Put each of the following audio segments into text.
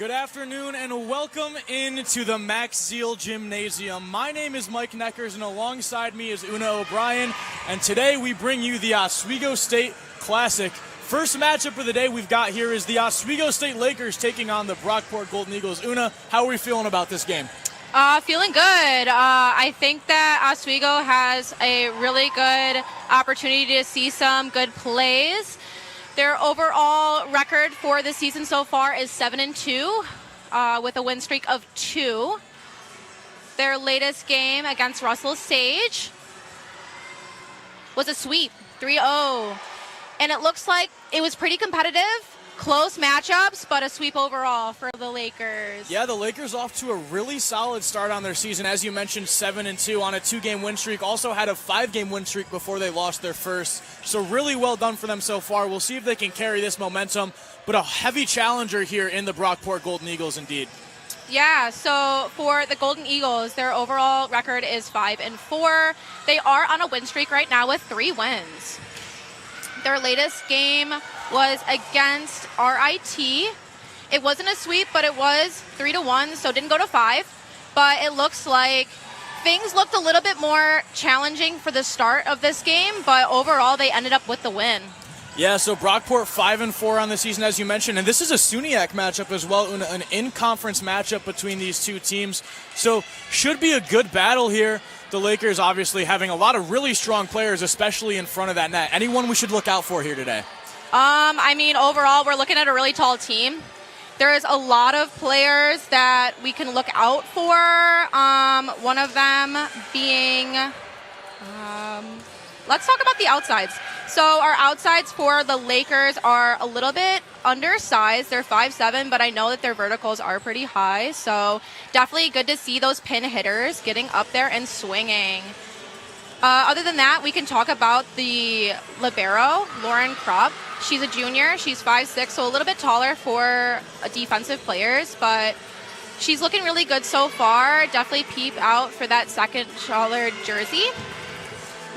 Good afternoon and welcome into the Max Zeal Gymnasium. My name is Mike Neckers and alongside me is Una O'Brien, and today we bring you the Oswego State Classic. First matchup of the day we've got here is the Oswego State Lakers taking on the Brockport Golden Eagles. Una, how are we feeling about this game? Feeling good. I think that Oswego has a really good opportunity to see some good plays. Their overall record for the season so far is 7-2 with a win streak of 2. Their latest game against Russell Sage was a sweep, 3-0. And it looks like it was pretty competitive, close matchups, but a sweep overall for the Lakers. Yeah, the Lakers off to a really solid start on their season. As you mentioned, 7-2 on a 2-game win streak. Also had a 5-game win streak before they lost their first. So really well done for them so far. We'll see if they can carry this momentum. But a heavy challenger here in the Brockport Golden Eagles indeed. Yeah, so for the Golden Eagles, their overall record is 5-4. They are on a win streak right now with 3 wins. Their latest game was against RIT. It wasn't a sweep, but it was 3-1, so didn't go to 5. But it looks like things looked a little bit more challenging for the start of this game, but overall they ended up with the win. Yeah, so Brockport 5-4 on the season, as you mentioned, and this is a SUNY matchup as well, an in-conference matchup between these two teams. So should be a good battle here. The Lakers obviously having a lot of really strong players, especially in front of that net. Anyone we should look out for here today? Overall, we're looking at a really tall team. There's a lot of players that we can look out for. One of them being, let's talk about the outsides. So our outsides for the Lakers are a little bit undersized. They're 5'7", but I know that their verticals are pretty high. So definitely good to see those pin hitters getting up there and swinging. Other than that, we can talk about the libero, Lauren Krupp. She's a junior. She's 5'6", so a little bit taller for defensive players, but she's looking really good so far. Definitely peep out for that second colored jersey.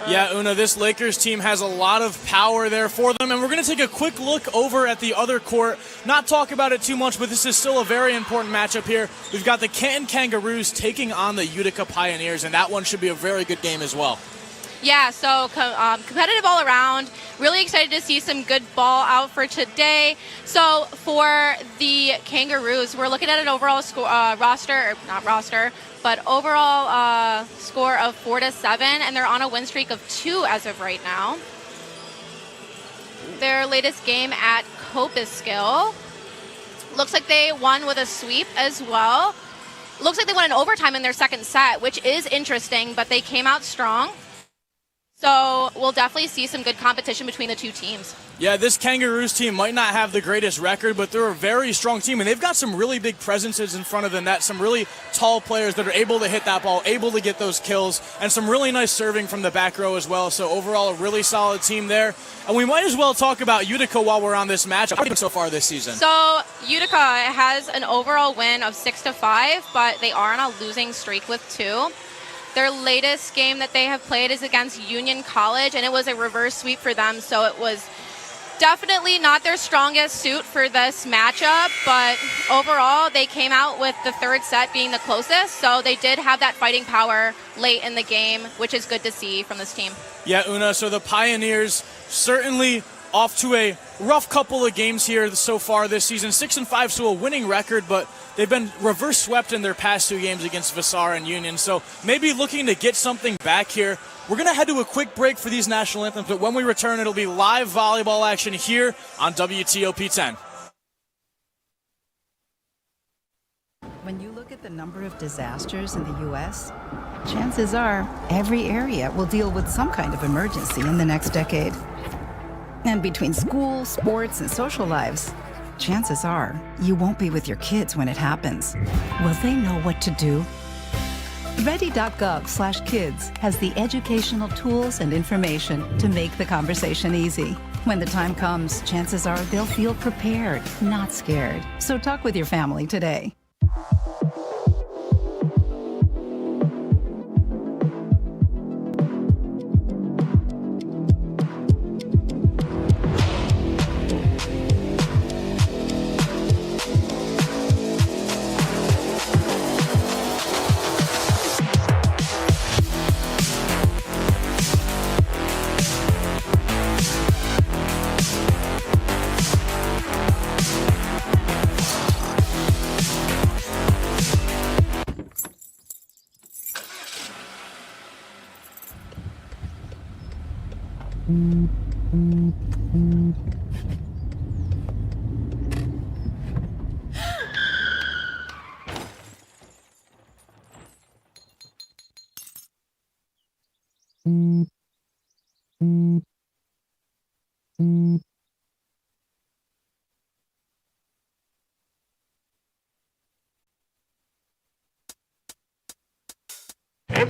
Yeah, Una, this Lakers team has a lot of power there for them, and we're going to take a quick look over at the other court. Not talk about it too much, but this is still a very important matchup here. We've got the Canton Kangaroos taking on the Utica Pioneers, and that one should be a very good game as well. Yeah, so competitive all around. Really excited to see some good ball out for today. So for the Kangaroos, we're looking at an overall score, overall score of 4-7, and they're on a win streak of 2 as of right now. Their latest game at Copiskill looks like they won with a sweep as well. Looks like they won in overtime in their second set, which is interesting, but they came out strong. So we'll definitely see some good competition between the two teams. Yeah, this Kangaroos team might not have the greatest record, but they're a very strong team, and they've got some really big presences in front of the net, some really tall players that are able to hit that ball, able to get those kills, and some really nice serving from the back row as well. So overall, a really solid team there. And we might as well talk about Utica while we're on this match. How have they been so far this season? So Utica has an overall win of 6-5, but they are on a losing streak with 2. Their latest game that they have played is against Union College, and it was a reverse sweep for them, so it was definitely not their strongest suit for this matchup, but overall they came out with the third set being the closest, so they did have that fighting power late in the game, which is good to see from this team. Yeah, Una, so the Pioneers certainly off to a rough couple of games here so far this season. 6-5, so a winning record, but they've been reverse swept in their past 2 games against Vassar and Union. So maybe looking to get something back here. We're going to head to a quick break for these national anthems, but when we return, it'll be live volleyball action here on WTOP 10. When you look at the number of disasters in the U.S., chances are every area will deal with some kind of emergency in the next decade. And between school, sports, and social lives, chances are you won't be with your kids when it happens. Will they know what to do? Ready.gov/kids has the educational tools and information to make the conversation easy. When the time comes, chances are they'll feel prepared, not scared. So talk with your family today.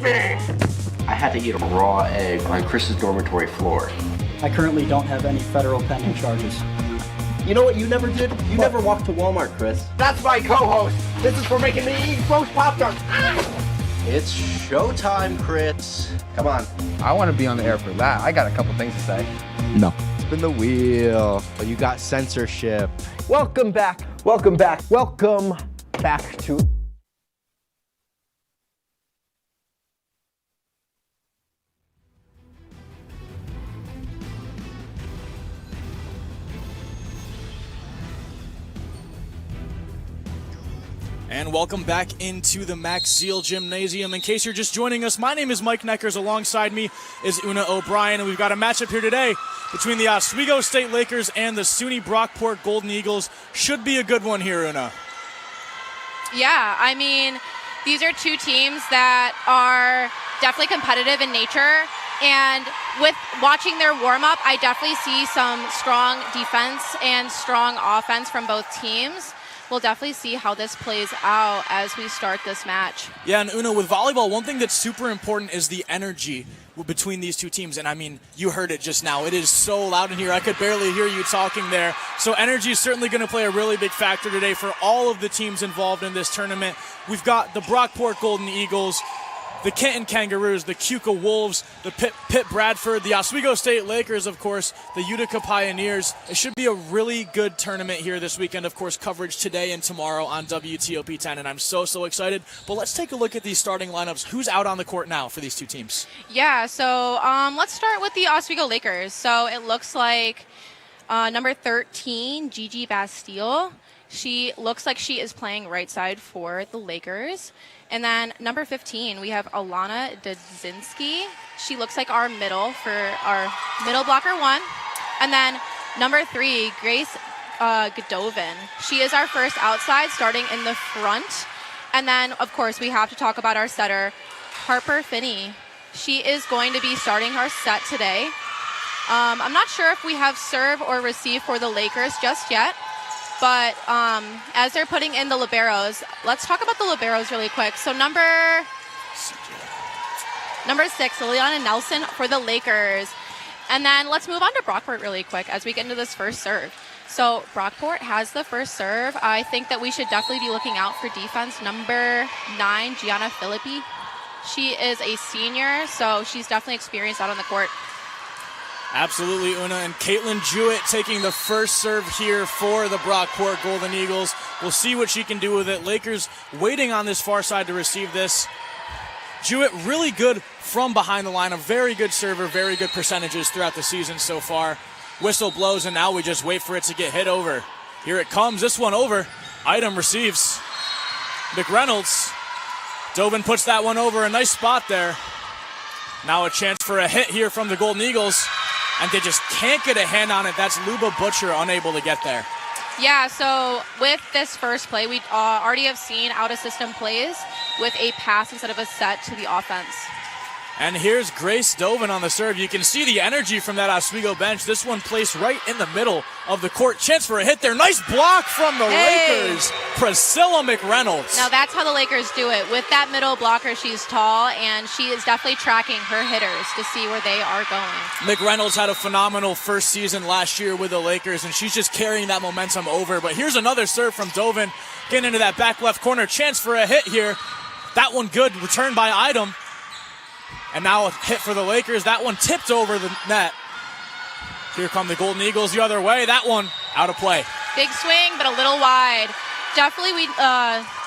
I had to eat a raw egg on Chris's dormitory floor. I currently don't have any federal pending charges. You know what you never did? You never walked to Walmart, Chris. That's my co-host. This is for making me eat roast Pop-Tarts. It's showtime, Chris. Come on. I want to be on the air for that. I got a couple things to say. No. Spin the wheel. But you got censorship. Welcome back. Welcome back. Welcome back to... And welcome back into the Max Zeal Gymnasium. In case you're just joining us, my name is Mike Neckers. Alongside me is Una O'Brien, and we've got a matchup here today between the Oswego State Lakers and the SUNY Brockport Golden Eagles. Should be a good one here, Una. Yeah, I mean, these are two teams that are definitely competitive in nature. And with watching their warm-up, I definitely see some strong defense and strong offense from both teams. We'll definitely see how this plays out as we start this match. Yeah, and Una, with volleyball, one thing that's super important is the energy between these two teams. And I mean, you heard it just now. It is so loud in here. I could barely hear you talking there. So energy is certainly going to play a really big factor today for all of the teams involved in this tournament. We've got the Brockport Golden Eagles, the Canton Kangaroos, the Keuka Wolves, the Pitt Bradford, the Oswego State Lakers, of course, the Utica Pioneers. It should be a really good tournament here this weekend. Of course, coverage today and tomorrow on WTOP 10, and I'm so excited. But let's take a look at these starting lineups. Who's out on the court now for these two teams? Yeah, so let's start with the Oswego Lakers. So it looks like number 13, Gigi Bastille. She looks like she is playing right side for the Lakers. And then number 15, we have Alana Dudzinski. She looks like our middle for our middle blocker one. And then number 3, Grace Godovin. She is our first outside, starting in the front. And then, of course, we have to talk about our setter, Harper Finney. She is going to be starting our set today. I'm not sure if we have serve or receive for the Lakers just yet. But as they're putting in the liberos, let's talk about the liberos really quick. So number 6, Liliana Nelson for the Lakers. And then let's move on to Brockport really quick as we get into this first serve. So Brockport has the first serve. I think that we should definitely be looking out for defense. Number 9, Gianna Philippi. She is a senior, so she's definitely experienced out on the court. Absolutely, Una. And Caitlin Jewett taking the first serve here for the Brockport Golden Eagles. We'll see what she can do with it. Lakers waiting on this far side to receive this. Jewett really good from behind the line. A very good server, very good percentages throughout the season so far. Whistle blows, and now we just wait for it to get hit over. Here it comes. This one over. Item receives. McReynolds. Dovin puts that one over. A nice spot there. Now a chance for a hit here from the Golden Eagles. And they just can't get a hand on it. That's Luba Butcher unable to get there. Yeah, so with this first play, we already have seen out-of-system plays with a pass instead of a set to the offense. And here's Grace Dovin on the serve. You can see the energy from that Oswego bench. This one placed right in the middle of the court. Chance for a hit there. Nice block from the Lakers. Priscilla McReynolds. Now that's how the Lakers do it. With that middle blocker, she's tall, and she is definitely tracking her hitters to see where they are going. McReynolds had a phenomenal first season last year with the Lakers, and she's just carrying that momentum over. But here's another serve from Dovin. Getting into that back left corner. Chance for a hit here. That one good. Returned by Item. And now a hit for the Lakers. That one tipped over the net. Here come the Golden Eagles the other way. That one out of play. Big swing, but a little wide. Definitely,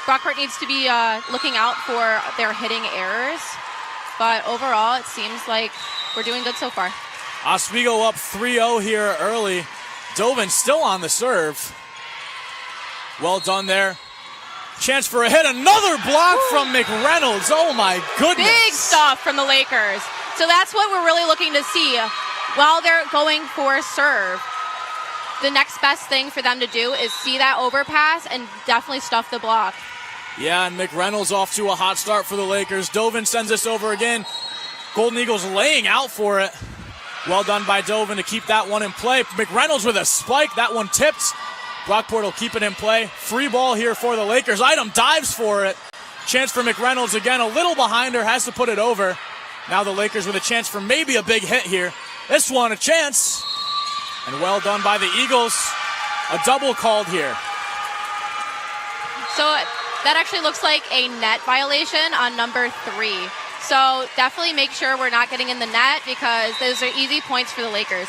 Brockport needs to be looking out for their hitting errors. But overall, it seems like we're doing good so far. Oswego up 3-0 here early. Dovin still on the serve. Well done there. Chance for a hit. Another block from McReynolds. Oh, my goodness. Big stuff from the Lakers. So that's what we're really looking to see. While they're going for serve, the next best thing for them to do is see that overpass and definitely stuff the block. Yeah, and McReynolds off to a hot start for the Lakers. Dovin sends this over again. Golden Eagles laying out for it. Well done by Dovin to keep that one in play. McReynolds with a spike. That one tipped. Brockport will keep it in play. Free ball here for the Lakers. Item dives for it. Chance for McReynolds again, a little behind her, has to put it over. Now the Lakers with a chance for maybe a big hit here. This one, a chance. And well done by the Eagles. A double called here. So that actually looks like a net violation on number 3. So definitely make sure we're not getting in the net because those are easy points for the Lakers.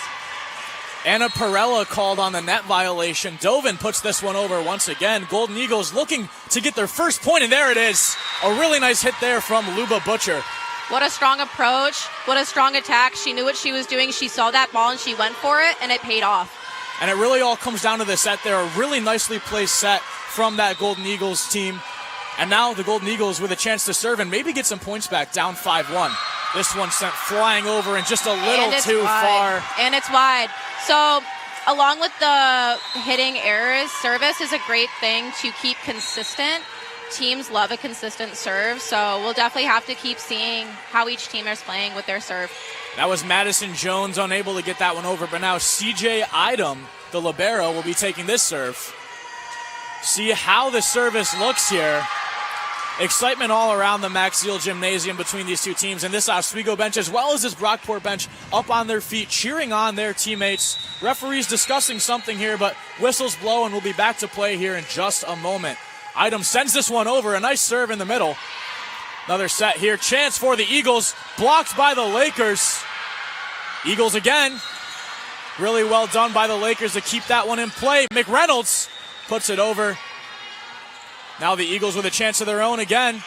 Anna Perella called on the net violation. Dovin puts this one over once again. Golden Eagles looking to get their first point, and there it is. A really nice hit there from Luba Butcher. What a strong approach. What a strong attack. She knew what she was doing. She saw that ball and she went for it, and it paid off. And it really all comes down to the set there. A really nicely placed set from that Golden Eagles team. And now the Golden Eagles with a chance to serve and maybe get some points back, down 5-1. This one sent flying over and just a little too far. And it's wide. So along with the hitting errors, service is a great thing to keep consistent. Teams love a consistent serve, so we'll definitely have to keep seeing how each team is playing with their serve. That was Madison Jones unable to get that one over, but now CJ Idom, the libero, will be taking this serve. See how the service looks here. Excitement all around the Max Zeal Gymnasium between these two teams, and this Oswego bench as well as this Brockport bench up on their feet cheering on their teammates. Referees discussing something here, but whistles blow and we'll be back to play here in just a moment. Idom sends this one over, a nice serve in the middle. Another set here, chance for the Eagles, blocked by the Lakers. Eagles again. Really well done by the Lakers to keep that one in play. McReynolds puts it over. Now the Eagles with a chance of their own again.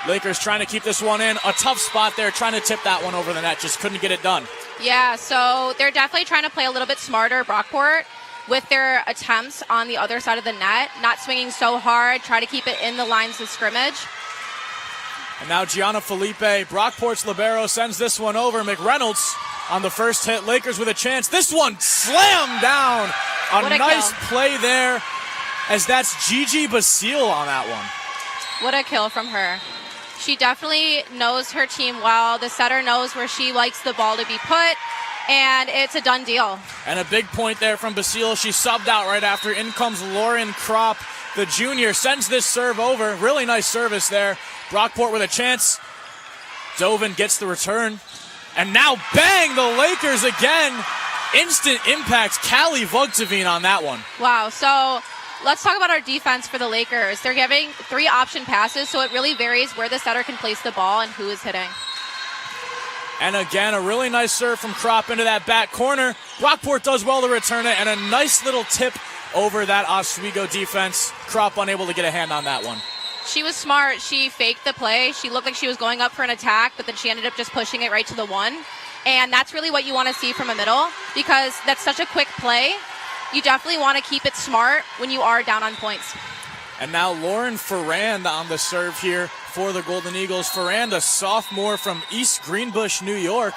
Lakers trying to keep this one in. A tough spot there, trying to tip that one over the net. Just couldn't get it done. Yeah, so they're definitely trying to play a little bit smarter, Brockport, with their attempts on the other side of the net. Not swinging so hard, try to keep it in the lines of scrimmage. And now Gianna Felipe, Brockport's libero, sends this one over. McReynolds on the first hit. Lakers with a chance. This one slammed down. A nice play there, as that's Gigi Basile on that one. What a kill from her. She definitely knows her team well. The setter knows where she likes the ball to be put, and it's a done deal. And a big point there from Basile. She subbed out right after. In comes Lauren Kropp, the junior, sends this serve over. Really nice service there. Brockport with a chance. Dovin gets the return. And now, bang, the Lakers again. Instant impact. Callie Vugteveen on that one. Wow, so let's talk about our defense for the Lakers. They're giving 3 option passes, so it really varies where the setter can place the ball and who is hitting. And again, a really nice serve from Kropp into that back corner. Brockport does well to return it, and a nice little tip over that Oswego defense. Kropp unable to get a hand on that one. She was smart. She faked the play. She looked like she was going up for an attack, but then she ended up just pushing it right to the one. And that's really what you want to see from a middle, because that's such a quick play. You definitely want to keep it smart when you are down on points. And now Lauren Ferrand on the serve here for the Golden Eagles. Ferrand, a sophomore from East Greenbush, New York.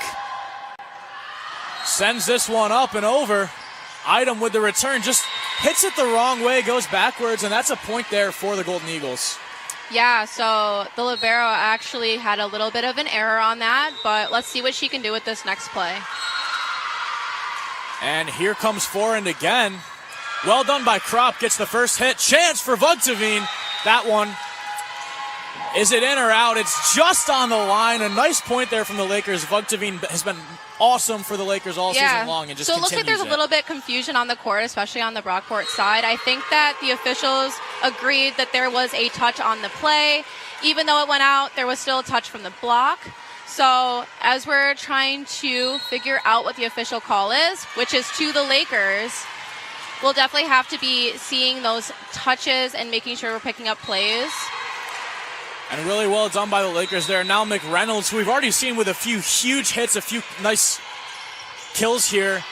Sends this one up and over. Idom with the return, just hits it the wrong way, goes backwards, and that's a point there for the Golden Eagles. Yeah, so the libero actually had a little bit of an error on that, but let's see what she can do with this next play. And here comes Forand again. Well done by Kropp, gets the first hit. Chance for Vugteveen. That one, is it in or out? It's just on the line. A nice point there from the Lakers. Vugteveen has been awesome for the Lakers all season long, and just so it looks like there's a little bit confusion on the court, especially on the Brockport side. I think that the officials agreed that there was a touch on the play. Even though it went out, there was still a touch from the block. So as we're trying to figure out what the official call is, which is to the Lakers, we'll definitely have to be seeing those touches and making sure we're picking up plays. And really well done by the Lakers there. Now McReynolds, who we've already seen with a few huge hits, a few nice kills here,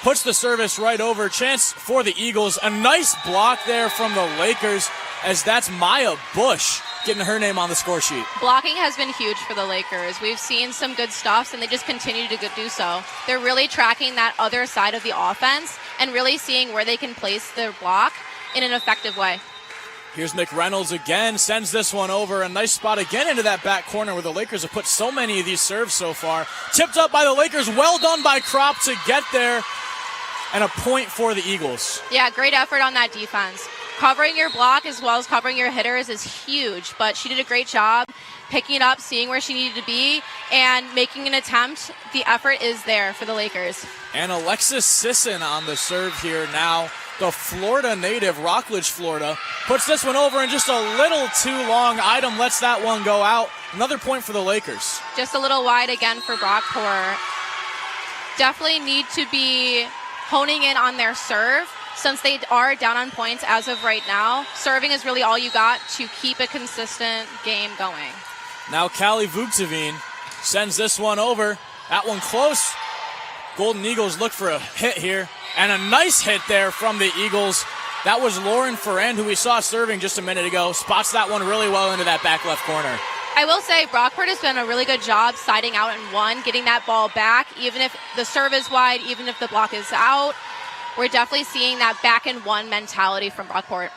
puts the service right over. Chance for the Eagles. A nice block there from the Lakers, as that's Maya Bush getting her name on the score sheet. Blocking has been huge for the Lakers. We've seen some good stuff, and they just continue to do so. They're really tracking that other side of the offense and really seeing where they can place their block in an effective way. Here's McReynolds again, sends this one over. A nice spot again into that back corner where the Lakers have put so many of these serves so far. Tipped up by the Lakers, well done by Kropp to get there. And a point for the Eagles. Yeah, great effort on that defense. covering your block as well as covering your hitters is huge, but she did a great job picking it up, seeing where she needed to be, and making an attempt. The effort is there for the Lakers. And Alexis Sisson on the serve here now. The Florida native, Rockledge, Florida, puts this one over and just a little too long. Item lets that one go out. Another point for the Lakers. Just a little wide again for Brockport. Definitely need to be honing in on their serve since they are down on points as of right now. Serving is really all you got to keep a consistent game going. Now Callie Vukzevine sends this one over. That one close. Golden Eagles look for a hit here. And a nice hit there from the Eagles. That was Lauren Ferrand, who we saw serving just a minute ago. Spots that one really well into that back left corner. I will say Brockport has done a really good job siding out and one, getting that ball back, even if the serve is wide, even if the block is out. We're definitely seeing that back and one mentality from Brockport.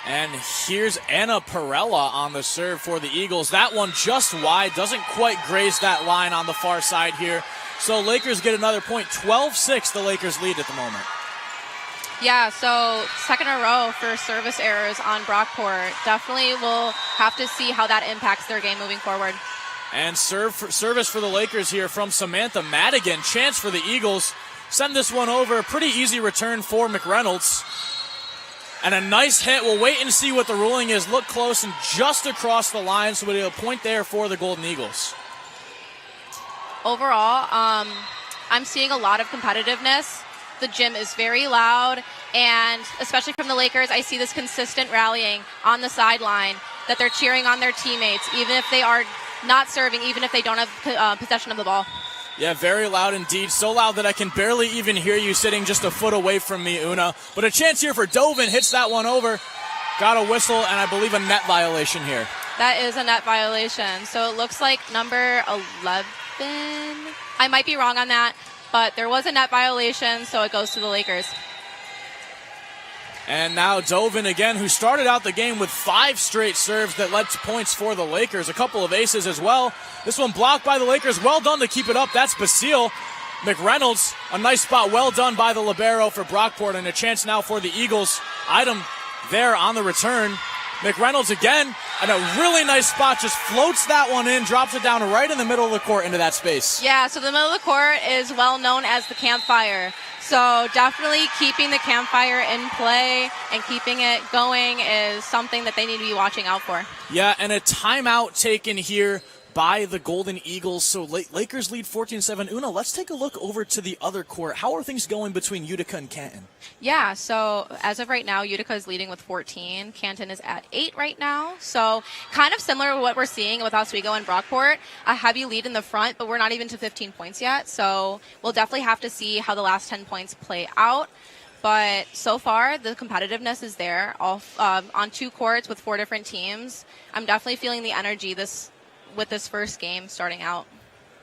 And here's Anna Perella on the serve for the Eagles. That one just wide, doesn't quite graze that line on the far side here. So Lakers get another point. 12-6 the Lakers lead at the moment. Yeah, so second in a row for service errors on Brockport. Definitely will have to see how that impacts their game moving forward. And service for the Lakers here from Samantha Madigan. Chance for the Eagles. Send this one over. A pretty easy return for McReynolds. And a nice hit. We'll wait and see what the ruling is. Look close and just across the line. So we'll get a point there for the Golden Eagles. Overall, I'm seeing a lot of competitiveness. The gym is very loud, and especially from the Lakers, I see this consistent rallying on the sideline, that they're cheering on their teammates, even if they are not serving, even if they don't have possession of the ball. Yeah, very loud indeed. So loud that I can barely even hear you sitting just a foot away from me, Una. But a chance here for Dovin. Hits that one over. Got a whistle, and I believe a net violation here. That is a net violation. So it looks like number 11. I might be wrong on that, but there was a net violation, so it goes to the Lakers. And now Dovin again, who started out the game with 5 straight serves that led to points for the Lakers. A couple of aces as well. This one blocked by the Lakers. Well done to keep it up. That's Basile. McReynolds, a nice spot. Well done by the libero for Brockport, and a chance now for the Eagles. Item there on the return. McReynolds again, and a really nice spot, just floats that one in, drops it down right in the middle of the court into that space. Yeah, so the middle of the court is well known as the campfire. So definitely keeping the campfire in play and keeping it going is something that they need to be watching out for. Yeah, and a timeout taken here by the Golden Eagles. So Lakers lead 14-7. Una, let's take a look over to the other court. How are things going between Utica and Canton? Yeah, so as of right now, Utica is leading with 14. Canton is at 8 right now. So kind of similar to what we're seeing with Oswego and Brockport. A heavy lead in the front, but we're not even to 15 points yet. So we'll definitely have to see how the last 10 points play out. But so far, the competitiveness is there on 2 courts with 4 different teams. I'm definitely feeling the energy with this first game starting out.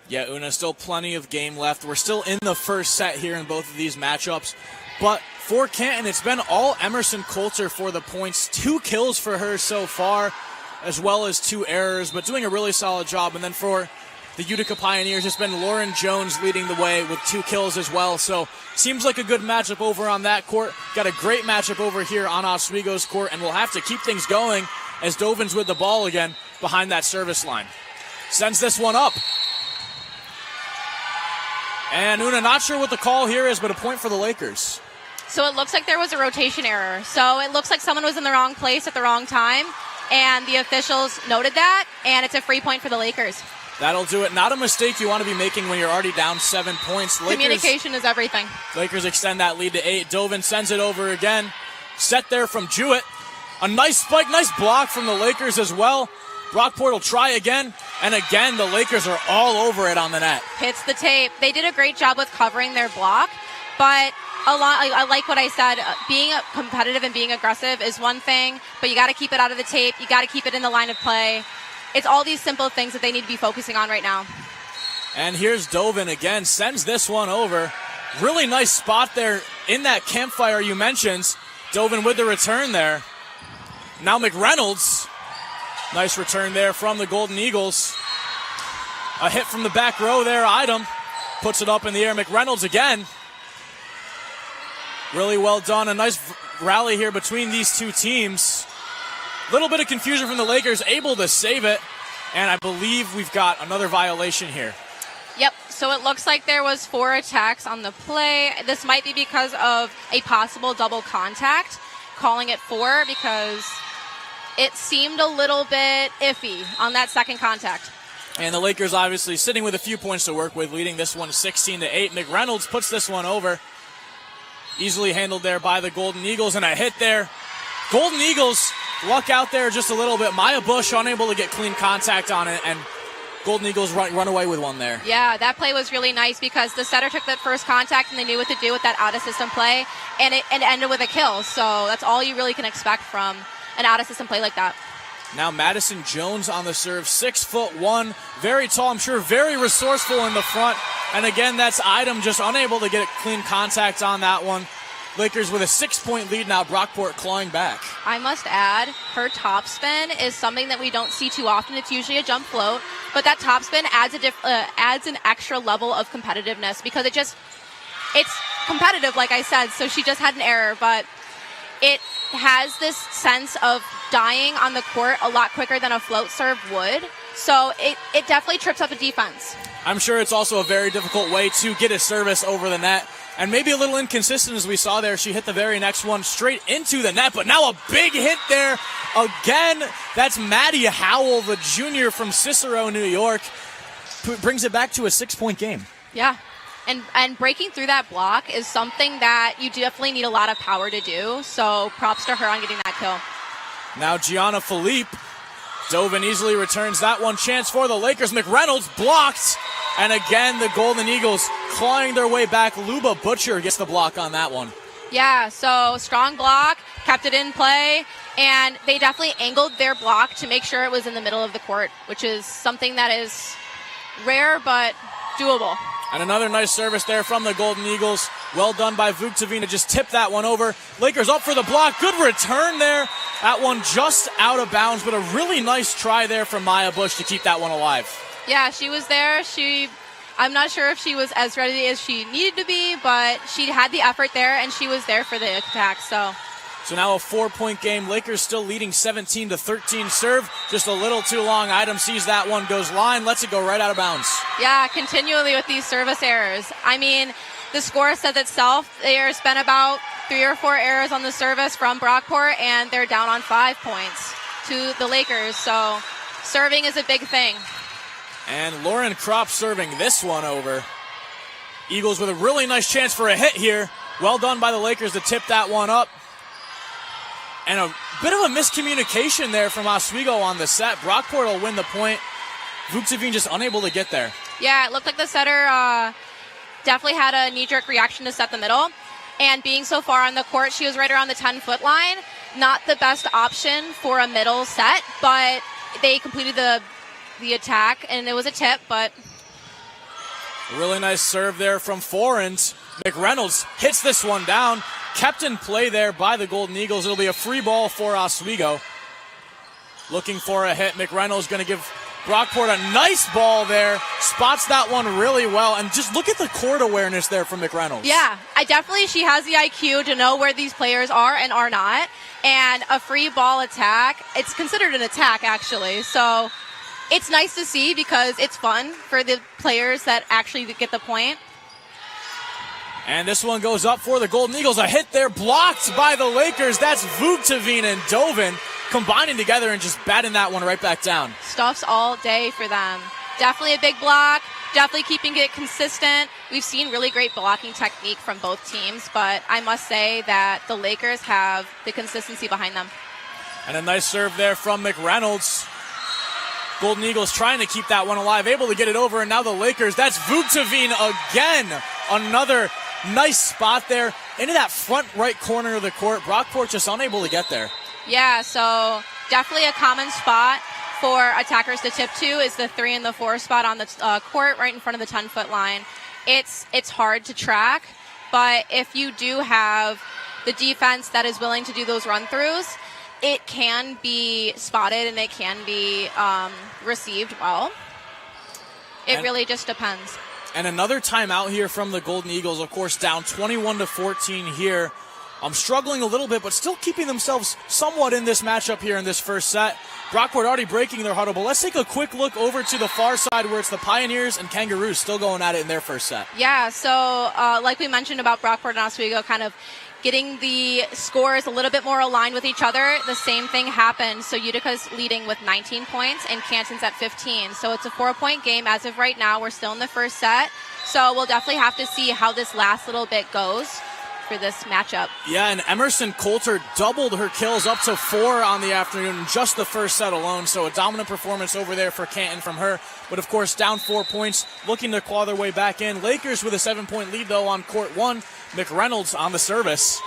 Yeah, Una, still plenty of game left. We're still in the first set here in both of these matchups. But for Canton, it's been all Emerson Coulter for the points. 2 kills for her so far, as well as 2 errors, but doing a really solid job. And then for the Utica Pioneers, it's been Lauren Jones leading the way with 2 kills as well. So seems like a good matchup over on that court. Got a great matchup over here on Oswego's court, and we'll have to keep things going as Dovin's with the ball again behind that service line. Sends this one up. And Una, not sure what the call here is, but a point for the Lakers. So it looks like there was a rotation error. So it looks like someone was in the wrong place at the wrong time, and the officials noted that, and it's a free point for the Lakers. That'll do it. Not a mistake you want to be making when you're already down 7 points. Communication is everything. Lakers extend that lead to 8. Dovin sends it over again. Set there from Jewett. A nice spike, nice block from the Lakers as well. Brockport will try again, and again the Lakers are all over it on the net. Hits the tape. They did a great job with covering their block, but I like what I said. Being competitive and being aggressive is one thing, but you got to keep it out of the tape. You got to keep it in the line of play. It's all these simple things that they need to be focusing on right now. And here's Dovin again, sends this one over. Really nice spot there in that campfire you mentioned. Dovin with the return there. Now McReynolds. Nice return there from the Golden Eagles. A hit from the back row there. Item puts it up in the air. McReynolds again. Really well done. A nice rally here between these two teams. Little bit of confusion from the Lakers, able to save it. And I believe we've got another violation here. Yep, so it looks like there was 4 attacks on the play. This might be because of a possible double contact, calling it 4 because it seemed a little bit iffy on that second contact. And the Lakers obviously sitting with a few points to work with, leading this one 16-8. McReynolds puts this one over. Easily handled there by the Golden Eagles, and a hit there. Golden Eagles luck out there just a little bit. Maya Bush unable to get clean contact on it, and Golden Eagles run away with one there. Yeah, that play was really nice because the setter took that first contact and they knew what to do with that out-of-system play, and it ended with a kill. So that's all you really can expect from an out-of-system play like that. Now Madison Jones on the serve, 6'1", very tall, I'm sure very resourceful in the front. And again, that's Idem just unable to get clean contact on that one. Lakers with a 6-point lead now, Brockport clawing back. I must add, her topspin is something that we don't see too often. It's usually a jump float, but that topspin adds an extra level of competitiveness because it's competitive, like I said, so she just had an error, but it has this sense of dying on the court a lot quicker than a float serve would. So it definitely trips up a defense. I'm sure it's also a very difficult way to get a service over the net. And maybe a little inconsistent as we saw there. She hit the very next one straight into the net, but now a big hit there. Again, that's Maddie Howell, the junior from Cicero, New York. Brings it back to a 6-point game. Yeah. And breaking through that block is something that you definitely need a lot of power to do. So props to her on getting that kill. Now Gianna Philippe dove and easily returns that one. Chance for the Lakers. McReynolds blocked. And again, the Golden Eagles clawing their way back. Luba Butcher gets the block on that one. Yeah, so strong block, kept it in play, and they definitely angled their block to make sure it was in the middle of the court, which is something that is rare but doable. And another nice service there from the Golden Eagles. Well done by Vukovic to just tip that one over. Lakers up for the block. Good return there. That one just out of bounds, but a really nice try there from Maya Bush to keep that one alive. Yeah, she was there. I'm not sure if she was as ready as she needed to be, but she had the effort there, and she was there for the attack. So now a 4-point game. Lakers still leading 17-13. Serve just a little too long. Idem sees that one, goes line, lets it go right out of bounds. Yeah, continually with these service errors. I mean, the score says itself. There's been about 3 or 4 errors on the service from Brockport, and they're down on 5 points to the Lakers. So serving is a big thing. And Lauren Kropp serving this one over. Eagles with a really nice chance for a hit here. Well done by the Lakers to tip that one up. And a bit of a miscommunication there from Oswego on the set. Brockport will win the point. Vukovic just unable to get there. Yeah, it looked like the setter definitely had a knee-jerk reaction to set the middle. And being so far on the court, she was right around the 10-foot line. Not the best option for a middle set, but they completed the attack, and it was a tip, but really nice serve there from Forens. McReynolds hits this one down. Kept in play there by the Golden Eagles. It'll be a free ball for Oswego. Looking for a hit. McReynolds going to give Brockport a nice ball there. Spots that one really well. And just look at the court awareness there from McReynolds. Yeah, she has the IQ to know where these players are and are not. And a free ball attack, it's considered an attack, actually. So it's nice to see because it's fun for the players that actually get the point. And this one goes up for the Golden Eagles. A hit there blocked by the Lakers. That's Vukovic and Dovin combining together and just batting that one right back down. Stuffs all day for them. Definitely a big block. Definitely keeping it consistent. We've seen really great blocking technique from both teams, but I must say that the Lakers have the consistency behind them. And a nice serve there from McReynolds. Golden Eagles trying to keep that one alive, able to get it over, and now the Lakers, that's Vukovic again. Another nice spot there into that front right corner of the court. Brockport just unable to get there. Yeah, so definitely a common spot for attackers to tip to is the 3 and the 4 spot on the court right in front of the 10-foot line. It's hard to track, but if you do have the defense that is willing to do those run-throughs, it can be spotted and it can be received well. It really just depends. And another timeout here from the Golden Eagles, of course, down 21-14 here struggling a little bit, but still keeping themselves somewhat in this matchup here in this first set. Brockport already breaking their huddle, but let's take a quick look over to the far side where it's the Pioneers and Kangaroos still going at it in their first set. Yeah, so like we mentioned about Brockport and Oswego kind of getting the scores a little bit more aligned with each other, the same thing happened. So Utica's leading with 19 points and Canton's at 15. So it's a 4-point game as of right now. We're still in the first set. So we'll definitely have to see how this last little bit goes for this matchup. Yeah, and Emerson Coulter doubled her kills up to 4 on the afternoon in just the first set alone, so a dominant performance over there for Canton from her. But of course, down 4 points, looking to claw their way back in. Lakers with a 7-point lead, though, on court 1. McReynolds on the service.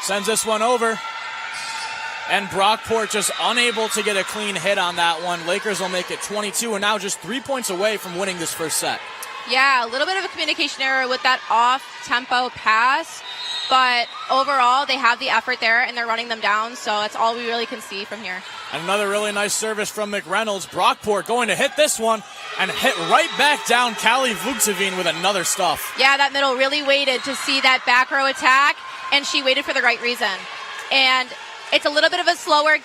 Sends this one over. And Brockport just unable to get a clean hit on that one. Lakers will make it 22, and now just 3 points away from winning this first set. Yeah, a little bit of a communication error with that off-tempo pass, but overall they have the effort there and they're running them down, so that's all we really can see from here. And another really nice service from McReynolds. Brockport going to hit this one and hit right back down Callie Vugseveen with another stuff. Yeah, that middle really waited to see that back row attack, and she waited for the right reason. And it's a little bit of a slower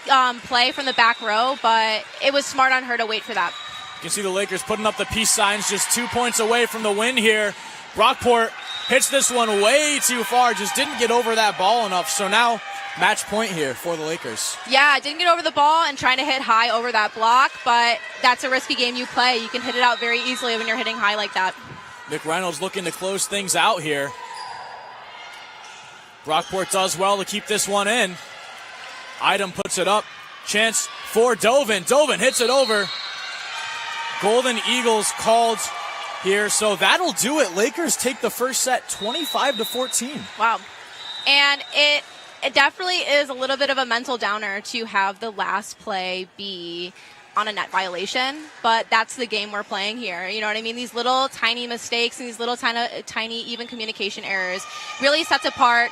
play from the back row, but it was smart on her to wait for that. You can see the Lakers putting up the peace signs, just 2 points away from the win here. Brockport hits this one way too far, just didn't get over that ball enough. So now match point here for the Lakers. Yeah, didn't get over the ball and trying to hit high over that block, but that's a risky game you play. You can hit it out very easily when you're hitting high like that. McReynolds looking to close things out here. Brockport does well to keep this one in. Idem puts it up. Chance for Dovin. Dovin hits it over. Golden Eagles called here, so that'll do it. Lakers take the first set 25-14. Wow. And it definitely is a little bit of a mental downer to have the last play be on a net violation, but that's the game we're playing here. You know what I mean? These little tiny mistakes and these little tiny even communication errors really sets apart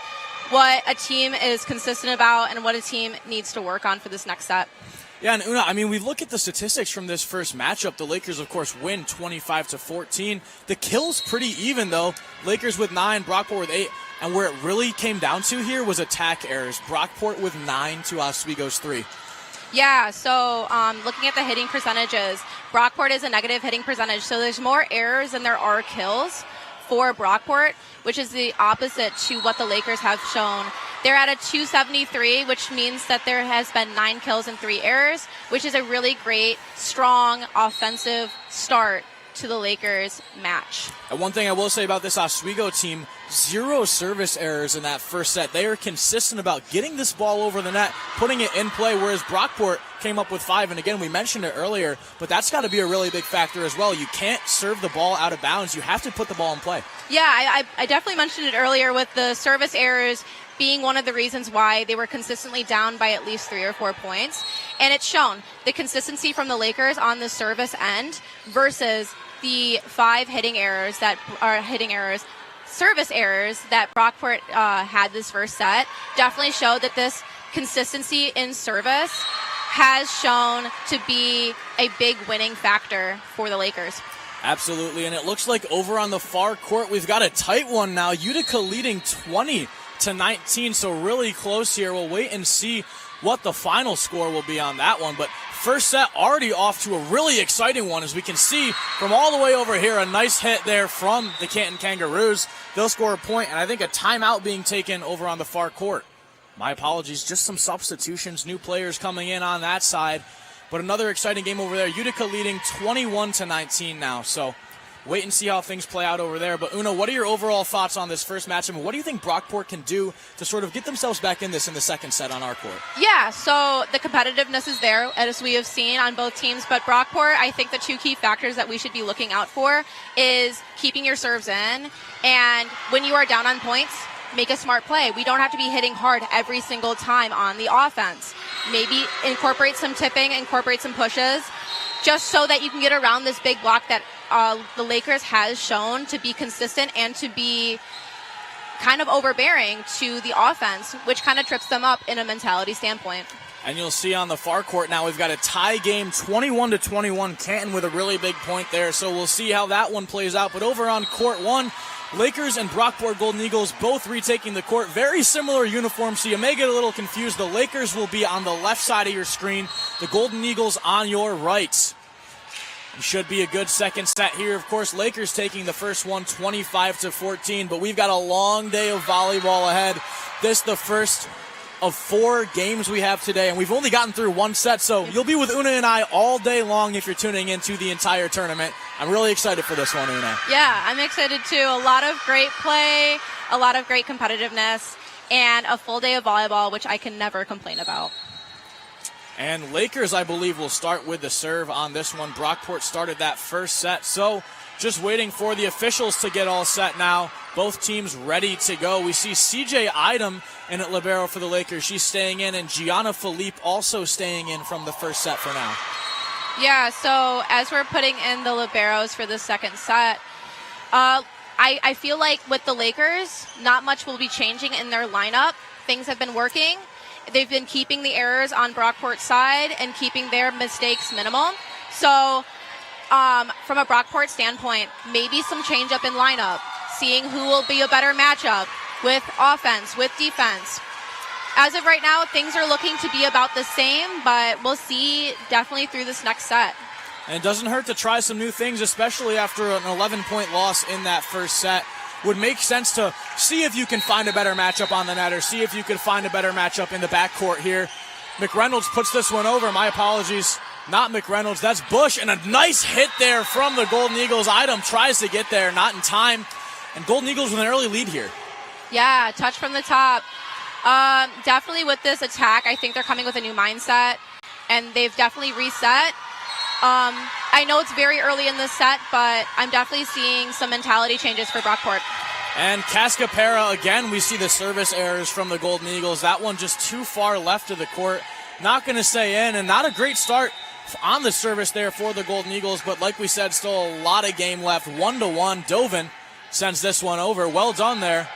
what a team is consistent about and what a team needs to work on for this next set. Yeah, and Una, I mean, we look at the statistics from this first matchup. The Lakers, of course, win 25-14. The kills pretty even, though. Lakers with 9, Brockport with 8. And where it really came down to here was attack errors. Brockport with 9 to Oswego's 3. Yeah, so looking at the hitting percentages, Brockport is a negative hitting percentage, so there's more errors than there are kills for Brockport, which is the opposite to what the Lakers have shown. They're at a 273, which means that there has been 9 kills and 3 errors, which is a really great, strong, offensive start to the Lakers match. And one thing I will say about this Oswego team, 0 service errors in that first set. They are consistent about getting this ball over the net, putting it in play, whereas Brockport came up with 5. And again, we mentioned it earlier, but that's got to be a really big factor as well. You can't serve the ball out of bounds. You have to put the ball in play. Yeah, I definitely mentioned it earlier with the service errors being one of the reasons why they were consistently down by at least 3 or 4 points. And it's shown the consistency from the Lakers on the service end versus the 5 service errors that Brockport had this first set. Definitely showed that this consistency in service has shown to be a big winning factor for the Lakers. Absolutely, and it looks like over on the far court, we've got a tight one now. Utica leading 20-19, so really close here. We'll wait and see what the final score will be on that one. But first set already off to a really exciting one, as we can see from all the way over here. A nice hit there from the Canton Kangaroos. They'll score a point, and I think a timeout being taken over on the far court. My apologies, just some substitutions, new players coming in on that side. But another exciting game over there. Utica leading 21-19 now. So wait and see how things play out over there. But Una, what are your overall thoughts on this first matchup? And what do you think Brockport can do to sort of get themselves back in this in the second set on our court? Yeah, so the competitiveness is there, as we have seen on both teams. But Brockport, I think the 2 key factors that we should be looking out for is keeping your serves in. And when you are down on points, make a smart play. We don't have to be hitting hard every single time on the offense. Maybe incorporate some tipping, incorporate some pushes, just so that you can get around this big block that the Lakers has shown to be consistent and to be kind of overbearing to the offense, which kind of trips them up in a mentality standpoint. And you'll see on the far court now we've got a tie game, 21-21. Canton with a really big point there, so we'll see how that one plays out. But over on court 1, Lakers and Brockport Golden Eagles both retaking the court. Very similar uniforms, so you may get a little confused. The Lakers will be on the left side of your screen. The Golden Eagles on your right. It should be a good second set here. Of course, Lakers taking the first one 25-14, but we've got a long day of volleyball ahead. This the first of 4 games we have today, and we've only gotten through one set, so you'll be with Una and I all day long if you're tuning into the entire tournament. I'm really excited for this one, Una. Yeah, I'm excited too. A lot of great play, a lot of great competitiveness, and a full day of volleyball, which I can never complain about. And Lakers, I believe, will start with the serve on this one. Brockport started that first set, so just waiting for the officials to get all set now. Both teams ready to go. We see CJ Idem in at libero for the Lakers. She's staying in, and Gianna Philippe also staying in from the first set for now. Yeah, so as we're putting in the liberos for the second set, I feel like with the Lakers, not much will be changing in their lineup. Things have been working. They've been keeping the errors on Brockport's side and keeping their mistakes minimal. So from a Brockport standpoint, maybe some change up in lineup, seeing who will be a better matchup with offense, with defense. As of right now, things are looking to be about the same, but we'll see definitely through this next set. And it doesn't hurt to try some new things, especially after an 11-point loss in that first set. Would make sense to see if you can find a better matchup on the net or see if you could find a better matchup in the backcourt here. McReynolds puts this one over. My apologies. Not McReynolds. That's Bush. And a nice hit there from the Golden Eagles. Idem tries to get there. Not in time. And Golden Eagles with an early lead here. Yeah, touch from the top. Definitely with this attack, I think they're coming with a new mindset. And they've definitely reset. I know it's very early in this set, but I'm definitely seeing some mentality changes for Brockport. And Cascapera, again, we see the service errors from the Golden Eagles. That one just too far left of the court. Not going to stay in, and not a great start on the service there for the Golden Eagles, but like we said, still a lot of game left. 1-1. Dovin sends this one over. Well done there.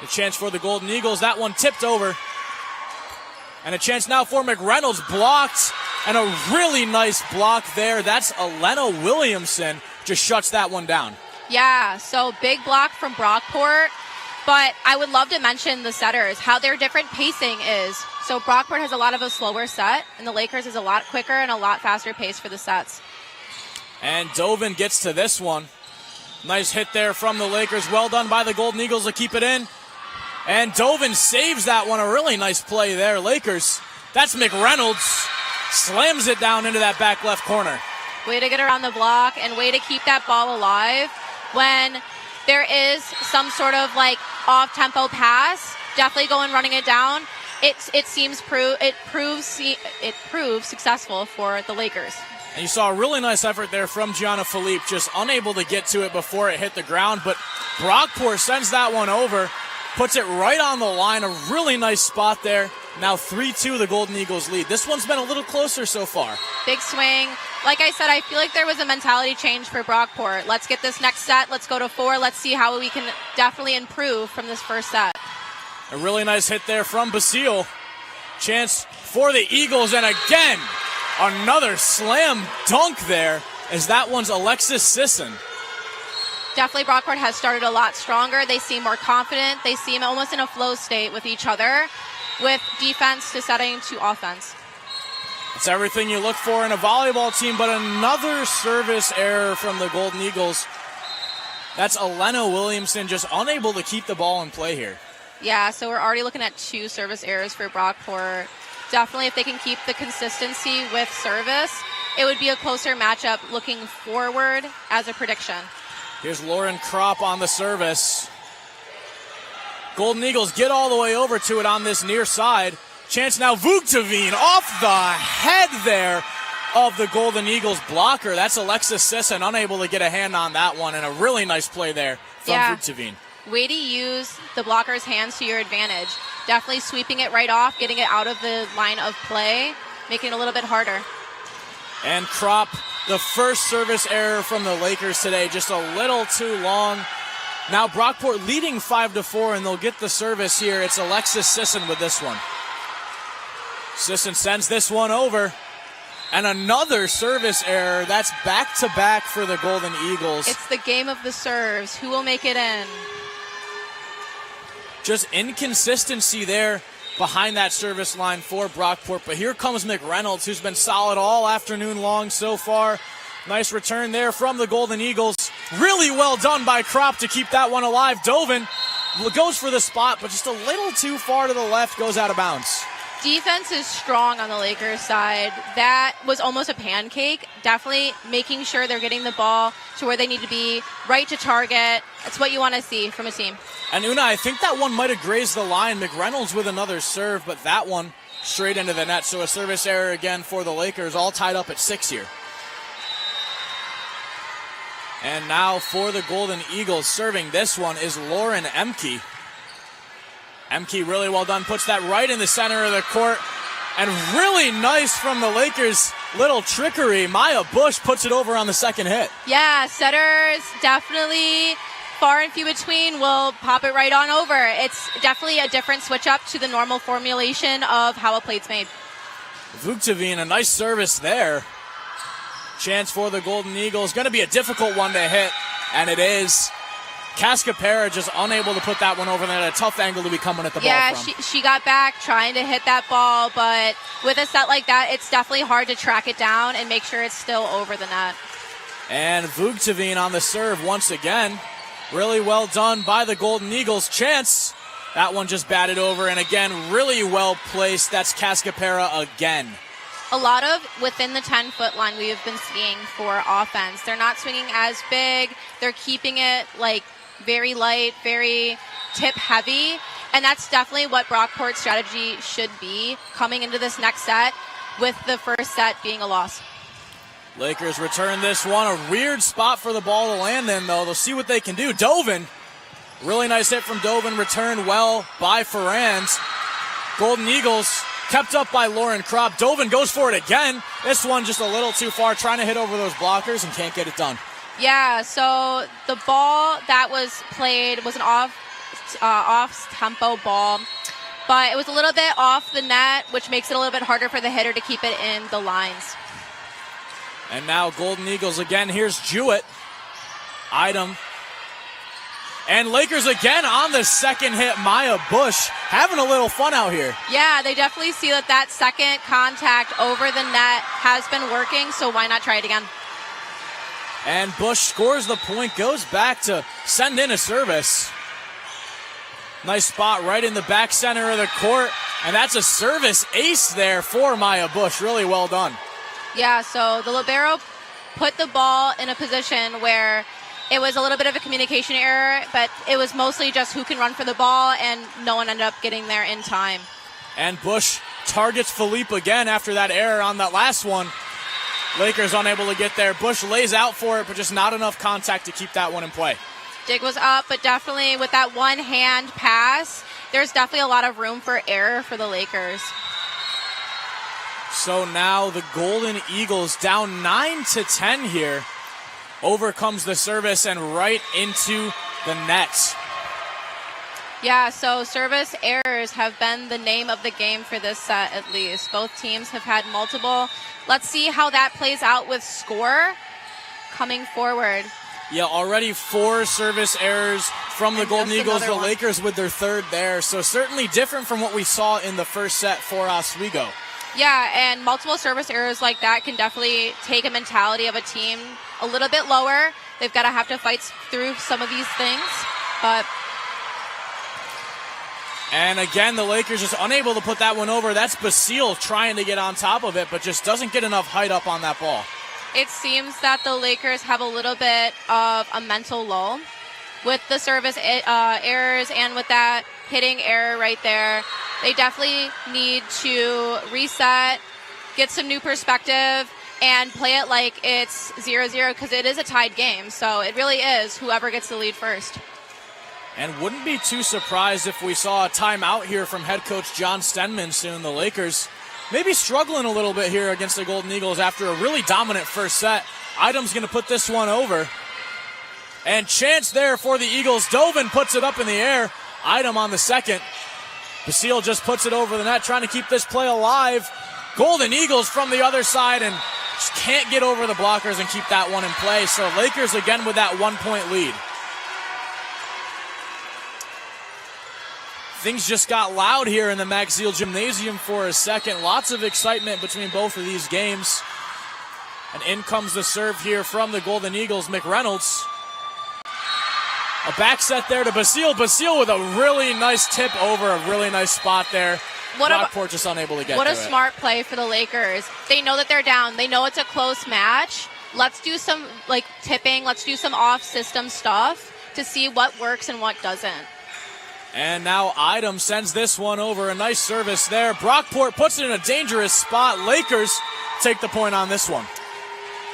The chance for the Golden Eagles. That one tipped over. And a chance now for McReynolds, blocked, and a really nice block there. That's Elena Williamson, just shuts that one down. Yeah, so big block from Brockport, but I would love to mention the setters, how their different pacing is. So Brockport has a lot of a slower set, and the Lakers is a lot quicker and a lot faster pace for the sets. And Dovin gets to this one. Nice hit there from the Lakers. Well done by the Golden Eagles to keep it in. And Dovin saves that one. A really nice play there. Lakers, that's McReynolds. Slams it down into that back left corner. Way to get around the block and way to keep that ball alive. When there is some sort of like off-tempo pass, definitely go and running it down. It proves successful for the Lakers. And you saw a really nice effort there from Gianna Philippe, just unable to get to it before it hit the ground. But Brockport sends that one over. Puts it right on the line. A really nice spot there. Now 3-2, the Golden Eagles lead. This one's been a little closer so far. Big swing. Like I said, I feel like there was a mentality change for Brockport. Let's get this next set. Let's go to 4. Let's see how we can definitely improve from this first set. A really nice hit there from Basile. Chance for the Eagles. And again, another slam dunk there, as that one's Alexis Sisson. Definitely Brockport has started a lot stronger. They seem more confident. They seem almost in a flow state with each other, with defense to setting to offense. It's everything you look for in a volleyball team, but another service error from the Golden Eagles. That's Elena Williamson, just unable to keep the ball in play here. Yeah, so we're already looking at 2 service errors for Brockport. Definitely if they can keep the consistency with service, it would be a closer matchup looking forward as a prediction. Here's Lauren Kropp on the service. Golden Eagles get all the way over to it on this near side. Chance now, Vugtavine off the head there of the Golden Eagles blocker. That's Alexis Sisson, unable to get a hand on that one, and a really nice play there from Vugtavine. Way to use the blocker's hands to your advantage. Definitely sweeping it right off, getting it out of the line of play, making it a little bit harder. And Kropp, the first service error from the Lakers today, just a little too long. Now Brockport leading 5-4, and they'll get the service here. It's Alexis Sisson with this one. Sisson sends this one over. And another service error. That's back-to-back for the Golden Eagles. It's the game of the serves. Who will make it in? Just inconsistency there behind that service line for Brockport. But here comes McReynolds, who's been solid all afternoon long so far. Nice return there from the Golden Eagles. Really well done by Kropp to keep that one alive. Dovin goes for the spot, but just a little too far to the left, goes out of bounds. Defense is strong on the Lakers side. That was almost a pancake. Definitely making sure they're getting the ball to where they need to be, right to target. That's what you want to see from a team. And Una, I think that one might have grazed the line. McReynolds with another serve, but that one straight into the net. So a service error again for the Lakers, all tied up at 6 here. And now for the Golden Eagles, serving this one is Lauren Emke. Emke, really well done, puts that right in the center of the court. And really nice from the Lakers, little trickery. Maya Bush puts it over on the second hit. Yeah, setters definitely far and few between will pop it right on over. It's definitely a different switch up to the normal formulation of how a plate's made. Vuktavine, a nice service there. Chance for the Golden Eagles. Going to be a difficult one to hit, and it is. Cascapera just unable to put that one over there. A tough angle to be coming at the ball from. Yeah, she got back trying to hit that ball, but with a set like that, it's definitely hard to track it down and make sure it's still over the net. And Vuktavine on the serve once again. Really well done by the Golden Eagles. Chance. That one just batted over, and again, really well placed. That's Cascapera again. A lot of within the 10-foot line we have been seeing for offense. They're not swinging as big. They're keeping it like very light, very tip heavy. And that's definitely what Brockport's strategy should be coming into this next set, with the first set being a loss. Lakers return this one. A weird spot for the ball to land in, though. They'll see what they can do. Dovin. Really nice hit from Dovin. Returned well by Ferrand. Golden Eagles kept up by Lauren Kropp. Dovin goes for it again. This one just a little too far, trying to hit over those blockers and can't get it done. Yeah, so the ball that was played was an off-tempo ball, but it was a little bit off the net, which makes it a little bit harder for the hitter to keep it in the lines. And now Golden Eagles again. Here's Jewett. Item. And Lakers again on the second hit. Maya Bush having a little fun out here. Yeah, they definitely see that second contact over the net has been working, so why not try it again? And Bush scores the point, goes back to send in a service. Nice spot right in the back center of the court. And that's a service ace there for Maya Bush. Really well done. Yeah, so the libero put the ball in a position where it was a little bit of a communication error, but it was mostly just who can run for the ball, and no one ended up getting there in time. And Bush targets Philippe again after that error on that last one. Lakers unable to get there. Bush lays out for it, but just not enough contact to keep that one in play. Dig was up, but definitely with that one-hand pass, there's definitely a lot of room for error for the Lakers. So now the Golden Eagles down 9-10 here. Over comes the service and right into the net. Yeah, so service errors have been the name of the game for this set at least. Both teams have had multiple. Let's see how that plays out with score coming forward. Yeah, already 4 service errors from the Golden Eagles. The Lakers with their third there. So certainly different from what we saw in the first set for Oswego. Yeah, and multiple service errors like that can definitely take a mentality of a team a little bit lower. They've got to have to fight through some of these things. And again, the Lakers just unable to put that one over. That's Basile trying to get on top of it, but just doesn't get enough height up on that ball. It seems that the Lakers have a little bit of a mental lull with the service errors and with that hitting error right there. They definitely need to reset, get some new perspective, and play it like it's 0-0 because it is a tied game. So it really is whoever gets the lead first. And wouldn't be too surprised if we saw a timeout here from head coach John Stenman soon. The Lakers maybe struggling a little bit here against the Golden Eagles after a really dominant first set. Item's going to put this one over. And chance there for the Eagles. Dovin puts it up in the air. Item on the second. Basile just puts it over the net, trying to keep this play alive. Golden Eagles from the other side and just can't get over the blockers and keep that one in play. So Lakers again with that 1-point lead. Things just got loud here in the Max Zeal Gymnasium for a second. Lots of excitement between both of these games. And in comes the serve here from the Golden Eagles, McReynolds. A back set there to Basile. Basile with a really nice tip over, a really nice spot there. Brockport just unable to get to it. What a smart play for the Lakers. They know that they're down. They know it's a close match. Let's do some tipping. Let's do some off-system stuff to see what works and what doesn't. And now Idom sends this one over. A nice service there. Brockport puts it in a dangerous spot. Lakers take the point on this one.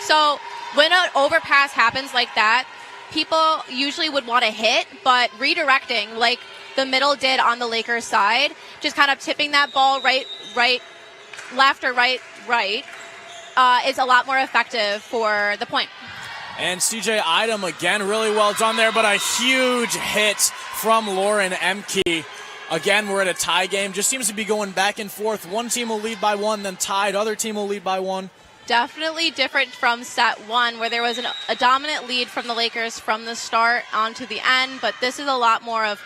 So when an overpass happens like that, people usually would want to hit, but redirecting like the middle did on the Lakers side, just kind of tipping that ball right, left or right, is a lot more effective for the point. And CJ Idom again, really well done there, but a huge hit from Lauren Emke. Again, we're at a tie game. Just seems to be going back and forth. One team will lead by one, then tied. Other team will lead by one. Definitely different from set one, where there was a dominant lead from the Lakers from the start on to the end, but this is a lot more of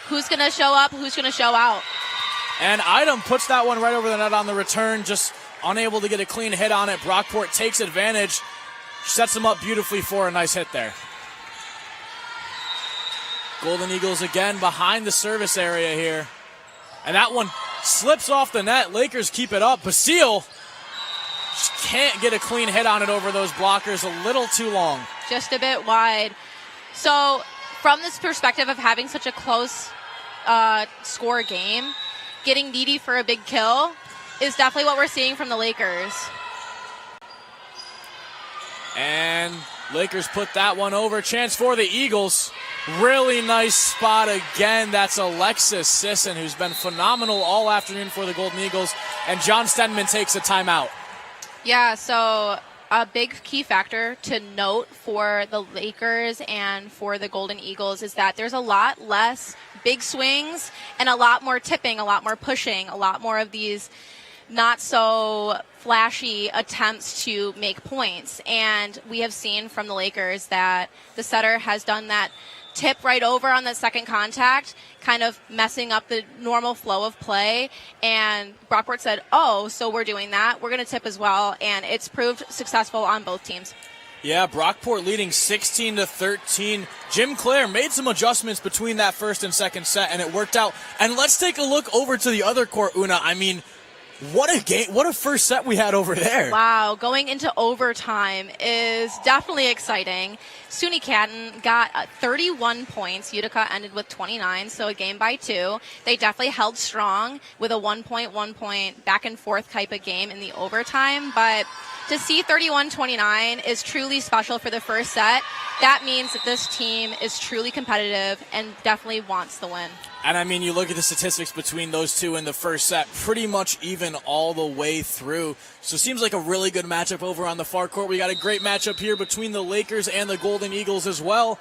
who's going to show up, who's going to show out. And Idom puts that one right over the net on the return, just unable to get a clean hit on it. Brockport takes advantage, sets him up beautifully for a nice hit there. Golden Eagles again behind the service area here. And that one slips off the net. Lakers keep it up. Basile just can't get a clean hit on it over those blockers, a little too long. Just a bit wide. So from this perspective of having such a close score game, getting needy for a big kill is definitely what we're seeing from the Lakers. And Lakers put that one over. Chance for the Eagles. Really nice spot again. That's Alexis Sisson, who's been phenomenal all afternoon for the Golden Eagles. And John Stenman takes a timeout. Yeah, so a big key factor to note for the Lakers and for the Golden Eagles is that there's a lot less big swings and a lot more tipping, a lot more pushing, a lot more of these not so flashy attempts to make points. And we have seen from the Lakers that the setter has done that tip right over on that second contact, kind of messing up the normal flow of play. And Brockport said, oh, so we're doing that. We're going to tip as well. And it's proved successful on both teams. Yeah, Brockport leading 16-13. Jim Clare made some adjustments between that first and second set, and it worked out. And let's take a look over to the other court, Una. I mean, what a game, what a first set we had over there. Wow, going into overtime is definitely exciting. SUNY Canton got 31 points. Utica ended with 29, so a game by two. They definitely held strong with a 1 point back and forth type of game in the overtime, but to see 31-29 is truly special for the first set. That means that this team is truly competitive and definitely wants the win. And I mean, you look at the statistics between those two in the first set, pretty much even all the way through. So it seems like a really good matchup over on the far court. We got a great matchup here between the Lakers and the Golden Eagles as well.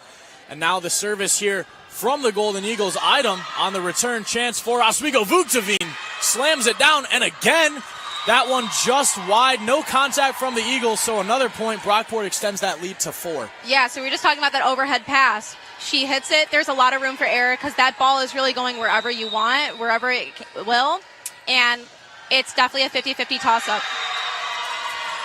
And now the service here from the Golden Eagles. Idom on the return, chance for Oswego. Vuktavine slams it down, and again, that one just wide. No contact from the Eagles, so another point. Brockport extends that lead to 4. Yeah, so we were just talking about that overhead pass. She hits it. There's a lot of room for error because that ball is really going wherever you want, wherever it will. And it's definitely a 50-50 toss-up.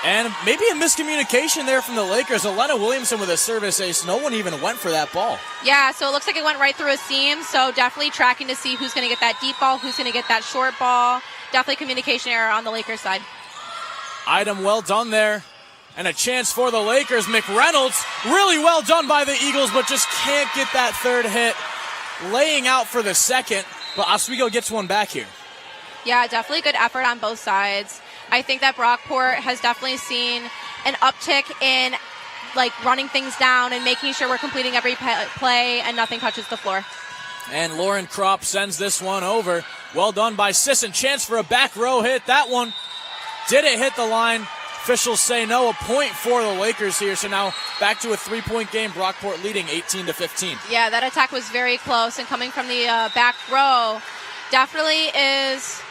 And maybe a miscommunication there from the Lakers. Elena Williamson with a service ace. No one even went for that ball. Yeah, so it looks like it went right through a seam. So definitely tracking to see who's going to get that deep ball, who's going to get that short ball. Definitely communication error on the Lakers side. Idom well done there. And a chance for the Lakers. McReynolds, really well done by the Eagles, but just can't get that third hit. Laying out for the second, but Oswego gets one back here. Yeah, definitely good effort on both sides. I think that Brockport has definitely seen an uptick in running things down and making sure we're completing every play and nothing touches the floor. And Lauren Kropp sends this one over. Well done by Sisson. Chance for a back row hit. That one didn't hit the line. Officials say no. A point for the Lakers here. So now back to a 3-point game. Brockport leading 18-15. Yeah, that attack was very close. And coming from the back row definitely is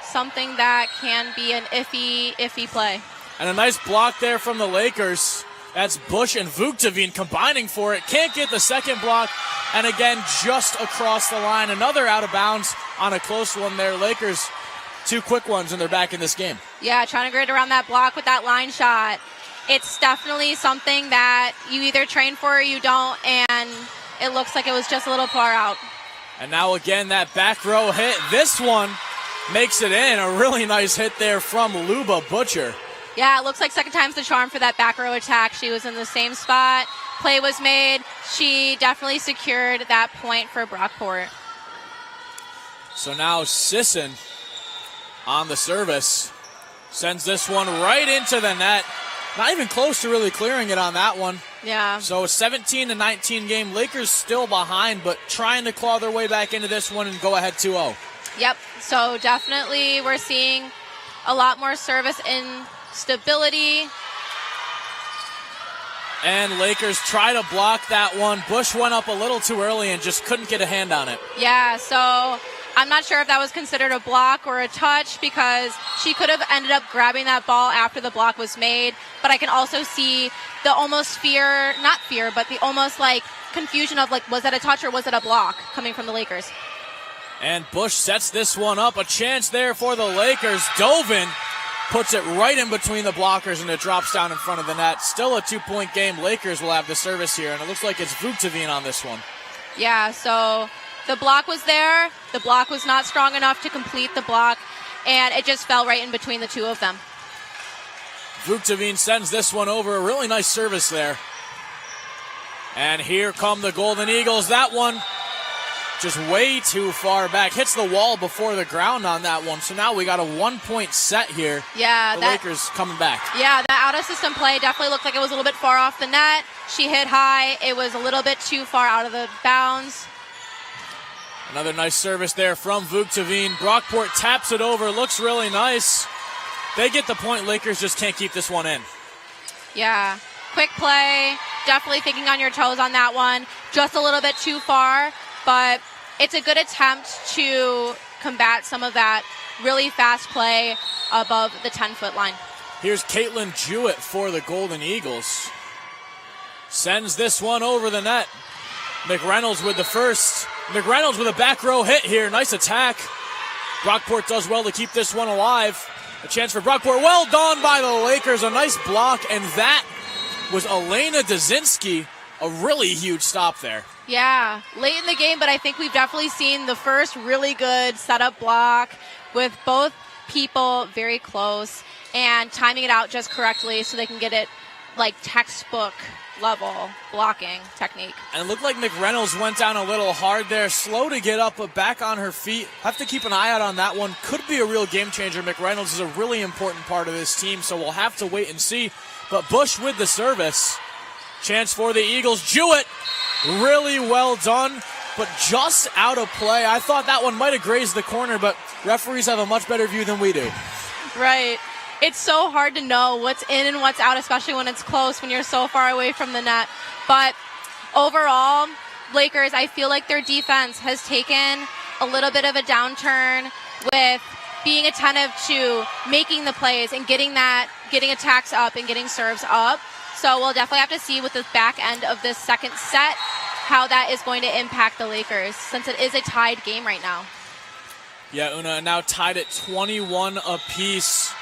something that can be an iffy play. And a nice block there from the Lakers. That's Bush and Vukovic combining for it. Can't get the second block. And again, just across the line. Another out of bounds on a close one there. Lakers, 2 quick ones, and they're back in this game. Yeah, trying to get around that block with that line shot. It's definitely something that you either train for or you don't, and it looks like it was just a little far out. And now again, that back row hit. This one makes it in. A really nice hit there from Luba Butcher. Yeah, it looks like second time's the charm for that back row attack. She was in the same spot. Play was made. She definitely secured that point for Brockport. So now Sisson on the service. Sends this one right into the net. Not even close to really clearing it on that one. Yeah. So a 17-19 game. Lakers still behind, but trying to claw their way back into this one and go ahead 2-0. Yep. So definitely we're seeing a lot more service in stability. And Lakers try to block that one. Bush went up a little too early and just couldn't get a hand on it. Yeah, so I'm not sure if that was considered a block or a touch because she could have ended up grabbing that ball after the block was made. But I can also see the almost not fear, but the almost like confusion of like, was that a touch or was it a block coming from the Lakers? And Bush sets this one up. A chance there for the Lakers. Dovin puts it right in between the blockers, and it drops down in front of the net. Still a 2-point game. Lakers will have the service here, and it looks like it's Vukovic on this one. Yeah, so the block was there. The block was not strong enough to complete the block, and it just fell right in between the two of them. Vukovic sends this one over. A really nice service there. And here come the Golden Eagles. That one just way too far back. Hits the wall before the ground on that one. So now we got a 1-point set here. Yeah, the Lakers coming back. Yeah, that out-of-system play definitely looked like it was a little bit far off the net. She hit high. It was a little bit too far out of the bounds. Another nice service there from Vukovic. Brockport taps it over. Looks really nice. They get the point. Lakers just can't keep this one in. Yeah, quick play. Definitely thinking on your toes on that one. Just a little bit too far. But it's a good attempt to combat some of that really fast play above the 10-foot line. Here's Caitlin Jewett for the Golden Eagles. Sends this one over the net. McReynolds with the first. McReynolds with a back row hit here. Nice attack. Brockport does well to keep this one alive. A chance for Brockport. Well done by the Lakers. A nice block. And that was Elena Dzinski. A really huge stop there. Yeah, late in the game, but I think we've definitely seen the first really good setup block with both people very close and timing it out just correctly so they can get it like textbook level blocking technique. And it looked like McReynolds went down a little hard there. Slow to get up, but back on her feet. Have to keep an eye out on that one. Could be a real game changer. McReynolds is a really important part of this team, so we'll have to wait and see. But Bush with the service. Chance for the Eagles. Jewett, really well done, but just out of play. I thought that one might have grazed the corner, but referees have a much better view than we do. Right. It's so hard to know what's in and what's out, especially when it's close, when you're so far away from the net. But overall, Lakers, I feel like their defense has taken a little bit of a downturn with being attentive to making the plays and getting attacks up and getting serves up. So we'll definitely have to see with the back end of this second set how that is going to impact the Lakers, since it is a tied game right now. Yeah, Una now tied at 21 apiece.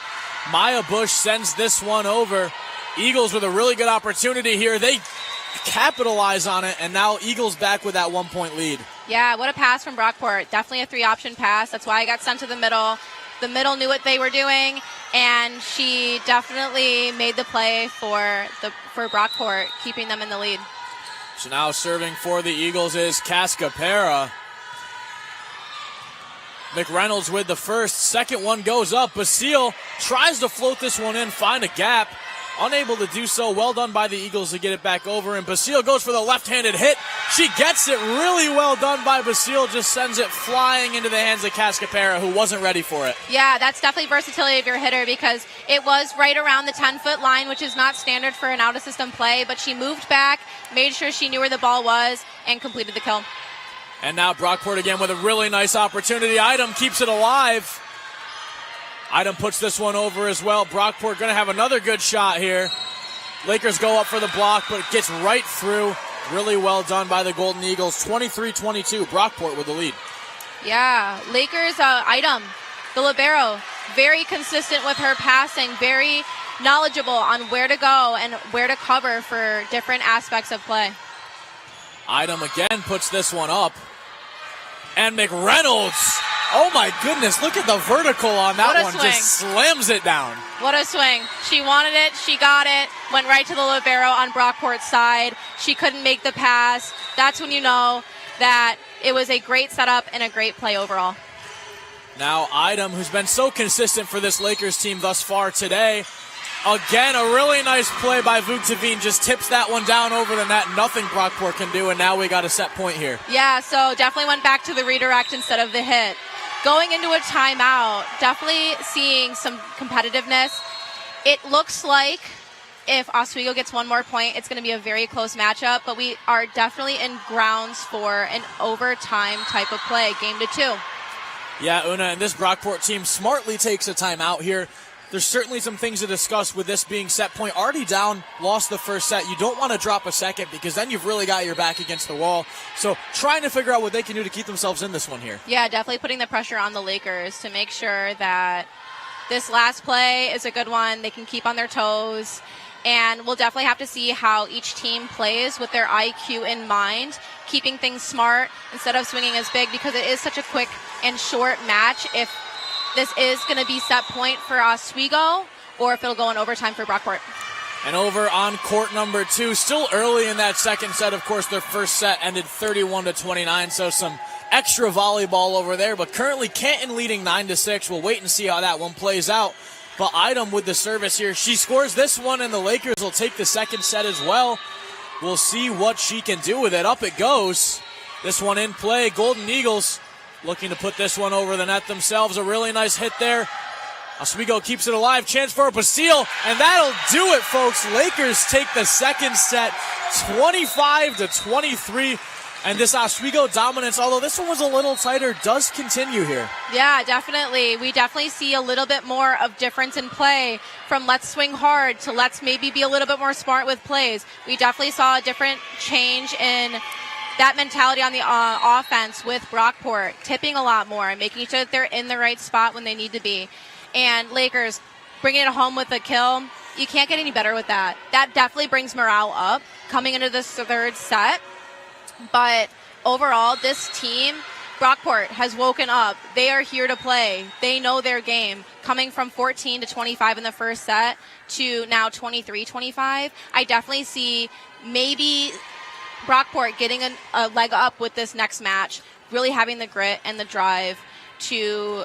Maya Bush sends this one over. Eagles with a really good opportunity here. They capitalize on it, and now Eagles back with that 1-point lead. Yeah, what a pass from Brockport. Definitely a 3-option pass. That's why I got sent to the middle. The middle knew what they were doing, and she definitely made the play for Brockport, keeping them in the lead. So now serving for the Eagles is Cascapera. McReynolds with the first. Second one goes up. Basile tries to float this one in, find a gap. Unable to do so. Well done by the Eagles to get it back over. And Basile goes for the left-handed hit. She gets it. Really well done by Basile. Just sends it flying into the hands of Cascapera, who wasn't ready for it. Yeah, that's definitely versatility of your hitter, because it was right around the 10-foot line, which is not standard for an out-of-system play. But she moved back, made sure she knew where the ball was, and completed the kill. And now Brockport again with a really nice opportunity. Item keeps it alive. Idem puts this one over as well. Brockport going to have another good shot here. Lakers go up for the block, but it gets right through. Really well done by the Golden Eagles. 23-22, Brockport with the lead. Yeah, Lakers, Idem, the libero, very consistent with her passing, very knowledgeable on where to go and where to cover for different aspects of play. Idem again puts this one up. And McReynolds, oh my goodness, look at the vertical on that one. Swing. Just slams it down. What a swing. She wanted it, she got it, went right to the libero on Brockport's side. She couldn't make the pass. That's when you know that it was a great setup and a great play overall. Now Idem, who's been so consistent for this Lakers team thus far today. Again, a really nice play by Vuctavine. Just tips that one down over the net. Nothing Brockport can do, and now we got a set point here. Yeah, so definitely went back to the redirect instead of the hit. Going into a timeout, definitely seeing some competitiveness. It looks like if Oswego gets one more point, it's going to be a very close matchup, but we are definitely in grounds for an overtime type of play, game to 2. Yeah, Una, and this Brockport team smartly takes a timeout here. There's certainly some things to discuss with this being set point. Already down, lost the first set. You don't want to drop a second because then you've really got your back against the wall. So trying to figure out what they can do to keep themselves in this one here. Yeah, definitely putting the pressure on the Lakers to make sure that this last play is a good one. They can keep on their toes. And we'll definitely have to see how each team plays with their IQ in mind, keeping things smart instead of swinging as big because it is such a quick and short match. If this is going to be set point for Oswego or if it'll go in overtime for Brockport. And over on court number 2, still early in that second set. Of course, their first set ended 31-29, so some extra volleyball over there. But currently Canton leading 9-6. We'll wait and see how that one plays out. But Idem with the service here. She scores this one, and the Lakers will take the second set as well. We'll see what she can do with it. Up it goes. This one in play. Golden Eagles looking to put this one over the net themselves. A really nice hit there. Oswego keeps it alive. Chance for a Basile, and that'll do it, folks. Lakers take the second set 25-23. And this Oswego dominance, although this one was a little tighter, does continue here. Yeah, definitely. We definitely see a little bit more of difference in play from let's swing hard to let's maybe be a little bit more smart with plays. We definitely saw a different change in that mentality on the offense with Brockport, tipping a lot more and making sure that they're in the right spot when they need to be. And Lakers bringing it home with a kill. You can't get any better with that. That definitely brings morale up coming into this third set. But overall, this team, Brockport, has woken up. They are here to play. They know their game. Coming from 14-25 in the first set to now 23-25, I definitely see maybe Brockport getting a leg up with this next match, really having the grit and the drive to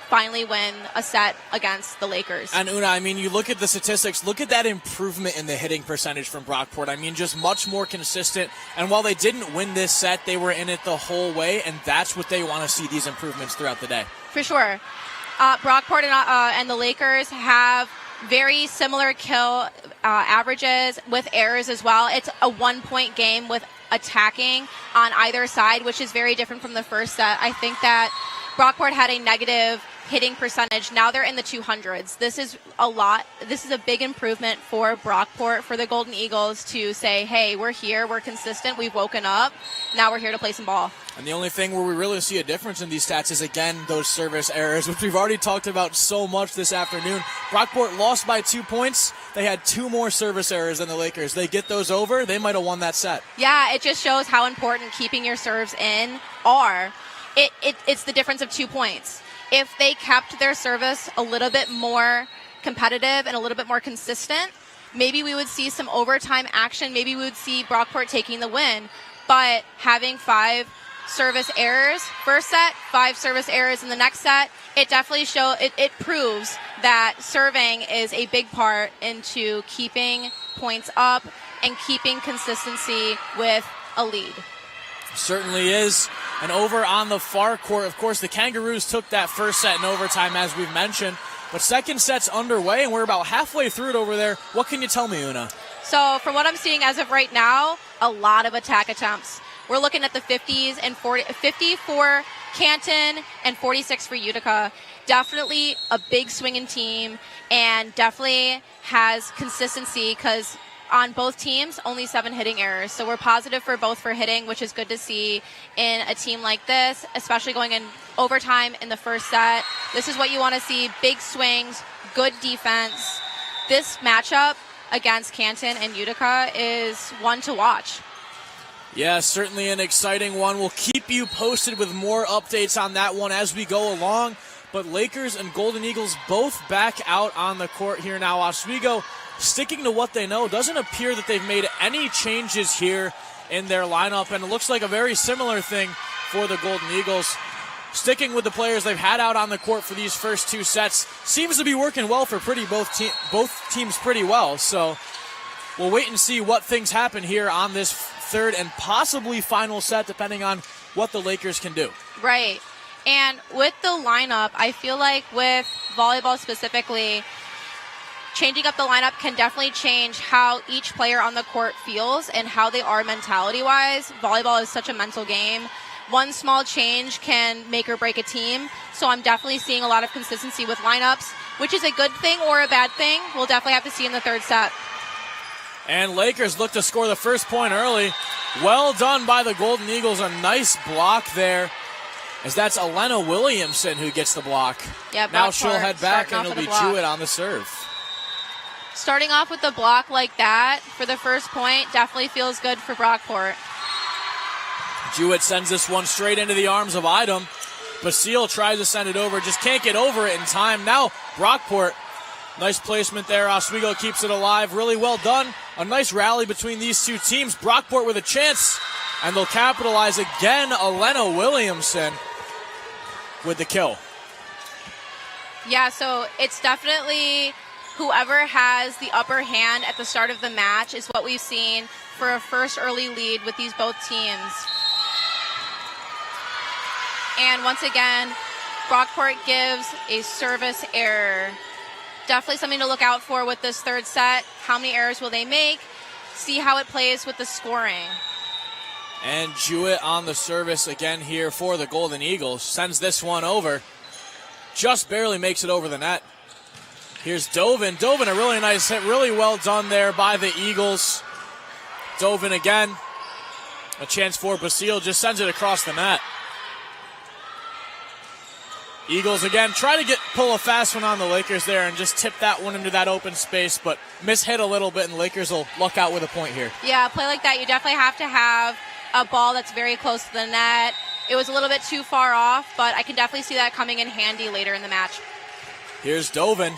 finally win a set against the Lakers. And Una, I mean, you look at the statistics, look at that improvement in the hitting percentage from Brockport. I mean, just much more consistent. And while they didn't win this set, they were in it the whole way, and that's what they want to see, these improvements throughout the day. For sure. Brockport and the Lakers have very similar kill averages with errors as well. It's a 1-point game with attacking on either side, which is very different from the first set. I think that Brockport had a negative hitting percentage. Now they're in the 200s. This is a lot. This is a big improvement for Brockport, for the Golden Eagles to say, hey, we're here, we're consistent, we've woken up, now we're here to play some ball. And the only thing where we really see a difference in these stats is, again, those service errors, which we've already talked about so much this afternoon. Brockport lost by 2 points. They had 2 more service errors than the Lakers. They get those over, they might have won that set. Yeah, it just shows how important keeping your serves in are. It's the difference of 2 points. If they kept their service a little bit more competitive and a little bit more consistent, maybe we would see some overtime action. Maybe we would see Brockport taking the win. But having 5 service errors first set, 5 service errors in the next set, it definitely it proves that serving is a big part into keeping points up and keeping consistency with a lead. Certainly is. And over on the far court, of course, the Kangaroos took that first set in overtime, as we've mentioned. But second set's underway, and we're about halfway through it over there. What can you tell me, Una? So from what I'm seeing as of right now, a lot of attack attempts. We're looking at the 50s and 50 for Canton and 46 for Utica. Definitely a big swinging team and definitely has consistency because on both teams, only 7 hitting errors. So we're positive for both for hitting, which is good to see in a team like this, especially going in overtime in the first set. This is what you want to see, big swings, good defense. This matchup against Canton and Utica is one to watch. Yeah, certainly an exciting one. We'll keep you posted with more updates on that one as we go along. But Lakers and Golden Eagles both back out on the court here now. Oswego sticking to what they know. Doesn't appear that they've made any changes here in their lineup, and it looks like a very similar thing for the Golden Eagles. Sticking with the players they've had out on the court for these first 2 sets seems to be working well for both teams pretty well. So we'll wait and see what things happen here on this third and possibly final set, depending on what the Lakers can do. Right. And with the lineup, I feel like with volleyball specifically, changing up the lineup can definitely change how each player on the court feels and how they are mentality-wise. Volleyball is such a mental game. One small change can make or break a team. So I'm definitely seeing a lot of consistency with lineups, which is a good thing or a bad thing. We'll definitely have to see in the third set. And Lakers look to score the first point early. Well done by the Golden Eagles. A nice block there, as that's Elena Williamson who gets the block. Yeah, now she'll head back and it'll be Jewett on the serve. Starting off with the block like that for the first point definitely feels good for Brockport. Jewett sends this one straight into the arms of Idom. Basile tries to send it over, just can't get over it in time. Now Brockport, nice placement there. Oswego keeps it alive. Really well done. A nice rally between these two teams. Brockport with a chance, and they'll capitalize again. Elena Williamson with the kill. Yeah, so it's definitely whoever has the upper hand at the start of the match is what we've seen for a first early lead with these both teams. And once again, Brockport gives a service error. Definitely something to look out for with this third set. How many errors will they make? See how it plays with the scoring. And Jewett on the service again here for the Golden Eagles. Sends this one over. Just barely makes it over the net. Here's Dovin. Dovin, a really nice hit. Really well done there by the Eagles. Dovin again. A chance for Basile. Just sends it across the net. Eagles again try to pull a fast one on the Lakers there and just tip that one into that open space, but mishit a little bit, and Lakers will luck out with a point here. Yeah, a play like that, you definitely have to have a ball that's very close to the net. It was a little bit too far off, but I can definitely see that coming in handy later in the match. Here's Dovin.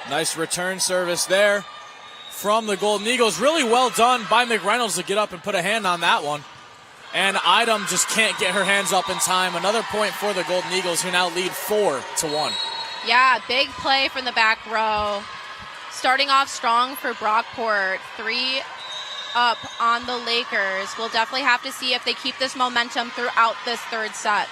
Nice return service there from the Golden Eagles. Really well done by McReynolds to get up and put a hand on that one. And Idom just can't get her hands up in time. Another point for the Golden Eagles, who now lead 4-1. Yeah, big play from the back row. Starting off strong for Brockport. 3 up on the Lakers. We'll definitely have to see if they keep this momentum throughout this third set.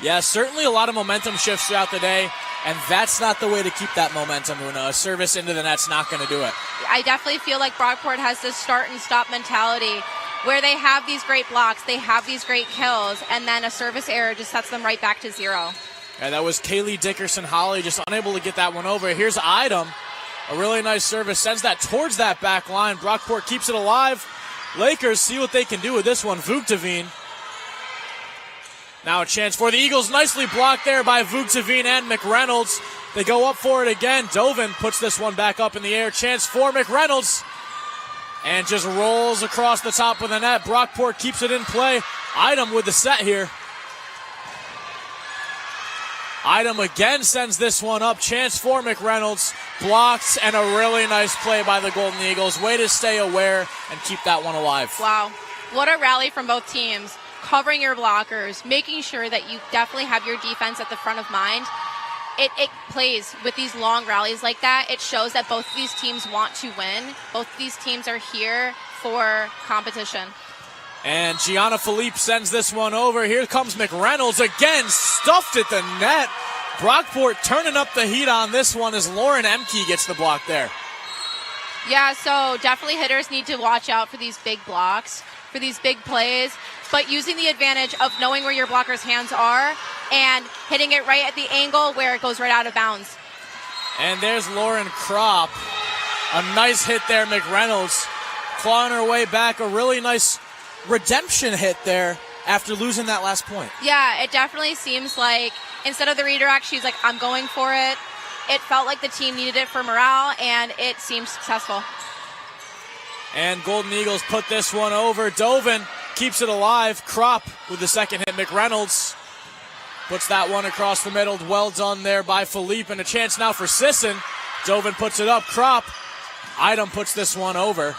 Yeah, certainly a lot of momentum shifts throughout the day, and that's not the way to keep that momentum. A service into the net's not going to do it. I definitely feel like Brockport has this start and stop mentality where they have these great blocks, they have these great kills, and then a service error just sets them right back to 0. And that was Kaylee Dickerson-Holly, just unable to get that one over. Here's Idom. A really nice service, sends that towards that back line. Brockport keeps it alive. Lakers see what they can do with this one. Vuktavine. Now a chance for the Eagles. Nicely blocked there by Vuktavine and McReynolds. They go up for it again. Dovin puts this one back up in the air. Chance for McReynolds. And just rolls across the top of the net. Brockport keeps it in play. Idom with the set here. Idom again sends this one up. Chance for McReynolds. Blocked, and a really nice play by the Golden Eagles. Way to stay aware and keep that one alive. Wow. What a rally from both teams. Covering your blockers, making sure that you definitely have your defense at the front of mind. It plays with these long rallies like that. It shows that both of these teams want to win. Both of these teams are here for competition. And Gianna Philippe sends this one over. Here comes McReynolds again, stuffed at the net. Brockport turning up the heat on this one as Lauren Emke gets the block there. Yeah, so definitely hitters need to watch out for these big blocks, for these big plays. but using the advantage of knowing where your blocker's hands are and hitting it right at the angle where it goes right out of bounds. And there's Lauren Kropp. A nice hit there, McReynolds clawing her way back. A really nice redemption hit there after losing that last point. Yeah, it definitely seems like instead of the redirect, she's like, I'm going for it. It felt like the team needed it for morale, and it seemed successful. And Golden Eagles put this one over. Dovin keeps it alive. Kropp with the second hit. McReynolds puts that one across the middle. Well done there by Philippe, and a chance now for Sisson. Dovin puts it up. Kropp. Idem puts this one over.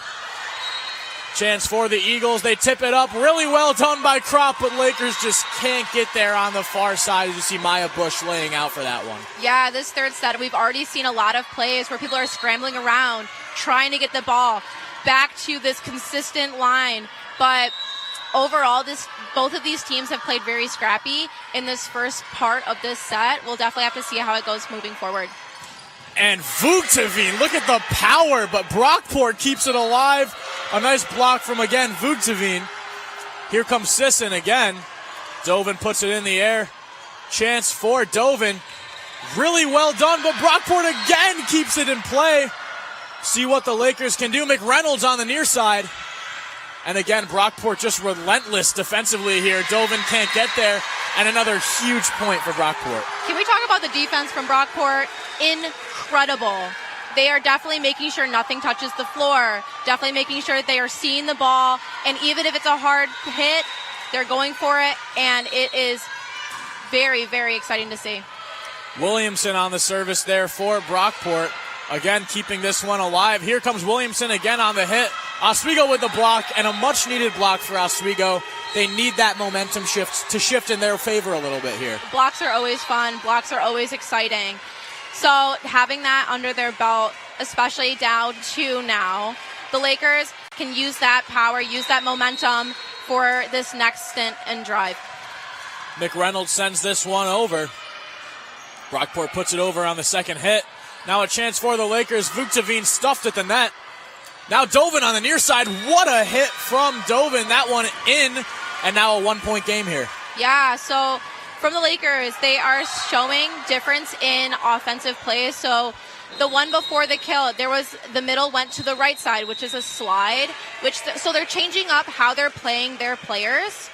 Chance for the Eagles. They tip it up. Really well done by Kropp, but Lakers just can't get there on the far side. As you see Maya Bush laying out for that one. Yeah, this third set, we've already seen a lot of plays where people are scrambling around, trying to get the ball back to this consistent line. But overall, both of these teams have played very scrappy in this first part of this set. We'll definitely have to see how it goes moving forward. And Vugteveen, look at the power, but Brockport keeps it alive. A nice block from, again, Vugteveen. Here comes Sisson again. Dovin puts it in the air. Chance for Dovin. Really well done, but Brockport again keeps it in play. See what the Lakers can do. McReynolds on the near side. And again, Brockport just relentless defensively here. Dovin can't get there. And another huge point for Brockport. Can we talk about the defense from Brockport? Incredible. They are definitely making sure nothing touches the floor. Definitely making sure that they are seeing the ball. And even if it's a hard hit, they're going for it. And it is very, very exciting to see. Williamson on the service there for Brockport. Again, keeping this one alive. Here comes Williamson again on the hit. Oswego with the block, and a much-needed block for Oswego. They need that momentum shift in their favor a little bit here. Blocks are always fun. Blocks are always exciting. So having that under their belt, especially down 2 now, the Lakers can use that power, use that momentum for this next stint and drive. McReynolds sends this one over. Brockport puts it over on the second hit. Now a chance for the Lakers. Vugteveen stuffed at the net. Now Dovin on the near side. What a hit from Dovin. That one in, and now a 1-point game here. Yeah, so from the Lakers, they are showing difference in offensive plays. So the one before the kill, the middle went to the right side, which is a slide. So they're changing up how they're playing their players.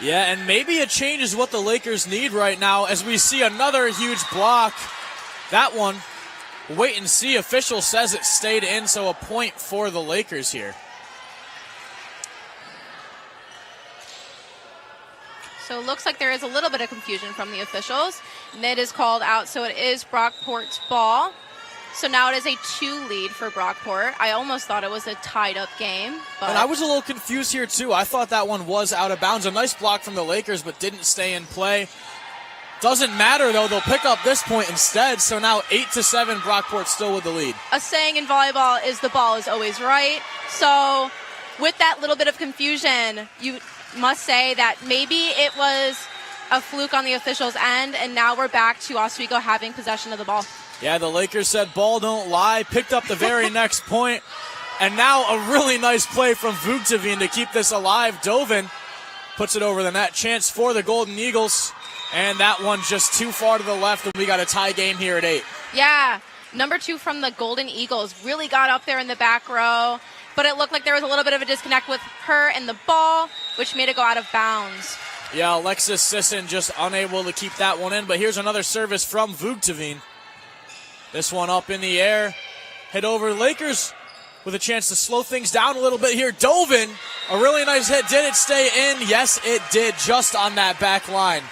Yeah, and maybe a change is what the Lakers need right now as we see another huge block. That one, wait and see. Official says it stayed in, so a point for the Lakers here. So it looks like there is a little bit of confusion from the officials. Net is called out, so it is Brockport's ball. So now it is a 2 lead for Brockport. I almost thought it was a tied-up game. But And I was a little confused here, too. I thought that one was out of bounds. A nice block from the Lakers, but didn't stay in play. Doesn't matter, though. They'll pick up this point instead. So now 8-7, Brockport still with the lead. A saying in volleyball is the ball is always right. So with that little bit of confusion, you must say that maybe it was a fluke on the officials' end, and now we're back to Oswego having possession of the ball. Yeah, the Lakers said ball don't lie, picked up the very next point, and now a really nice play from Vugteveen to keep this alive. Dovin puts it over the net. Chance for the Golden Eagles, and that one just too far to the left, and we got a tie game here at 8. Yeah, number 2 from the Golden Eagles really got up there in the back row, but it looked like there was a little bit of a disconnect with her and the ball, which made it go out of bounds. Yeah, Alexis Sisson just unable to keep that one in, but here's another service from Vugteveen. This one up in the air, hit over Lakers with a chance to slow things down a little bit here. Dovin, a really nice hit. Did it stay in? Yes, it did, just on that back line.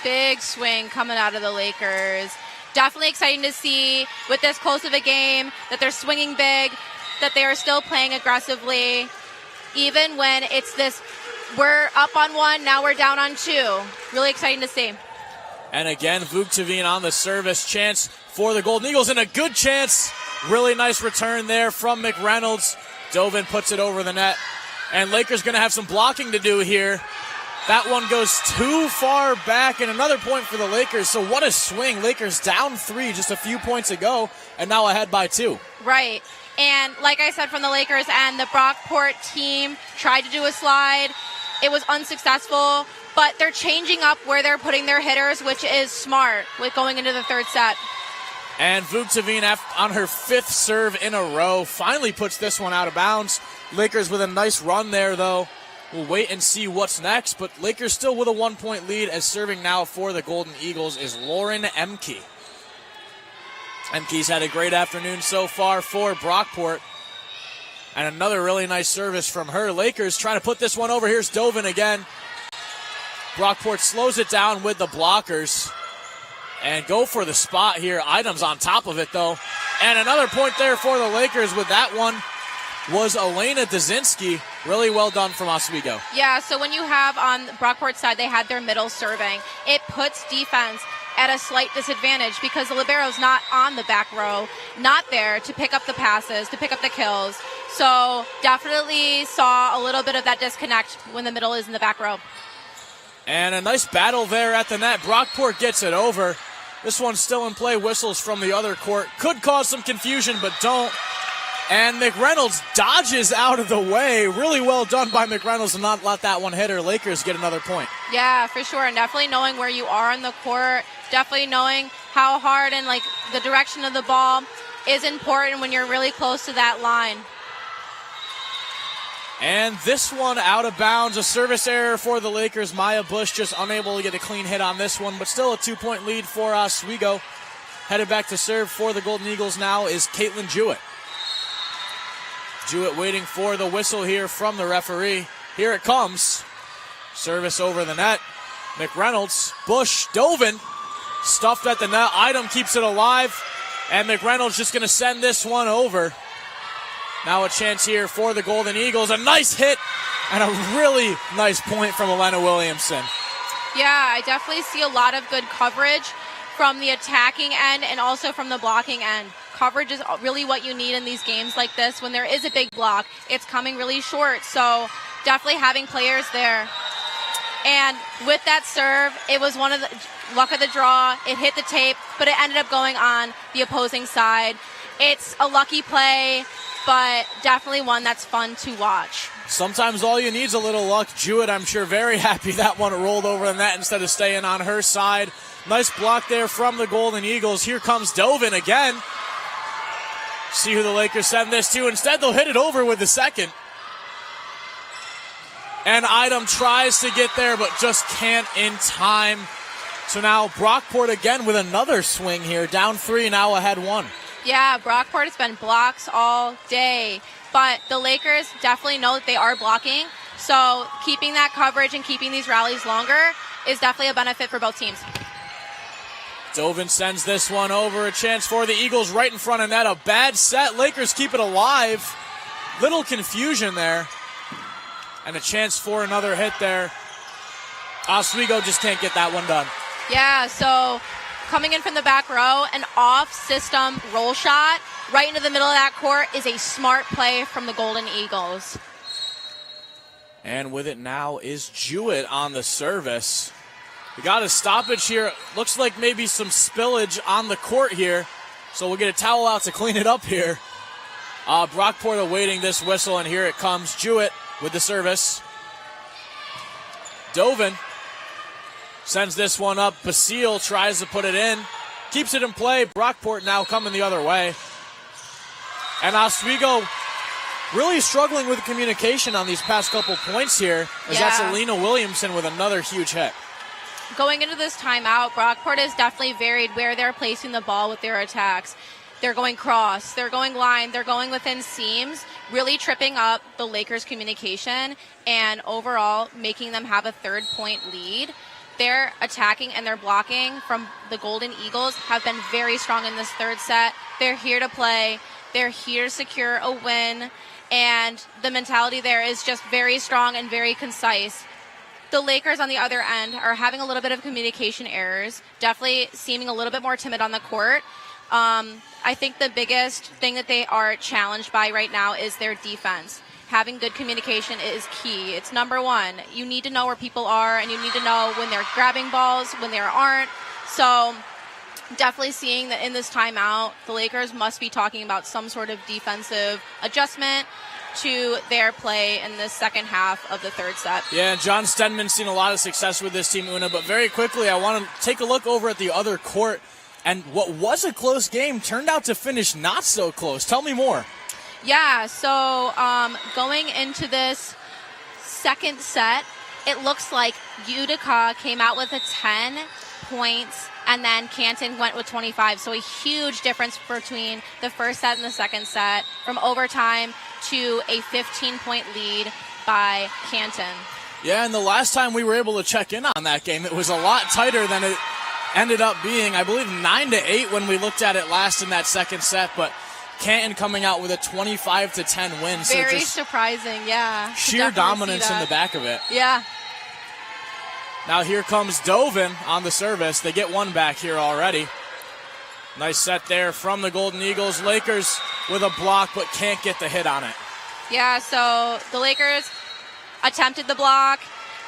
Big swing coming out of the Lakers. Definitely exciting to see with this close of a game that they're swinging big, that they are still playing aggressively, even when it's this, we're up on 1, now we're down on 2. Really exciting to see. And again, Vugteveen on the service. Chance for the Golden Eagles, and a good chance. Really nice return there from McReynolds. Dovin puts it over the net. And Lakers going to have some blocking to do here. That one goes too far back, and another point for the Lakers. So what a swing. Lakers down 3 just a few points ago, and now ahead by 2. Right. And like I said, from the Lakers and the Brockport team tried to do a slide. It was unsuccessful, but they're changing up where they're putting their hitters, which is smart with going into the third set. And Vukhtavine, on her 5th serve in a row, finally puts this one out of bounds. Lakers with a nice run there, though. We'll wait and see what's next, but Lakers still with a 1-point lead, as serving now for the Golden Eagles is Lauren Emke. Emke's had a great afternoon so far for Brockport. And another really nice service from her. Lakers trying to put this one over. Here's Dovin again. Brockport slows it down with the blockers and go for the spot here. Items on top of it, though. And another point there for the Lakers with that one was Elena Dzinski. Really well done from Oswego. Yeah, so when you have on Brockport's side, they had their middle serving. It puts defense at a slight disadvantage because the libero's not on the back row, not there to pick up the passes, to pick up the kills. So definitely saw a little bit of that disconnect when the middle is in the back row. And a nice battle there at the net. Brockport gets it over. This one's still in play. Whistles from the other court. Could cause some confusion, but don't. And McReynolds dodges out of the way. Really well done by McReynolds to not let that one hit her. Lakers get another point. Yeah, for sure. And definitely knowing where you are on the court, definitely knowing how hard and like the direction of the ball is important when you're really close to that line. And this one out of bounds. A service error for the Lakers. Maya Bush just unable to get a clean hit on this one, but still a 2-point lead for Oswego. Headed back to serve for the Golden Eagles now is Caitlin Jewett. Jewett waiting for the whistle here from the referee. Here it comes. Service over the net. McReynolds, Bush, Dovin, stuffed at the net. Item keeps it alive, and McReynolds just going to send this one over. Now a chance here for the Golden Eagles. A nice hit and a really nice point from Elena Williamson. Yeah, I definitely see a lot of good coverage from the attacking end and also from the blocking end. Coverage is really what you need in these games like this. When there is a big block, it's coming really short. So definitely having players there. And with that serve, it was one of the luck of the draw. It hit the tape, but it ended up going on the opposing side. It's a lucky play, but definitely one that's fun to watch. Sometimes all you need is a little luck. Jewett, I'm sure, very happy that one rolled over the net instead of staying on her side. Nice block there from the Golden Eagles. Here comes Dovin again. See who the Lakers send this to. Instead, they'll hit it over with the second. And Item tries to get there, but just can't in time. So now Brockport again with another swing here. Down 3, now ahead 1. Yeah, Brockport has been blocks all day. But the Lakers definitely know that they are blocking. So keeping that coverage and keeping these rallies longer is definitely a benefit for both teams. Dovin sends this one over. A chance for the Eagles right in front of net. A bad set. Lakers keep it alive. Little confusion there. And a chance for another hit there. Oswego just can't get that one done. Yeah, so coming in from the back row, an off-system roll shot right into the middle of that court is a smart play from the Golden Eagles. And with it now is Jewett on the service. We got a stoppage here. Looks like maybe some spillage on the court here. So we'll get a towel out to clean it up here. Brockport awaiting this whistle, and here it comes. Jewett with the service. Dovin sends this one up. Basile tries to put it in. Keeps it in play. Brockport now coming the other way. And Oswego really struggling with communication on these past couple points here. As that's Alina Williamson with another huge hit. Going into this timeout, Brockport is definitely varied where they're placing the ball with their attacks. They're going cross, they're going line, they're going within seams, really tripping up the Lakers' communication and overall making them have a 3-point lead. Their attacking and their blocking from the Golden Eagles have been very strong in this third set. They're here to play. They're here to secure a win. And the mentality there is just very strong and very concise. The Lakers on the other end are having a little bit of communication errors, definitely seeming a little bit more timid on the court. I think the biggest thing that they are challenged by right now is their defense. Having good communication is key. It's number one. You need to know where people are, and you need to know when they're grabbing balls, when they aren't. So definitely seeing that in this timeout, the Lakers must be talking about some sort of defensive adjustment to their play in the second half of the third set. Yeah, John Stenman's seen a lot of success with this team, Una, but very quickly I want to take a look over at the other court, and what was a close game turned out to finish not so close. Tell me more. Yeah, so going into this second set, it looks like Utica came out with a 10 points, and then Canton went with 25. So a huge difference between the first set and the second set, from overtime to a 15-point lead by Canton. Yeah, and the last time we were able to check in on that game, it was a lot tighter than it ended up being. I believe 9-8 when we looked at it last in that second set, but Canton coming out with a 25-10 win. Very so just surprising, yeah. Sheer dominance in the back of it. Yeah. Now here comes Dovin on the service. They get one back here already. Nice set there from the Golden Eagles. Lakers with a block, but can't get the hit on it. Yeah, so the Lakers attempted the block.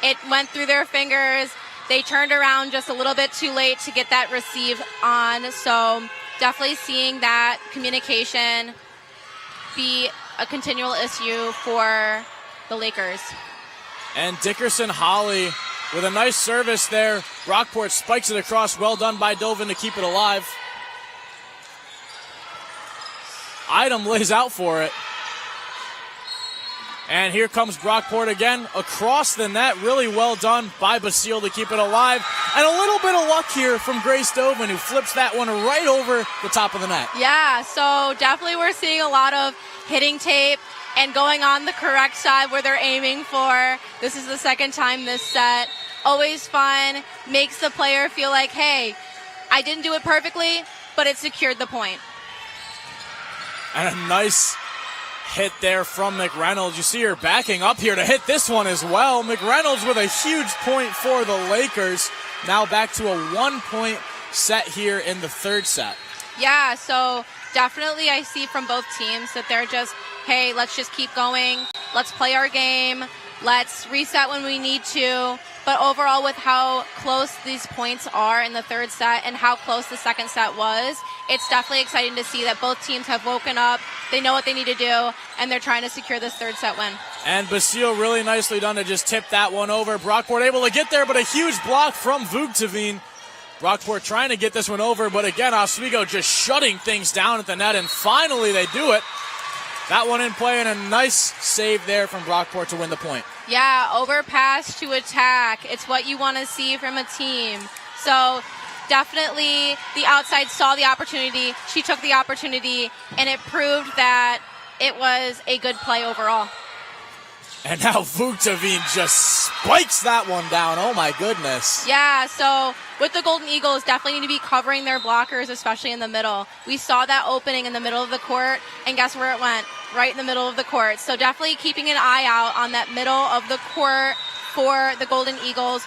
It went through their fingers. They turned around just a little bit too late to get that receive on. So definitely seeing that communication be a continual issue for the Lakers. And Dickerson-Holly with a nice service there. Brockport spikes it across. Well done by Dovin to keep it alive. Item lays out for it. And here comes Brockport again across the net. Really well done by Basile to keep it alive. And a little bit of luck here from Grace Dovin, who flips that one right over the top of the net. Yeah, so definitely we're seeing a lot of hitting tape and going on the correct side where they're aiming for. This is the second time this set. Always fun. Makes the player feel like, hey, I didn't do it perfectly, but it secured the point. And a nice hit there from McReynolds. You see her backing up here to hit this one as well. McReynolds with a huge point for the Lakers. Now back to a 1-point set here in the third set. Yeah, so definitely I see from both teams that they're just, hey, let's just keep going. Let's play our game. Let's reset when we need to. But overall, with how close these points are in the third set and how close the second set was, it's definitely exciting to see that both teams have woken up. They know what they need to do, and they're trying to secure this third set win. And Basile really nicely done to just tip that one over. Brockport able to get there, but a huge block from Vugteveen. Brockport trying to get this one over, but again, Oswego just shutting things down at the net, and finally they do it. That one in play, and a nice save there from Brockport to win the point. Yeah, overpass to attack. It's what you want to see from a team. So definitely the outside saw the opportunity. She took the opportunity, and it proved that it was a good play overall. And now Vugteveen just spikes that one down. Oh, my goodness. Yeah, so with the Golden Eagles, definitely need to be covering their blockers, especially in the middle. We saw that opening in the middle of the court, and guess where it went? Right in the middle of the court. So definitely keeping an eye out on that middle of the court for the Golden Eagles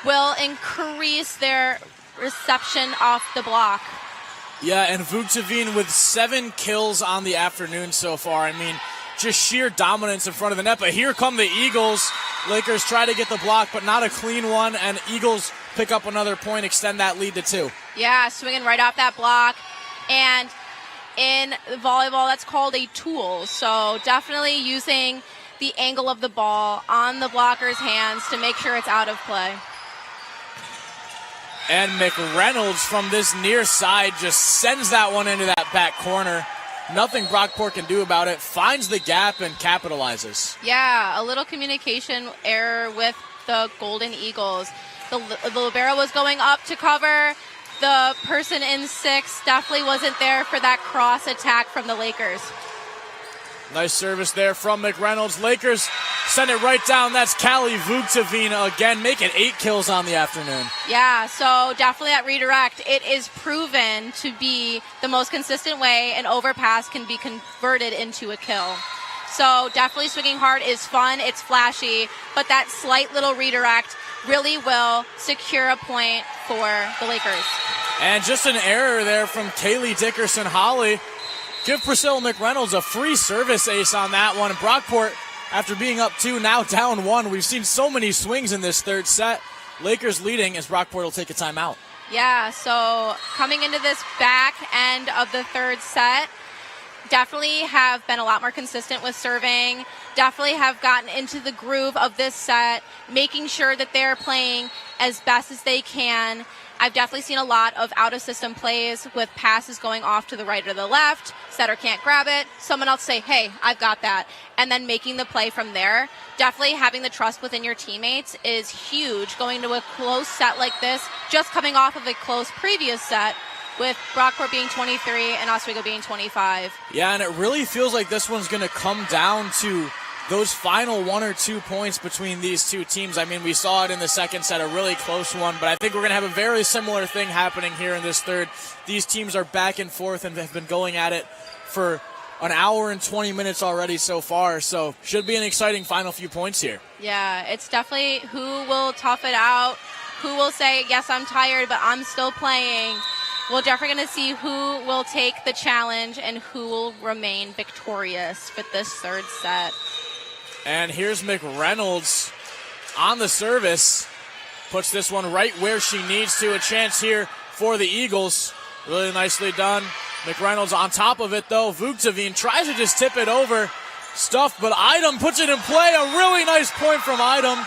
will increase their reception off the block. Yeah, and Vugteveen with 7 kills on the afternoon so far. I mean, just sheer dominance in front of the net. But here come the Eagles. Lakers try to get the block, but not a clean one. And Eagles pick up another point, extend that lead to 2. Yeah, swinging right off that block. And in volleyball, that's called a tool. So definitely using the angle of the ball on the blocker's hands to make sure it's out of play. And McReynolds from this near side just sends that one into that back corner. Nothing Brockport can do about it. Finds the gap and capitalizes. Yeah, a little communication error with the Golden Eagles. The libero was going up to cover. The person in 6 definitely wasn't there for that cross attack from the Lakers. Nice service there from McReynolds. Lakers send it right down. That's Callie Vugteveen again, making 8 kills on the afternoon. Yeah, so definitely that redirect. It is proven to be the most consistent way an overpass can be converted into a kill. So definitely swinging hard is fun. It's flashy, but that slight little redirect really will secure a point for the Lakers. And just an error there from Kaylee Dickerson-Holly. Give Priscilla McReynolds a free service ace on that one. Brockport, after being up 2, now down 1. We've seen so many swings in this third set. Lakers leading as Brockport will take a timeout. Yeah, so coming into this back end of the third set, definitely have been a lot more consistent with serving, definitely have gotten into the groove of this set, making sure that they're playing as best as they can. I've definitely seen a lot of out-of-system plays with passes going off to the right or the left. Setter can't grab it. Someone else say, hey, I've got that. And then making the play from there. Definitely having the trust within your teammates is huge. Going to a close set like this, just coming off of a close previous set with Brockport being 23 and Oswego being 25. Yeah, and it really feels like this one's going to come down to those final 1 or 2 points between these two teams. I mean, we saw it in the second set, a really close one, but I think we're going to have a very similar thing happening here in this third. These teams are back and forth and have been going at it for an hour and 20 minutes already so far, so should be an exciting final few points here. Yeah, it's definitely who will tough it out, who will say, yes, I'm tired, but I'm still playing. We're definitely going to see who will take the challenge and who will remain victorious with this third set. And here's McReynolds on the service. Puts this one right where she needs to. A chance here for the Eagles. Really nicely done. McReynolds on top of it, though. Vuctavine tries to just tip it over. Stuffed, but Idom puts it in play. A really nice point from Idom.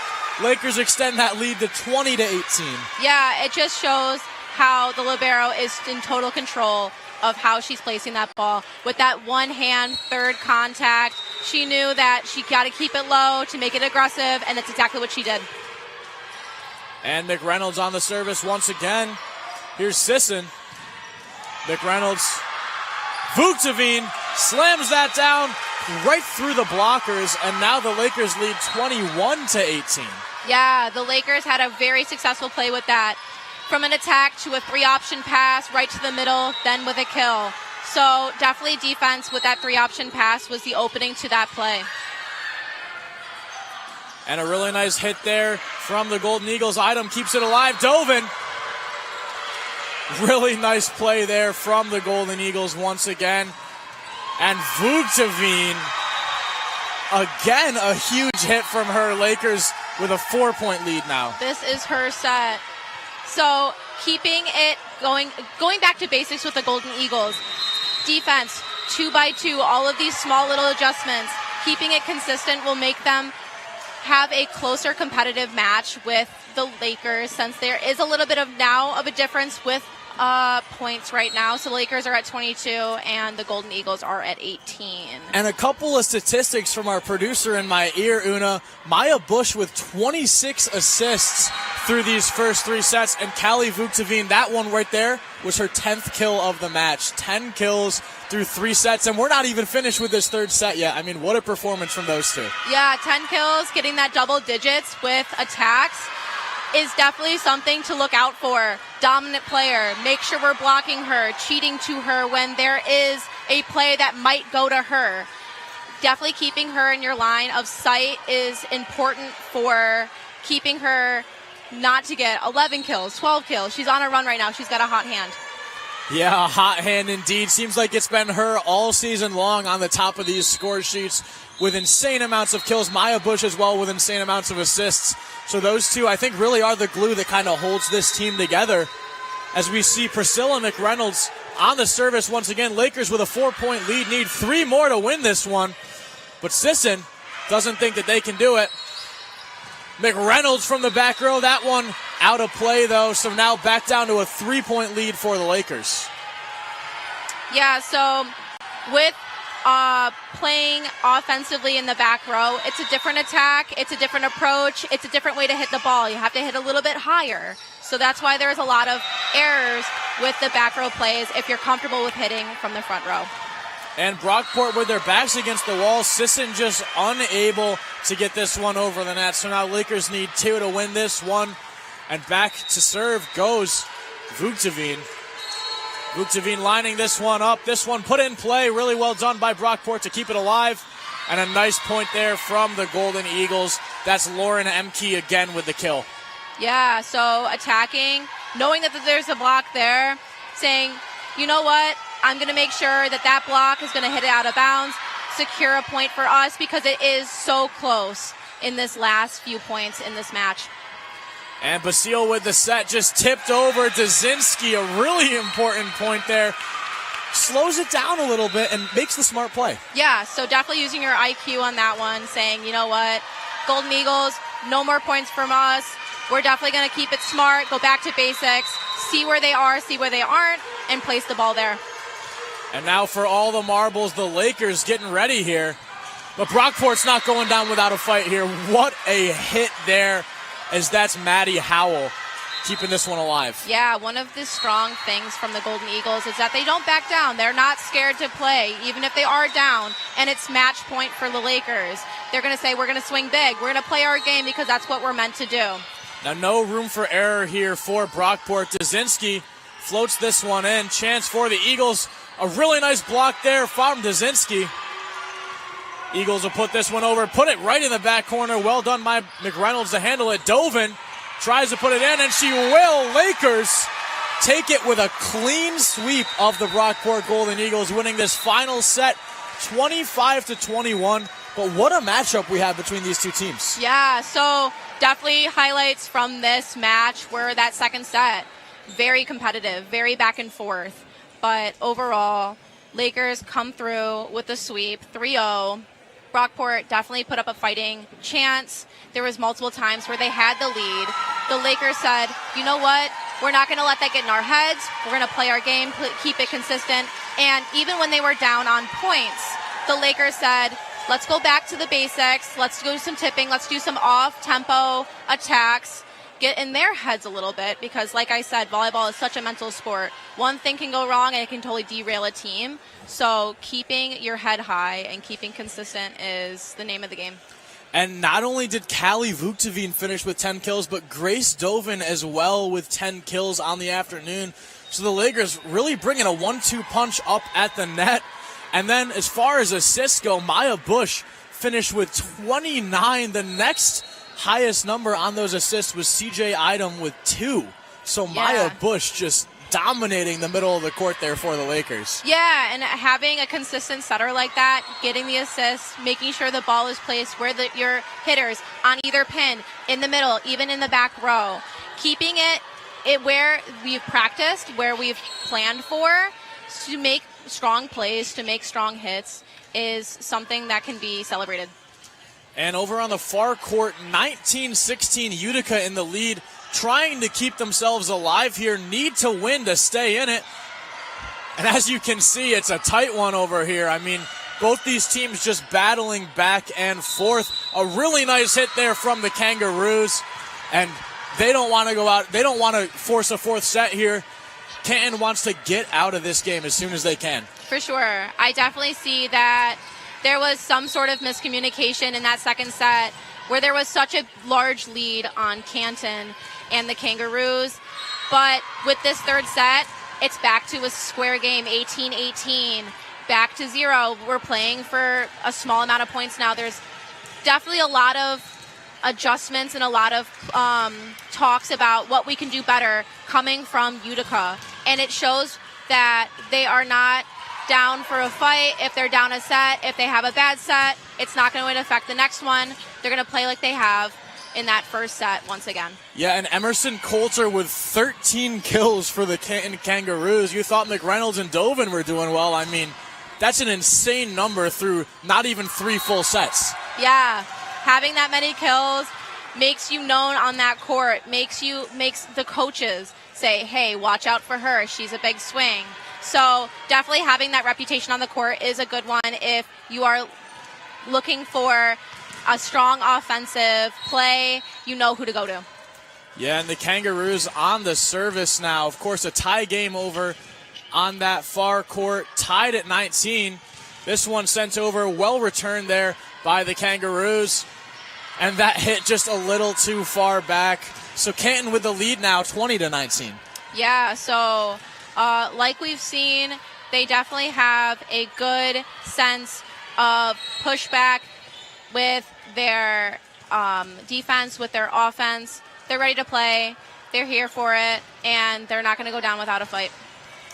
Lakers extend that lead to 20-18. Yeah, it just shows how the libero is in total control of how she's placing that ball. With that one hand, third contact, she knew that she got to keep it low to make it aggressive, and that's exactly what she did. And McReynolds on the service once again. Here's Sisson. McReynolds. Vuctavine slams that down right through the blockers, and now the Lakers lead 21-18. Yeah, the Lakers had a very successful play with that. From an attack to a 3-option pass right to the middle, then with a kill. So definitely defense with that 3-option pass was the opening to that play. And a really nice hit there from the Golden Eagles. Idom keeps it alive. Dovin. Really nice play there from the Golden Eagles once again. And Vuctavine, again, a huge hit from her. Lakers with a 4-point lead now. This is her set. So keeping it going back to basics with the Golden Eagles. Defense, 2x2, all of these small little adjustments. Keeping it consistent will make them have a closer competitive match with the Lakers, since there is a little bit of a difference with points right now. So the Lakers are at 22 and the Golden Eagles are at 18. And a couple of statistics from our producer in my ear, Una. Maya Bush with 26 assists through these first 3 sets, and Callie Vuctavine, that one right there was her 10th kill of the match. 10 kills through 3 sets, and we're not even finished with this third set yet. I mean, what a performance from those two. Yeah, 10 kills, getting that double digits with attacks is definitely something to look out for. Dominant player, make sure we're blocking her, cheating to her when there is a play that might go to her. Definitely keeping her in your line of sight is important for keeping her not to get 11 kills, 12 kills. She's on a run right now. She's got a hot hand. Yeah, a hot hand indeed. Seems like it's been her all season long on the top of these score sheets with insane amounts of kills. Maya Bush as well with insane amounts of assists. So those two, I think, really are the glue that kind of holds this team together. As we see Priscilla McReynolds on the service once again. Lakers with a 4-point lead, need 3 more to win this one. But Sisson doesn't think that they can do it. McReynolds from the back row, that one out of play though, so now back down to a 3-point lead for the Lakers. Yeah, so with playing offensively in the back row, it's a different attack, it's a different approach, it's a different way to hit the ball. You have to hit a little bit higher. So that's why there's a lot of errors with the back row plays if you're comfortable with hitting from the front row. And Brockport with their backs against the wall. Sisson just unable to get this one over the net. So now Lakers need 2 to win this one. And back to serve goes Vuctavine. Vuctavine lining this one up. This one put in play. Really well done by Brockport to keep it alive. And a nice point there from the Golden Eagles. That's Lauren Emke again with the kill. Yeah, so attacking, knowing that there's a block there, saying, you know what? I'm going to make sure that that block is going to hit it out of bounds, secure a point for us because it is so close in this last few points in this match. And Basile with the set, just tipped over Dzinski, a really important point there. Slows it down a little bit and makes the smart play. Yeah, so definitely using your IQ on that one, saying, you know what, Golden Eagles, no more points from us. We're definitely going to keep it smart, go back to basics, see where they are, see where they aren't, and place the ball there. And now for all the marbles, the Lakers getting ready here. But Brockport's not going down without a fight here. What a hit there, as that's Maddie Howell keeping this one alive. Yeah, one of the strong things from the Golden Eagles is that they don't back down. They're not scared to play, even if they are down, and it's match point for the Lakers. They're going to say, we're going to swing big. We're going to play our game because that's what we're meant to do. Now, no room for error here for Brockport. Dzinski floats this one in. Chance for the Eagles. A really nice block there from Dzinski. Eagles will put this one over, put it right in the back corner. Well done by McReynolds to handle it. Dovin tries to put it in, and she will. Lakers take it with a clean sweep of the Brockport Golden Eagles, winning this final set 25-21. But what a matchup we have between these two teams. Yeah, so definitely highlights from this match were that second set. Very competitive, very back and forth. But overall, Lakers come through with the sweep, 3-0. Brockport definitely put up a fighting chance. There was multiple times where they had the lead. The Lakers said, you know what? We're not going to let that get in our heads. We're going to play our game, keep it consistent. And even when they were down on points, the Lakers said, let's go back to the basics. Let's do some tipping. Let's do some off-tempo attacks. Get in their heads a little bit because, like I said, volleyball is such a mental sport. One thing can go wrong and it can totally derail a team. So keeping your head high and keeping consistent is the name of the game. And not only did Callie Vuktavine finish with 10 kills, but Grace Dovin as well with 10 kills on the afternoon. So the Lakers really bringing a 1-2 punch up at the net. And then as far as assists go, Maya Bush finished with 29. The next highest number on those assists was CJ Idom with 2. So Maya Bush just dominating the middle of the court there for the Lakers. Yeah, and having a consistent setter like that, getting the assists, making sure the ball is placed where your hitters on either pin, in the middle, even in the back row, keeping it where we've practiced, where we've planned for, to make strong plays, to make strong hits, is something that can be celebrated. And over on the far court, 19-16 Utica in the lead, trying to keep themselves alive here, need to win to stay in it. And as you can see, it's a tight one over here. I mean, both these teams just battling back and forth. A really nice hit there from the Kangaroos. And they don't want to go out. They don't want to force a fourth set here. Canton wants to get out of this game as soon as they can. For sure. I definitely see that there was some sort of miscommunication in that second set where there was such a large lead on Canton and the Kangaroos. But with this third set, it's back to a square game, 18-18, back to 0. We're playing for a small amount of points now. There's definitely a lot of adjustments and a lot of talks about what we can do better coming from Utica. And it shows that they are not down for a fight. If they're down a set, if they have a bad set, it's not going to affect the next one. They're going to play like they have in that first set once again. Yeah, and Emerson Coulter with 13 kills for the Canton Kangaroos. You thought McReynolds and Dovin were doing well. I mean, that's an insane number through not even 3 full sets. Yeah, having that many kills makes you known on that court, makes the coaches say, hey, watch out for her. She's a big swing. So definitely having that reputation on the court is a good one if you are looking for a strong offensive play. You know who to go to. Yeah, and the Kangaroos on the service now. Of course, a tie game over on that far court, tied at 19. This one sent over, well returned there by the Kangaroos. And that hit just a little too far back. So Canton with the lead now, 20-19. Yeah, so like we've seen, they definitely have a good sense of pushback with their defense, with their offense. They're ready to play. They're here for it, and they're not going to go down without a fight.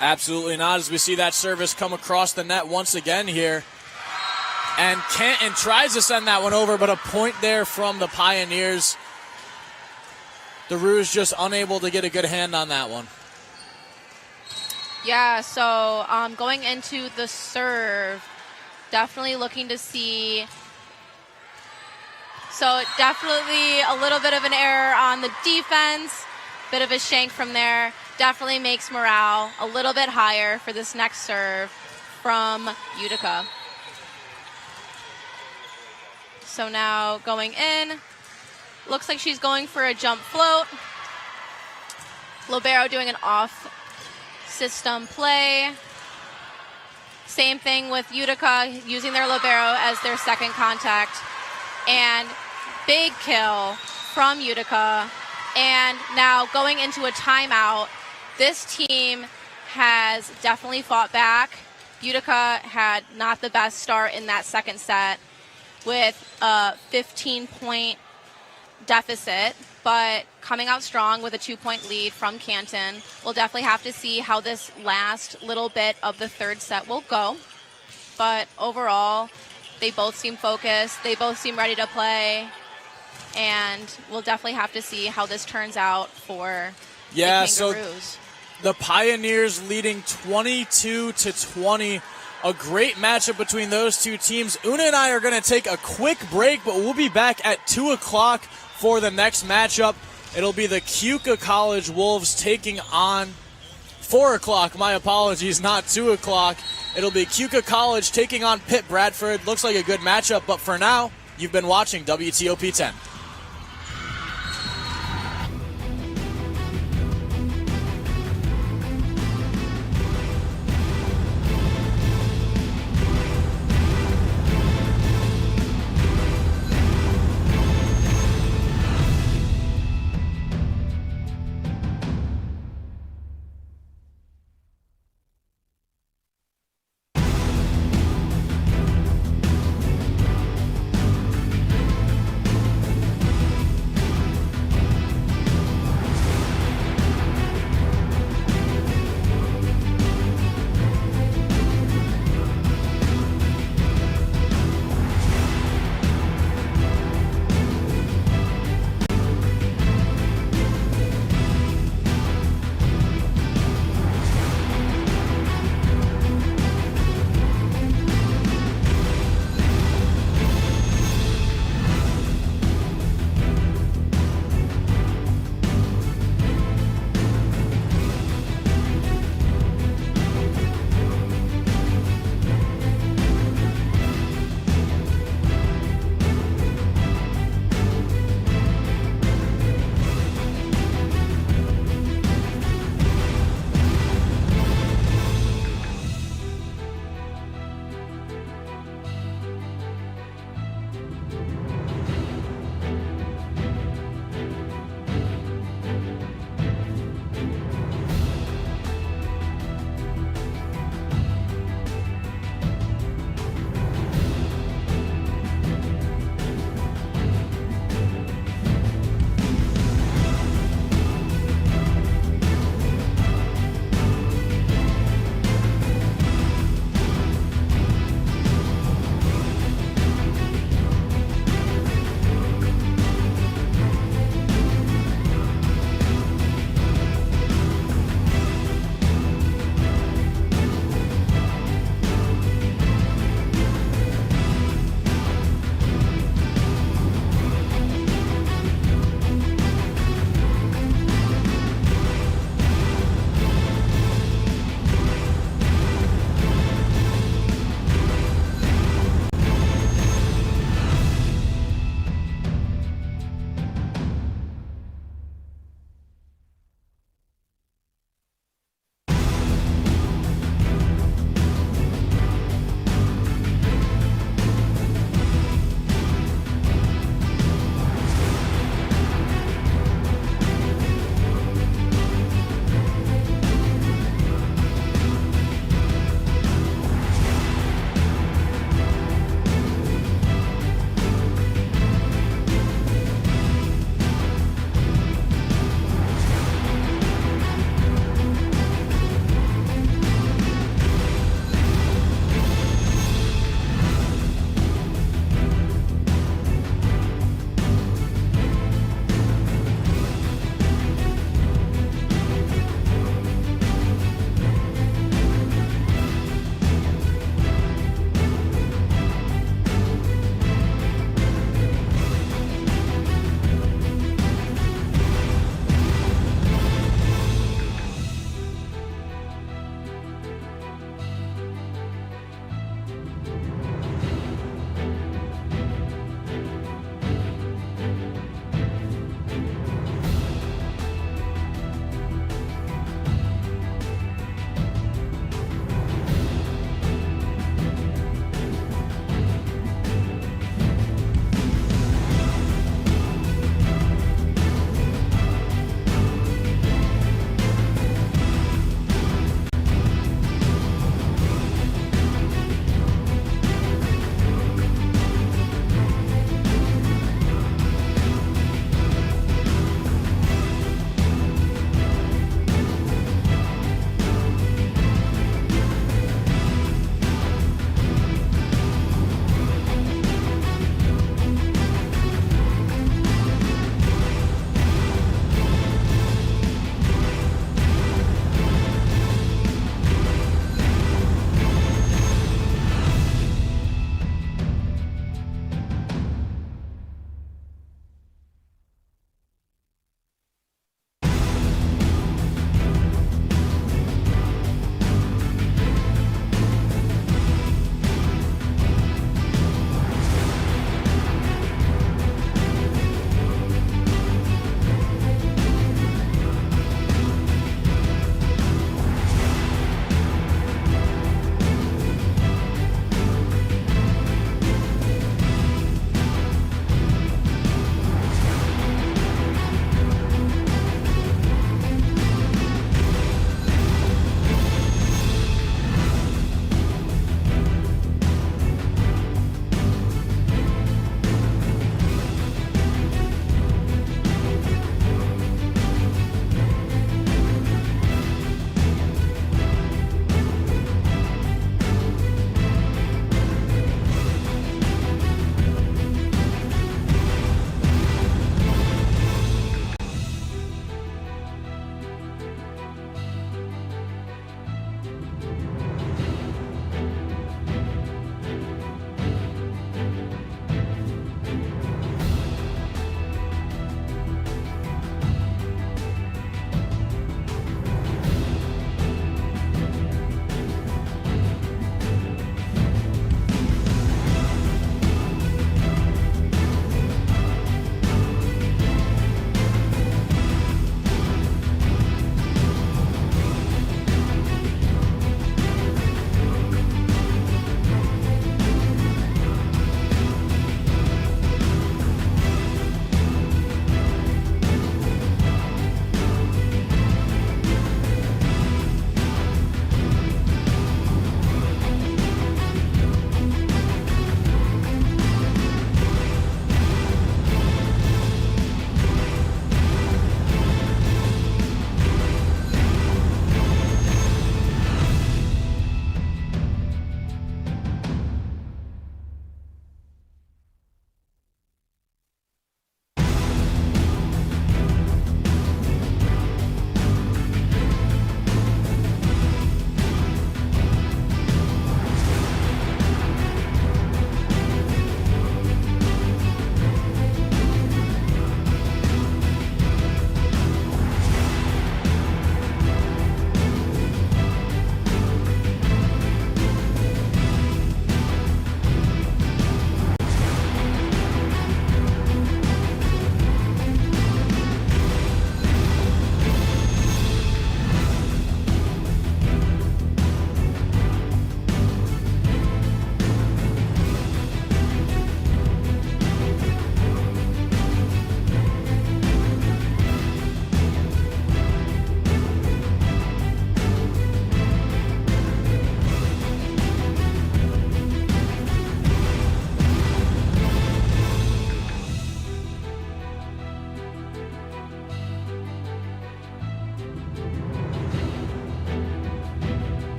Absolutely not, as we see that service come across the net once again here. And Canton tries to send that one over, but a point there from the Pioneers. the Roos just unable to get a good hand on that one. Yeah, so going into the serve, definitely looking to see. So definitely a little bit of an error on the defense, bit of a shank from there. Definitely makes morale a little bit higher for this next serve from Utica. So now going in, looks like she's going for a jump float. Libero doing an off system play. Same thing with Utica, using their libero as their second contact. And big kill from Utica. And now going into a timeout, this team has definitely fought back. Utica had not the best start in that second set with a 15-point deficit, but coming out strong with a 2-point lead from Canton. We'll definitely have to see how this last little bit of the third set will go. But overall, they both seem focused. They both seem ready to play. And we'll definitely have to see how this turns out for the Kangaroos. So the Pioneers leading 22-20. A great matchup between those two teams. Una and I are going to take a quick break, but we'll be back at 2 o'clock for the next matchup. It'll be the Keuka College Wolves taking on 4 o'clock. My apologies, not 2 o'clock. It'll be Keuka College taking on Pitt Bradford. Looks like a good matchup, but for now, you've been watching WTOP 10.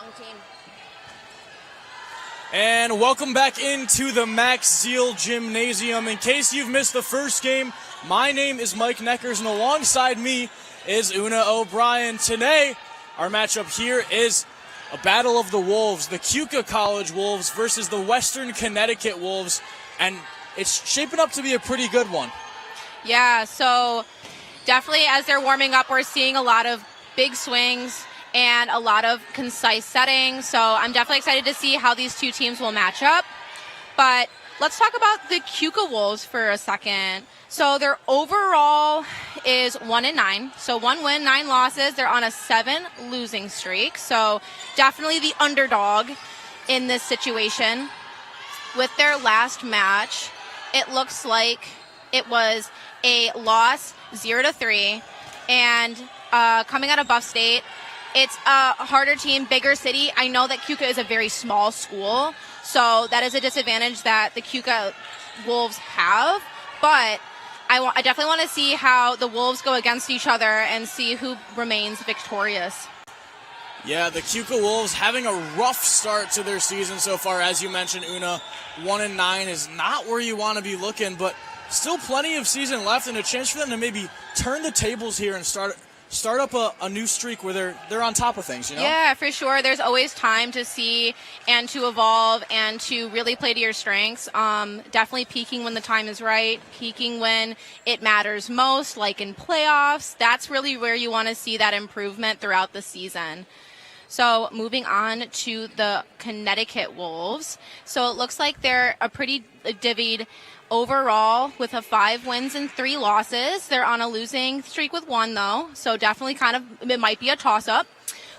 young team. And welcome back into the Max Zeal Gymnasium. In case you've missed the first game, my name is Mike Neckers, and alongside me is Una O'Brien. Today, our matchup here is a battle of the Wolves, the Keuka College Wolves versus the Western Connecticut Wolves, and it's shaping up to be a pretty good one. Yeah, so definitely as they're warming up, we're seeing a lot of big swings and a lot of concise settings. So I'm definitely excited to see how these two teams will match up. But let's talk about the Keuka Wolves for a second. So their overall is 1-9. So 1 win, 9 losses. They're on a 7 losing streak. So definitely the underdog in this situation. With their last match, it looks like it was a loss 0-3. And coming out of Buff State, it's a harder team, bigger city. I know that Keuka is a very small school, so that is a disadvantage that the Keuka Wolves have. But I definitely want to see how the Wolves go against each other and see who remains victorious. Yeah, the Keuka Wolves having a rough start to their season so far. As you mentioned, Una, 1-9 is not where you want to be looking, but still plenty of season left and a chance for them to maybe turn the tables here and start up a new streak where they're on top of things, you know? Yeah, for sure. There's always time to see and to evolve and to really play to your strengths. Definitely peaking when the time is right, peaking when it matters most, like in playoffs. That's really where you want to see that improvement throughout the season. So moving on to the Connecticut Wolves. So it looks like they're a pretty divvied overall with a 5 wins and 3 losses. They're on a losing streak with 1, though, so definitely it might be a toss-up.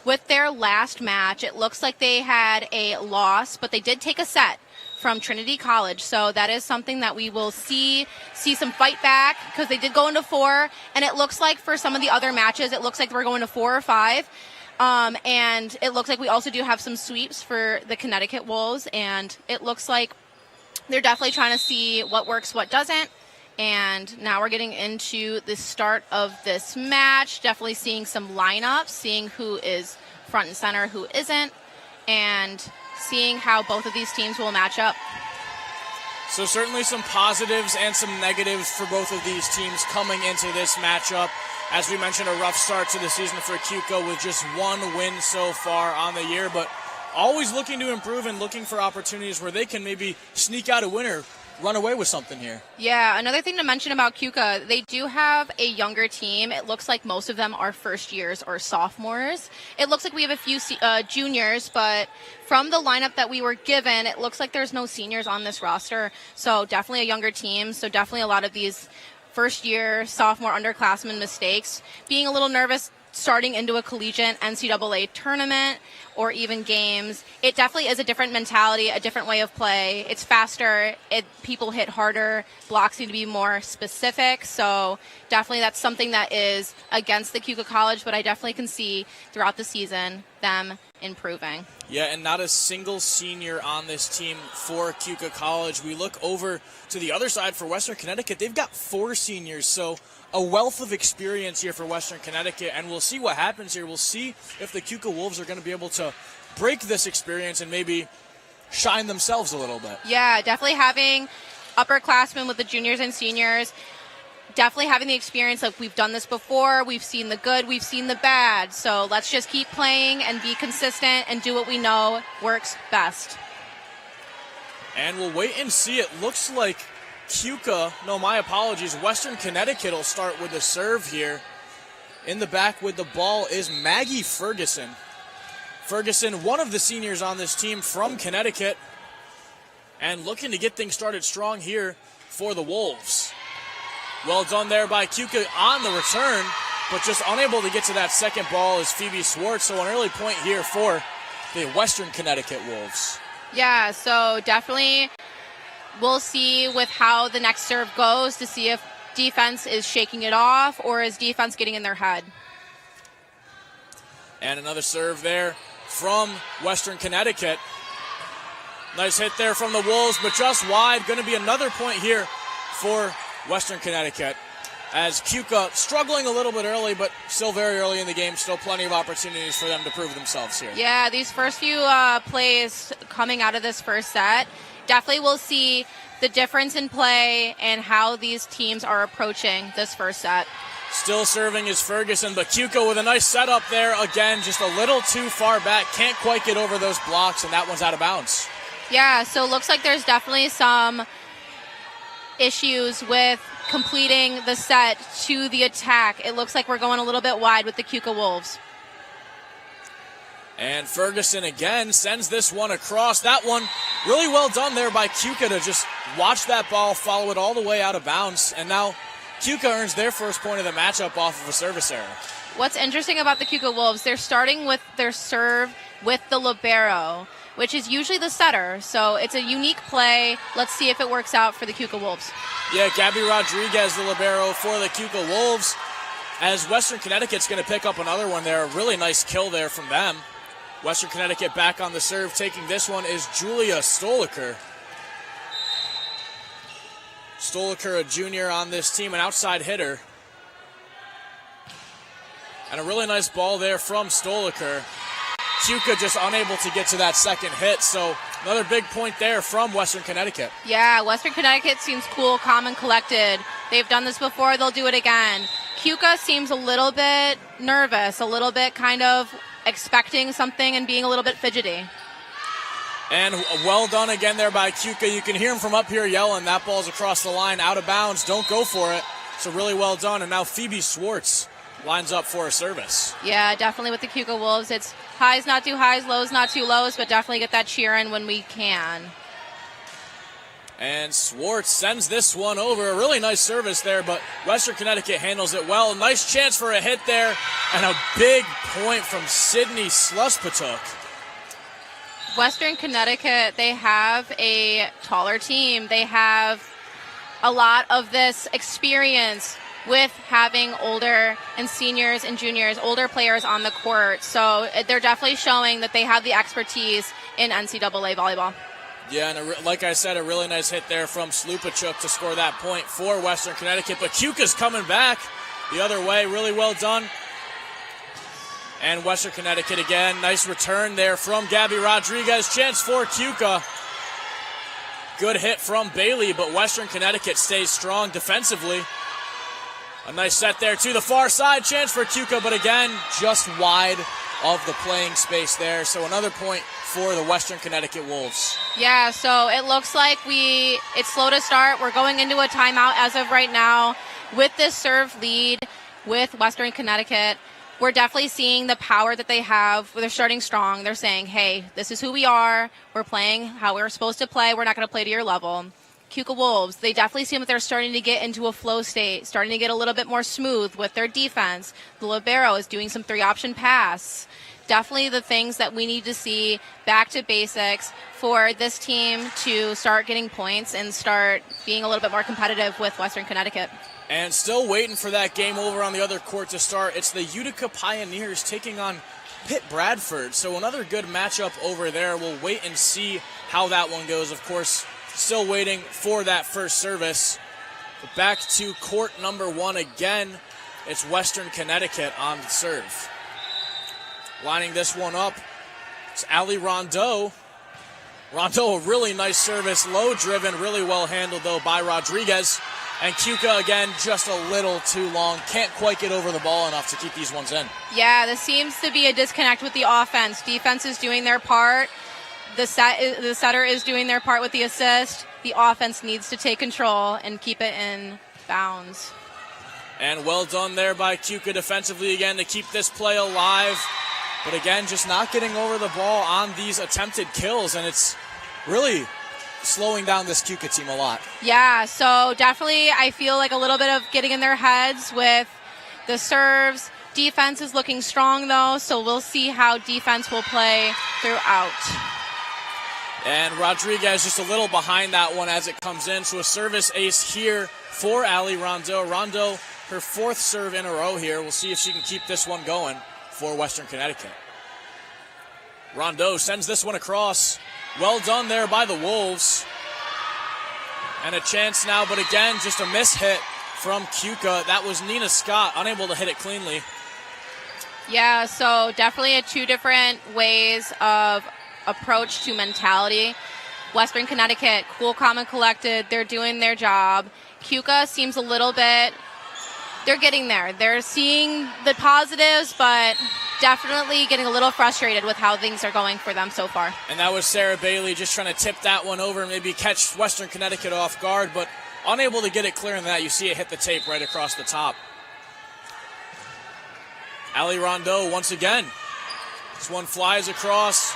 With their last match, it looks like they had a loss, but they did take a set from Trinity College, so that is something that we will see some fight back, because they did go into 4, and it looks like for some of the other matches, it looks like we're going to 4 or 5. And it looks like we also do have some sweeps for the Connecticut Wolves, and it looks like they're definitely trying to see what works, what doesn't. And now we're getting into the start of this match. Definitely seeing some lineups, seeing who is front and center, who isn't, and seeing how both of these teams will match up. So certainly some positives and some negatives for both of these teams coming into this matchup. As we mentioned, a rough start to the season for Keuka with just 1 win so far on the year, but always looking to improve and looking for opportunities where they can maybe sneak out a win or run away with something here. Yeah, another thing to mention about Keuka, they do have a younger team. It looks like most of them are first years or sophomores. It looks like we have a few juniors, but from the lineup that we were given, it looks like there's no seniors on this roster. So definitely a younger team. So definitely a lot of these first year, sophomore, underclassmen mistakes. Being a little nervous starting into a collegiate NCAA tournament or even games. It definitely is a different mentality, a different way of play. It's faster. People hit harder. Blocks need to be more specific. So definitely that's something that is against the Keuka College, but I definitely can see throughout the season them improving. Yeah, and not a single senior on this team for Keuka College. We look over to the other side for Western Connecticut. They've got 4 seniors, so a wealth of experience here for Western Connecticut, and we'll see what happens here. We'll see if the Keuka Wolves are going to be able to break this experience and maybe shine themselves a little bit. Yeah, definitely having upperclassmen with the juniors and seniors, definitely having the experience of we've done this before, we've seen the good, we've seen the bad, so let's just keep playing and be consistent and do what we know works best. And we'll wait and see. It looks like Western Connecticut will start with the serve here. In the back with the ball is Maggie Ferguson. Ferguson, one of the seniors on this team from Connecticut, and looking to get things started strong here for the Wolves. Well done there by Keuka on the return, but just unable to get to that second ball is Phoebe Swartz, so an early point here for the Western Connecticut Wolves. Yeah, so definitely we'll see with how the next serve goes to see if defense is shaking it off or is defense getting in their head. And another serve there from Western Connecticut. Nice hit there from the Wolves, but just wide. Going to be another point here for Western Connecticut. as Keuka struggling a little bit early, but still very early in the game. Still plenty of opportunities for them to prove themselves here. Yeah, these first few plays coming out of this first set, definitely we'll see the difference in play and how these teams are approaching this first set. Still serving is Ferguson, but Keuka with a nice setup there. Again, just a little too far back. Can't quite get over those blocks, and that one's out of bounds. Yeah, so it looks like there's definitely some issues with completing the set to the attack. It looks like we're going a little bit wide with the Keuka Wolves. And Ferguson again sends this one across. That one really well done there by Keuka to just watch that ball, follow it all the way out of bounds. And now Keuka earns their first point of the matchup off of a service error. What's interesting about the Keuka Wolves, they're starting with their serve with the libero, which is usually the setter. So it's a unique play. Let's see if it works out for the Keuka Wolves. Yeah, Gabby Rodriguez, the libero for the Keuka Wolves, as Western Connecticut's going to pick up another one there. A really nice kill there from them. Western Connecticut back on the serve. Taking this one is Julia Stoliker. Stoliker, a junior on this team, an outside hitter. And a really nice ball there from Stoliker. Keuka just unable to get to that second hit, so another big point there from Western Connecticut. Yeah, Western Connecticut seems cool, calm, and collected. They've done this before, they'll do it again. Keuka seems a little bit nervous, a little bit kind of expecting something and being a little bit fidgety. And well done again there by Keuka. You can hear him from up here yelling, that ball's across the line, out of bounds, don't go for it. So really well done. And now Phoebe Swartz lines up for a service. Yeah, definitely with the Keuka Wolves. It's highs, not too highs, lows, not too lows, but definitely get that cheer in when we can. And Swartz sends this one over. A really nice service there, but Western Connecticut handles it well. Nice chance for a hit there, and a big point from Sydney Sluspatuk. Western Connecticut, they have a taller team. They have a lot of this experience with having older and seniors and juniors, older players on the court. So they're definitely showing that they have the expertise in NCAA volleyball. Yeah, and like I said, a really nice hit there from Slupachuk to score that point for Western Connecticut. But Keuka's coming back the other way. Really well done. And Western Connecticut again. Nice return there from Gabby Rodriguez. Chance for Keuka. Good hit from Bailey, but Western Connecticut stays strong defensively. A nice set there to the far side. Chance for Keuka, but again, just wide of the playing space there. So another point for the Western Connecticut Wolves. Yeah, so it looks like it's slow to start. We're going into a timeout as of right now with this serve lead with Western Connecticut. We're definitely seeing the power that they have. They're starting strong. They're saying, hey, this is who we are. We're playing how we're supposed to play. We're not going to play to your level. Keuka Wolves, they definitely seem that they're starting to get into a flow state, starting to get a little bit more smooth with their defense. The libero is doing some three-option pass. Definitely the things that we need to see back to basics for this team to start getting points and start being a little bit more competitive with Western Connecticut. And still waiting for that game over on the other court to start. It's the Utica Pioneers taking on Pitt Bradford. So another good matchup over there. We'll wait and see how that one goes. Of course, still waiting for that first service. But back to court number one again. It's Western Connecticut on the serve. Lining this one up, it's Ali Rondeau. Rondeau, a really nice service, low driven, really well handled though by Rodriguez. And Keuka again, just a little too long. Can't quite get over the ball enough to keep these ones in. Yeah, this seems to be a disconnect with the offense. Defense is doing their part. The setter is doing their part with the assist. The offense needs to take control and keep it in bounds. And well done there by Keuka defensively again to keep this play alive. But again, just not getting over the ball on these attempted kills, and it's really slowing down this Keuka team a lot. Yeah, so definitely I feel like a little bit of getting in their heads with the serves. Defense is looking strong, though, so we'll see how defense will play throughout. And Rodriguez just a little behind that one as it comes in, so a service ace here for Ali Rondeau. Rondeau, her fourth serve in a row here. We'll see if she can keep this one going for Western Connecticut. Rondeau sends this one across. Well done there by the Wolves. And a chance now, but again, just a miss hit from Keuka. That was Nina Scott, unable to hit it cleanly. Yeah, so definitely two different ways of approach to mentality. Western Connecticut, cool, calm, and collected. They're doing their job. Keuka seems a little bit, they're getting there. They're seeing the positives, but definitely getting a little frustrated with how things are going for them so far. And that was Sarah Bailey just trying to tip that one over, maybe catch Western Connecticut off guard, but unable to get it clear in that. You see it hit the tape right across the top. Ali Rondeau once again. This one flies across.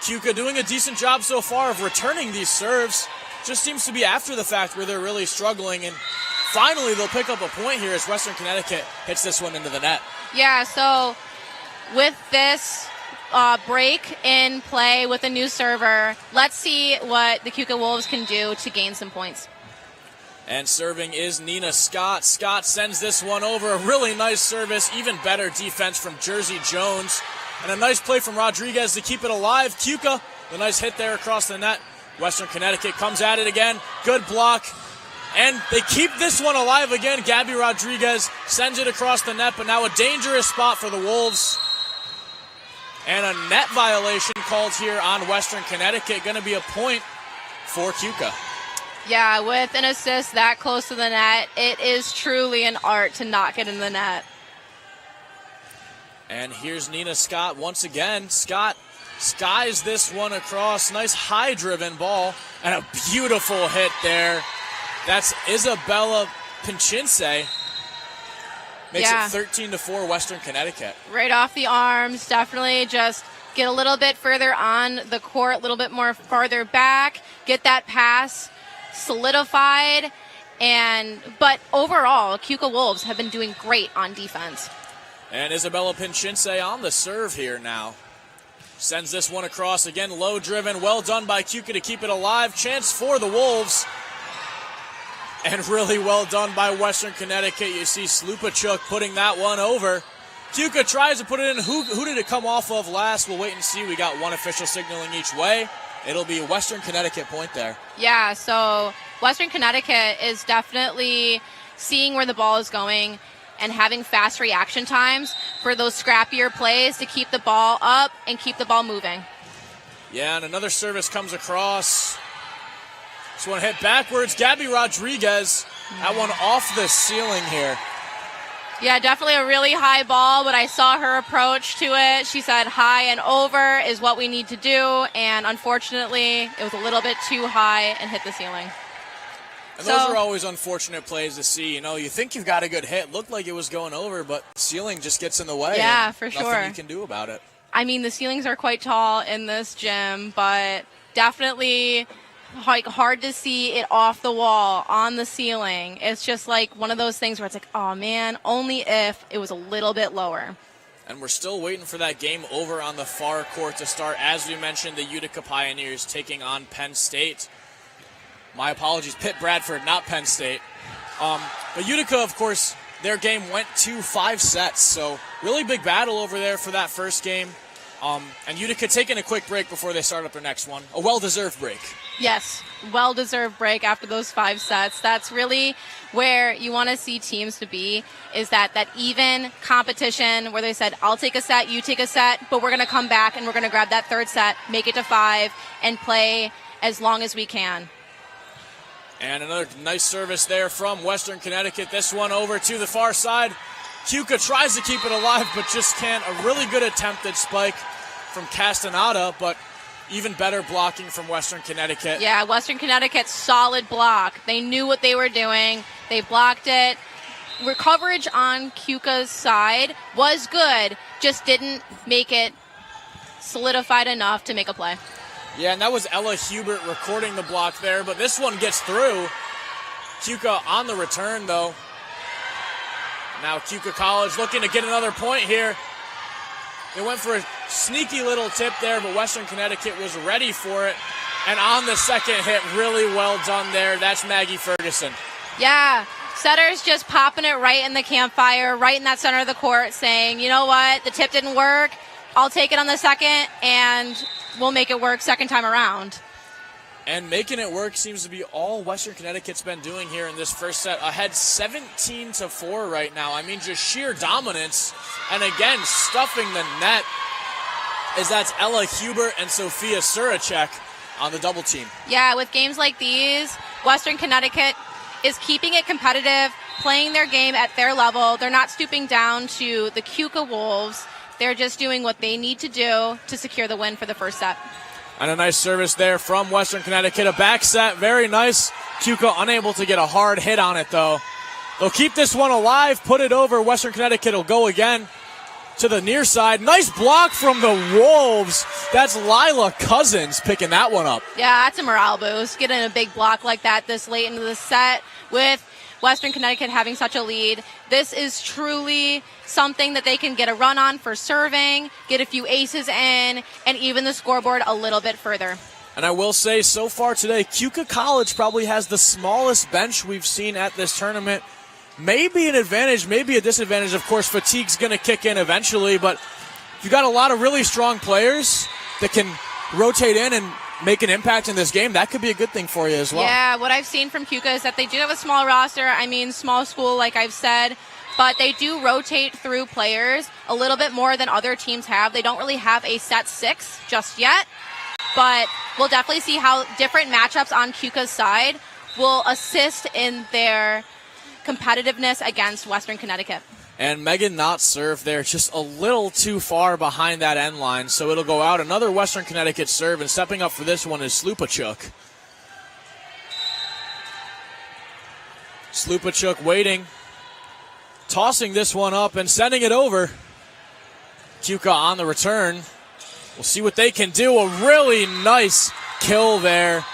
Keuka doing a decent job so far of returning these serves. Just seems to be after the fact where they're really struggling, and finally they'll pick up a point here as Western Connecticut hits this one into the net. Yeah, so with this break in play with a new server, let's see what the Keuka Wolves can do to gain some points. And serving is Nina Scott. Scott sends this one over. A really nice service, even better defense from Jersey Jones. And a nice play from Rodriguez to keep it alive. Keuka, the nice hit there across the net. Western Connecticut comes at it again. Good block. And they keep this one alive again. Gabby Rodriguez sends it across the net, but now a dangerous spot for the Wolves. And a net violation called here on Western Connecticut. Going to be a point for Keuka. Yeah, with an assist that close to the net, it is truly an art to not get in the net. And here's Nina Scott once again. Scott skies this one across. Nice high-driven ball. And a beautiful hit there. That's Isabella Pinchinse. Makes it 13-4 Western Connecticut. Right off the arms. Definitely just get a little bit further on the court, a little bit more farther back. Get that pass solidified. But overall, Keuka Wolves have been doing great on defense. And Isabella Pinchinse on the serve here now. Sends this one across. Again, low driven. Well done by Keuka to keep it alive. Chance for the Wolves. And really well done by Western Connecticut. You see Slupachuk putting that one over. Keuka tries to put it in. Who did it come off of last? We'll wait and see. We got one official signaling each way. It'll be a Western Connecticut point there. Yeah, so Western Connecticut is definitely seeing where the ball is going and having fast reaction times for those scrappier plays to keep the ball up and keep the ball moving. Yeah, and another service comes across. This one hit backwards. Gabby Rodriguez, that one off the ceiling here. Yeah, definitely a really high ball, but I saw her approach to it. She said high and over is what we need to do, and unfortunately, it was a little bit too high and hit the ceiling. And those are always unfortunate plays to see. You know, you think you've got a good hit. Looked like it was going over, but the ceiling just gets in the way. Yeah, for sure. Nothing you can do about it. I mean, the ceilings are quite tall in this gym, but definitely like hard to see it off the wall on the ceiling. It's just like one of those things where it's like, oh man, only if it was a little bit lower. And we're still waiting for that game over on the far court to start. As we mentioned, the Utica Pioneers taking on Penn State. My apologies, Pitt Bradford, not Penn State. But Utica, of course, their game went to 5 sets. So really big battle over there for that first game. And Utica taking a quick break before they start up their next one. A well-deserved break. Yes, well-deserved break after those 5 sets. That's really where you want to see teams to be, is that even competition where they said, I'll take a set, you take a set, but we're going to come back and we're going to grab that third set, make it to 5, and play as long as we can. And another nice service there from Western Connecticut. This one over to the far side. Keuka tries to keep it alive, but just can't. A really good attempted spike from Castaneda, but even better blocking from Western Connecticut. Yeah, Western Connecticut's solid block. They knew what they were doing. They blocked it. Coverage on Keuka's side was good, just didn't make it solidified enough to make a play. Yeah, and that was Ella Hubert recording the block there, but this one gets through. Keuka on the return, though. Now Keuka College looking to get another point here. They went for a sneaky little tip there, but Western Connecticut was ready for it. And on the second hit, really well done there. That's Maggie Ferguson. Yeah, setter's just popping it right in the campfire, right in that center of the court, saying, you know what, the tip didn't work. I'll take it on the second, and we'll make it work second time around. And making it work seems to be all Western Connecticut's been doing here in this first set. Ahead 17-4 right now. I mean, just sheer dominance. And again, stuffing the net, as that's Ella Huber and Sophia Suracek on the double team. Yeah, with games like these, Western Connecticut is keeping it competitive, playing their game at their level. They're not stooping down to the Keuka Wolves. They're just doing what they need to do to secure the win for the first set. And a nice service there from Western Connecticut. A back set, very nice. Keuka unable to get a hard hit on it, though. They'll keep this one alive, put it over. Western Connecticut will go again to the near side. Nice block from the Wolves. That's Lila Cousins picking that one up. Yeah, that's a morale boost. Getting a big block like that this late into the set with Western Connecticut having such a lead. This is truly something that they can get a run on for serving, get a few aces in, and even the scoreboard a little bit further. And I will say, so far today, Keuka College probably has the smallest bench we've seen at this tournament. Maybe an advantage, maybe a disadvantage. Of course, fatigue's going to kick in eventually, but if you've got a lot of really strong players that can rotate in and make an impact in this game, that could be a good thing for you as well. Yeah, what I've seen from Keuka is that they do have a small roster. I mean, small school, like I've said, but they do rotate through players a little bit more than other teams have. They don't really have a set six just yet, but we'll definitely see how different matchups on Keuka's side will assist in their competitiveness against Western Connecticut. And Megan Knott served there just a little too far behind that end line, so it'll go out. Another Western Connecticut serve, and stepping up for this one is Slupachuk. Slupachuk waiting, tossing this one up and sending it over. Keuka on the return. We'll see what they can do. A really nice kill there,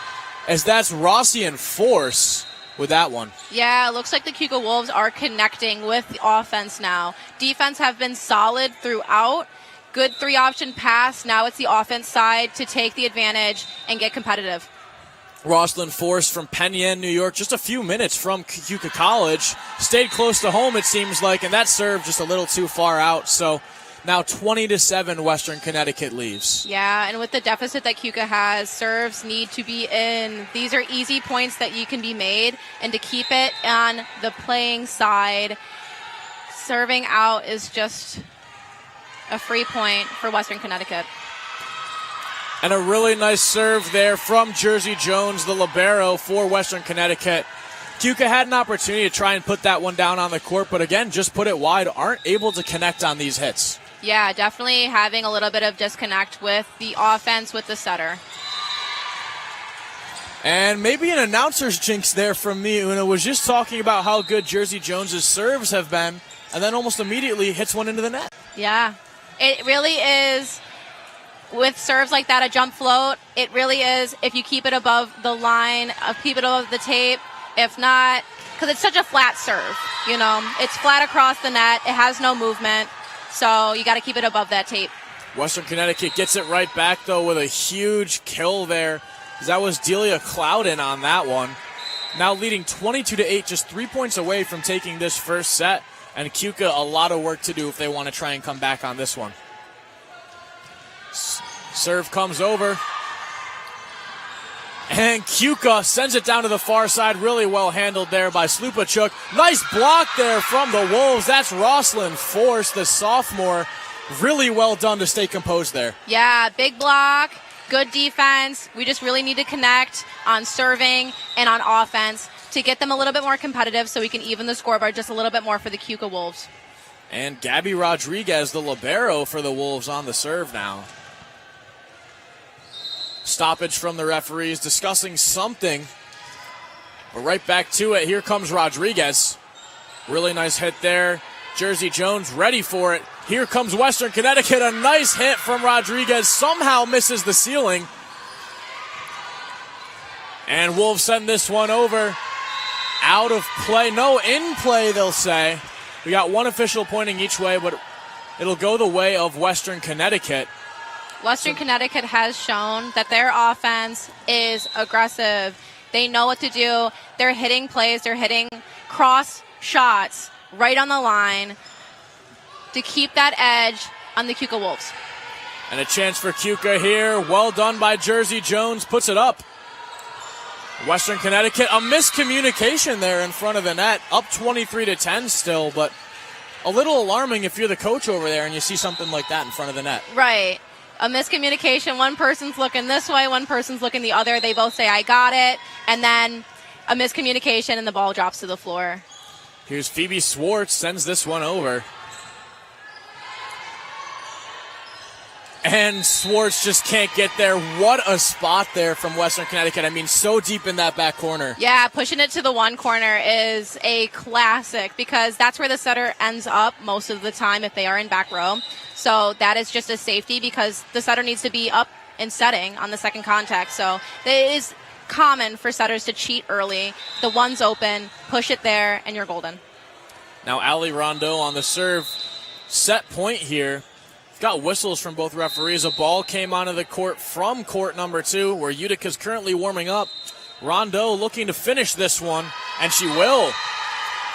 as that's Rossi and Force with that one. Yeah, it looks like the Keuka Wolves are connecting with the offense now. Defense have been solid throughout. Good three-option pass. Now it's the offense side to take the advantage and get competitive. Rosalind Force from Penn Yan, New York, just a few minutes from Keuka College. Stayed close to home, it seems like, and that serve just a little too far out. So now 20-7 Western Connecticut leaves. Yeah, and with the deficit that Keuka has, serves need to be in. These are easy points that you can be made, and to keep it on the playing side, serving out is just a free point for Western Connecticut. And a really nice serve there from Jersey Jones, the libero for Western Connecticut. Keuka had an opportunity to try and put that one down on the court, but again, just put it wide, aren't able to connect on these hits. Yeah, definitely having a little bit of disconnect with the offense with the setter. And maybe an announcer's jinx there from me. Una was just talking about how good Jersey Jones's serves have been, and then almost immediately hits one into the net. Yeah, it really is. With serves like that, a jump float, it really is. If you keep it above the line, keep it above the tape. If not, because it's such a flat serve, you know, it's flat across the net. It has no movement. So you got to keep it above that tape. Western Connecticut gets it right back, though, with a huge kill there. That was Delia Clouden on that one. Now leading 22-8, just 3 points away from taking this first set. And Keuka, a lot of work to do if they want to try and come back on this one. Serve comes over. And Keuka sends it down to the far side. Really well handled there by Slupachuk. Nice block there from the Wolves. That's Rosalind Force, the sophomore. Really well done to stay composed there. Yeah, big block, good defense. We just really need to connect on serving and on offense to get them a little bit more competitive so we can even the scoreboard just a little bit more for the Keuka Wolves. And Gabby Rodriguez, the libero for the Wolves, on the serve now. Stoppage from the referees discussing something. But right back to it. Here comes Rodriguez. Really nice hit there. Jersey Jones ready for it. Here comes Western Connecticut. A nice hit from Rodriguez. Somehow misses the ceiling. And Wolves send this one over. Out of play. No, in play, they'll say. We got one official pointing each way, but it'll go the way of Western Connecticut. Western Connecticut has shown that their offense is aggressive. They know what to do. They're hitting plays. They're hitting cross shots right on the line to keep that edge on the Keuka Wolves. And a chance for Keuka here. Well done by Jersey Jones. Puts it up. Western Connecticut, a miscommunication there in front of the net, up 23-10 still, but a little alarming if you're the coach over there and you see something like that in front of the net. Right. A miscommunication. One person's looking this way, one person's looking the other. They both say, I got it. And then a miscommunication and the ball drops to the floor. Here's Phoebe Swartz, sends this one over. And Swartz just can't get there. What a spot there from Western Connecticut. I mean, so deep in that back corner. Yeah, pushing it to the one corner is a classic because that's where the setter ends up most of the time if they are in back row. So that is just a safety because the setter needs to be up and setting on the second contact. So it is common for setters to cheat early. The one's open, push it there, and you're golden. Now Ali Rondeau on the serve. Set point here. Got whistles from both referees. A ball came onto the court from court number 2, where Utica's currently warming up. Rondeau looking to finish this one, and she will.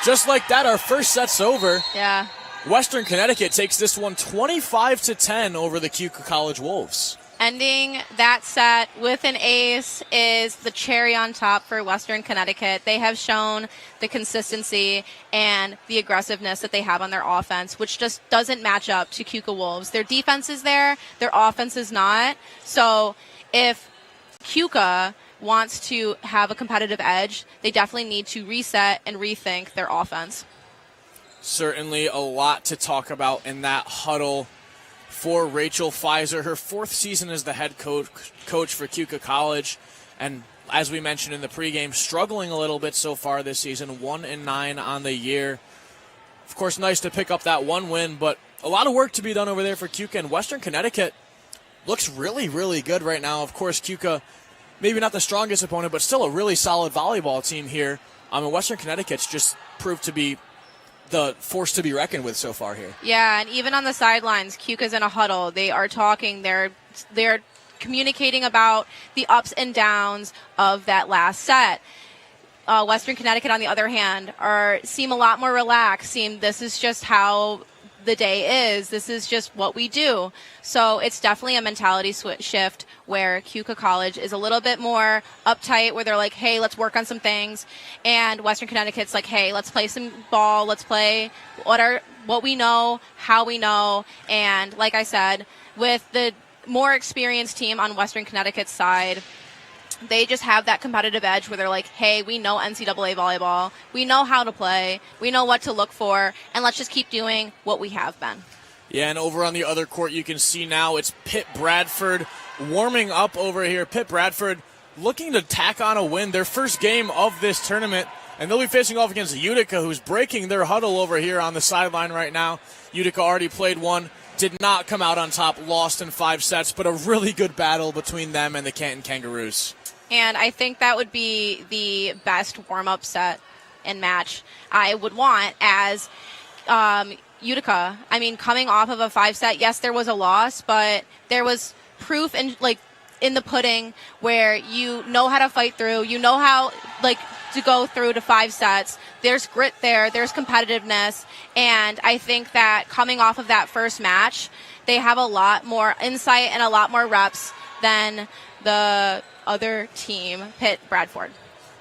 Just like that, our first set's over. Yeah. Western Connecticut takes this one 25-10 over the Keuka College Wolves. Ending that set with an ace is the cherry on top for Western Connecticut. They have shown the consistency and the aggressiveness that they have on their offense, which just doesn't match up to Keuka Wolves. Their defense is there, their offense is not. So if Keuka wants to have a competitive edge, they definitely need to reset and rethink their offense. Certainly a lot to talk about in that huddle for Rachel Pfizer, her 4th season as the head coach for Keuka College. And as we mentioned in the pregame, struggling a little bit so far this season, 1-9 on the year. Of course, nice to pick up that one win, but a lot of work to be done over there for Keuka. And Western Connecticut looks really, really good right now. Of course, Keuka, maybe not the strongest opponent, but still a really solid volleyball team here. Western Connecticut's just proved to be the force to be reckoned with so far here. Yeah, and even on the sidelines, Keuka's in a huddle. They are talking. They're communicating about the ups and downs of that last set. Western Connecticut, on the other hand, seem a lot more relaxed. This is just how the day is. This is just what we do. So it's definitely a mentality shift where Keuka College is a little bit more uptight, where they're like, hey, let's work on some things. And Western Connecticut's like, hey, let's play some ball. Let's play what we know, how we know. And like I said, with the more experienced team on Western Connecticut's side, they just have that competitive edge where they're like, hey, we know NCAA volleyball. We know how to play. We know what to look for. And let's just keep doing what we have been. Yeah, and over on the other court, you can see now it's Pitt Bradford warming up over here. Pitt Bradford looking to tack on a win, their first game of this tournament. And they'll be facing off against Utica, who's breaking their huddle over here on the sideline right now. Utica already played one, did not come out on top, lost in 5 sets, but a really good battle between them and the Canton Kangaroos. And I think that would be the best warm-up set and match I would want as Utica. I mean, coming off of a 5-set, yes, there was a loss, but there was proof in the pudding where you know how to fight through, you know how to go through to 5 sets. There's grit there, there's competitiveness, and I think that coming off of that first match, they have a lot more insight and a lot more reps than the other team, Pitt Bradford.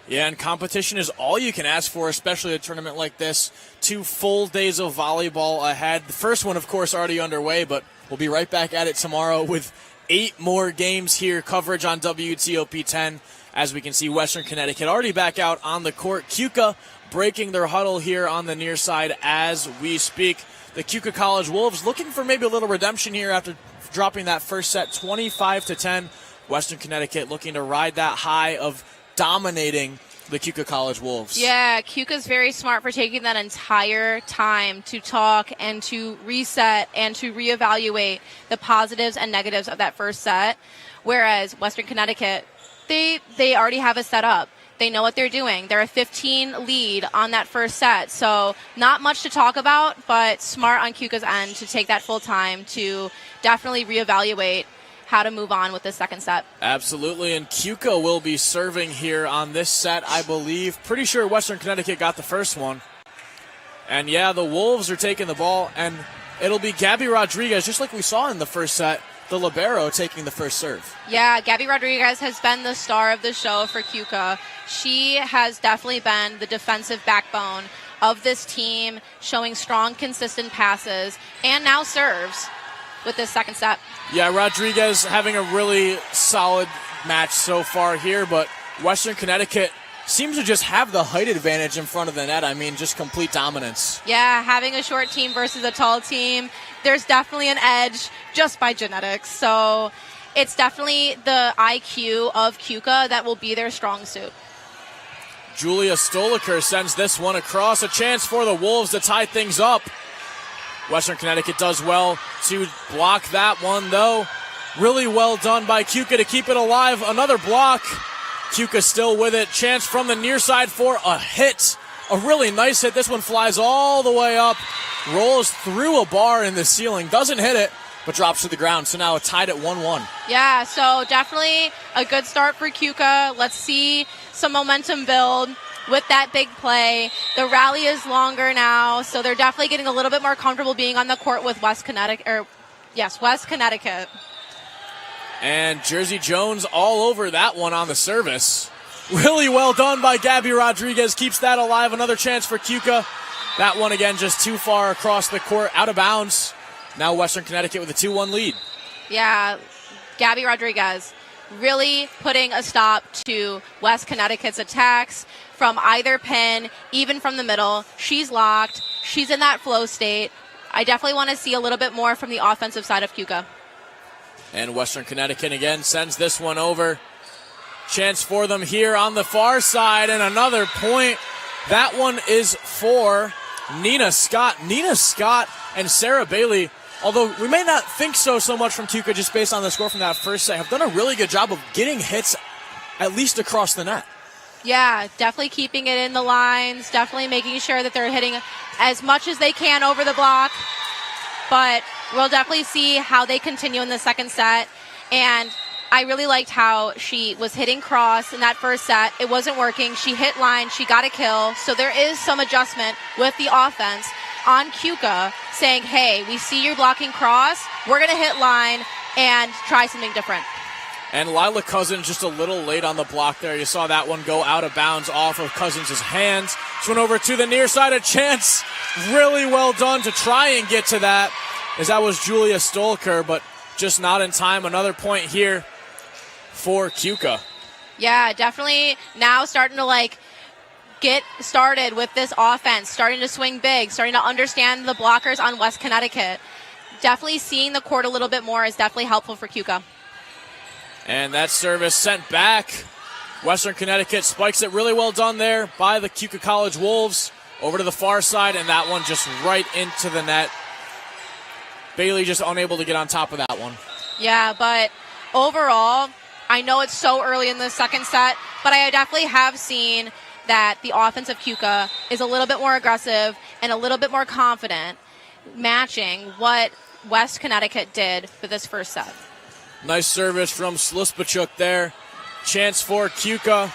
Yeah, and competition is all you can ask for, especially a tournament like this. 2 full days of volleyball ahead. The first one, of course, already underway, but we'll be right back at it tomorrow with 8 more games here. Coverage on WTOP 10. As we can see, Western Connecticut already back out on the court. Keuka breaking their huddle here on the near side as we speak. The Keuka College Wolves looking for maybe a little redemption here after dropping that first set 25-10. Western Connecticut looking to ride that high of dominating the Keuka College Wolves. Yeah, Keuka's very smart for taking that entire time to talk and to reset and to reevaluate the positives and negatives of that first set, whereas Western Connecticut, they already have it set up. They know what they're doing. They're a 15 lead on that first set, so not much to talk about, but smart on Keuka's end to take that full time to definitely reevaluate how to move on with the second set. Absolutely, and Keuka will be serving here on this set, I believe. Pretty sure Western Connecticut got the first one. And yeah, the Wolves are taking the ball, and it'll be Gabby Rodriguez, just like we saw in the first set, the libero, taking the first serve. Yeah, Gabby Rodriguez has been the star of the show for Keuka. She has definitely been the defensive backbone of this team, showing strong, consistent passes, and now serves with this second set. Yeah, Rodriguez having a really solid match so far here, but Western Connecticut seems to just have the height advantage in front of the net. I mean, just complete dominance. Yeah, having a short team versus a tall team, there's definitely an edge just by genetics. So it's definitely the IQ of Keuka that will be their strong suit. Julia Stoliker sends this one across. A chance for the Wolves to tie things up. Western Connecticut does well to block that one, though. Really well done by Keuka to keep it alive. Another block. Keuka still with it. Chance from the near side for a hit. A really nice hit. This one flies all the way up. Rolls through a bar in the ceiling. Doesn't hit it, but drops to the ground. So now tied at 1-1. Yeah, so definitely a good start for Keuka. Let's see some momentum build with that big play. The rally is longer now, so they're definitely getting a little bit more comfortable being on the court with West Connecticut. And Jersey Jones all over that one on the service. Really well done by Gabby Rodriguez. Keeps that alive. Another chance for Keuka. That one again just too far across the court, out of bounds. Now Western Connecticut with a 2-1 lead. Yeah, Gabby Rodriguez really putting a stop to West Connecticut's attacks from either pin, even from the middle. She's locked. She's in that flow state. I definitely want to see a little bit more from the offensive side of Keuka. And Western Connecticut again sends this one over. Chance for them here on the far side, and another point. That one is for Nina Scott. Nina Scott and Sarah Bailey, although we may not think so much from Keuka just based on the score from that first set, have done a really good job of getting hits at least across the net. Yeah, definitely keeping it in the lines, definitely making sure that they're hitting as much as they can over the block. But we'll definitely see how they continue in the second set. And I really liked how she was hitting cross in that first set. It wasn't working. She hit line. She got a kill. So there is some adjustment with the offense on Keuka saying, hey, we see you're blocking cross. We're going to hit line and try something different. And Lila Cousins just a little late on the block there. You saw that one go out of bounds off of Cousins' hands. This one over to the near side. A chance. Really well done to try and get to that, as that was Julia Stolker, but just not in time. Another point here for Keuka. Yeah, definitely now starting to get started with this offense, starting to swing big, starting to understand the blockers on West Connecticut. Definitely seeing the court a little bit more is definitely helpful for Keuka. And that service sent back. Western Connecticut spikes it. Really well done there by the Keuka College Wolves. Over to the far side, and that one just right into the net. Bailey just unable to get on top of that one. Yeah, but overall, I know it's so early in the second set, but I definitely have seen that the offense of Keuka is a little bit more aggressive and a little bit more confident, matching what West Connecticut did for this first set. Nice service from Sluspachuk there. Chance for Keuka.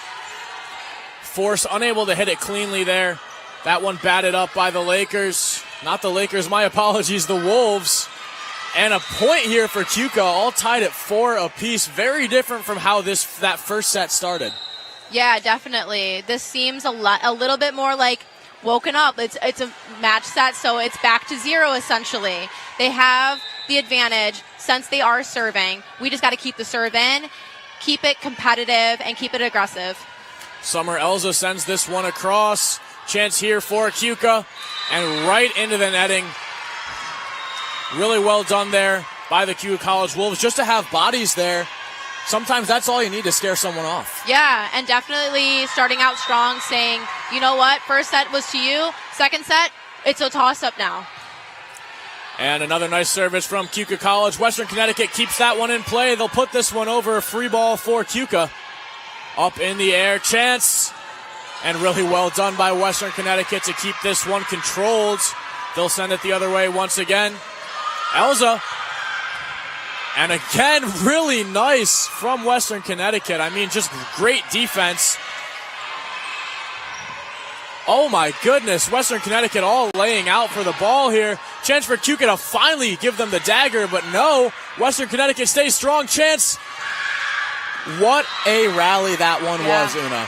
Force unable to hit it cleanly there. That one batted up by the Lakers. Not the Lakers, my apologies, the Wolves. And a point here for Keuka, all tied at 4 apiece. Very different from how that first set started. Yeah, definitely. This seems a little bit more like woken up. It's a match set, so it's back to 0 essentially. They have the advantage since they are serving. We just got to keep the serve in, keep it competitive, and keep it aggressive. Summer Elza sends this one across. Chance here for Keuka, and right into the netting. Really well done there by the Keuka College Wolves, just to have bodies there. Sometimes that's all you need to scare someone off. Yeah, and definitely starting out strong, saying, you know what, first set was to you, second set, it's a toss-up now. And another nice service from Keuka College. Western Connecticut keeps that one in play. They'll put this one over. A free ball for Keuka. Up in the air, chance. And really well done by Western Connecticut to keep this one controlled. They'll send it the other way once again. Elza. And again, really nice from Western Connecticut. I mean, just great defense. Oh my goodness, Western Connecticut all laying out for the ball here. Chance for Keuka to finally give them the dagger, but no. Western Connecticut stays strong. Chance. What a rally that one was, Una.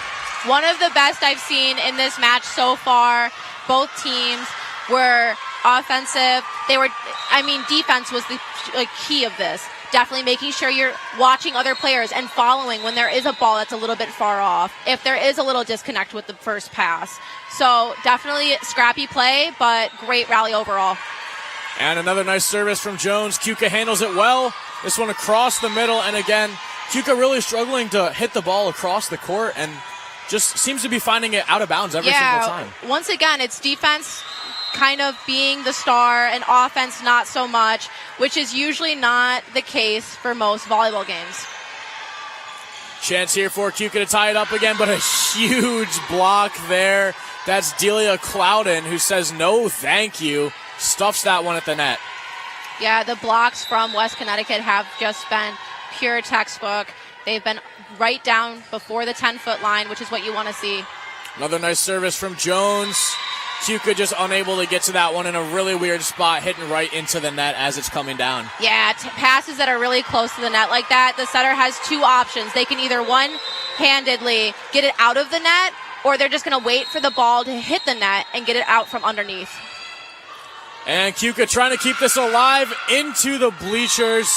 One of the best I've seen in this match so far. Both teams were offensive. Defense was the key of this. Definitely making sure you're watching other players and following when there is a ball that's a little bit far off, if there is a little disconnect with the first pass. So definitely scrappy play, but great rally overall. And another nice service from Jones. Keuka handles it well. This one across the middle, and again, Keuka really struggling to hit the ball across the court and just seems to be finding it out of bounds every single time. Once again, it's defense kind of being the star and offense not so much, which is usually not the case for most volleyball games. Chance here for Keuka to tie it up again, but a huge block there. That's Delia Clouden, who says no thank you. Stuffs that one at the net. Yeah, the blocks from West Connecticut have just been pure textbook. They've been right down before the 10-foot line, which is what you want to see. Another nice service from Jones. Keuka just unable to get to that one in a really weird spot, hitting right into the net as it's coming down. Yeah, passes that are really close to the net like that, the setter has two options. They can either one-handedly get it out of the net, or they're just going to wait for the ball to hit the net and get it out from underneath. And Keuka trying to keep this alive into the bleachers.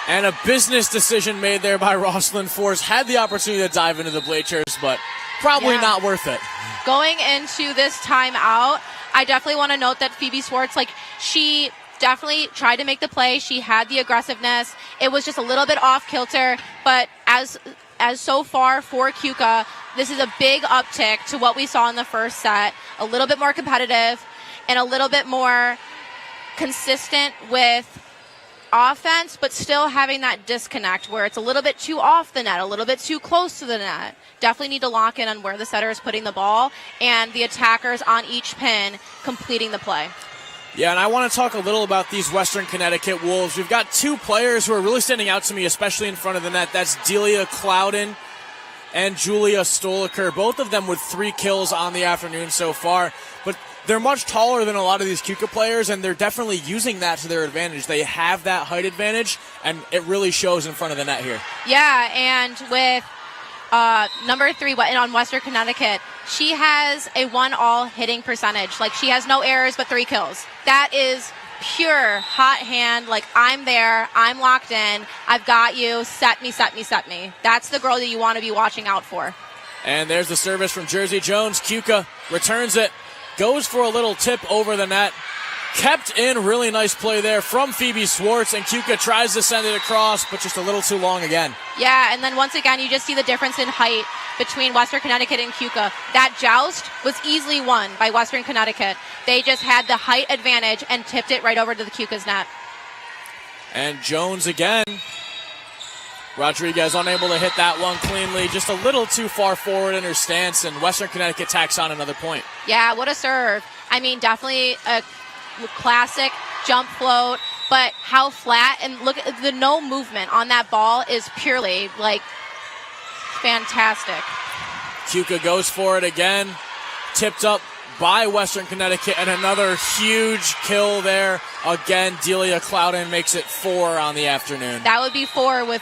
And a business decision made there by Rosalind Force. Had the opportunity to dive into the bleachers, but probably not worth it. Going into this timeout, I definitely want to note that Phoebe Swartz, she definitely tried to make the play. She had the aggressiveness. It was just a little bit off kilter, but as so far for Keuka, this is a big uptick to what we saw in the first set. A little bit more competitive and a little bit more consistent with offense, but still having that disconnect where it's a little bit too off the net, a little bit too close to the net. Definitely need to lock in on where the setter is putting the ball and the attackers on each pin completing the play. Yeah, and I want to talk a little about these Western Connecticut Wolves. We've got two players who are really standing out to me, especially in front of the net. That's Delia Clouden and Julia Stoliker, both of them with 3 kills on the afternoon so far. But they're much taller than a lot of these Keuka players, and they're definitely using that to their advantage. They have that height advantage, and it really shows in front of the net here. Yeah, and with number 3 on Western Connecticut, she has a 1-all hitting percentage. She has no errors but 3 kills. That is pure hot hand, I'm there, I'm locked in, I've got you, set me, set me, set me. That's the girl that you want to be watching out for. And there's the service from Jersey Jones. Keuka returns it, goes for a little tip over the net. Kept in, really nice play there from Phoebe Swartz, and Keuka tries to send it across, but just a little too long again. Yeah, and then once again, you just see the difference in height between Western Connecticut and Keuka. That joust was easily won by Western Connecticut. They just had the height advantage and tipped it right over to the Keuka's net. And Jones again. Rodriguez unable to hit that one cleanly, just a little too far forward in her stance, and Western Connecticut tacks on another point. Yeah, what a serve. Definitely a classic jump float, but how flat, and look at the no movement on that ball is purely fantastic. Keuka goes for it again, tipped up by Western Connecticut, and another huge kill there. Again, Delia Clouden makes it 4 on the afternoon. That would be 4 with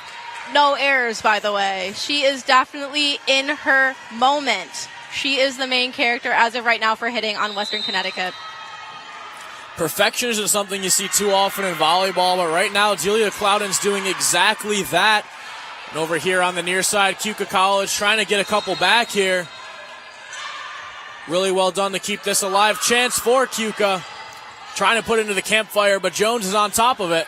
no errors, by the way. She is definitely in her moment. She is the main character as of right now for hitting on Western Connecticut. Perfection is something you see too often in volleyball, but right now Delia Clouden's doing exactly that. And over here on the near side, Keuka College trying to get a couple back here. Really well done to keep this alive. Chance for Keuka. Trying to put it into the campfire, but Jones is on top of it.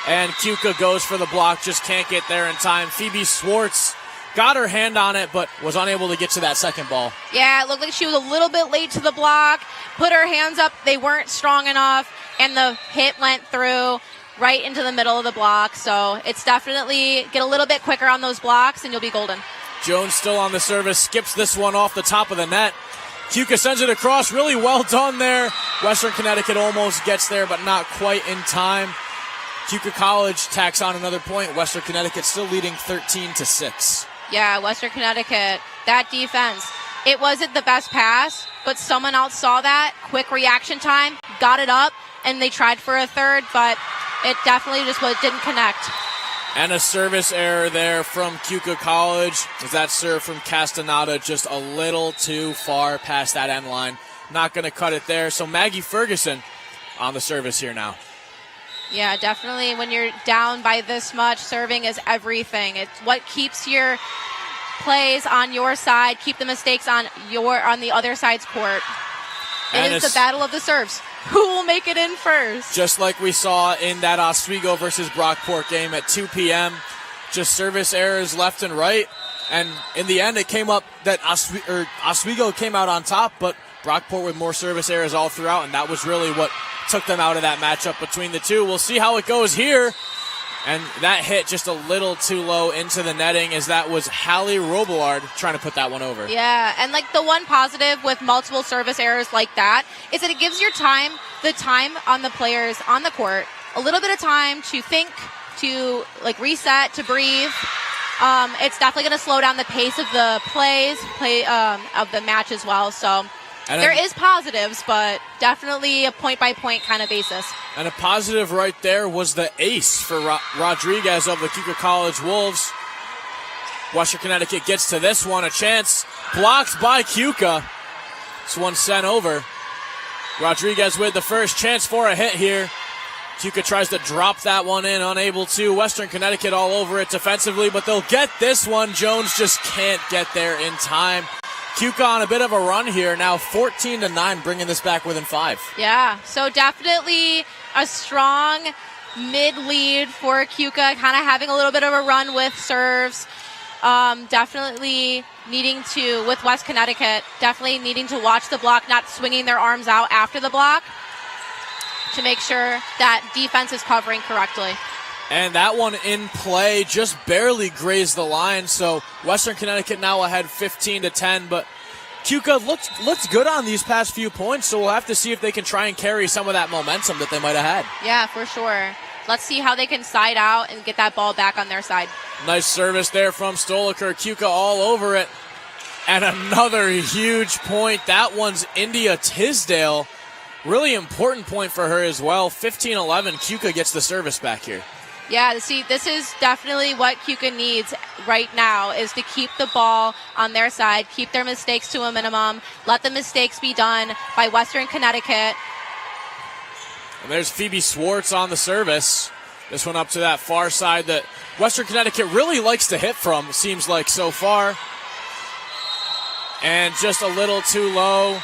And Keuka goes for the block, just can't get there in time. Phoebe Swartz got her hand on it, but was unable to get to that second ball. Yeah, it looked like she was a little bit late to the block, put her hands up, they weren't strong enough, and the hit went through right into the middle of the block. So it's definitely get a little bit quicker on those blocks, and you'll be golden. Jones still on the service, skips this one off the top of the net. Keuka sends it across, really well done there. Western Connecticut almost gets there, but not quite in time. Keuka College tacks on another point. Western Connecticut still leading 13-6. Yeah, Western Connecticut, that defense, it wasn't the best pass, but someone else saw that, quick reaction time, got it up, and they tried for a third, but it definitely just didn't connect. And a service error there from Keuka College, as that serve from Castaneda just a little too far past that end line. Not going to cut it there. So Maggie Ferguson on the service here now. Yeah, definitely when you're down by this much, serving is everything. It's what keeps your plays on your side, keep the mistakes on the other side's court. It is the battle of the serves. Who will make it in first? Just like we saw in that Oswego versus Brockport game at 2 p.m., just service errors left and right. And in the end, it came up that Oswego came out on top, but Brockport with more service errors all throughout, and that was really what took them out of that matchup between the two. We'll see how it goes here. And that hit just a little too low into the netting, as that was Hallie Robillard trying to put that one over. Yeah, and like the one positive with multiple service errors like that is that it gives the time on the players on the court, a little bit of time to think, to like reset, to breathe. It's definitely going to slow down the pace of the of the match as well. So there is positives, but definitely a point-by-point kind of basis. And a positive right there was the ace for Rodriguez of the Keuka College Wolves. Western Connecticut gets to this one, a chance. Blocked by Keuka. This one sent over. Rodriguez with the first chance for a hit here. Keuka tries to drop that one in, unable to. Western Connecticut all over it defensively, but they'll get this one. Jones just can't get there in time. Keuka on a bit of a run here, now 14-9, bringing this back within 5. Yeah, so definitely a strong mid-lead for Keuka, kind of having a little bit of a run with serves. Definitely needing to, with West Connecticut, definitely needing to watch the block, not swinging their arms out after the block to make sure that defense is covering correctly. And that one in play just barely grazed the line, so Western Connecticut now ahead 15-10, but Keuka looked good on these past few points, so we'll have to see if they can try and carry some of that momentum that they might have had. Yeah, for sure. Let's see how they can side out and get that ball back on their side. Nice service there from Stoliker. Keuka all over it. And another huge point. That one's India Tisdale. Really important point for her as well. 15-11. Keuka gets the service back here. Yeah, see, this is definitely what Keuka needs right now, is to keep the ball on their side, keep their mistakes to a minimum, let the mistakes be done by Western Connecticut. And there's Phoebe Swartz on the service. This one up to that far side that Western Connecticut really likes to hit from, seems like so far. And just a little too low.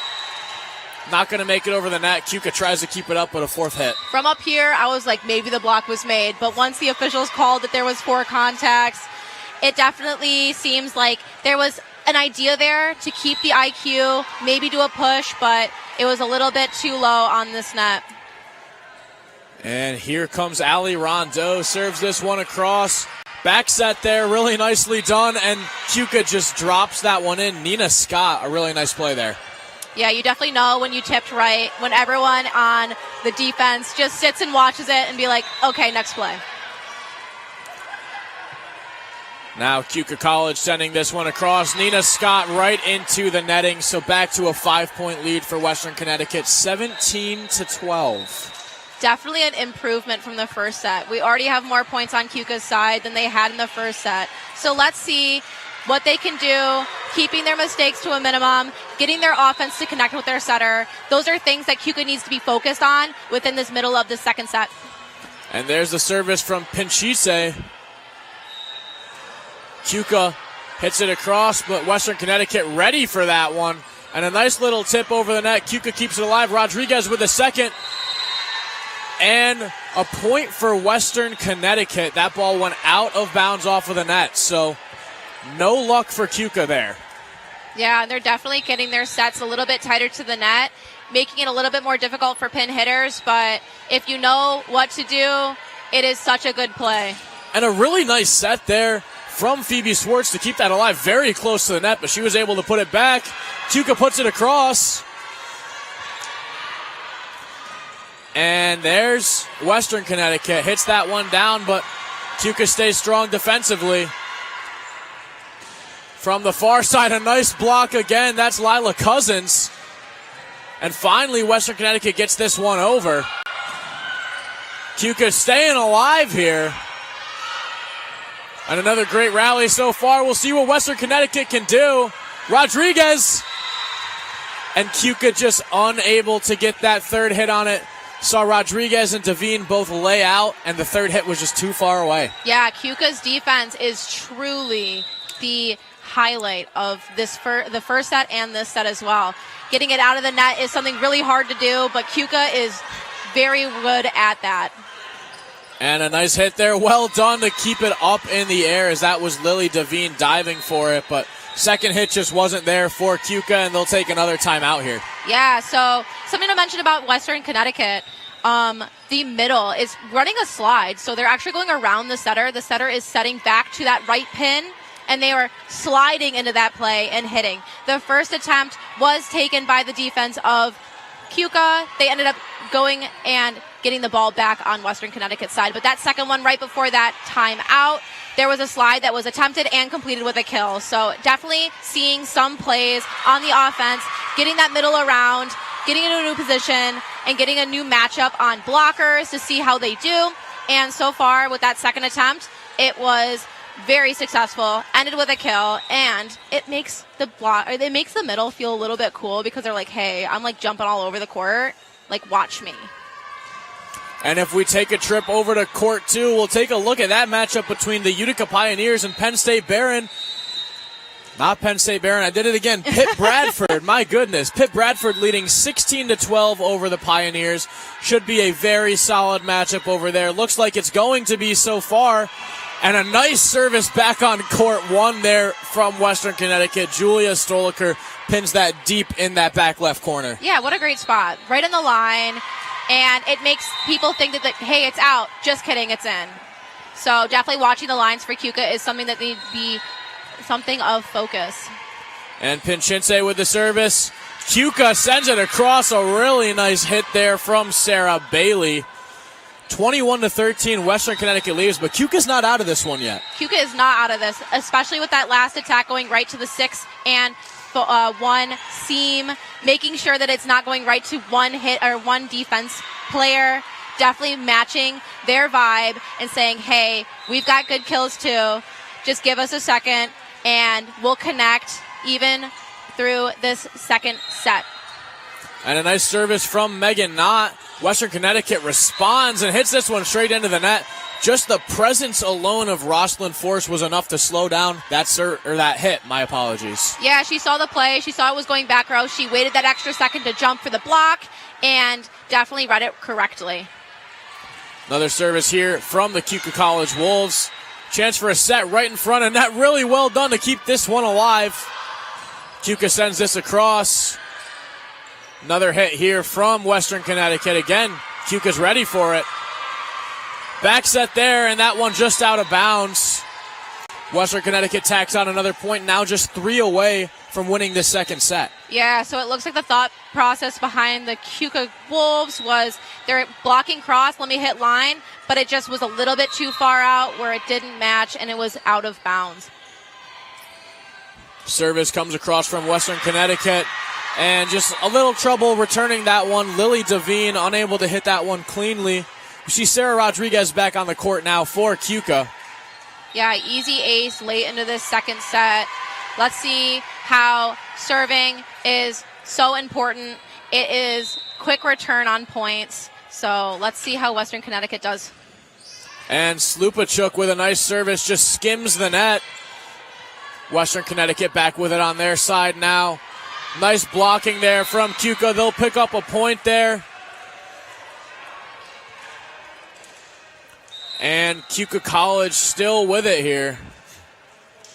Not going to make it over the net. Keuka tries to keep it up with a fourth hit. From up here, I was like, maybe the block was made. But once the officials called that there was 4 contacts, it definitely seems like there was an idea there to keep the IQ, maybe do a push, but it was a little bit too low on this net. And here comes Ali Rondeau, serves this one across. Back set there, really nicely done, and Keuka just drops that one in. Nina Scott, a really nice play there. Yeah, you definitely know when you tipped right, when everyone on the defense just sits and watches it and be like, okay, next play. Now Keuka College sending this one across. Nina Scott right into the netting, so back to a 5-point lead for Western Connecticut, 17-12. Definitely an improvement from the first set. We already have more points on Keuka's side than they had in the first set. So let's see what they can do, keeping their mistakes to a minimum, getting their offense to connect with their setter. Those are things that Keuka needs to be focused on within this middle of the second set. And there's the service from Pinchise. Keuka hits it across, but Western Connecticut ready for that one. And a nice little tip over the net. Keuka keeps it alive. Rodriguez with the second. And a point for Western Connecticut. That ball went out of bounds off of the net, so no luck for Keuka there. Yeah, they're definitely getting their sets a little bit tighter to the net, making it a little bit more difficult for pin hitters, but if you know what to do, it is such a good play. And a really nice set there from Phoebe Swartz to keep that alive, very close to the net, but she was able to put it back. Keuka puts it across. And there's Western Connecticut. Hits that one down, but Keuka stays strong defensively. From the far side, a nice block again. That's Lila Cousins. And finally, Western Connecticut gets this one over. Keuka staying alive here. And another great rally so far. We'll see what Western Connecticut can do. Rodriguez. And Keuka just unable to get that third hit on it. Saw Rodriguez and Devine both lay out, and the third hit was just too far away. Yeah, Keuka's defense is truly the highlight of the first set and this set as well. Getting it out of the net is something really hard to do, but Keuka is very good at that. And a nice hit there. Well done to keep it up in the air, as that was Lily Devine diving for it, but second hit just wasn't there for Keuka, and they'll take another timeout here. Yeah, so something to mention about Western Connecticut, the middle is running a slide, so they're actually going around the setter. The setter is setting back to that right pin, and they are sliding into that play and hitting. The first attempt was taken by the defense of Keuka. They ended up going and getting the ball back on Western Connecticut's side, but that second one right before that timeout, there was a slide that was attempted and completed with a kill. So definitely seeing some plays on the offense, getting that middle around, getting into a new position, and getting a new matchup on blockers to see how they do. And so far with that second attempt, it was very successful, ended with a kill, and it makes the middle feel a little bit cool because they're like, hey, I'm like jumping all over the court. Like, watch me. And if we take a trip over to court 2, we'll take a look at that matchup between the Utica Pioneers and Penn State Barron. Not Penn State Barron, I did it again. Pitt Bradford, my goodness. Pitt Bradford leading 16-12 over the Pioneers. Should be a very solid matchup over there. Looks like it's going to be so far. And a nice service back on court 1 there from Western Connecticut. Julia Stoliker pins that deep in that back left corner. Yeah, what a great spot. Right in the line. And it makes people think that, hey, it's out. Just kidding, it's in. So definitely watching the lines for Keuka is something that needs to be something of focus. And Pinchinse with the service. Keuka sends it across. A really nice hit there from Sarah Bailey. 21-13, Western Connecticut leaves, but Keuka's not out of this one yet. Keuka is not out of this, especially with that last attack going right to the 6 and 1 seam, making sure that it's not going right to one hit or one defense player. Definitely matching their vibe and saying, hey, we've got good kills too. Just give us a second and we'll connect even through this second set. And a nice service from Megan Knott. Western Connecticut responds and hits this one straight into the net. Just the presence alone of Rosalind Force was enough to slow down that hit. My apologies. Yeah, she saw the play. She saw it was going back row. She waited that extra second to jump for the block and definitely read it correctly. Another service here from the Keuka College Wolves. Chance for a set right in front, and that really well done to keep this one alive. Keuka sends this across. Another hit here from Western Connecticut. Again, Keuka's ready for it. Back set there, and that one just out of bounds. Western Connecticut tacks on another point, now just 3 away from winning this second set. Yeah, so it looks like the thought process behind the Keuka Wolves was they're blocking cross, let me hit line, but it just was a little bit too far out where it didn't match, and it was out of bounds. Service comes across from Western Connecticut, and just a little trouble returning that one. Lily Devine unable to hit that one cleanly. We see Sarah Rodriguez back on the court now for Keuka. Yeah, easy ace late into this second set. Let's see how serving is so important. It is quick return on points. So let's see how Western Connecticut does. And Slupachuk with a nice service just skims the net. Western Connecticut back with it on their side now. Nice blocking there from Keuka. They'll pick up a point there. And Keuka College still with it here.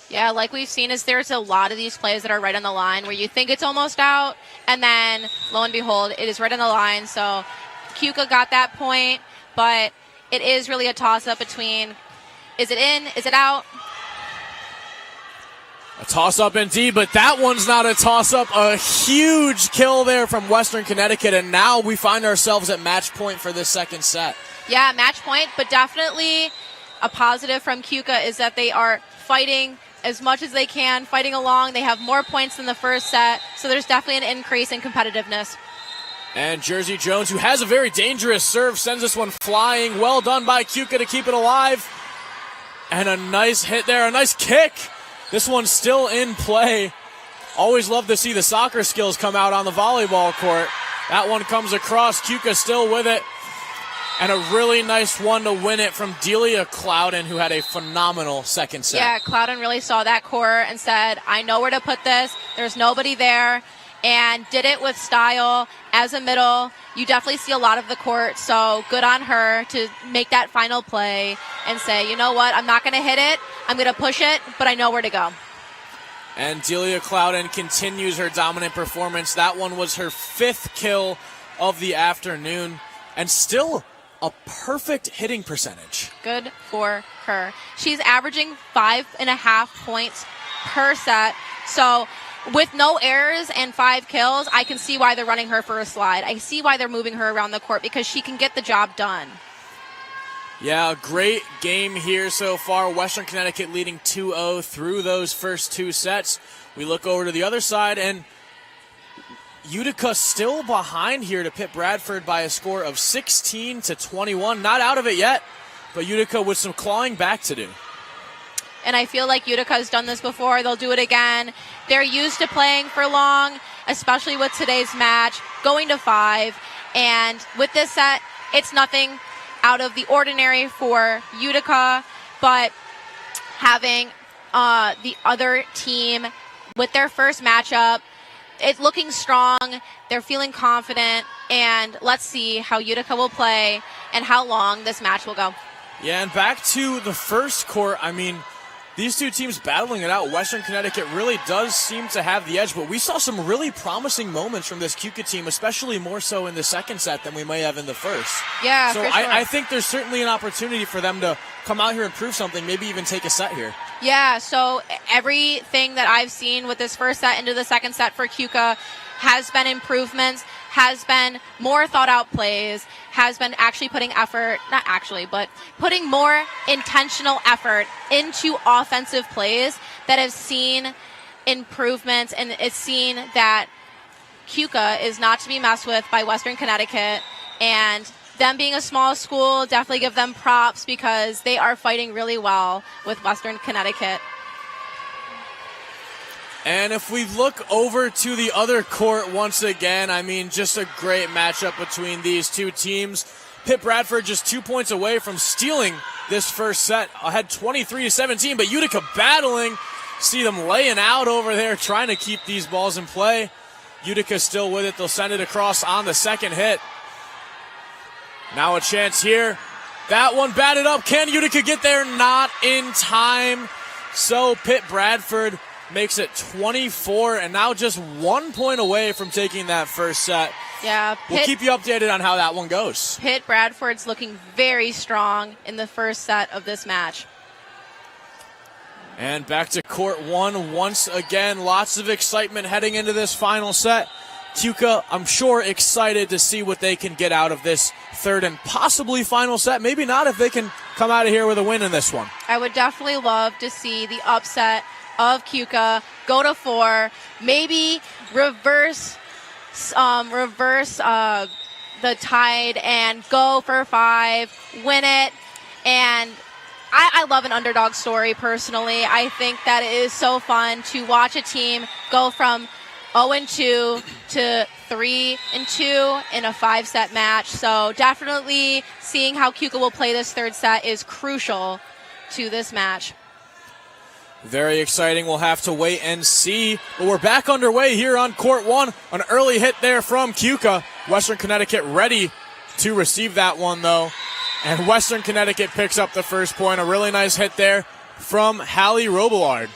Yeah, like we've seen is there's a lot of these plays that are right on the line where you think it's almost out, and then lo and behold, it is right on the line. So Keuka got that point, but it is really a toss-up between is it in, is it out? A toss-up indeed, but that one's not a toss-up. A huge kill there from Western Connecticut, and now we find ourselves at match point for this second set. Yeah, match point, but definitely a positive from Keuka is that they are fighting as much as they can, fighting along. They have more points than the first set, so there's definitely an increase in competitiveness. And Jersey Jones, who has a very dangerous serve, sends this one flying. Well done by Keuka to keep it alive. And a nice hit there, a nice kick. This one's still in play. Always love to see the soccer skills come out on the volleyball court. That one comes across, Keuka still with it. And a really nice one to win it from Delia Clouden, who had a phenomenal second set. Yeah, Clouden really saw that court and said, I know where to put this. There's nobody there. And did it with style as a middle. You definitely see a lot of the court, so good on her to make that final play and say, you know what, I'm not going to hit it, I'm going to push it, but I know where to go. And Delia Clouden continues her dominant performance. That one was her 5th kill of the afternoon, and still a perfect hitting percentage. Good for her. She's averaging 5.5 points per set, so with no errors and 5 kills, I can see why they're running her for a slide. I see why they're moving her around the court, because she can get the job done. Yeah, a great game here so far. Western Connecticut leading 2-0 through those first 2 sets. We look over to the other side, and Utica still behind here to Pitt Bradford by a score of 16-21. Not out of it yet, but Utica with some clawing back to do. And I feel like Utica has done this before. They'll do it again. They're used to playing for long, especially with today's match, going to 5. And with this set, it's nothing out of the ordinary for Utica, but having the other team with their first matchup, it's looking strong. They're feeling confident. And let's see how Utica will play and how long this match will go. Yeah, and back to the first court, I mean, these two teams battling it out. Western Connecticut really does seem to have the edge, but we saw some really promising moments from this Keuka team, especially more so in the second set than we may have in the first. Yeah, so for sure. I think there's certainly an opportunity for them to come out here and prove something, maybe even take a set here. Yeah, so everything that I've seen with this first set into the second set for Keuka has been improvements, has been more thought out plays, has been actually putting effort, not actually, but putting more intentional effort into offensive plays that have seen improvements, and it's seen that Keuka is not to be messed with by Western Connecticut, and them being a small school, definitely give them props because they are fighting really well with Western Connecticut. And if we look over to the other court once again, I mean, just a great matchup between these two teams. Pitt Bradford just 2 points away from stealing this first set, ahead 23-17, but Utica battling. See them laying out over there, trying to keep these balls in play. Utica still with it. They'll send it across on the second hit. Now a chance here. That one batted up. Can Utica get there? Not in time. So Pitt Bradford makes it 24, and now just 1 point away from taking that first set. Yeah, we'll keep you updated on how that one goes. Pitt Bradford's looking very strong in the first set of this match. And back to court one once again. Lots of excitement heading into this final set. Keuka, I'm sure, excited to see what they can get out of this third and possibly final set. Maybe not if they can come out of here with a win in this one. I would definitely love to see the upset of Keuka go to 4, maybe reverse the tide and go for 5, win it. And I love an underdog story personally. I think that it is so fun to watch a team go from 0-2 to 3-2 in a 5-set match. So definitely seeing how Keuka will play this third set is crucial to this match. Very exciting. We'll have to wait and see. But we're back underway here on court one. An early hit there from Keuka. Western Connecticut ready to receive that one, though. And Western Connecticut picks up the first point. A really nice hit there from Hallie Robillard.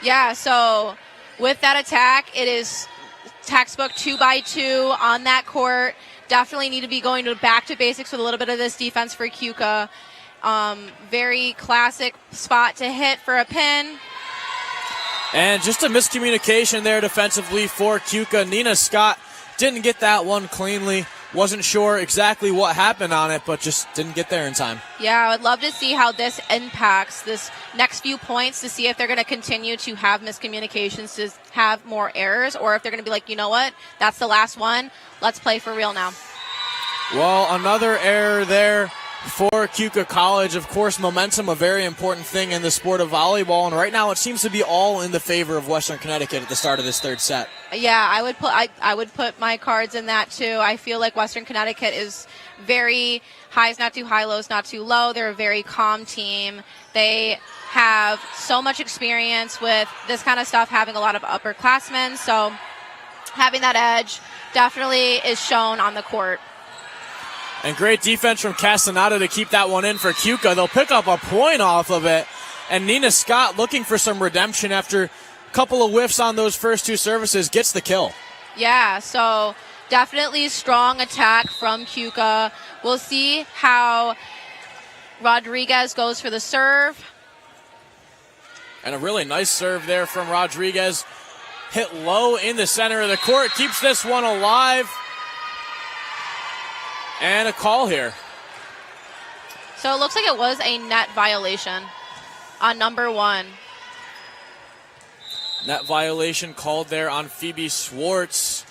Yeah, so with that attack, it is textbook 2x2 on that court. Definitely need to be going back to basics with a little bit of this defense for Keuka. Very classic spot to hit for a pin. And just a miscommunication there defensively for Keuka. Nina Scott didn't get that one cleanly. Wasn't sure exactly what happened on it, but just didn't get there in time. Yeah, I would love to see how this impacts this next few points, to see if they're going to continue to have miscommunications, to have more errors, or if they're going to be like, you know what, that's the last one. Let's play for real now. Well, another error there for Keuka College. Of course, momentum, a very important thing in the sport of volleyball, and right now it seems to be all in the favor of Western Connecticut at the start of this third set. Yeah, I would put my cards in that too. I feel like Western Connecticut is very highs not too high, lows not too low. They're a very calm team. They have so much experience with this kind of stuff, having a lot of upperclassmen, so having that edge definitely is shown on the court. And great defense from Castaneda to keep that one in for Keuka. They'll pick up a point off of it. And Nina Scott, looking for some redemption after a couple of whiffs on those first two services, gets the kill. Yeah, so definitely strong attack from Keuka. We'll see how Rodriguez goes for the serve. And a really nice serve there from Rodriguez. Hit low in the center of the court. Keeps this one alive. And a call here. So it looks like it was a net violation on number 1. Net violation called there on Phoebe Swartz.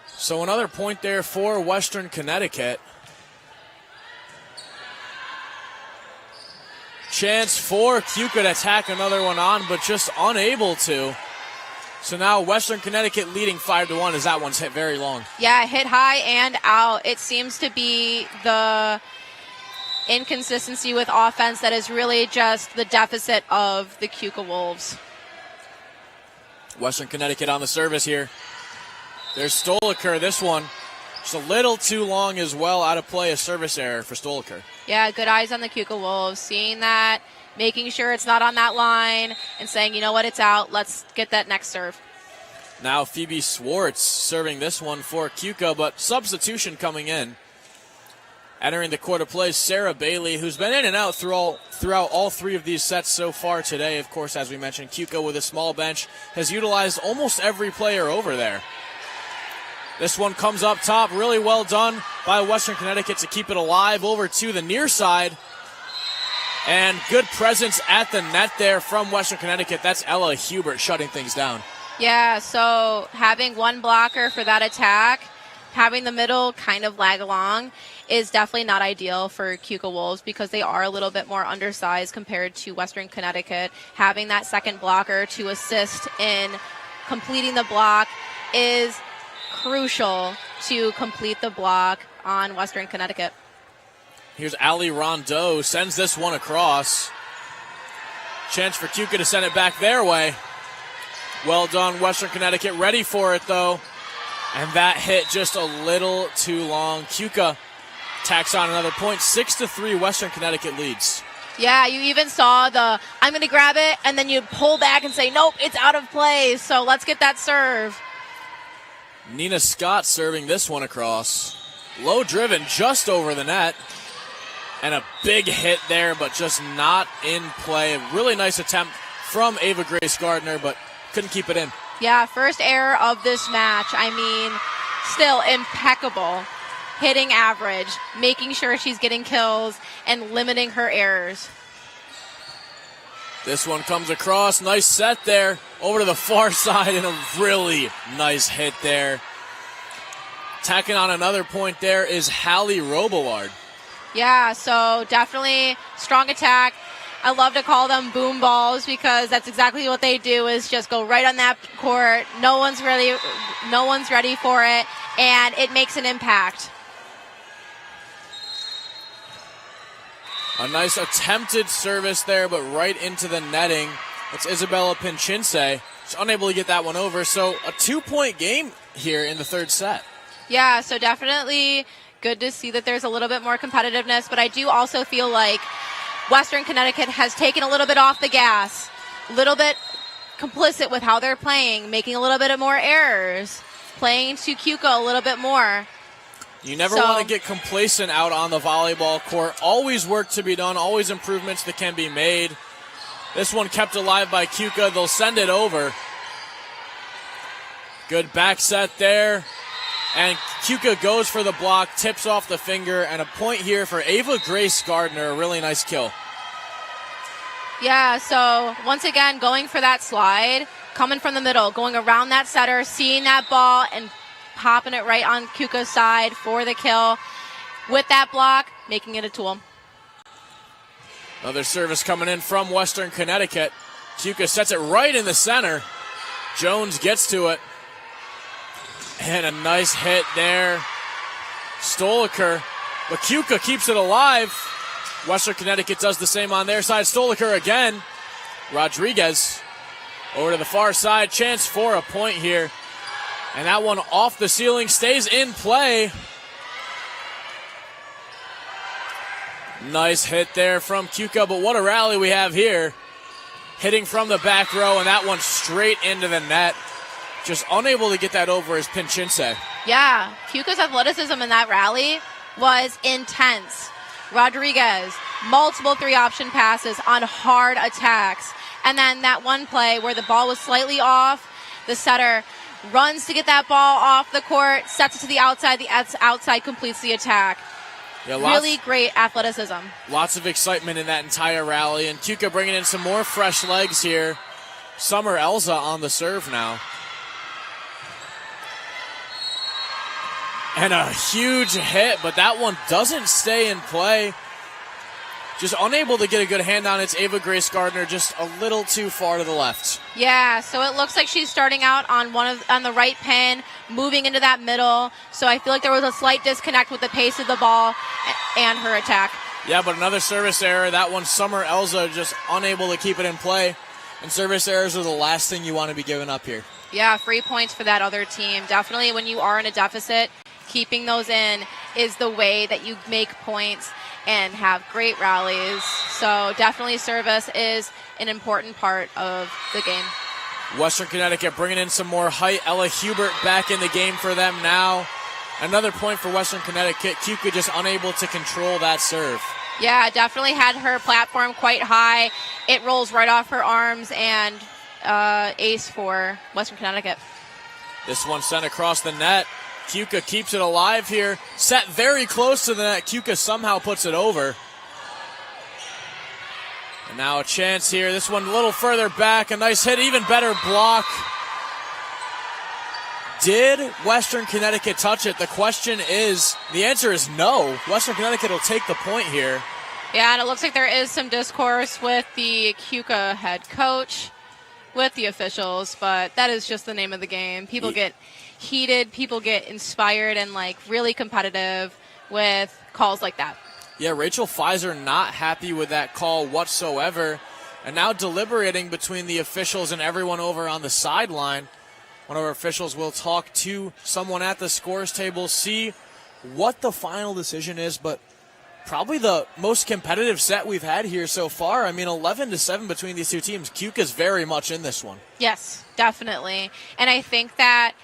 So another point there for Western Connecticut. Chance for Keuka to tack another one on, but just unable to. So now Western Connecticut leading 5-1 as that one's hit very long. Yeah, hit high and out. It seems to be the inconsistency with offense that is really just the deficit of the Keuka Wolves. Western Connecticut on the service here. There's Stoliker. This one just a little too long as well. Out of play, a service error for Stoliker. Yeah, good eyes on the Keuka Wolves. Seeing that, making sure it's not on that line, and saying, you know what, it's out. Let's get that next serve. Now Phoebe Swartz serving this one for Keuka, but substitution coming in. Entering the court of play, Sarah Bailey, who's been in and out throughout all three of these sets so far today. Of course, as we mentioned, Keuka with a small bench has utilized almost every player over there. This one comes up top. Really well done by Western Connecticut to keep it alive over to the near side. And good presence at the net there from Western Connecticut. That's Ella Hubert shutting things down. Yeah, so having one blocker for that attack, having the middle kind of lag along, is definitely not ideal for Keuka Wolves because they are a little bit more undersized compared to Western Connecticut. Having that second blocker to assist in completing the block is crucial to complete the block on Western Connecticut. Here's Ali Rondeau, sends this one across. Chance for Keuka to send it back their way. Well done, Western Connecticut, ready for it though. And that hit just a little too long. Keuka tacks on another point. 6-3, Western Connecticut leads. Yeah, you even saw the, I'm going to grab it, and then you pull back and say, nope, it's out of play, so let's get that serve. Nina Scott serving this one across. Low driven, just over the net. And a big hit there, but just not in play. A really nice attempt from Ava Grace Gardner, but couldn't keep it in. Yeah, first error of this match. I mean, still impeccable. Hitting average, making sure she's getting kills, and limiting her errors. This one comes across. Nice set there. Over to the far side, and a really nice hit there. Tacking on another point there is Hallie Robillard. Yeah, so definitely strong attack. I love to call them boom balls because that's exactly what they do, is just go right on that court. No one's ready for it, and it makes an impact. A nice attempted service there, but right into the netting. It's Isabella Pinchinse. She's unable to get that one over. So a 2-point game here in the third set. Yeah, so definitely good to see that there's a little bit more competitiveness, but I do also feel like Western Connecticut has taken a little bit off the gas, a little bit complicit with how they're playing, making a little bit of more errors, playing to Keuka a little bit more. You never want to get complacent out on the volleyball court. Always work to be done, always improvements that can be made. This one kept alive by Keuka. They'll send it over. Good back set there. And Keuka goes for the block, tips off the finger, and a point here for Ava Grace Gardner. A really nice kill. Yeah, so once again, going for that slide, coming from the middle, going around that setter, seeing that ball, and popping it right on Keuka's side for the kill. With that block, making it a tool. Another service coming in from Western Connecticut. Keuka sets it right in the center. Jones gets to it. And a nice hit there. Stoliker. But Keuka keeps it alive. Western Connecticut does the same on their side. Stoliker again. Rodriguez over to the far side. Chance for a point here. And that one off the ceiling stays in play. Nice hit there from Keuka, but what a rally we have here. Hitting from the back row, and that one straight into the net. Just unable to get that over is Pinchinse. Yeah, Keuka's athleticism in that rally was intense. Rodriguez, multiple three-option passes on hard attacks. And then that one play where the ball was slightly off, the setter runs to get that ball off the court, sets it to the outside completes the attack. Yeah, really great athleticism. Lots of excitement in that entire rally, and Keuka bringing in some more fresh legs here. Summer Elza on the serve now. And a huge hit, but that one doesn't stay in play. Just unable to get a good hand on it. It's Ava Grace Gardner just a little too far to the left. Yeah, so it looks like she's starting out on the right pin, moving into that middle. So I feel like there was a slight disconnect with the pace of the ball and her attack. Yeah, but another service error. That one, Summer Elza just unable to keep it in play. And service errors are the last thing you want to be giving up here. Yeah, free points for that other team. Definitely when you are in a deficit, keeping those in is the way that you make points and have great rallies. So definitely service is an important part of the game. Western Connecticut bringing in some more height. Ella Hubert back in the game for them now. Another point for Western Connecticut. Keuka just unable to control that serve. Yeah, definitely had her platform quite high. It rolls right off her arms, and ace for Western Connecticut. This one sent across the net. Keuka keeps it alive here. Set very close to the net. Keuka somehow puts it over. And now a chance here. This one a little further back. A nice hit, even better block. Did Western Connecticut touch it? The answer is no. Western Connecticut will take the point here. Yeah, and it looks like there is some discourse with the Keuka head coach, with the officials, but that is just the name of the game. People get heated, people get inspired and really competitive with calls like that. Yeah, Rachel Pfizer not happy with that call whatsoever, and now deliberating between the officials and everyone over on the sideline. One of our officials will talk to someone at the scores table, see what the final decision is, but probably the most competitive set we've had here so far. I mean, 11-7 between these two teams. Keuka's very much in this one. Yes, definitely. And I think that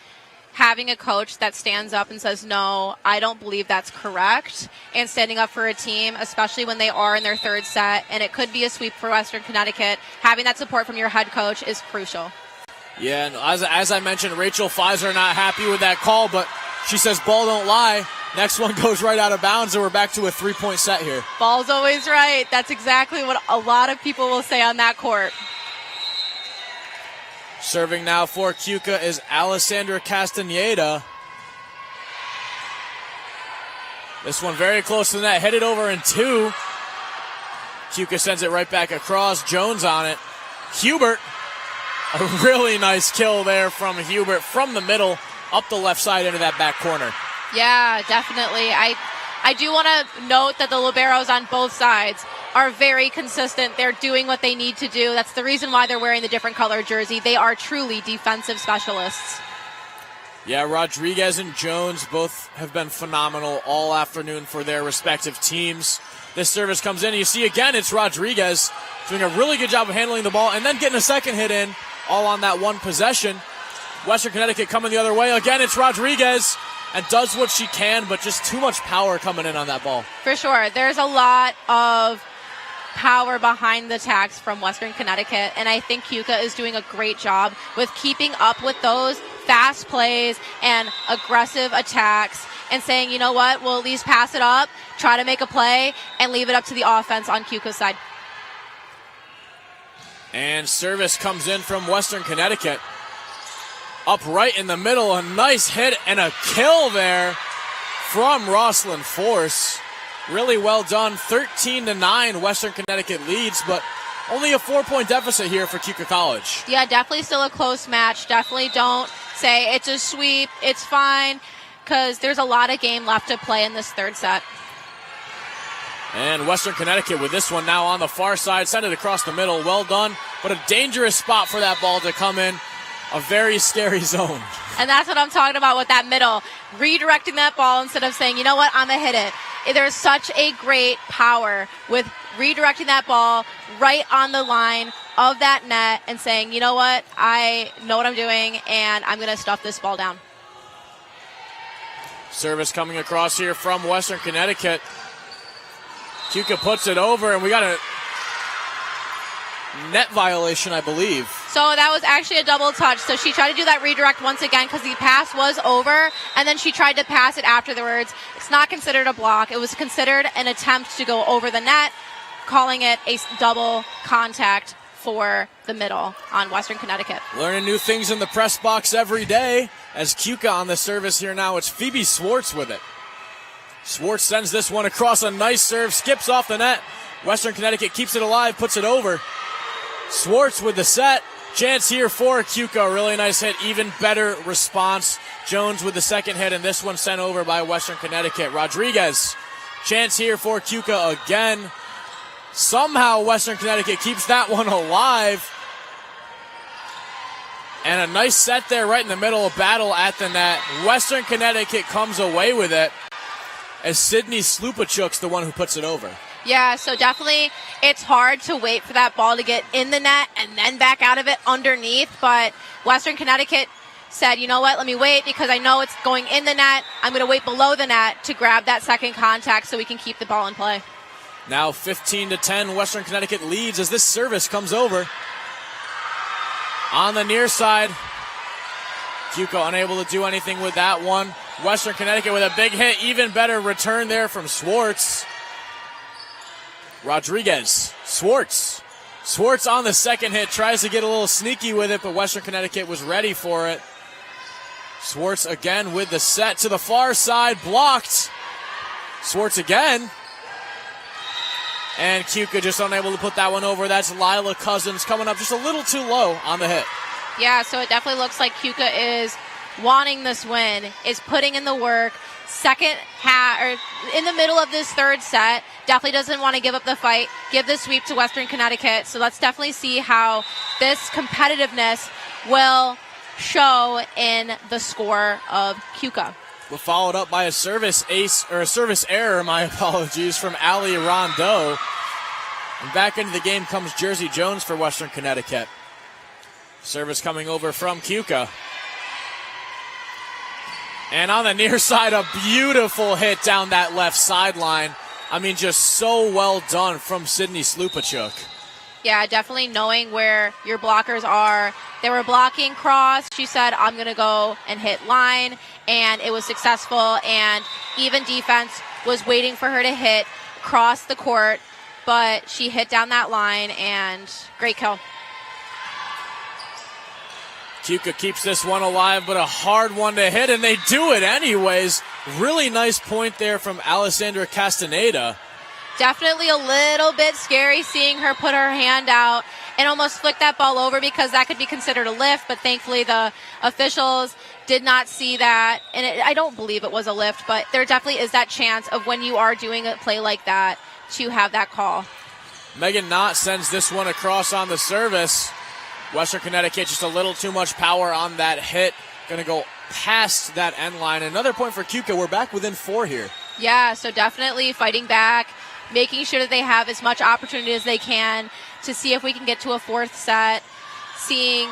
having a coach that stands up and says, no, I don't believe that's correct, and standing up for a team, especially when they are in their third set, and it could be a sweep for Western Connecticut, having that support from your head coach is crucial. Yeah, and as I mentioned, Rachel Pfizer not happy with that call, but she says ball don't lie. Next one goes right out of bounds, and we're back to a 3-point set here. Ball's always right. That's exactly what a lot of people will say on that court. Serving now for Keuka is Alessandra Castaneda. This one very close to the net, headed over in two. Keuka sends it right back across. Jones on it. Hubert, a really nice kill there from Hubert from the middle, up the left side into that back corner. Yeah, definitely. I do want to note that the liberos on both sides are very consistent. They're doing what they need to do. That's the reason why they're wearing the different color jersey. They are truly defensive specialists. Yeah, Rodriguez and Jones both have been phenomenal all afternoon for their respective teams. This service comes in, and you see again it's Rodriguez doing a really good job of handling the ball and then getting a second hit in, all on that one possession. Western Connecticut coming the other way. Again, it's Rodriguez, and does what she can, but just too much power coming in on that ball. For sure. There's a lot of power behind the attacks from Western Connecticut, and I think Keuka is doing a great job with keeping up with those fast plays and aggressive attacks and saying, you know what, we'll at least pass it up, try to make a play, and leave it up to the offense on Keuka's side. And service comes in from Western Connecticut. Up right in the middle, a nice hit and a kill there from Rosalind Force. Really well done. 13-9, Western Connecticut leads, but only a 4-point deficit here for Keuka College. Yeah, definitely still a close match. Definitely don't say it's a sweep, it's fine, because there's a lot of game left to play in this third set. And Western Connecticut with this one now on the far side, send it across the middle. Well done, but a dangerous spot for that ball to come in. A very scary zone. And that's what I'm talking about with that middle. Redirecting that ball instead of saying, you know what, I'm going to hit it. There's such a great power with redirecting that ball right on the line of that net and saying, you know what, I know what I'm doing, and I'm going to stuff this ball down. Service coming across here from Western Connecticut. Keuka puts it over, and we got a net violation, I believe. So that was actually a double touch. So she tried to do that redirect once again because the pass was over, and then she tried to pass it afterwards. It's not considered a block. It was considered an attempt to go over the net, calling it a double contact for the middle on Western Connecticut. Learning new things in the press box every day. As Keuka on the service here now, it's Phoebe Swartz with it. Swartz sends this one across, a nice serve, skips off the net. Western Connecticut keeps it alive, puts it over. Swartz with the set. Chance here for Keuka. Really nice hit. Even better response. Jones with the second hit, and this one sent over by Western Connecticut. Rodriguez. Chance here for Keuka again. Somehow Western Connecticut keeps that one alive. And a nice set there right in the middle, of battle at the net. Western Connecticut comes away with it as Sydney Slupachuk's the one who puts it over. Yeah, so definitely it's hard to wait for that ball to get in the net and then back out of it underneath, but Western Connecticut said, you know what, let me wait because I know it's going in the net. I'm going to wait below the net to grab that second contact so we can keep the ball in play. Now 15-10, Western Connecticut leads as this service comes over. On the near side, Keuka unable to do anything with that one. Western Connecticut with a big hit, even better return there from Swartz. Rodriguez, Swartz on the second hit, tries to get a little sneaky with it, but Western Connecticut was ready for it. Swartz again with the set to the far side, blocked. Swartz again. And Keuka just unable to put that one over. That's Lila Cousins coming up just a little too low on the hit. Yeah, so it definitely looks like Keuka is wanting this win, is putting in the work. Second half, or in the middle of this third set, definitely doesn't want to give up the fight, give the sweep to Western Connecticut. So let's definitely see how this competitiveness will show in the score of Keuka. We're followed up by a service ace, or a service error, my apologies, from Ali Rondeau. And back into the game comes Jersey Jones for Western Connecticut. Service coming over from Keuka. And on the near side, a beautiful hit down that left sideline. I mean, just so well done from Sydney Slupachuk. Yeah, definitely knowing where your blockers are. They were blocking cross. She said, I'm going to go and hit line. And it was successful. And even defense was waiting for her to hit across the court. But she hit down that line, and great kill. Keuka keeps this one alive, but a hard one to hit, and they do it anyways. Really nice point there from Alessandra Castaneda. Definitely a little bit scary seeing her put her hand out and almost flick that ball over because that could be considered a lift, but thankfully the officials did not see that. And I don't believe it was a lift, but there definitely is that chance of when you are doing a play like that to have that call. Megan Knott sends this one across on the service. Western Connecticut just a little too much power on that hit. Going to go past that end line. Another point for Keuka. We're back within 4 here. Yeah, so definitely fighting back, making sure that they have as much opportunity as they can to see if we can get to a fourth set, seeing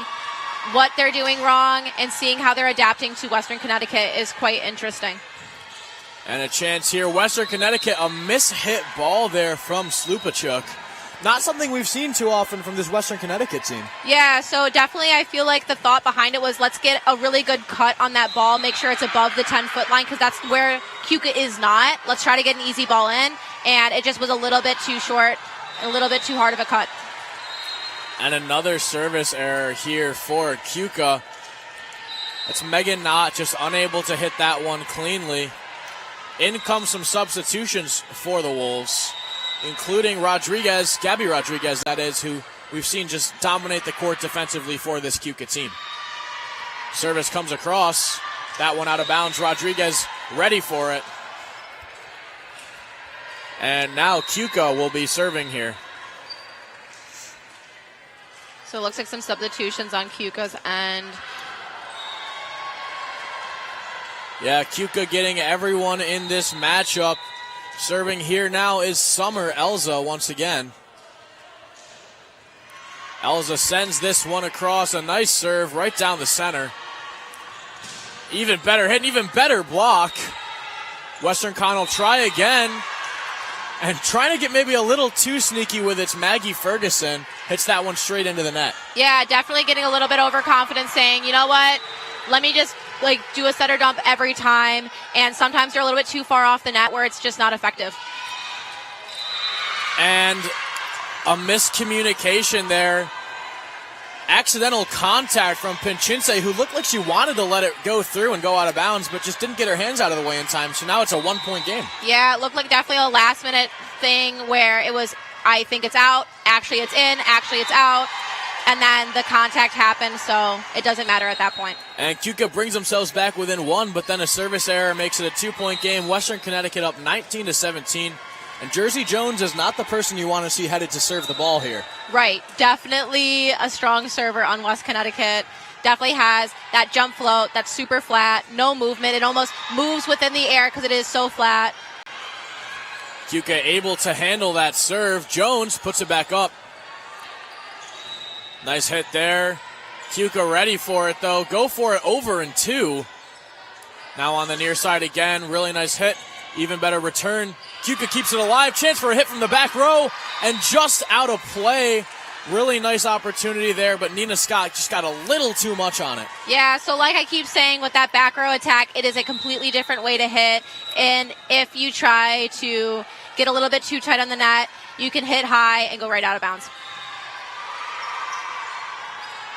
what they're doing wrong and seeing how they're adapting to Western Connecticut is quite interesting. And a chance here. Western Connecticut, a mishit ball there from Slupachuk. not something we've seen too often from this Western Connecticut team. Yeah, so definitely I feel like the thought behind it was let's get a really good cut on that ball, make sure it's above the 10-foot line because that's where Keuka is not. Let's try to get an easy ball in, and it just was a little bit too short, a little bit too hard of a cut. And another service error here for Keuka. It's Megan Knott just unable to hit that one cleanly. In comes some substitutions for the Wolves, including Rodriguez, Gabby Rodriguez, that is, who we've seen just dominate the court defensively for this Keuka team. Service comes across. That one out of bounds. Rodriguez ready for it. And now Keuka will be serving here. So it looks like some substitutions on Keuka's end. Yeah, Keuka getting everyone in this matchup. Serving here now is Summer Elza once again. Elza sends this one across. A nice serve right down the center. Even better hit, even better block. Western Con will try again. And trying to get maybe a little too sneaky with its Maggie Ferguson. Hits that one straight into the net. Yeah, definitely getting a little bit overconfident, saying, you know what, let me just do a setter dump every time. And sometimes they're a little bit too far off the net where it's just not effective. And a miscommunication there. Accidental contact from Pinchinse, who looked like she wanted to let it go through and go out of bounds, but just didn't get her hands out of the way in time. So now it's a 1-point game. Yeah, it looked like definitely a last-minute thing where it was, I think it's out, actually it's in, actually it's out, and then the contact happened, so it doesn't matter at that point. And Keuka brings themselves back within one, but then a service error makes it a 2-point game. Western Connecticut up 19-17. And Jersey Jones is not the person you want to see headed to serve the ball here. Right. Definitely a strong server on West Connecticut. Definitely has that jump float that's super flat, no movement. It almost moves within the air because it is so flat. Keuka able to handle that serve. Jones puts it back up. Nice hit there. Keuka ready for it, though. Go for it over and two. Now on the near side again. Really nice hit. Even better return. Keuka keeps it alive. Chance for a hit from the back row. And just out of play. Really nice opportunity there, but Nina Scott just got a little too much on it. Yeah, so like I keep saying with that back row attack, it is a completely different way to hit. And if you try to get a little bit too tight on the net, you can hit high and go right out of bounds.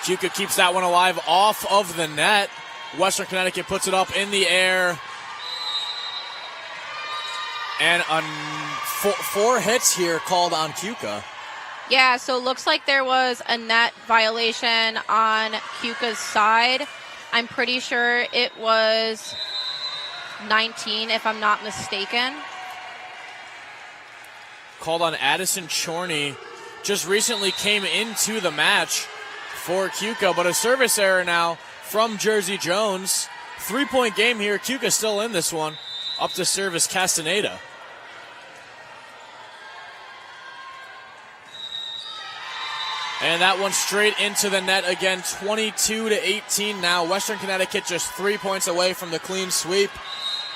Keuka keeps that one alive off of the net. Western Connecticut puts it up in the air. And four hits here called on Keuka. Yeah, so it looks like there was a net violation on Keuka's side. I'm pretty sure it was 19, if I'm not mistaken. Called on Addison Chorney. Just recently came into the match for Keuka, but a service error now from Jersey Jones. 3-point game here. Keuka still in this one. Up to service Castaneda. And that one straight into the net again, 22-18 now. Western Connecticut just 3 points away from the clean sweep.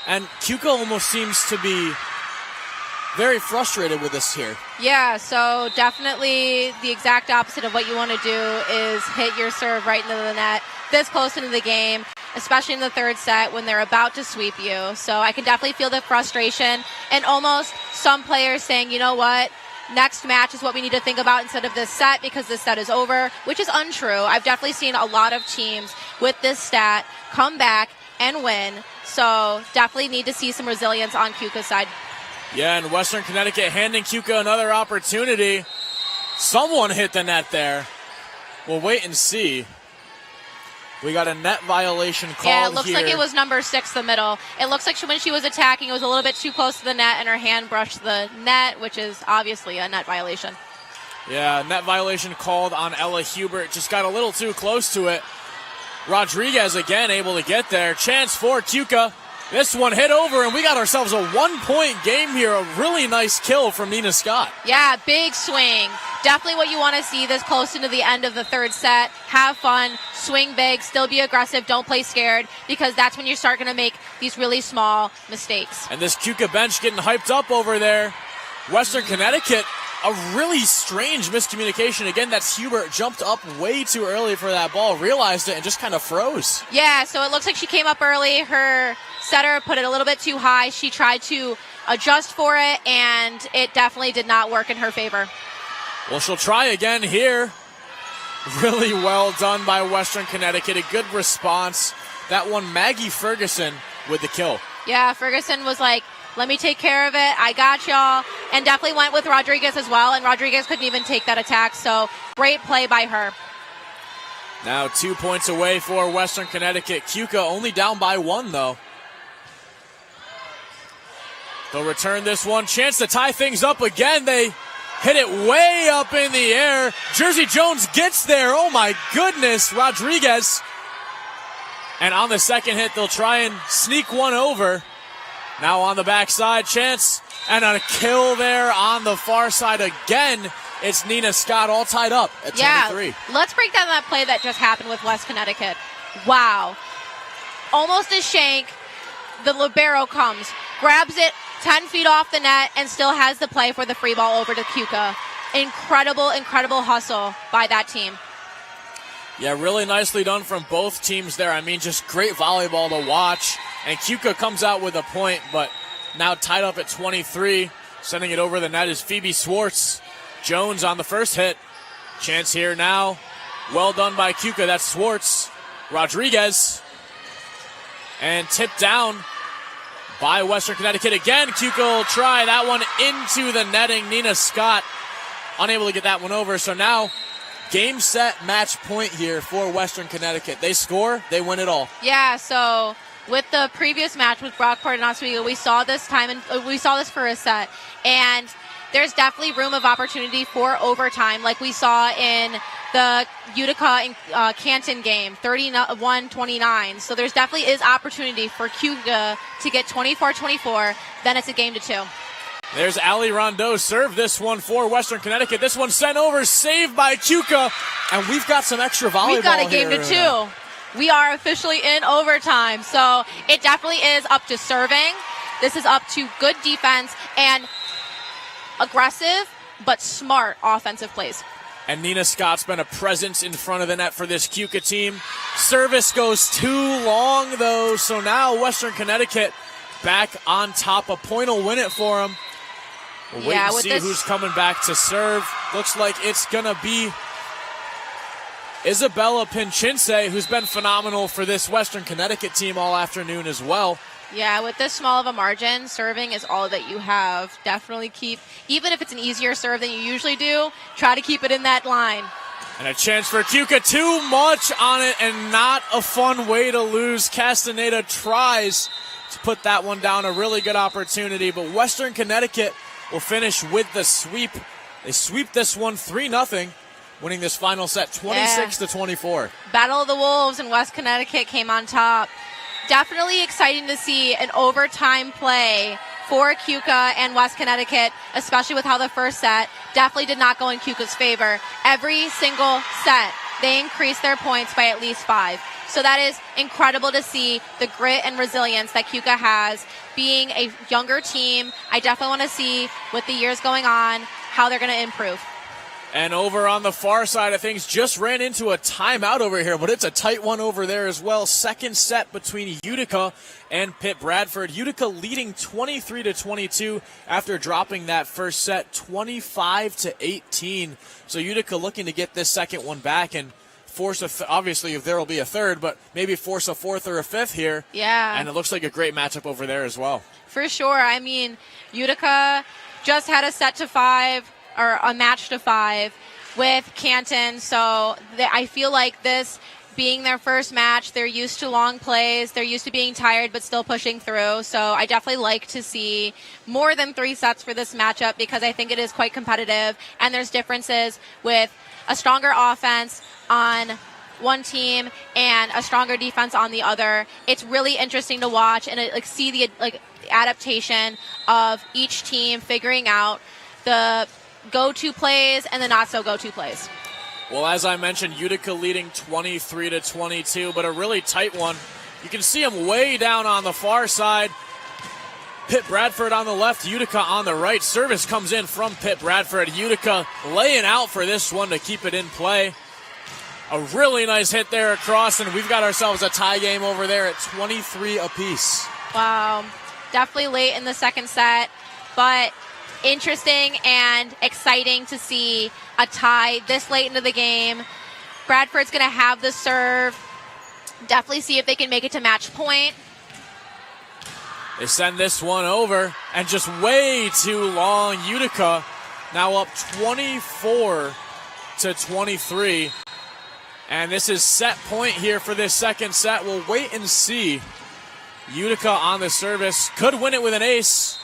And Keuka almost seems to be very frustrated with this here. Yeah, so definitely the exact opposite of what you want to do is hit your serve right into the net this close into the game, especially in the third set when they're about to sweep you. So I can definitely feel the frustration and almost some players saying, you know what? Next match is what we need to think about instead of this set because this set is over, which is untrue. I've definitely seen a lot of teams with this stat come back and win. So definitely need to see some resilience on Keuka's side. Yeah, and Western Connecticut handing Keuka another opportunity. Someone hit the net there. We'll wait and see. We got a net violation called here. Yeah, it looks like it was number 6, the middle. It looks like when she was attacking, it was a little bit too close to the net, and her hand brushed the net, which is obviously a net violation. Yeah, net violation called on Ella Hubert. Just got a little too close to it. Rodriguez again able to get there. Chance for Keuka. This one hit over, and we got ourselves a 1-point game here. A really nice kill from Nina Scott. Yeah, big swing. Definitely what you want to see this close into the end of the third set. Have fun, swing big, still be aggressive, don't play scared, because that's when you start going to make these really small mistakes. And this Keuka bench getting hyped up over there. Western Connecticut a really strange miscommunication. Again, that's Hubert jumped up way too early for that ball, realized it, and just kind of froze. Yeah, so it looks like she came up early. Her setter put it a little bit too high. She tried to adjust for it, and it definitely did not work in her favor. Well, she'll try again here. Really well done by Western Connecticut. A good response. That one, Maggie Ferguson with the kill. Yeah, Ferguson was like, let me take care of it. I got y'all. And definitely went with Rodriguez as well. And Rodriguez couldn't even take that attack. So great play by her. Now 2 points away for Western Connecticut. Keuka only down by 1, though. They'll return this one. Chance to tie things up again. They hit it way up in the air. Jersey Jones gets there. Oh, my goodness. Rodriguez. And on the second hit, they'll try and sneak one over. Now on the backside, Chance. And a kill there on the far side again. It's Nina Scott all tied up at 23. Let's break down that play that just happened with West Connecticut. Wow. Almost a shank. The libero comes, grabs it 10 feet off the net, and still has the play for the free ball over to Keuka. Incredible, incredible hustle by that team. Yeah, really nicely done from both teams there. I mean, just great volleyball to watch. And Keuka comes out with a point, but now tied up at 23. Sending it over the net is Phoebe Swartz. Jones on the first hit. Chance here now. Well done by Keuka. That's Swartz. Rodriguez. And tipped down by Western Connecticut again. Keuka will try that one into the netting. Nina Scott unable to get that one over. So now game, set, match point here for Western Connecticut. They score, they win it all. Yeah, so with the previous match with Brockport and Oswego, we saw this for a set. And there's definitely room of opportunity for overtime, like we saw in the Utica and Canton game, 31-29. So there's definitely is opportunity for Keuka to get 24-24. Then it's a game to 2. There's Allie Rondeau serve this one for Western Connecticut. This one sent over, saved by Keuka. And we've got some extra volleyball. We've got a game here. to 2. We are officially in overtime. So it definitely is up to serving. This is up to good defense and aggressive but smart offensive plays. And Nina Scott's been a presence in front of the net for this Keuka team. Service goes too long, though, so now Western Connecticut back on top. A point will win it for them. We'll wait and see who's coming back to serve. Looks like it's going to be Isabella Pinchinse, who's been phenomenal for this Western Connecticut team all afternoon as well. Yeah, with this small of a margin, serving is all that you have. Definitely keep, even if it's an easier serve than you usually do, try to keep it in that line. And a chance for Keuka. Too much on it and not a fun way to lose. Castaneda tries to put that one down. A really good opportunity, but Western Connecticut will finish with the sweep. They sweep this one 3-0, winning this final set 26-24. Battle of the Wolves and West Connecticut came on top. Definitely exciting to see an overtime play for Keuka and West Connecticut, especially with how the first set definitely did not go in Keuka's favor. Every single set, they increased their points by at least 5. So that is incredible to see the grit and resilience that Keuka has. Being a younger team, I definitely want to see, with the years going on, how they're going to improve. And over on the far side of things, just ran into a timeout over here, but it's a tight one over there as well. Second set between Utica and Pitt Bradford. Utica leading 23-22 after dropping that first set 25-18. So Utica looking to get this second one back and force obviously if there will be a third, but maybe force a fourth or a fifth here. Yeah. And it looks like a great matchup over there as well. For sure. I mean, Utica just had a set to 5. Or a match to 5 with Canton. So I feel like this being their first match, they're used to long plays. They're used to being tired but still pushing through. So I definitely like to see more than 3 sets for this matchup because I think it is quite competitive. And there's differences with a stronger offense on one team and a stronger defense on the other. It's really interesting to watch and see the adaptation of each team figuring out the go-to plays and the not-so-go-to plays. Well, as I mentioned, Utica leading 23-22, but a really tight one. You can see them way down on the far side. Pitt Bradford on the left, Utica on the right. Service comes in from Pitt Bradford. Utica laying out for this one to keep it in play. A really nice hit there across, and we've got ourselves a tie game over there at 23 apiece. Wow. Definitely late in the second set, but interesting and exciting to see a tie this late into the game. Bradford's going to have the serve. Definitely see if they can make it to match point. They send this one over, and just way too long. Utica now up 24-23. And this is set point here for this second set. We'll wait and see. Utica on the service. Could win it with an ace.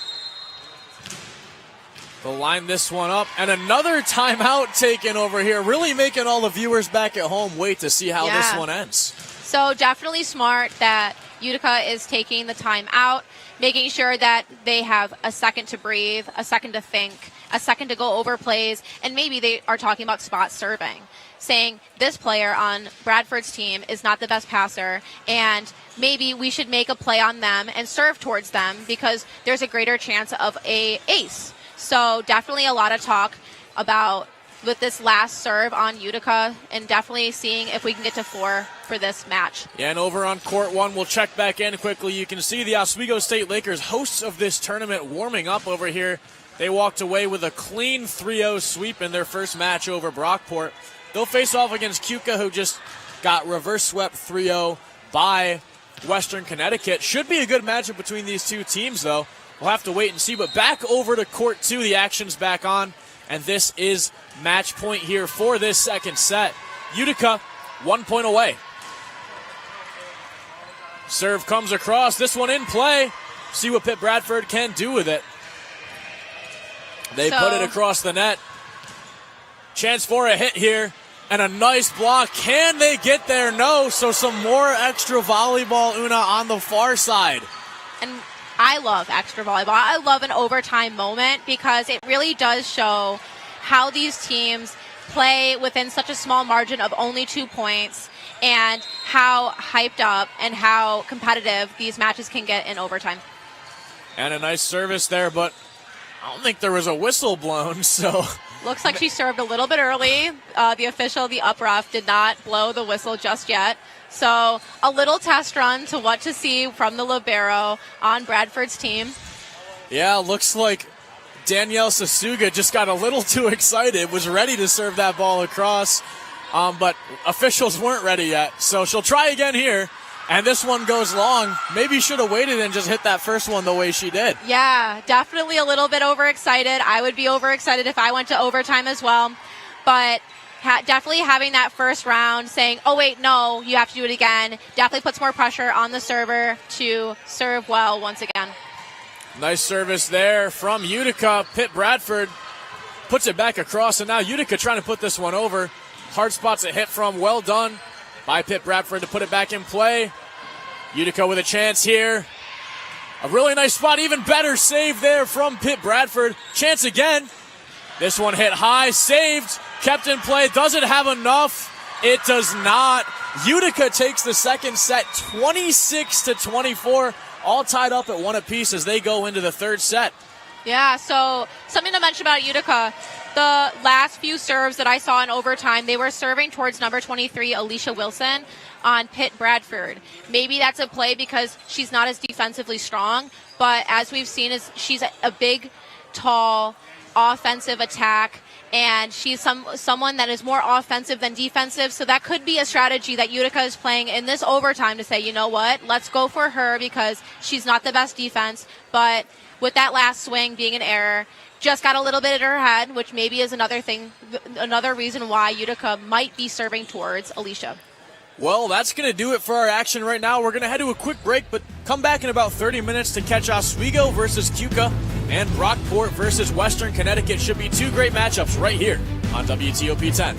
They'll line this one up. And another timeout taken over here. Really making all the viewers back at home wait to see how this one ends. So definitely smart that Utica is taking the time out, making sure that they have a second to breathe, a second to think, a second to go over plays, and maybe they are talking about spot serving, saying this player on Bradford's team is not the best passer, and maybe we should make a play on them and serve towards them because there's a greater chance of a ace. So definitely a lot of talk about with this last serve on Utica, and definitely seeing if we can get to 4 for this match. Yeah, and over on court 1, we'll check back in quickly. You can see the Oswego State Lakers, hosts of this tournament, warming up over here. They walked away with a clean 3-0 sweep in their first match over Brockport. They'll face off against Keuka, who just got reverse swept 3-0 by Western Connecticut. Should be a good matchup between these two teams, though. We'll have to wait and see. But back over to court 2, the action's back on. And this is match point here for this second set. Utica, 1 point away. Serve comes across. This one in play. See what Pitt Bradford can do with it. They put it across the net. Chance for a hit here. And a nice block. Can they get there? No. So some more extra volleyball, Una, on the far side. And I love extra volleyball. I love an overtime moment because it really does show how these teams play within such a small margin of only 2 points and how hyped up and how competitive these matches can get in overtime. And a nice service there, but I don't think there was a whistle blown, so... Looks like she served a little bit early. The official, the up ref, did not blow the whistle just yet. So a little test run to what to see from the libero on Bradford's team. Yeah, looks like Danielle Sasuga just got a little too excited, was ready to serve that ball across, but officials weren't ready yet. So she'll try again here, and this one goes long. Maybe should have waited and just hit that first one the way she did. Yeah, definitely a little bit overexcited. I would be overexcited if I went to overtime as well, but definitely having that first round saying, oh, wait, no, you have to do it again, definitely puts more pressure on the server to serve well once again. Nice service there from Utica. Pitt Bradford puts it back across, and now Utica trying to put this one over. Hard spots a hit from. Well done by Pitt Bradford to put it back in play. Utica with a chance here. A really nice spot, even better save there from Pitt Bradford. Chance again. This one hit high, saved. Kept in play, doesn't have enough. It does not. Utica takes the second set 26-24, all tied up at 1 apiece as they go into the third set. Yeah, so something to mention about Utica. The last few serves that I saw in overtime, they were serving towards number 23, Alicia Wilson, on Pitt Bradford. Maybe that's a play because she's not as defensively strong, but as we've seen, she's a big, tall, offensive attack, and she's someone that is more offensive than defensive, so that could be a strategy that Utica is playing in this overtime to say, you know what, let's go for her because she's not the best defense, but with that last swing being an error, just got a little bit in her head, which maybe is another reason why Utica might be serving towards Alicia. Well, that's going to do it for our action right now. We're going to head to a quick break, but come back in about 30 minutes to catch Oswego versus Keuka and Brockport versus Western Connecticut. Should be 2 great matchups right here on WTOP 10.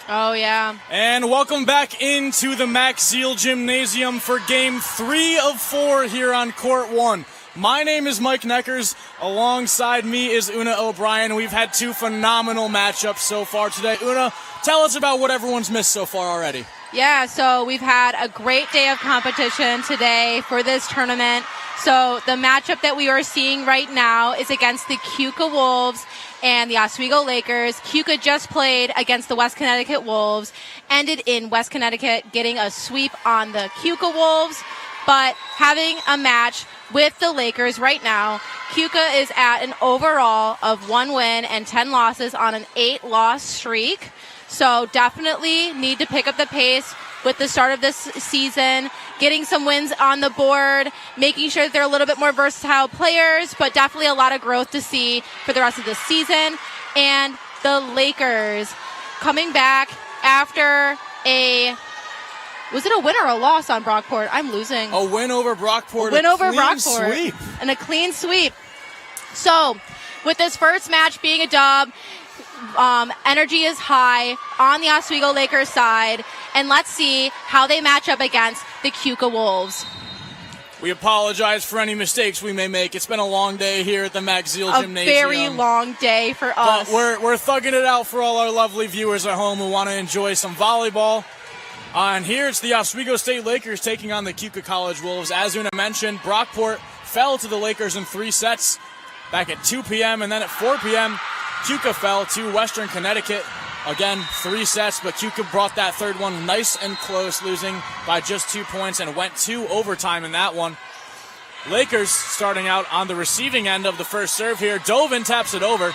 Oh, yeah. And welcome back into the Max Zeal Gymnasium for Game 3 of 4 here on Court 1. My name is Mike Neckers. Alongside me is Una O'Brien. We've had 2 phenomenal matchups so far today. Una, tell us about what everyone's missed so far already. Yeah, so we've had a great day of competition today for this tournament. So the matchup that we are seeing right now is against the Keuka Wolves and the Oswego Lakers. Keuka just played against the West Connecticut Wolves, ended in West Connecticut getting a sweep on the Keuka Wolves, but having a match with the Lakers right now. Keuka is at an overall of 1 win and 10 losses on an 8-loss streak. So definitely need to pick up the pace with the start of this season, getting some wins on the board, making sure that they're a little bit more versatile players, but definitely a lot of growth to see for the rest of the season. And the Lakers coming back after was it a win or a loss on Brockport? I'm losing. A win over Brockport. A win over clean Brockport. Sweep. And a clean sweep. So with this first match being a dub, energy is high on the Oswego Lakers side, and let's see how they match up against the Keuka Wolves. We apologize for any mistakes we may make. It's been a long day here at the Max Zeal Gymnasium. A very long day for us. But we're thugging it out for all our lovely viewers at home who want to enjoy some volleyball. And here it's the Oswego State Lakers taking on the Keuka College Wolves. As Una mentioned, Brockport fell to the Lakers in 3 sets back at 2 p.m. and then at 4 p.m., Keuka fell to Western Connecticut. Again, 3 sets, but Keuka brought that third one nice and close, losing by just 2 points and went to overtime in that one. Lakers starting out on the receiving end of the first serve here. Dovin taps it over.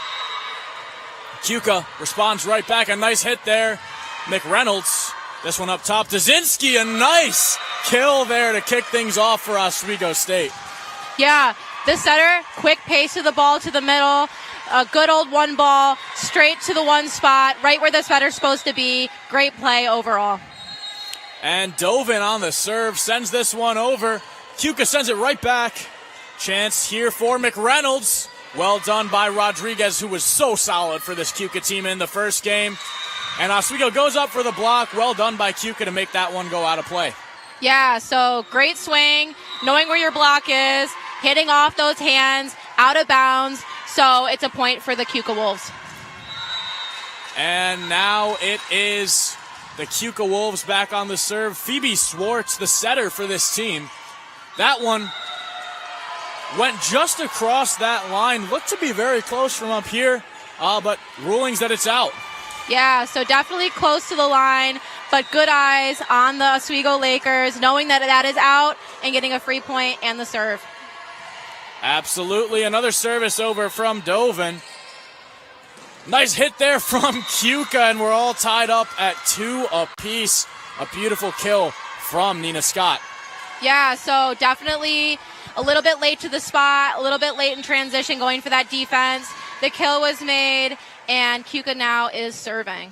Keuka responds right back. A nice hit there. McReynolds, this one up top. Dazinski, a nice kill there to kick things off for Oswego State. Yeah, the setter, quick pace of the ball to the middle. A good old 1 ball, straight to the 1 spot, right where the setter's supposed to be. Great play overall. And Dovin on the serve sends this one over. Keuka sends it right back. Chance here for McReynolds. Well done by Rodriguez, who was so solid for this Keuka team in the first game. And Oswego goes up for the block. Well done by Keuka to make that one go out of play. Yeah, so great swing, knowing where your block is, hitting off those hands, out of bounds. So it's a point for the Keuka Wolves. And now it is the Keuka Wolves back on the serve. Phoebe Swartz, the setter for this team. That one went just across that line. Looked to be very close from up here, but rulings that it's out. Yeah, so definitely close to the line, but good eyes on the Oswego Lakers, knowing that that is out and getting a free point and the serve. Absolutely. Another service over from Dovin. Nice hit there from Keuka, and we're all tied up at 2 apiece. A beautiful kill from Nina Scott. Yeah, so definitely a little bit late to the spot, a little bit late in transition going for that defense. The kill was made, and Keuka now is serving.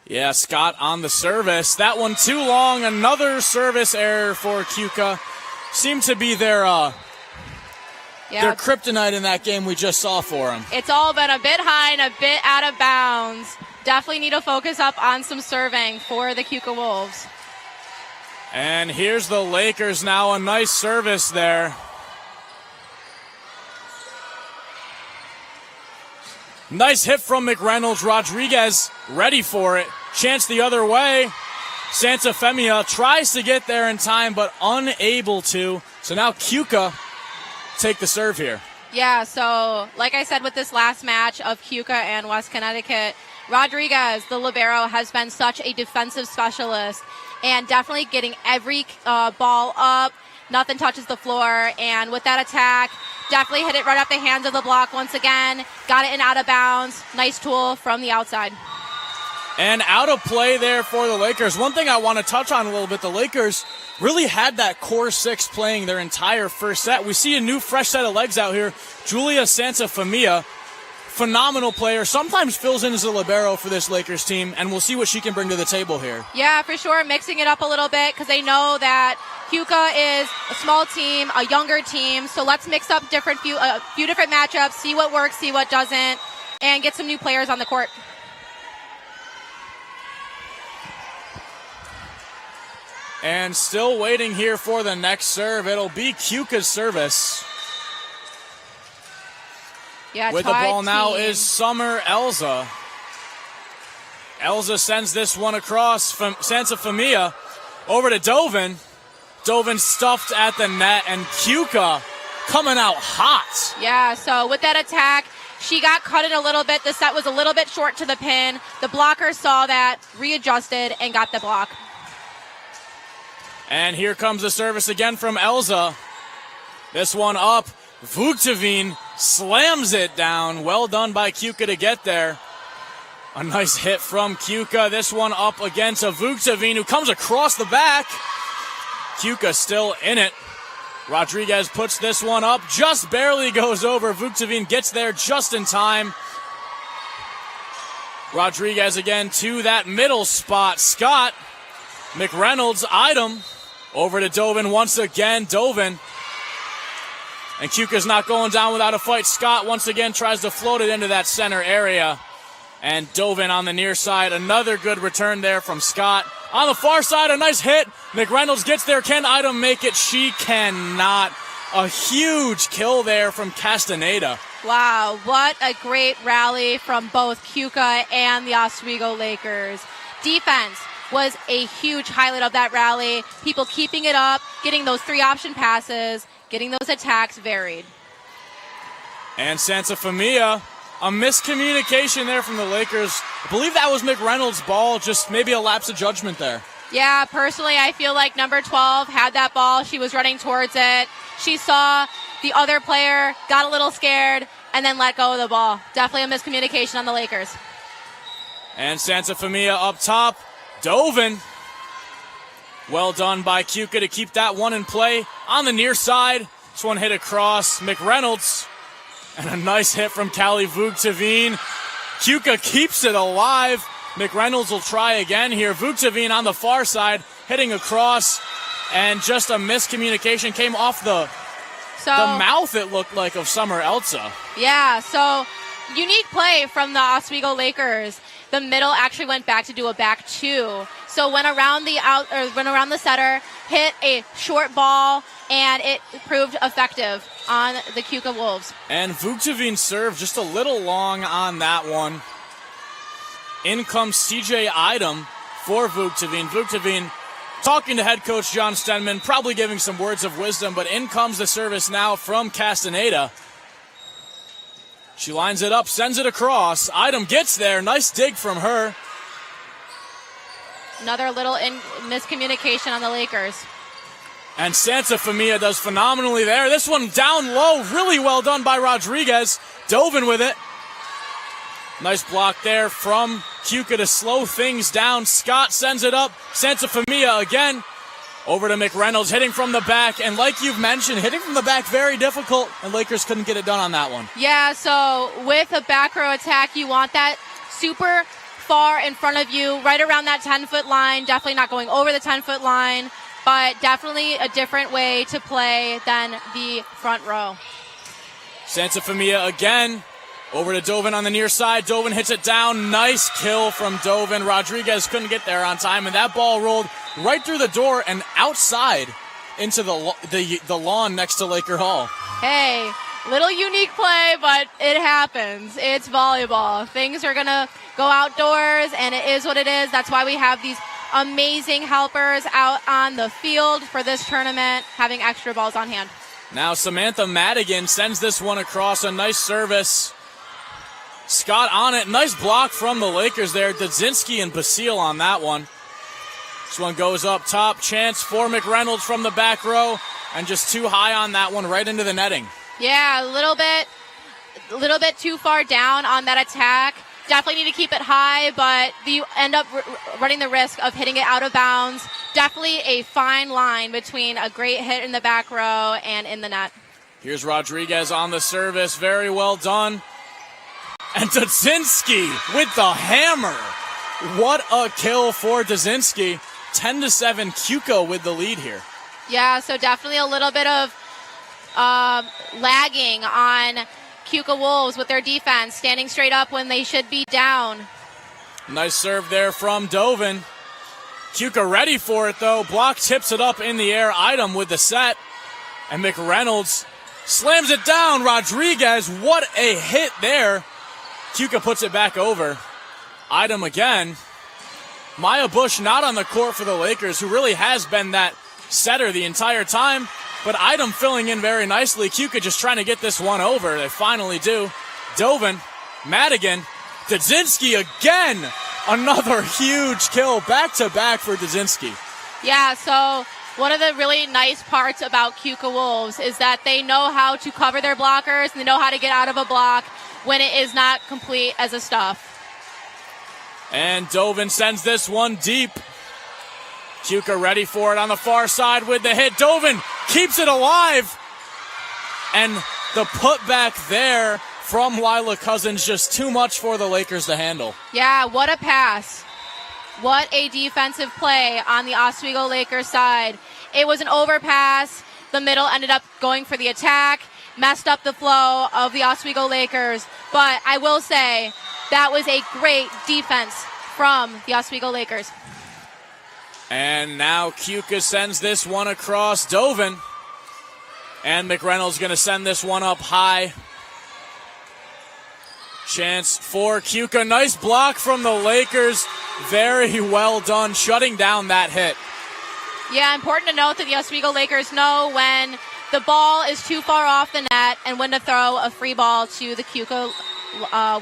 Yeah, Scott on the service. That one too long. Another service error for Keuka. Seemed to be their kryptonite in that game we just saw for them. It's all been a bit high and a bit out of bounds. Definitely need to focus up on some serving for the Keuka Wolves. And here's the Lakers now. A nice service there. Nice hit from McReynolds. Rodriguez ready for it. Chance the other way. Santa Femia tries to get there in time, but unable to. So now Keuka take the serve here. Yeah, so like I said with this last match of Keuka and West Connecticut, Rodriguez, the libero, has been such a defensive specialist and definitely getting every ball up. Nothing touches the floor, and with that attack, definitely hit it right off the hands of the block once again. Got it in out of bounds. Nice tool from the outside. And out of play there for the Lakers. One thing I want to touch on a little bit, the Lakers really had that core 6 playing their entire first set. We see a new fresh set of legs out here. Julia Santafamia, phenomenal player, sometimes fills in as a libero for this Lakers team, and we'll see what she can bring to the table here. Yeah, for sure, mixing it up a little bit because they know that Keuka is a small team, a younger team, so let's mix up a few different matchups, see what works, see what doesn't, and get some new players on the court. And still waiting here for the next serve. It'll be Keuka's service. Yeah, with the ball team. now is Summer Elza. Elza sends this one across from Sansa Famia over to Dovin. Dovin stuffed at the net, and Keuka coming out hot. Yeah, so with that attack, she got cut in a little bit. The set was a little bit short to the pin. The blocker saw that, readjusted, and got the block. And here comes the service again from Elza. This one up. Vuktavin slams it down. Well done by Keuka to get there. A nice hit from Keuka. This one up again to Vuktavin, who comes across the back. Keuka still in it. Rodriguez puts this one up. Just barely goes over. Vuktavin gets there just in time. Rodriguez again to that middle spot. Scott McReynolds item over to Dovin once again. Dovin. And Keuka's not going down without a fight. Scott once again tries to float it into that center area. And Dovin on the near side. Another good return there from Scott. On the far side, a nice hit. McReynolds gets there. Can Item make it? She cannot. A huge kill there from Castaneda. Wow, what a great rally from both Keuka and the Oswego Lakers. Defense was a huge highlight of that rally. People keeping it up, getting those 3-option passes, getting those attacks varied. And Sansa Famia, a miscommunication there from the Lakers. I believe that was McReynolds' ball, just maybe a lapse of judgment there. Yeah, personally, I feel like number 12 had that ball. She was running towards it. She saw the other player, got a little scared, and then let go of the ball. Definitely a miscommunication on the Lakers. And Sansa Famia up top. Dovin. Well done by Keuka to keep that one in play. On the near side, this one hit across McReynolds. And a nice hit from Callie Vuktavin. Keuka keeps it alive. McReynolds will try again here. Vuktavin on the far side, hitting across. And just a miscommunication came off the mouth, it looked like, of Summer Elza. Yeah, so unique play from the Oswego Lakers. The middle actually went back to do a back two. So went around the setter, hit a short ball, and it proved effective on the Keuka Wolves. And Vuktavin served just a little long on that one. In comes CJ Idem for Vuktavin. Vuktavin talking to head coach John Stenman, probably giving some words of wisdom, but in comes the service now from Castaneda. She lines it up, sends it across. Idem gets there. Nice dig from her. Another little miscommunication on the Lakers. And Sansa Famia does phenomenally there. This one down low. Really well done by Rodriguez. Dovin with it. Nice block there from Keuka to slow things down. Scott sends it up. Sansa Famia again. Over to McReynolds, hitting from the back. And like you've mentioned, hitting from the back, very difficult. And Lakers couldn't get it done on that one. Yeah, so with a back row attack, you want that super far in front of you, right around that 10-foot line. Definitely not going over the 10-foot line, but definitely a different way to play than the front row. Sansa Famia again. Over to Dovin on the near side. Dovin hits it down. Nice kill from Dovin. Rodriguez couldn't get there on time, and that ball rolled right through the door and outside into the lawn next to Laker Hall. Hey, little unique play, but it happens. It's volleyball. Things are going to go outdoors, and it is what it is. That's why we have these amazing helpers out on the field for this tournament, having extra balls on hand. Now Samantha Madigan sends this one across. A nice service. Scott on it. Nice block from the Lakers there. Dudzinski and Basile on that one. This one goes up top. Chance for McReynolds from the back row. And just too high on that one, right into the netting. Yeah, a little bit too far down on that attack. Definitely need to keep it high, but you end up running the risk of hitting it out of bounds. Definitely a fine line between a great hit in the back row and in the net. Here's Rodriguez on the service. Very well done. And Dudzinski with the hammer. What a kill for Dudzinski. 10-7, Keuka with the lead here. Yeah, so definitely a little bit of lagging on Keuka Wolves with their defense, standing straight up when they should be down. Nice serve there from Dovin. Keuka ready for it, though. Block tips it up in the air. Item with the set. And McReynolds slams it down. Rodriguez, what a hit there. Keuka puts it back over. Item again. Maya Bush not on the court for the Lakers, who really has been that setter the entire time. But Item filling in very nicely. Keuka just trying to get this one over. They finally do. Dovin, Madigan, Dudzinski again. Another huge kill, back-to-back for Dudzinski. Yeah, so one of the really nice parts about Keuka Wolves is that they know how to cover their blockers, and they know how to get out of a block when it is not complete as a stuff. And Dovin sends this one deep. Keuka ready for it on the far side with the hit. Dovin keeps it alive. And the putback there from Lila Cousins, just too much for the Lakers to handle. Yeah, what a pass. What a defensive play on the Oswego Lakers side. It was an overpass. The middle ended up going for the attack, messed up the flow of the Oswego Lakers. But I will say that was a great defense from the Oswego Lakers. And now Keuka sends this one across. Dovin. And McReynolds going to send this one up high. Chance for Keuka. Nice block from the Lakers. Very well done, shutting down that hit. Yeah, important to note that the Oswego Lakers know when the ball is too far off the net and when to throw a free ball to the Keuka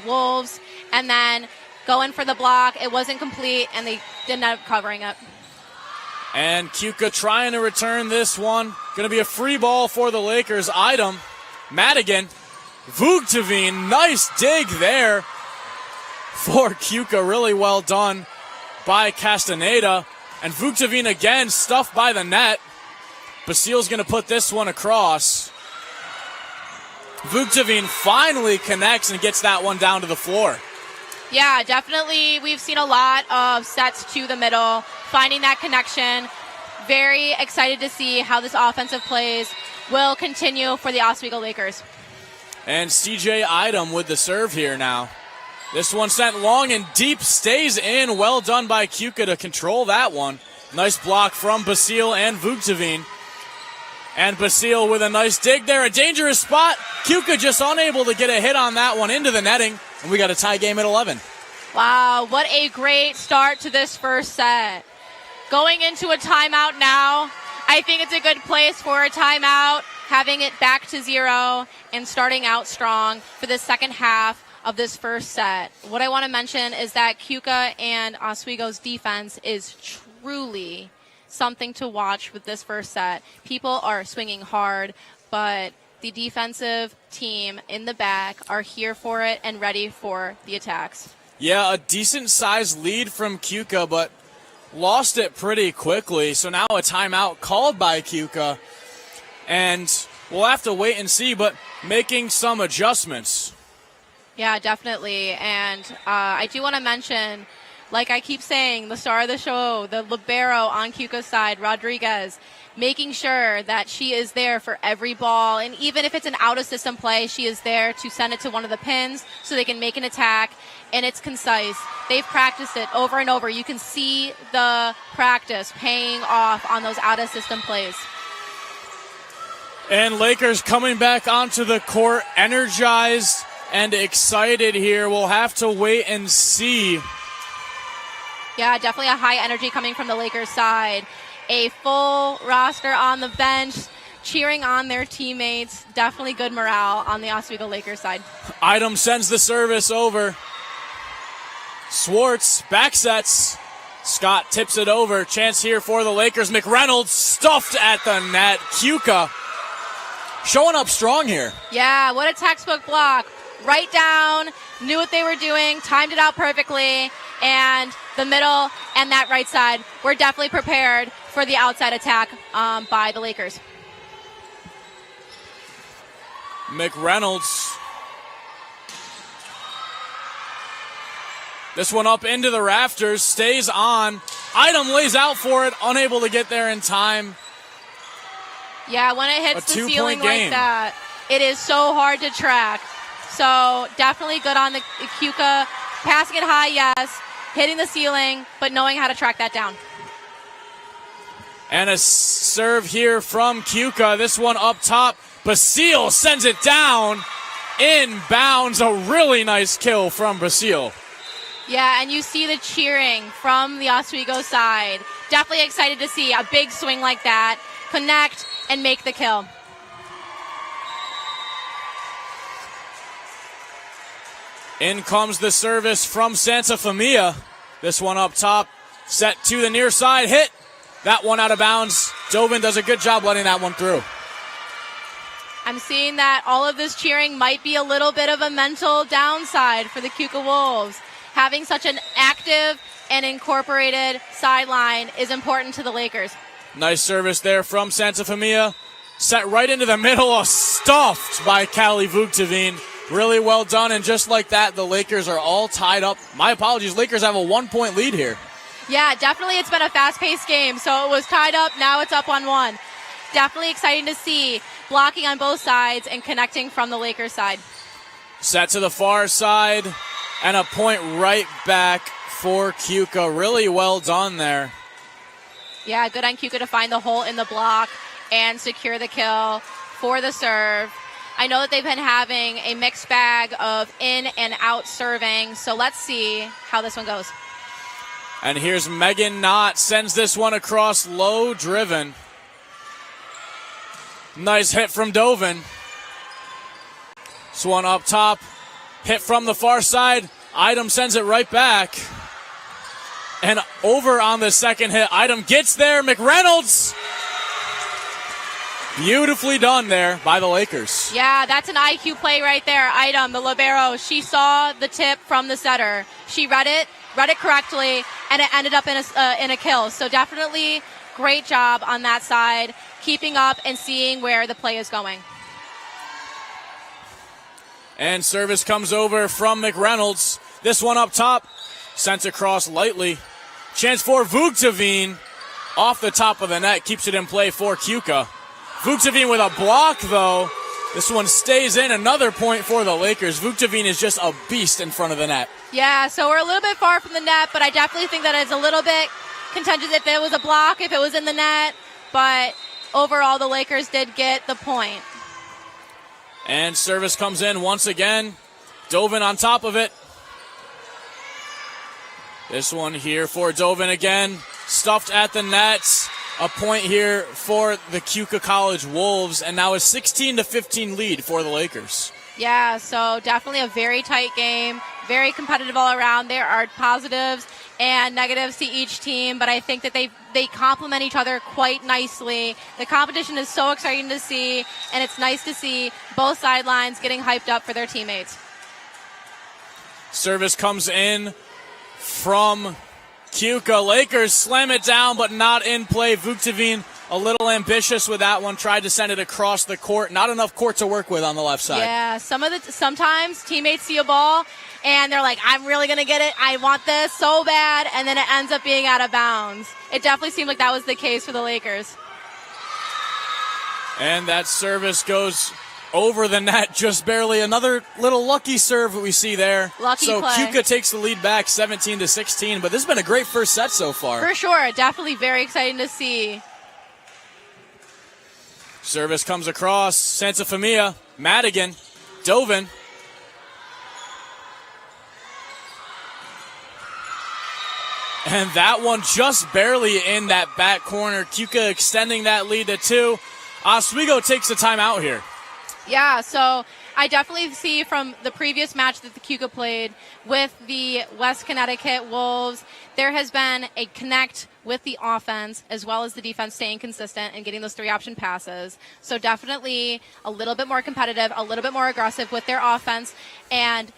Wolves. And then go in for the block. It wasn't complete, and they didn't end up covering it. And Keuka trying to return this one. Going to be a free ball for the Lakers. Item, Madigan, Vugteveen, nice dig there for Keuka. Really well done by Castaneda. And Vugteveen again stuffed by the net. Basile's going to put this one across. Vugteveen finally connects and gets that one down to the floor. Yeah, definitely. We've seen a lot of sets to the middle, finding that connection. Very excited to see how this offensive plays will continue for the Oswego Lakers. And CJ Item with the serve here now. This one sent long and deep, stays in. Well done by Keuka to control that one. Nice block from Basile and Vugteveen. And Basile with a nice dig there. A dangerous spot. Keuka just unable to get a hit on that one into the netting. And we got a tie game at 11. Wow, what a great start to this first set. Going into a timeout now. I think it's a good place for a timeout, having it back to 0 and starting out strong for the second half of this first set. What I want to mention is that Keuka and Oswego's defense is truly something to watch with this first set. People are swinging hard, but the defensive team in the back are here for it and ready for the attacks. Yeah, a decent-sized lead from Keuka, but lost it pretty quickly. So now a timeout called by Keuka, and we'll have to wait and see, but making some adjustments. Yeah, definitely. And I do want to mention, like I keep saying, the star of the show, the libero on Keuka's side, Rodriguez, making sure that she is there for every ball. And even if it's an out-of-system play, she is there to send it to one of the pins so they can make an attack. And it's concise. They've practiced it over and over. You can see the practice paying off on those out-of-system plays. And Lakers coming back onto the court, energized and excited here. We'll have to wait and see. Yeah, definitely a high energy coming from the Lakers side. A full roster on the bench, cheering on their teammates. Definitely good morale on the Oswego Lakers side. Item sends the service over. Swartz back sets. Scott tips it over. Chance here for the Lakers. McReynolds stuffed at the net. Keuka showing up strong here. Yeah, what a textbook block. Right down, knew what they were doing, timed it out perfectly, and the middle and that right side were definitely prepared for the outside attack by the Lakers. McReynolds. This one up into the rafters, stays on. Item lays out for it, unable to get there in time. Yeah, when it hits the ceiling like game. that, it is so hard to track. So definitely good on the Keuka. Passing it high, yes. Hitting the ceiling, but knowing how to track that down. And a serve here from Keuka. This one up top. Basile sends it down. Inbounds. A really nice kill from Basile. Yeah, and you see the cheering from the Oswego side. Definitely excited to see a big swing like that connect and make the kill. In comes the service from Santa Famia. This one up top, set to the near side, hit. That one out of bounds. Dovin does a good job letting that one through. I'm seeing that all of this cheering might be a little bit of a mental downside for the Keuka Wolves. Having such an active and incorporated sideline is important to the Lakers. Nice service there from Santa Famia. Set right into the middle, stuffed by Callie Vugteveen. Really well done, and just like that, the Lakers are all tied up. My apologies, Lakers have a 1-point lead here. Yeah, definitely it's been a fast-paced game, so it was tied up, now it's up on 1. Definitely exciting to see blocking on both sides and connecting from the Lakers side. Set to the far side, and a point right back for Keuka. Really well done there. Yeah, good on Keuka to find the hole in the block and secure the kill for the serve. I know that they've been having a mixed bag of in and out serving, so let's see how this one goes. And here's Megan Knott, sends this one across, low driven. Nice hit from Dovin. This one up top, hit from the far side. Idom sends it right back. And over on the second hit, Idom gets there. McReynolds. Beautifully done there by the Lakers. Yeah, that's an IQ play right there. Idom, the libero, she saw the tip from the setter. She read it correctly, and it ended up in a kill. So definitely great job on that side, keeping up and seeing where the play is going. And service comes over from McReynolds. This one up top, sent across lightly. Chance for Vugteveen off the top of the net, keeps it in play for Keuka. Vugteveen with a block, though. This one stays in. Another point for the Lakers. Vugteveen is just a beast in front of the net. Yeah, so we're a little bit far from the net, but I definitely think that it's a little bit contentious if it was a block, if it was in the net. But overall, the Lakers did get the point. And service comes in once again. Dovin on top of it. This one here for Dovin again. Stuffed at the net. A point here for the Keuka College Wolves, and now a 16-15 lead for the Lakers. Yeah, so definitely a very tight game, very competitive all around. There are positives and negatives to each team, but I think that they complement each other quite nicely. The competition is so exciting to see, and it's nice to see both sidelines getting hyped up for their teammates. Service comes in from Keuka. Lakers slam it down, but not in play. Vugteveen a little ambitious with that one. Tried to send it across the court. Not enough court to work with on the left side. Yeah, sometimes teammates see a ball and they're like, I'm really going to get it. I want this so bad. And then it ends up being out of bounds. It definitely seemed like that was the case for the Lakers. And that service goes over the net, just barely. Another little lucky serve we see there. Lucky so play. Keuka takes the lead back 17-16, but this has been a great first set so far. For sure. Definitely very exciting to see. Service comes across. Santa Famia, Madigan, Dovin. And that one just barely in that back corner. Keuka extending that lead to 2. Oswego takes the timeout here. Yeah, so I definitely see from the previous match that the Keuka played with the West Connecticut Wolves, there has been a connect with the offense as well as the defense staying consistent and getting those 3-option passes. So definitely a little bit more competitive, a little bit more aggressive with their offense. And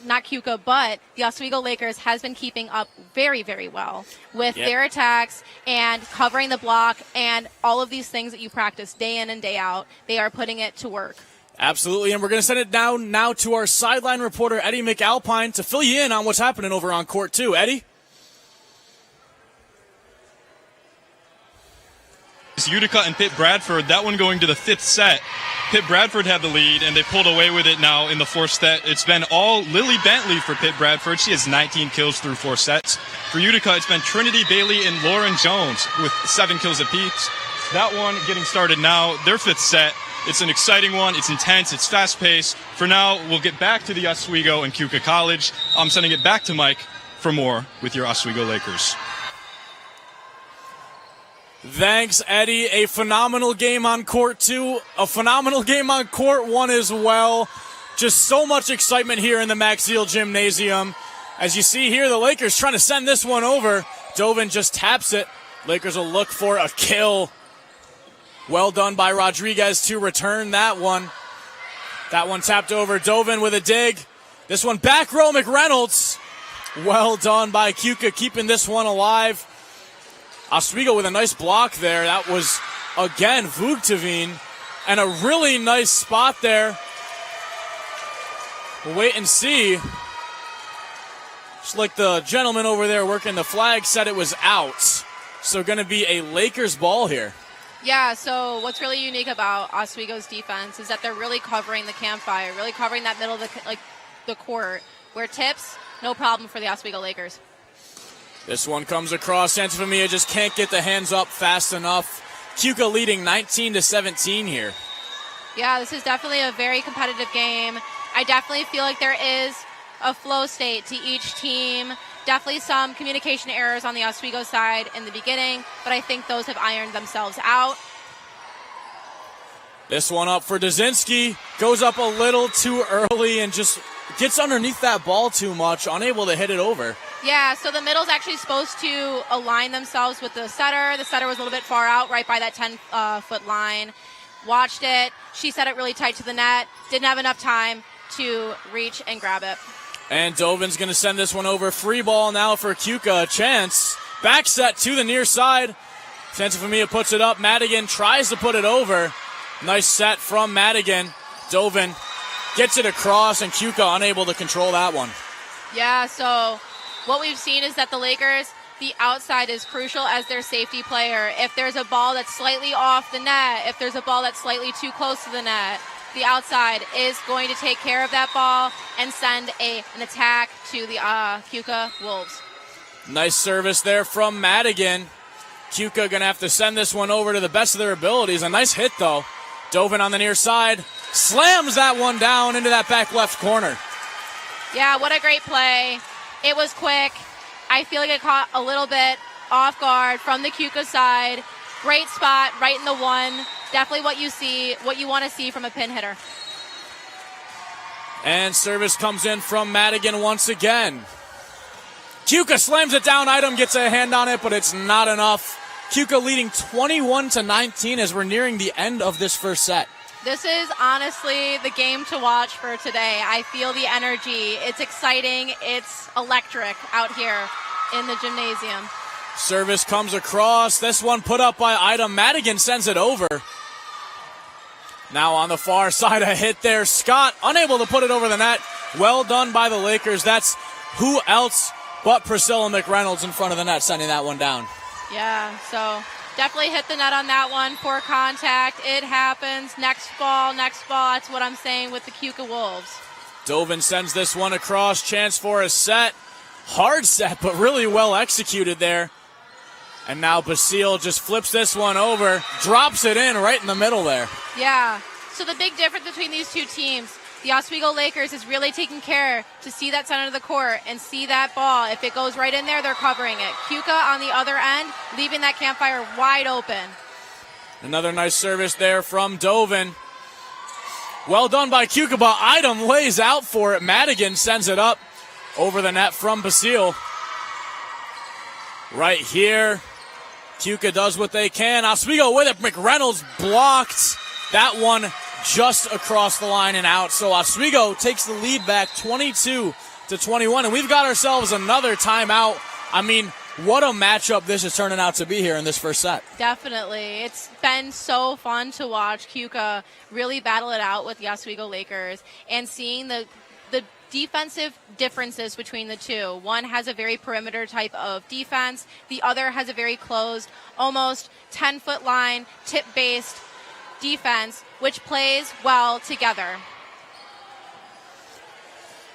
not Keuka, but the Oswego Lakers has been keeping up very, very well with their attacks and covering the block and all of these things that you practice day in and day out. They are putting it to work. Absolutely, and we're going to send it down now to our sideline reporter, Eddie McAlpine, to fill you in on what's happening over on court 2. Eddie? Utica and Pitt Bradford, that one going to the 5th set. Pitt Bradford had the lead, and they pulled away with it now in the 4th set. It's been all Lily Bentley for Pitt Bradford. She has 19 kills through 4 sets. For Utica, it's been Trinity Bailey and Lauren Jones with 7 kills apiece. That one getting started now, their 5th set. It's an exciting one. It's intense. It's fast-paced. For now, we'll get back to the Oswego and Keuka College. I'm sending it back to Mike for more with your Oswego Lakers. Thanks, Eddie. A phenomenal game on court 2. A phenomenal game on court 1 as well. Just so much excitement here in the Maxiel Gymnasium. As you see here, the Lakers trying to send this one over. Dovin just taps it. Lakers will look for a kill. Well done by Rodriguez to return that one. That one tapped over. Dovin with a dig. This one back row McReynolds. Well done by Keuka keeping this one alive. Oswego with a nice block there. That was, again, Vugteveen. And a really nice spot there. We'll wait and see. Just like the gentleman over there working the flag said it was out. So going to be a Lakers ball here. Yeah, so what's really unique about Oswego's defense is that they're really covering the campfire, really covering that middle of the court, where tips, no problem for the Oswego Lakers. This one comes across. Santifamia just can't get the hands up fast enough. Keuka leading 19-17 here. Yeah, this is definitely a very competitive game. I definitely feel like there is a flow state to each team. Definitely some communication errors on the Oswego side in the beginning, but I think those have ironed themselves out. This one up for Dzinski. Goes up a little too early and just gets underneath that ball too much, unable to hit it over. Yeah, so the middle's actually supposed to align themselves with the setter. The setter was a little bit far out, right by that 10-foot line. Watched it. She set it really tight to the net. Didn't have enough time to reach and grab it. And Dovin's going to send this one over. Free ball now for Keuka. A chance. Back set to the near side. Santifamia puts it up. Madigan tries to put it over. Nice set from Madigan. Dovin gets it across, and Keuka unable to control that one. Yeah, so what we've seen is that the Lakers, the outside is crucial as their safety player. If there's a ball that's slightly off the net, if there's a ball that's slightly too close to the net, the outside is going to take care of that ball and send an attack to the Keuka Wolves. Nice service there from Madigan. Keuka going to have to send this one over to the best of their abilities. A nice hit, though. Dovin on the near side. Slams that one down into that back left corner. Yeah, what a great play. It was quick. I feel like it caught a little bit off guard from the Keuka side. Great spot, right in the one. Definitely what you want to see from a pin hitter. And service comes in from Madigan once again. Keuka slams it down. Item gets a hand on it, but it's not enough. Keuka leading 21-19 as we're nearing the end of this first set. This is honestly the game to watch for today. I feel the energy. It's exciting. It's electric out here in the gymnasium. Service comes across. This one put up by Item. Madigan sends it over. Now on the far side, a hit there. Scott unable to put it over the net. Well done by the Lakers. That's who else but Priscilla McReynolds in front of the net sending that one down. Yeah, so definitely hit the net on that one for contact. It happens. Next ball. That's what I'm saying with the Keuka Wolves. Dovin sends this one across. Chance for a set. Hard set, but really well executed there. And now Basile just flips this one over, drops it in right in the middle there. Yeah, so the big difference between these two teams, the Oswego Lakers is really taking care to see that center of the court and see that ball. If it goes right in there, they're covering it. Keuka on the other end, leaving that campfire wide open. Another nice service there from Dovin. Well done by Keuka, but Item lays out for it. Madigan sends it up over the net from Basile. Right here, Keuka does what they can. Oswego with it. McReynolds blocked. That one just across the line and out. So Oswego takes the lead back 22-21. And we've got ourselves another timeout. I mean, what a matchup this is turning out to be here in this first set. Definitely. It's been so fun to watch Keuka really battle it out with the Oswego Lakers and seeing the defensive differences between the two. One has a very perimeter type of defense. The other has a very closed, almost 10-foot line, tip-based defense, which plays well together.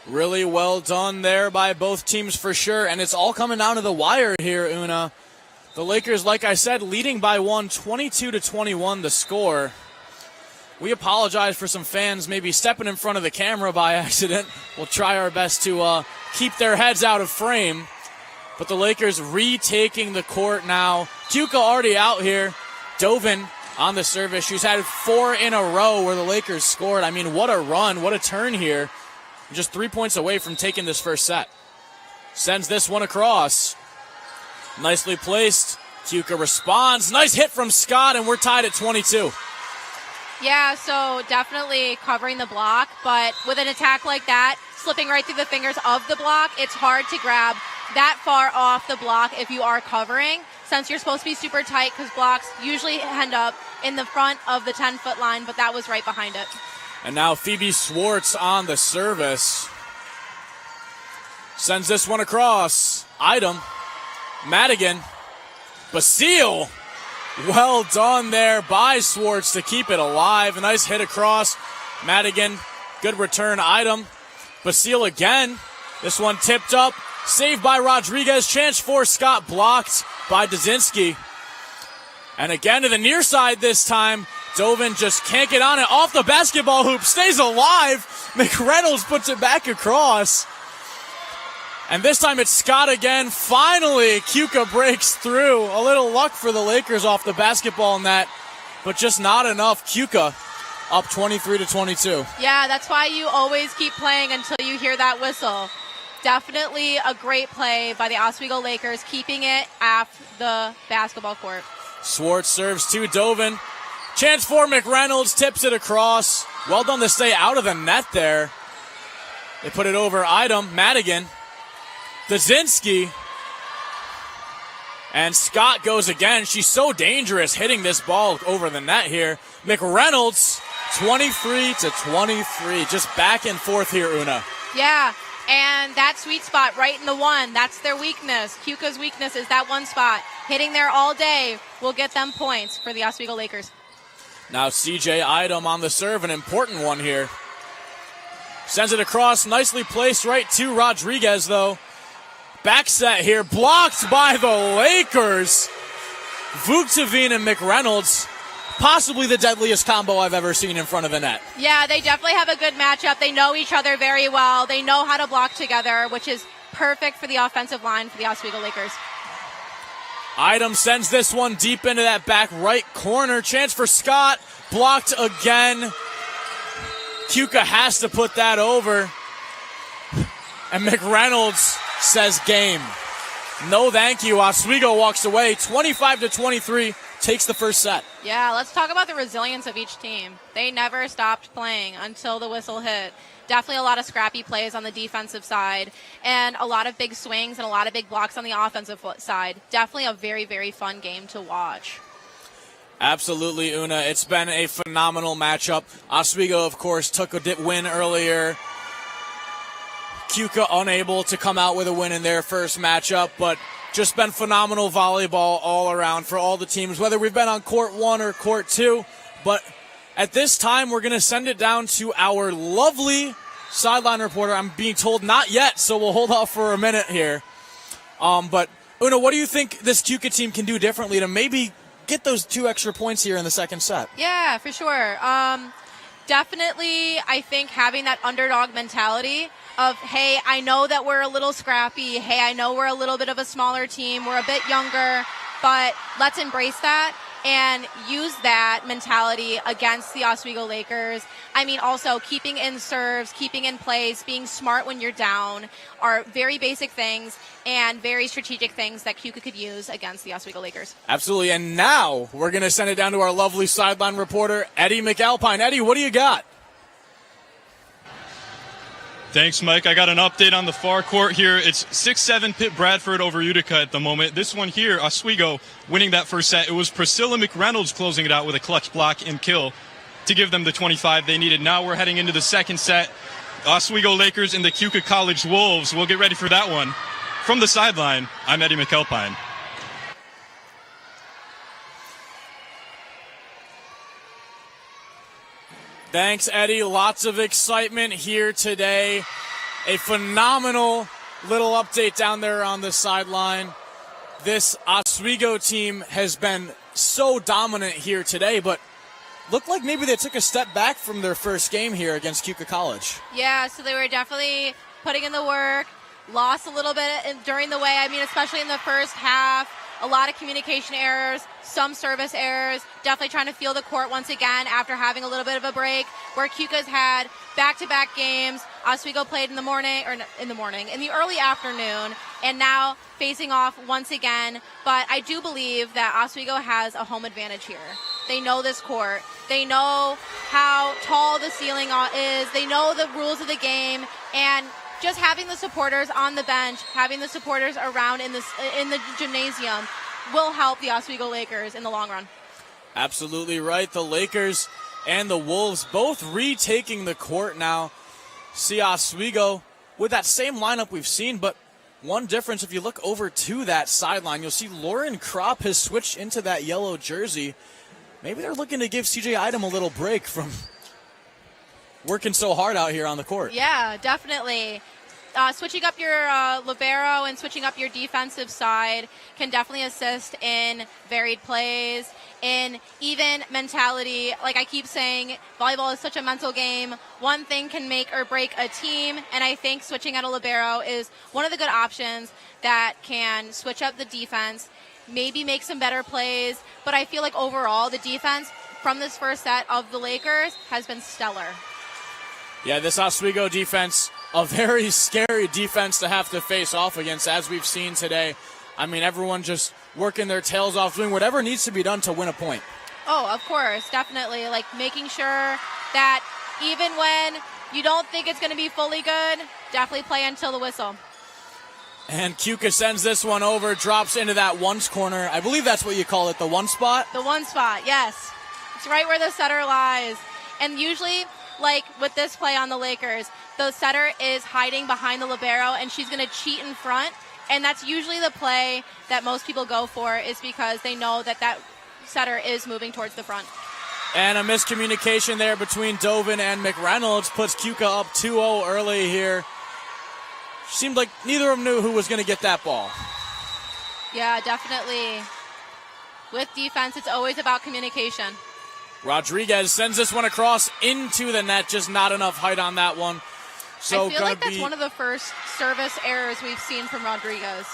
Really well done there by both teams for sure, and it's all coming down to the wire here, Una. The Lakers, like I said, leading by one, 22-21 the score. We apologize for some fans maybe stepping in front of the camera by accident. We'll try our best to keep their heads out of frame. But the Lakers retaking the court now. Keuka already out here. Dovin on the service. She's had 4 in a row where the Lakers scored. I mean, what a run, what a turn here. Just 3 points away from taking this first set. Sends this one across. Nicely placed. Keuka responds. Nice hit from Scott, and we're tied at 22. Yeah, so definitely covering the block, but with an attack like that, slipping right through the fingers of the block, it's hard to grab that far off the block if you are covering, since you're supposed to be super tight because blocks usually end up in the front of the 10-foot line, but that was right behind it. And now Phoebe Swartz on the service. Sends this one across. Item. Madigan. Basile. Well done there by Swartz to keep it alive. A nice hit across. Madigan. Good return. Item. Basile again. This one tipped up. Saved by Rodriguez. Chance for Scott. Blocked by Dazinski. And again to the near side this time. Dovin just can't get on it. Off the basketball hoop. Stays alive. McReynolds puts it back across. And this time it's Scott again. Finally, Keuka breaks through. A little luck for the Lakers off the basketball net, but just not enough. Keuka up 23-22. Yeah, that's why you always keep playing until you hear that whistle. Definitely a great play by the Oswego Lakers, keeping it off the basketball court. Swartz serves to Dovin. Chance for McReynolds, tips it across. Well done to stay out of the net there. They put it over Item. Madigan. Dazinski. And Scott goes again. She's so dangerous hitting this ball over the net here. McReynolds, 23-23. Just back and forth here, Una. Yeah, and that sweet spot right in the one, that's their weakness. Keuka's weakness is that one spot. Hitting there all day will get them points for the Oswego Lakers. Now CJ Item on the serve, an important one here. Sends it across, nicely placed right to Rodriguez, though. Back set here, blocked by the Lakers. Vucevic and McReynolds, possibly the deadliest combo I've ever seen in front of the net. Yeah, they definitely have a good matchup. They know each other very well. They know how to block together, which is perfect for the offensive line for the Oswego Lakers. Item sends this one deep into that back right corner. Chance for Scott, blocked again. Keuka has to put that over. And McReynolds says game. No thank you. Oswego walks away 25-23, takes the first set. Yeah, let's talk about the resilience of each team. They never stopped playing until the whistle hit. Definitely a lot of scrappy plays on the defensive side and a lot of big swings and a lot of big blocks on the offensive side. Definitely a very, very fun game to watch. Absolutely, Una. It's been a phenomenal matchup. Oswego, of course, took a win earlier. Keuka unable to come out with a win in their first matchup, but just been phenomenal volleyball all around for all the teams, whether we've been on court 1 or court 2. But at this time, we're going to send it down to our lovely sideline reporter. I'm being told not yet, so we'll hold off for a minute here. But, Una, what do you think this Keuka team can do differently to maybe get those 2 extra points here in the second set? Yeah, for sure. Definitely, I think having that underdog mentality of, hey, I know that we're a little scrappy. Hey, I know we're a little bit of a smaller team. We're a bit younger, but let's embrace that and use that mentality against the Oswego Lakers. I mean, also keeping in serves, keeping in plays, being smart when you're down are very basic things and very strategic things that Keuka could use against the Oswego Lakers. Absolutely. And now we're going to send it down to our lovely sideline reporter, Eddie McAlpine. Eddie, what do you got? Thanks, Mike. I got an update on the far court here. It's 6-7 Pitt Bradford over Utica at the moment. This one here, Oswego winning that first set. It was Priscilla McReynolds closing it out with a clutch block and kill to give them the 25 they needed. Now we're heading into the second set. Oswego Lakers and the Keuka College Wolves. We'll get ready for that one. From the sideline, I'm Eddie McAlpine. Thanks, Eddie. Lots of excitement here today. A phenomenal little update down there on the sideline. This Oswego team has been so dominant here today, but looked like maybe they took a step back from their first game here against Keuka College. Yeah, so they were definitely putting in the work, lost a little bit during the way. I mean, especially in the first half, a lot of communication errors, some service errors, definitely trying to feel the court once again after having a little bit of a break, where Keuka's had back-to-back games. Oswego played in the early afternoon, and now facing off once again. But I do believe that Oswego has a home advantage here. They know this court. They know how tall the ceiling is. They know the rules of the game, and just having the supporters on the bench, having the supporters around in the gymnasium will help the Oswego Lakers in the long run. Absolutely right. The Lakers and the Wolves both retaking the court now. See Oswego with that same lineup we've seen, but one difference, if you look over to that sideline, you'll see Lauren Kropp has switched into that yellow jersey. Maybe they're looking to give CJ Idem a little break from working so hard out here on the court. Yeah, definitely. Switching up your libero and switching up your defensive side can definitely assist in varied plays, in even mentality. Like I keep saying, volleyball is such a mental game. One thing can make or break a team, and I think switching out a libero is one of the good options that can switch up the defense, maybe make some better plays. But I feel like overall the defense from this first set of the Lakers has been stellar. Yeah, this Oswego defense, a very scary defense to have to face off against, as we've seen today. I mean, everyone just working their tails off, doing whatever needs to be done to win a point. Oh, of course, definitely. Like making sure that even when you don't think it's going to be fully good, definitely play until the whistle. And Keuka sends this one over, drops into that ones corner. I believe that's what you call it, the one spot? The one spot, yes. It's right where the setter lies. And usually, like with this play on the Lakers, the setter is hiding behind the libero and she's going to cheat in front. And that's usually the play that most people go for, is because they know that that setter is moving towards the front. And a miscommunication there between Dovin and McReynolds puts Keuka up 2-0 early here. Seemed like neither of them knew who was going to get that ball. Yeah, definitely. With defense, it's always about communication. Rodriguez sends this one across into the net, just not enough height on that one. So I feel like that's one of the first service errors we've seen from Rodriguez.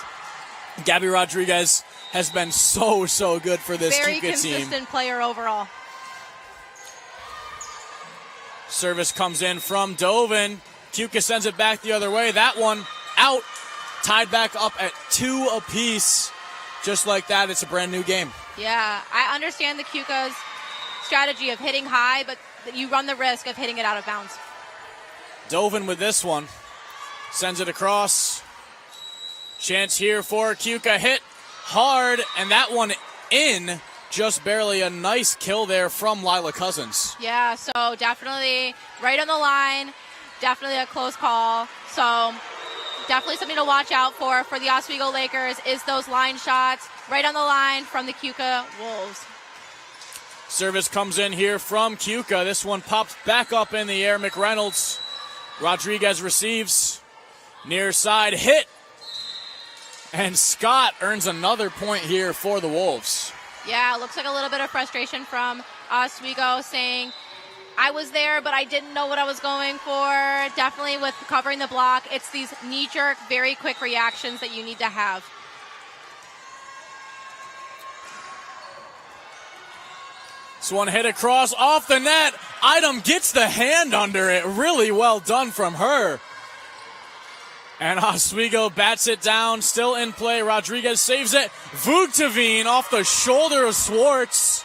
Gabby Rodriguez has been so good for this Keuka team. Very consistent player overall. Service comes in from Dovin. Keuka sends it back the other way. That one out, tied back up at 2 apiece. Just like that, it's a brand new game. Yeah, I understand the Keuka's strategy of hitting high, but you run the risk of hitting it out of bounds. Dovin with this one. Sends it across. Chance here for Keuka. Hit hard, and that one in. Just barely. A nice kill there from Lila Cousins. Yeah, so definitely right on the line. Definitely a close call. So definitely something to watch out for the Oswego Lakers is those line shots right on the line from the Keuka Wolves. Service comes in here from Keuka. This one pops back up in the air. McReynolds. Rodriguez receives. Near side hit. And Scott earns another point here for the Wolves. Yeah, looks like a little bit of frustration from Oswego, saying, I was there, but I didn't know what I was going for. Definitely with covering the block, it's these knee-jerk, very quick reactions that you need to have. This one hit across off the net. Idem gets the hand under it. Really well done from her. And Oswego bats it down, still in play. Rodriguez saves it. Vugteveen off the shoulder of Swartz.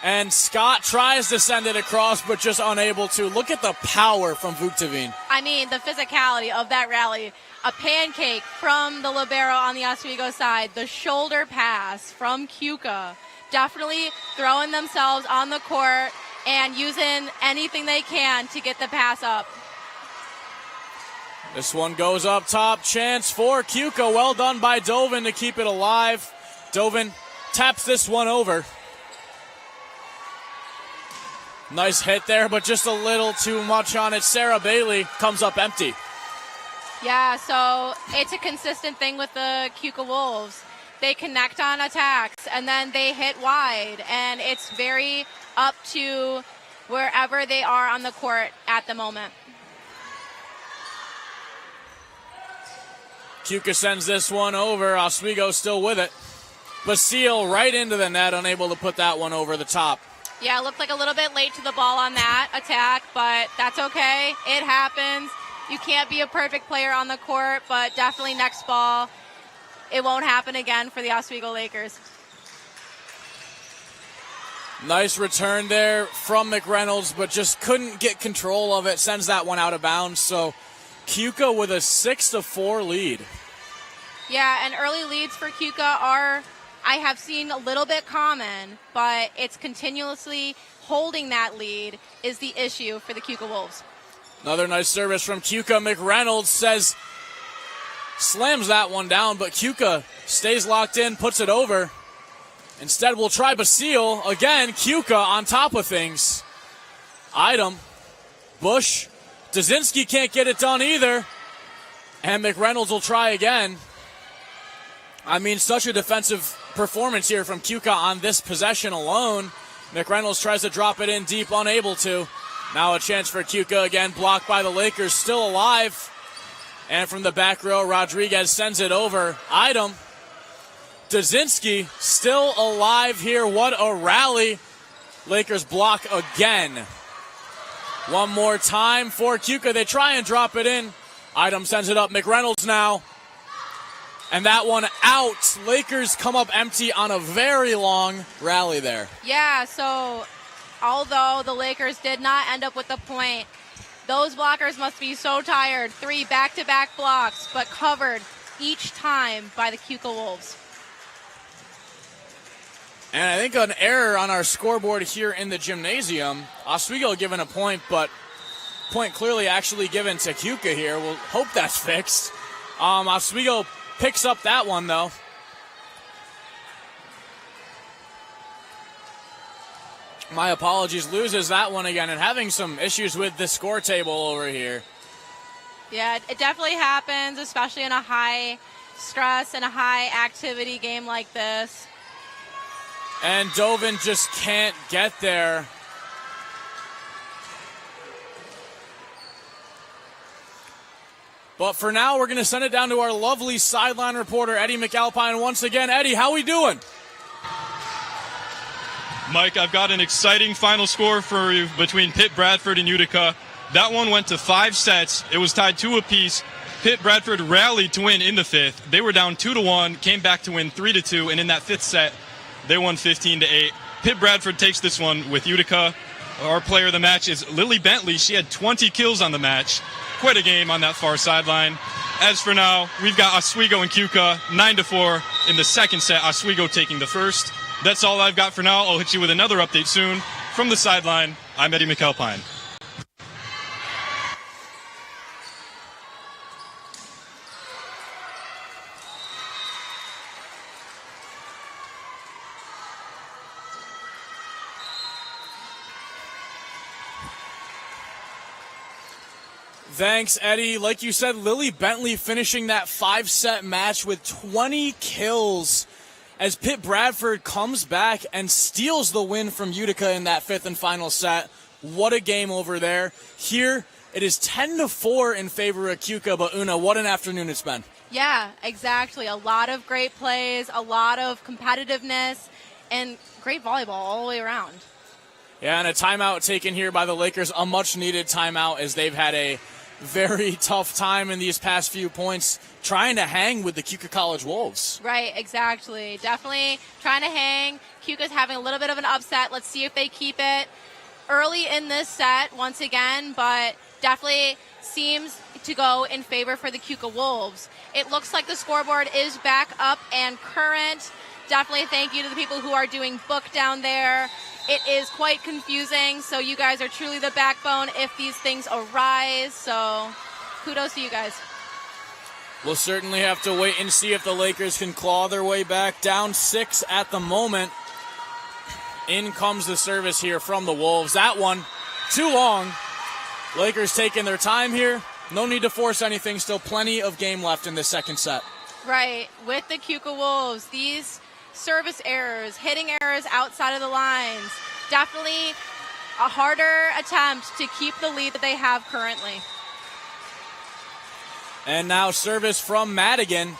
And Scott tries to send it across, but just unable to. Look at the power from Vugteveen. I mean, the physicality of that rally. A pancake from the libero on the Oswego side. The shoulder pass from Keuka. Definitely throwing themselves on the court and using anything they can to get the pass up. This one goes up top. Chance for Keuka. Well done by Dovin to keep it alive. Dovin taps this one over. Nice hit there, but just a little too much on it. Sarah Bailey comes up empty. Yeah, so it's a consistent thing with the Keuka Wolves. They connect on attacks, and then they hit wide, and it's very up to wherever they are on the court at the moment. Keuka sends this one over. Oswego still with it. Basile right into the net, unable to put that one over the top. Yeah, it looked like a little bit late to the ball on that attack, but that's okay. It happens. You can't be a perfect player on the court, but definitely next ball, it won't happen again for the Oswego Lakers. Nice return there from McReynolds, but just couldn't get control of it. Sends that one out of bounds. So Keuka with a 6-4 lead. Yeah, and early leads for Keuka are, I have seen a little bit common, but it's continuously holding that lead is the issue for the Keuka Wolves. Another nice service from Keuka. McReynolds slams that one down, but Keuka stays locked in, puts it over. Instead, we'll try Basile. Again, Keuka on top of things. Item, Bush, Dazinski can't get it done either. And McReynolds will try again. I mean, such a defensive performance here from Keuka on this possession alone. McReynolds tries to drop it in deep, unable to. Now a chance for Keuka again, blocked by the Lakers, still alive. And from the back row, Rodriguez sends it over. Item, Dazinski still alive here. What a rally. Lakers block again. One more time for Keuka. They try and drop it in. Item sends it up. McReynolds now. And that one out. Lakers come up empty on a very long rally there. Yeah, so although the Lakers did not end up with the point, those blockers must be so tired. 3 back-to-back blocks, but covered each time by the Keuka Wolves. And I think an error on our scoreboard here in the gymnasium. Oswego given a point, but point clearly actually given to Keuka here. We'll hope that's fixed. Oswego picks up that one, though. My apologies, loses that one again, and having some issues with the score table over here. Yeah, it definitely happens, especially in a high stress and a high activity game like this. And Dovin just can't get there. But for now, we're going to send it down to our lovely sideline reporter, Eddie McAlpine. Once again, Eddie, how we doing? Mike, I've got an exciting final score for you between Pitt, Bradford, and Utica. That one went to 5 sets. It was tied 2 apiece. Pitt Bradford rallied to win in the 5th. They were down 2-1, came back to win 3-2, and in that 5th set, they won 15-8. Pitt Bradford takes this one with Utica. Our player of the match is Lily Bentley. She had 20 kills on the match. Quite a game on that far sideline. As for now, we've got Oswego and Keuka 9-4 in the 2nd set. Oswego taking the 1st. That's all I've got for now. I'll hit you with another update soon. From the sideline, I'm Eddie McAlpine. Thanks, Eddie. Like you said, Lily Bentley finishing that 5-set match with 20 kills as Pitt Bradford comes back and steals the win from Utica in that 5th and final set. What a game over there. Here, it is 10-4 in favor of Keuka, but Una, what an afternoon it's been. Yeah, exactly. A lot of great plays, a lot of competitiveness, and great volleyball all the way around. Yeah, and a timeout taken here by the Lakers, a much-needed timeout as they've had a very tough time in these past few points trying to hang with the Keuka College Wolves. Right, exactly. Definitely trying to hang. Keuka's having a little bit of an upset. Let's see if they keep it early in this set once again, but definitely seems to go in favor for the Keuka Wolves. It looks like the scoreboard is back up and current. Definitely thank you to the people who are doing book down there. It is quite confusing, so you guys are truly the backbone if these things arise, so kudos to you guys. We'll certainly have to wait and see if the Lakers can claw their way back. Down 6 at the moment. In comes the service here from the Wolves. That one, too long. Lakers taking their time here. No need to force anything. Still plenty of game left in this second set. Right. With the Keuka Wolves, these service errors, hitting errors outside of the lines, definitely a harder attempt to keep the lead that they have currently. And now service from Madigan.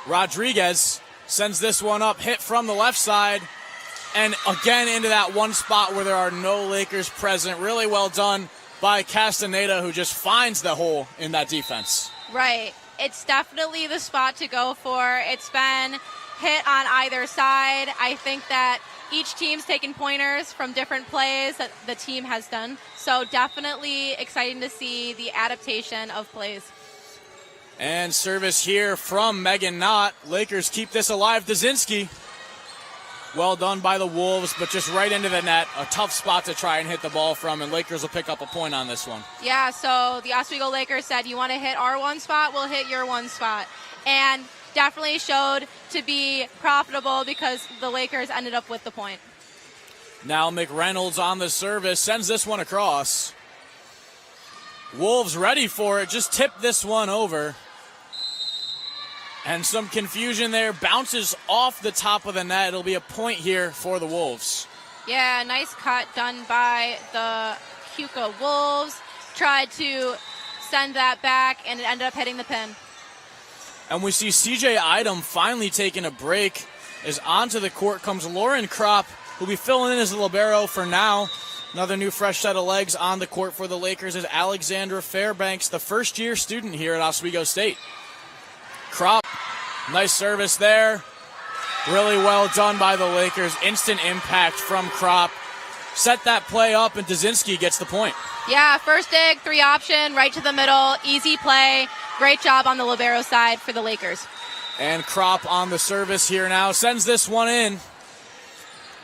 Rodriguez sends this one up, hit from the left side, and again into that one spot where there are no Lakers present. Really well done by Castaneda, who just finds the hole in that defense. Right. It's definitely the spot to go for. It's been hit on either side. I think that each team's taken pointers from different plays that the team has done. So definitely exciting to see the adaptation of plays. And service here from Megan Knott. Lakers keep this alive. Dazinski. Well done by the Wolves, but just right into the net. A tough spot to try and hit the ball from, and Lakers will pick up a point on this one. Yeah, so the Oswego Lakers said, you want to hit our one spot, we'll hit your one spot. And definitely showed to be profitable because the Lakers ended up with the point. Now McReynolds on the service, sends this one across. Wolves ready for it, just tipped this one over. And some confusion there, bounces off the top of the net. It'll be a point here for the Wolves. Yeah, nice cut done by the Keuka Wolves. Tried to send that back, and it ended up hitting the pin. And we see CJ Idem finally taking a break. As onto the court comes Lauren Kropp, who'll be filling in as the libero for now. Another new fresh set of legs on the court for the Lakers is Alexandra Fairbanks, the first-year student here at Oswego State. Kropp, nice service there. Really well done by the Lakers. Instant impact from Kropp. Set that play up, and Dazinski gets the point. Yeah, first dig, 3 option, right to the middle, easy play. Great job on the libero side for the Lakers. And Kropp on the service here now. Sends this one in.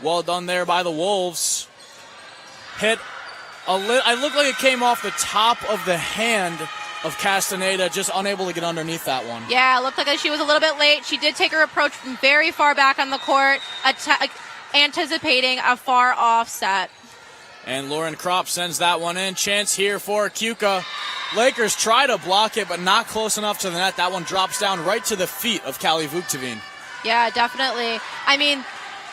Well done there by the Wolves. Hit I looked like it came off the top of the hand of Castaneda, just unable to get underneath that one. Yeah, it looked like she was a little bit late. She did take her approach from very far back on the court, anticipating a far offset. And Lauren Kropp sends that one in. Chance here for Keuka. Lakers try to block it, but not close enough to the net. That one drops down right to the feet of Callie Vuktavine. Yeah, definitely. I mean,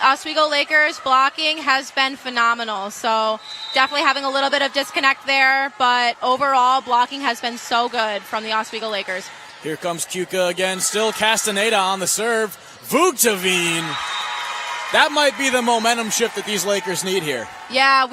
Oswego Lakers blocking has been phenomenal. So definitely having a little bit of disconnect there, but overall blocking has been so good from the Oswego Lakers. Here comes Keuka again. Still Castaneda on the serve. Vuktavine. That might be the momentum shift that these Lakers need here. Yeah,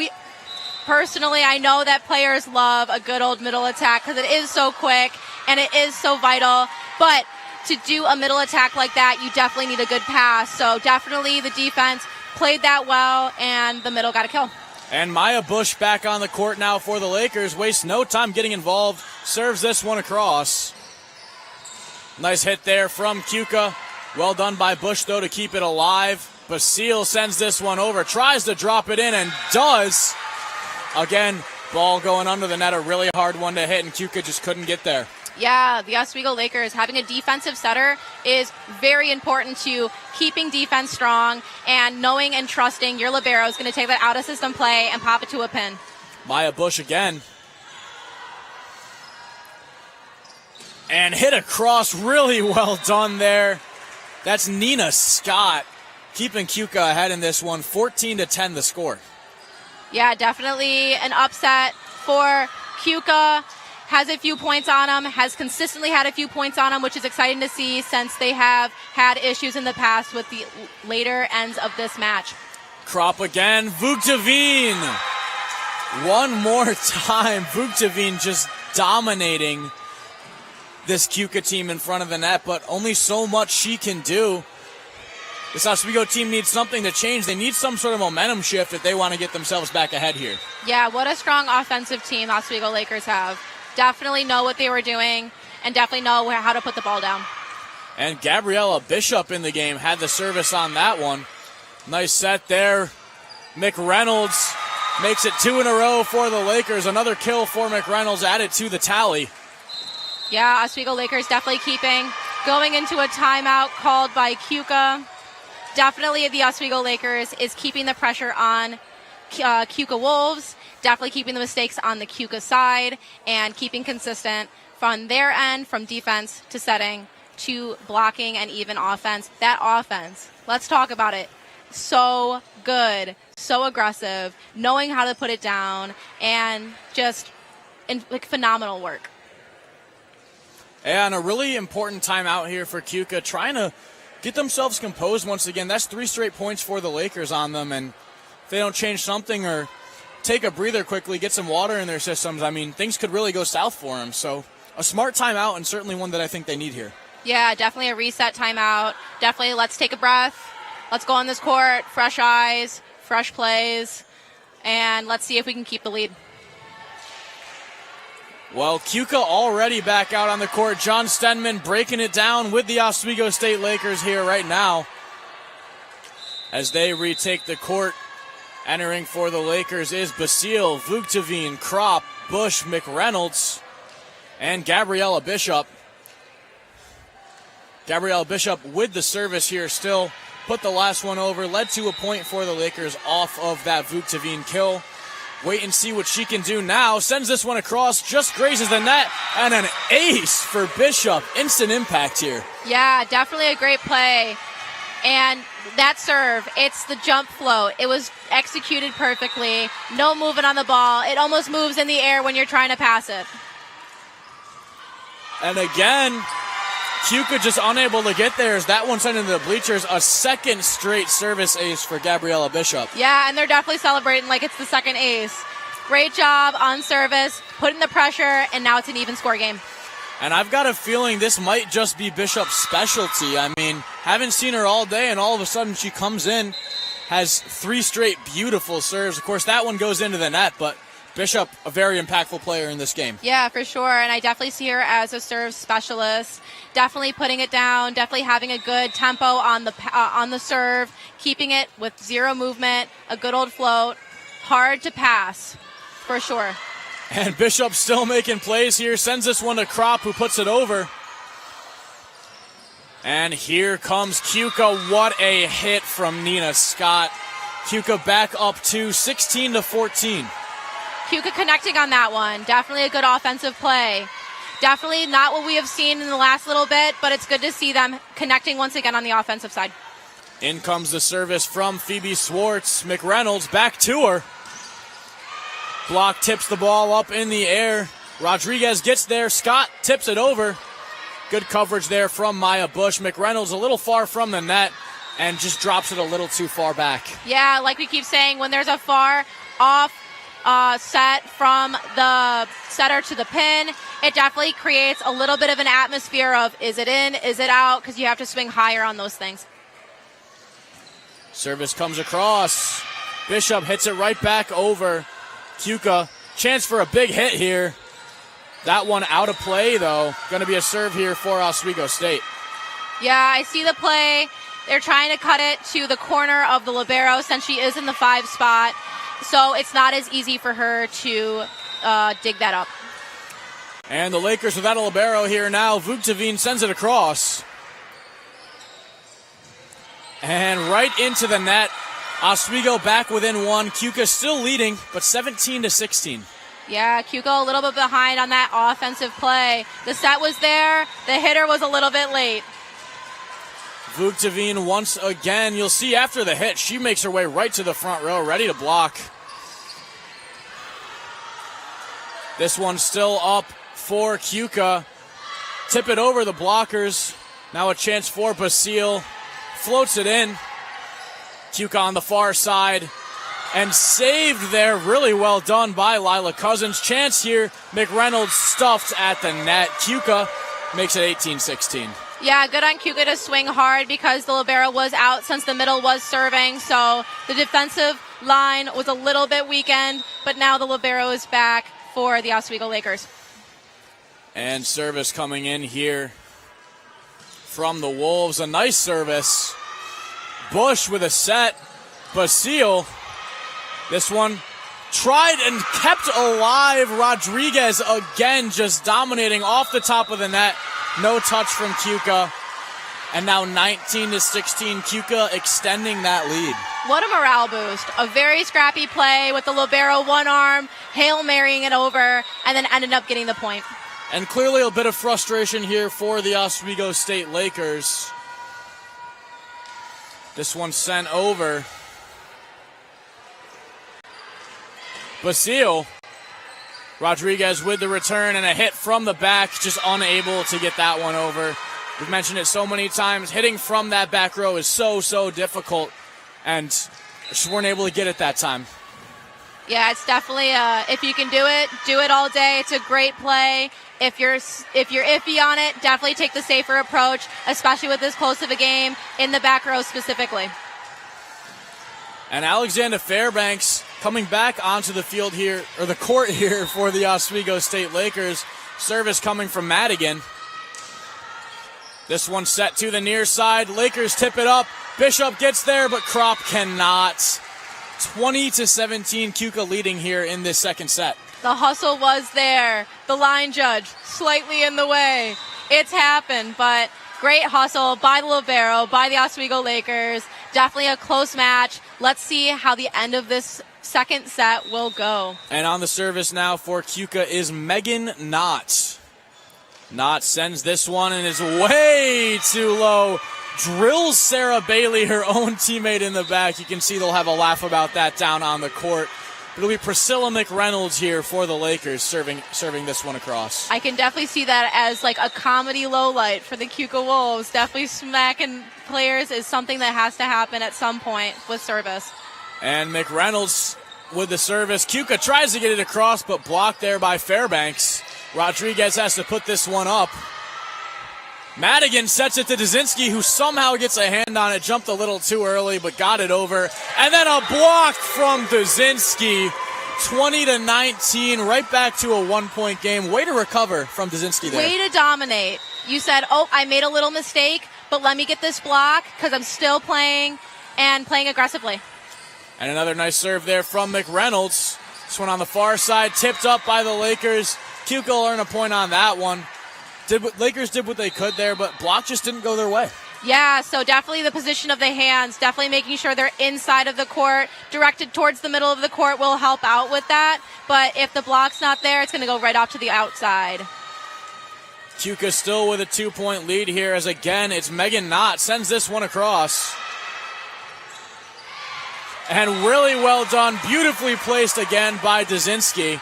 personally, I know that players love a good old middle attack because it is so quick and it is so vital. But to do a middle attack like that, you definitely need a good pass. So definitely the defense played that well, and the middle got a kill. And Maya Bush back on the court now for the Lakers. Wastes no time getting involved. Serves this one across. Nice hit there from Keuka. Well done by Bush, though, to keep it alive. Basile sends this one over. Tries to drop it in and does. Again, ball going under the net. A really hard one to hit, and Keuka just couldn't get there. Yeah, the Oswego Lakers having a defensive setter is very important to keeping defense strong and knowing and trusting your libero is going to take that out of system play and pop it to a pin. Maya Bush again. And hit across, really well done there. That's Nina Scott keeping Keuka ahead in this one. 14-10 the score. Yeah, definitely an upset for Keuka. Has a few points on him, has consistently had a few points on him, which is exciting to see since they have had issues in the past with the later ends of this match. Kropp again, Vuktavine. One more time, Vuktavine just dominating this Keuka team in front of the net, but only so much she can do. This Oswego team needs something to change. They need some sort of momentum shift if they want to get themselves back ahead here. Yeah, what a strong offensive team Oswego Lakers have. Definitely know what they were doing and definitely know how to put the ball down. And Gabriella Bishop in the game had the service on that one. Nice set there. McReynolds makes it 2 in a row for the Lakers. Another kill for McReynolds added to the tally. Yeah, Oswego Lakers definitely going into a timeout called by Keuka. Definitely the Oswego Lakers is keeping the pressure on Keuka Wolves. definitely keeping the mistakes on the Keuka side and keeping consistent from their end, from defense to setting to blocking and even offense. That offense, let's talk about it. So good, so aggressive, knowing how to put it down, and just phenomenal work. And a really important timeout here for Keuka, trying to get themselves composed once again. That's 3 straight points for the Lakers on them, and if they don't change something or take a breather quickly, get some water in their systems, I mean, things could really go south for them. So a smart timeout, and certainly one that I think they need here. Yeah, definitely a reset timeout. Definitely let's take a breath. Let's go on this court, fresh eyes, fresh plays, and let's see if we can keep the lead. Well, Keuka already back out on the court. John Stenman breaking it down with the Oswego State Lakers here right now as they retake the court. Entering for the Lakers is Basile, Vugteveen, Kropp, Bush, McReynolds, and Gabriella Bishop. Gabriella Bishop with the service here still. Put the last one over. Led to a point for the Lakers off of that Vugteveen kill. Wait and see what she can do now. Sends this one across, just grazes the net, and an ace for Bishop. Instant impact here. Yeah, definitely a great play. And that serve, it's the jump float. It was executed perfectly. No movement on the ball. It almost moves in the air when you're trying to pass it. And again, Keuka just unable to get there as that one sent into the bleachers. A second straight service ace for Gabriella Bishop. Yeah, and they're definitely celebrating like it's the second ace. Great job on service, putting the pressure, and now it's an even score game. And I've got a feeling this might just be Bishop's specialty. I mean, haven't seen her all day, and all of a sudden she comes in, has 3 straight beautiful serves. Of course, that one goes into the net, but Bishop, a very impactful player in this game. Yeah, for sure, and I definitely see her as a serve specialist. Definitely putting it down, definitely having a good tempo on the serve, keeping it with 0 movement, a good old float, hard to pass, for sure. And Bishop still making plays here. Sends this one to Kropp, who puts it over. And here comes Keuka. What a hit from Nina Scott. Keuka back up to 16-14. Keuka connecting on that one. Definitely a good offensive play. Definitely not what we have seen in the last little bit, but it's good to see them connecting once again on the offensive side. In comes the service from Phoebe Swartz. McReynolds back to her. Block tips the ball up in the air. Rodriguez gets there. Scott tips it over. Good coverage there from Maya Bush. McReynolds a little far from the net and just drops it a little too far back. Yeah, like we keep saying, when there's a far off set from the setter to the pin, it definitely creates a little bit of an atmosphere of is it in, is it out, because you have to swing higher on those things. Service comes across. Bishop hits it right back over. Keuka, chance for a big hit here. That one out of play, though. Going to be a serve here for Oswego State. Yeah, I see the play. They're trying to cut it to the corner of the libero since she is in the 5 spot. So it's not as easy for her to dig that up. And the Lakers without a libero here now. Vugteveen sends it across. And right into the net. Oswego back within 1. Keuka still leading, but 17-16. Yeah, Keuka a little bit behind on that offensive play. The set was there. The hitter was a little bit late. Vugteveen once again. You'll see after the hit, she makes her way right to the front row, ready to block. This one's still up for Keuka. Tip it over the blockers. Now a chance for Basile. Floats it in. Keuka on the far side. And saved there. Really well done by Lila Cousins. Chance here. McReynolds stuffed at the net. Keuka makes it 18-16. Yeah, good on Keuka to swing hard because the libero was out since the middle was serving. So the defensive line was a little bit weakened, but now the libero is back for the Oswego Lakers. And service coming in here from the Wolves. A nice service. Bush with a set. Basile. This one tried and kept alive. Rodriguez again just dominating off the top of the net. No touch from Keuka. And now 19-16, Keuka extending that lead. What a morale boost. A very scrappy play with the libero one arm, Hail Marying it over, and then ended up getting the point. And clearly a bit of frustration here for the Oswego State Lakers. This one sent over. Basile. Rodriguez with the return and a hit from the back, just unable to get that one over. We've mentioned it so many times. Hitting from that back row is so difficult, and just weren't able to get it that time. Yeah, it's definitely if you can do it all day. It's a great play. If you're iffy on it, definitely take the safer approach, especially with this close of a game in the back row specifically. And Alexander Fairbanks coming back onto the field here, or the court here for the Oswego State Lakers. Service coming from Madigan. This one set to the near side. Lakers tip it up. Bishop gets there, but Kropp cannot. 20-17, Keuka leading here in this second set. The hustle was there. The line judge slightly in the way. It's happened, but great hustle by the libero, by the Oswego Lakers. Definitely a close match. Let's see how the end of this second set will go. And on the service now for Keuka is Megan Knott. Knott sends this one and is way too low. Drills Sarah Bailey, her own teammate, in the back. You can see they'll have a laugh about that down on the court. It'll be Priscilla McReynolds here for the Lakers serving this one across. I can definitely see that as like a comedy low light for the Keuka Wolves. Definitely smacking players is something that has to happen at some point with service. And McReynolds with the service. Keuka tries to get it across, but blocked there by Fairbanks. Rodriguez has to put this one up. Madigan sets it to Dzinski, who somehow gets a hand on it. Jumped a little too early, but got it over. And then a block from Dzinski. 20-19, right back to a one-point game. Way to recover from Dzinski there. Way to dominate. You said, oh, I made a little mistake, but let me get this block because I'm still playing and playing aggressively. And another nice serve there from McReynolds. This one on the far side, tipped up by the Lakers. Keuka will earn a point on that one. Lakers did what they could there, but block just didn't go their way. Yeah, so definitely the position of the hands, definitely making sure they're inside of the court, directed towards the middle of the court will help out with that. But if the block's not there, it's going to go right off to the outside. Keuka still with a 2-point lead here, as again, it's Megan Knott sends this one across. And really well done, beautifully placed again by Dzinski,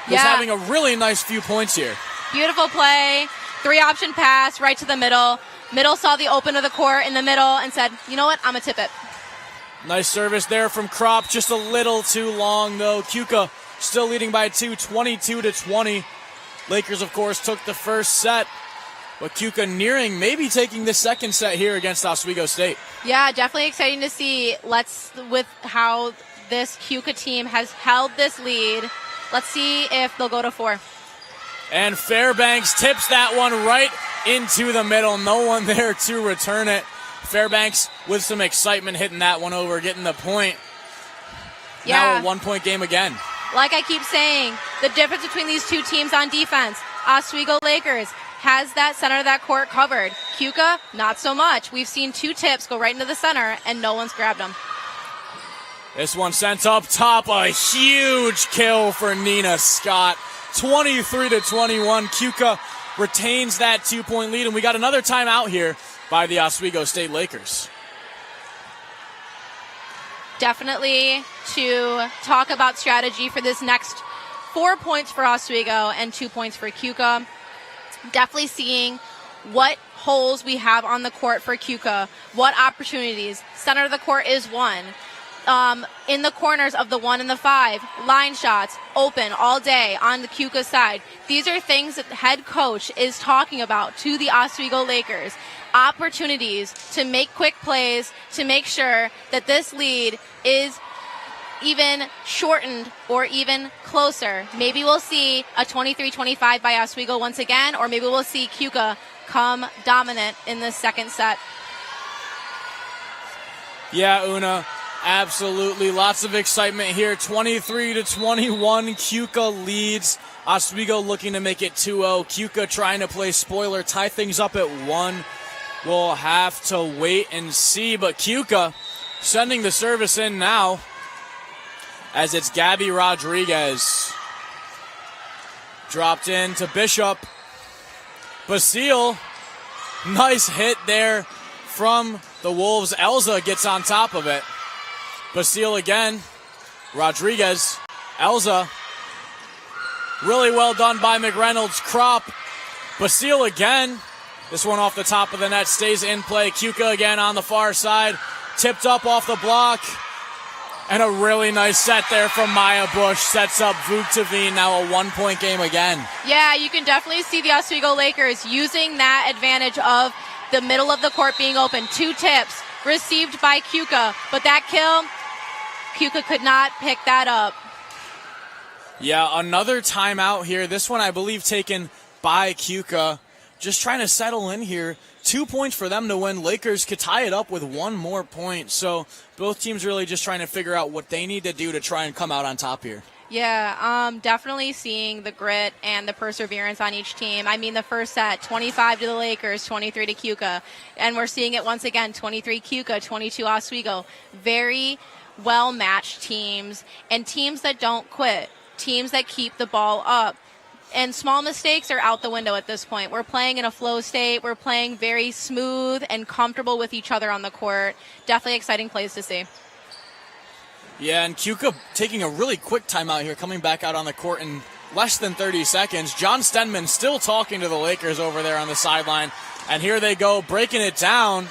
who's having a really nice few points here. Beautiful play, 3-option pass right to the middle. Middle saw the open of the court in the middle and said, you know what, I'm going to tip it. Nice service there from Kropp, just a little too long though. Keuka still leading by 2, 22-20. Lakers, of course, took the first set, but Keuka nearing maybe taking the second set here against Oswego State. Yeah, definitely exciting to see. With how this Keuka team has held this lead, let's see if they'll go to 4. And Fairbanks tips that one right into the middle. No one there to return it. Fairbanks with some excitement hitting that one over, getting the point. Yeah. Now a 1-point game again. Like I keep saying, the difference between these two teams on defense, Oswego Lakers has that center of that court covered. Keuka, not so much. We've seen 2 tips go right into the center, and no one's grabbed them. This one sent up top. A huge kill for Nina Scott. 23-21. Keuka retains that 2-point lead, and we got another timeout here by the Oswego State Lakers. Definitely to talk about strategy for this next 4 points for Oswego and 2 points for Keuka. Definitely seeing what holes we have on the court for Keuka, what opportunities. Center of the court is 1. In the corners of the 1 and the 5, line shots, open all day on the Keuka side. These are things that the head coach is talking about to the Oswego Lakers. Opportunities to make quick plays, to make sure that this lead is even shortened or even closer. Maybe we'll see a 23-25 by Oswego once again, or maybe we'll see Keuka come dominant in the second set. Yeah, Una. Absolutely. Lots of excitement here. 23-21. Keuka leads. Oswego looking to make it 2-0. Keuka trying to play spoiler, tie things up at 1. We'll have to wait and see, but Keuka sending the service in now as it's Gabby Rodriguez. Dropped in to Bishop. Basile, nice hit there from the Wolves. Elza gets on top of it. Basile again. Rodriguez. Elza. Really well done by McReynolds. Crop. Basile again. This one off the top of the net stays in play. Keuka again on the far side. Tipped up off the block. And a really nice set there from Maya Bush. Sets up Vuctavine, now a 1-point game again. Yeah, you can definitely see the Oswego Lakers using that advantage of the middle of the court being open. 2 tips received by Keuka, but that kill, Keuka could not pick that up. Yeah, another timeout here. This one, I believe, taken by Keuka. Just trying to settle in here. 2 points for them to win. Lakers could tie it up with 1 more point. So both teams really just trying to figure out what they need to do to try and come out on top here. Yeah, definitely seeing the grit and the perseverance on each team. I mean, the first set, 25 to the Lakers, 23 to Keuka. And we're seeing it once again, 23 Keuka, 22 Oswego. Very well-matched teams and teams that don't quit, teams that keep the ball up. And small mistakes are out the window at this point. We're playing in a flow state. We're playing very smooth and comfortable with each other on the court. Definitely exciting plays to see. Yeah, and Keuka taking a really quick timeout here, coming back out on the court in less than 30 seconds. John Stenman still talking to the Lakers over there on the sideline. And here they go, breaking it down.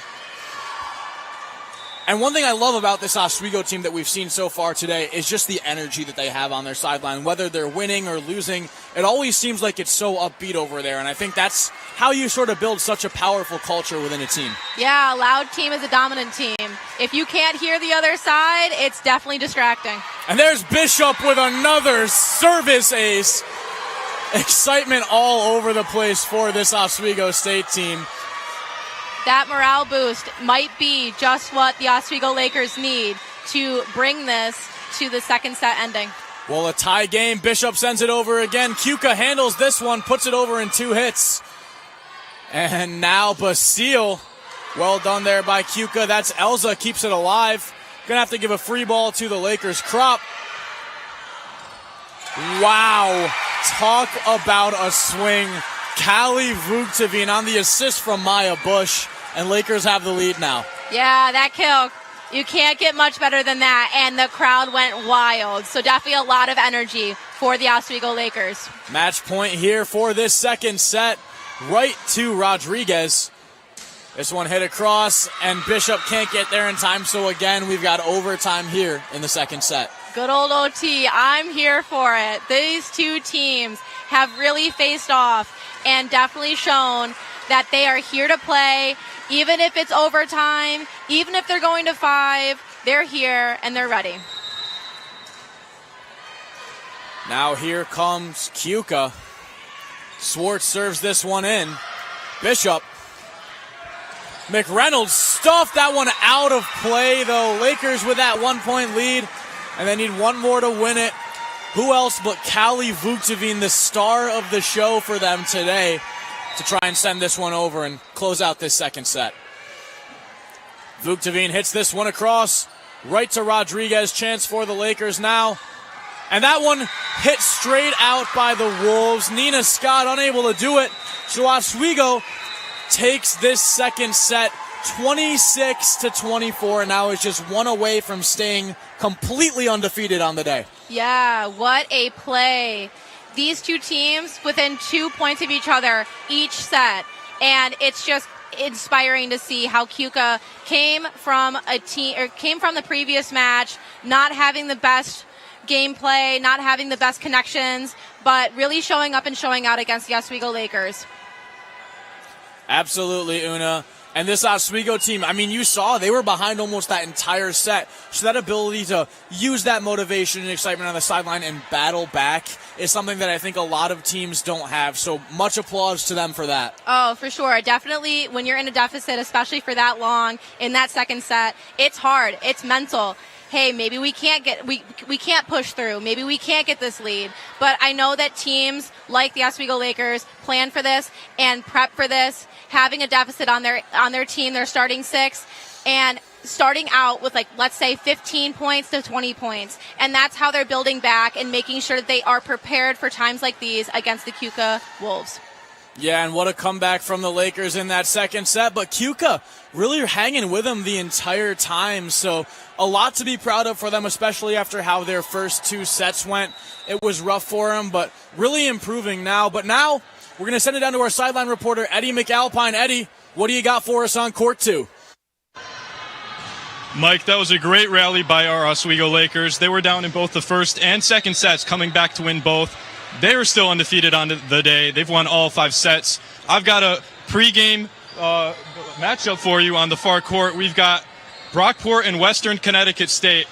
And one thing I love about this Oswego team that we've seen so far today is just the energy that they have on their sideline. Whether they're winning or losing, it always seems like it's so upbeat over there. And I think that's how you sort of build such a powerful culture within a team. Yeah, a loud team is a dominant team. If you can't hear the other side, it's definitely distracting. And there's Bishop with another service ace. Excitement all over the place for this Oswego State team. That morale boost might be just what the Oswego Lakers need to bring this to the second set ending. Well, a tie game. Bishop sends it over again. Keuka handles this one, puts it over in 2 hits. And now Basile. Well done there by Keuka. That's Elza, keeps it alive. Gonna have to give a free ball to the Lakers. Crop. Wow. Talk about a swing. Callie Vuctavine on the assist from Maya Bush, and Lakers have the lead now. Yeah, that kill, you can't get much better than that, and the crowd went wild. So definitely a lot of energy for the Oswego Lakers. Match point here for this second set, right to Rodriguez. This one hit across, and Bishop can't get there in time, so again, we've got overtime here in the second set. Good old OT, I'm here for it. These two teams have really faced off and definitely shown that they are here to play. Even if it's overtime, even if they're going to 5, they're here and they're ready. Now here comes Keuka. Swartz serves this one in. Bishop. McReynolds stuffed that one out of play, though. Lakers with that 1-point lead, and they need one more to win it. Who else but Callie Vuctavine, the star of the show for them today, to try and send this one over and close out this second set. Vuctavine hits this one across, right to Rodriguez. Chance for the Lakers now. And that one hit straight out by the Wolves. Nina Scott unable to do it. So Oswego takes this second set 26-24, and now is just one away from staying completely undefeated on the day. Yeah, what a play. These two teams within 2 points of each other each set, and it's just inspiring to see how Keuka came from the previous match not having the best gameplay, not having the best connections, but really showing up and showing out against the Oswego Lakers. Absolutely, Una. And this Oswego team, I mean, you saw they were behind almost that entire set. So that ability to use that motivation and excitement on the sideline and battle back is something that I think a lot of teams don't have. So much applause to them for that. Oh, for sure. Definitely when you're in a deficit, especially for that long in that second set, it's hard. It's mental. hey, maybe we can't push through. Maybe we can't get this lead. But I know that teams like the Oswego Lakers plan for this and prep for this, having a deficit on their team, their starting six, and starting out with, like, let's say 15 points to 20 points. And that's how they're building back and making sure that they are prepared for times like these against the Keuka Wolves. Yeah, and what a comeback from the Lakers in that second set. But Keuka really hanging with them the entire time. So a lot to be proud of for them, especially after how their first 2 sets went. It was rough for them, but really improving now. But now we're going to send it down to our sideline reporter, Eddie McAlpine. Eddie, what do you got for us on court 2? Mike, that was a great rally by our Oswego Lakers. They were down in both the first and second sets, coming back to win both. They are still undefeated on the day. They've won all 5 sets. I've got a pregame matchup for you on the far court. We've got Brockport and Western Connecticut State.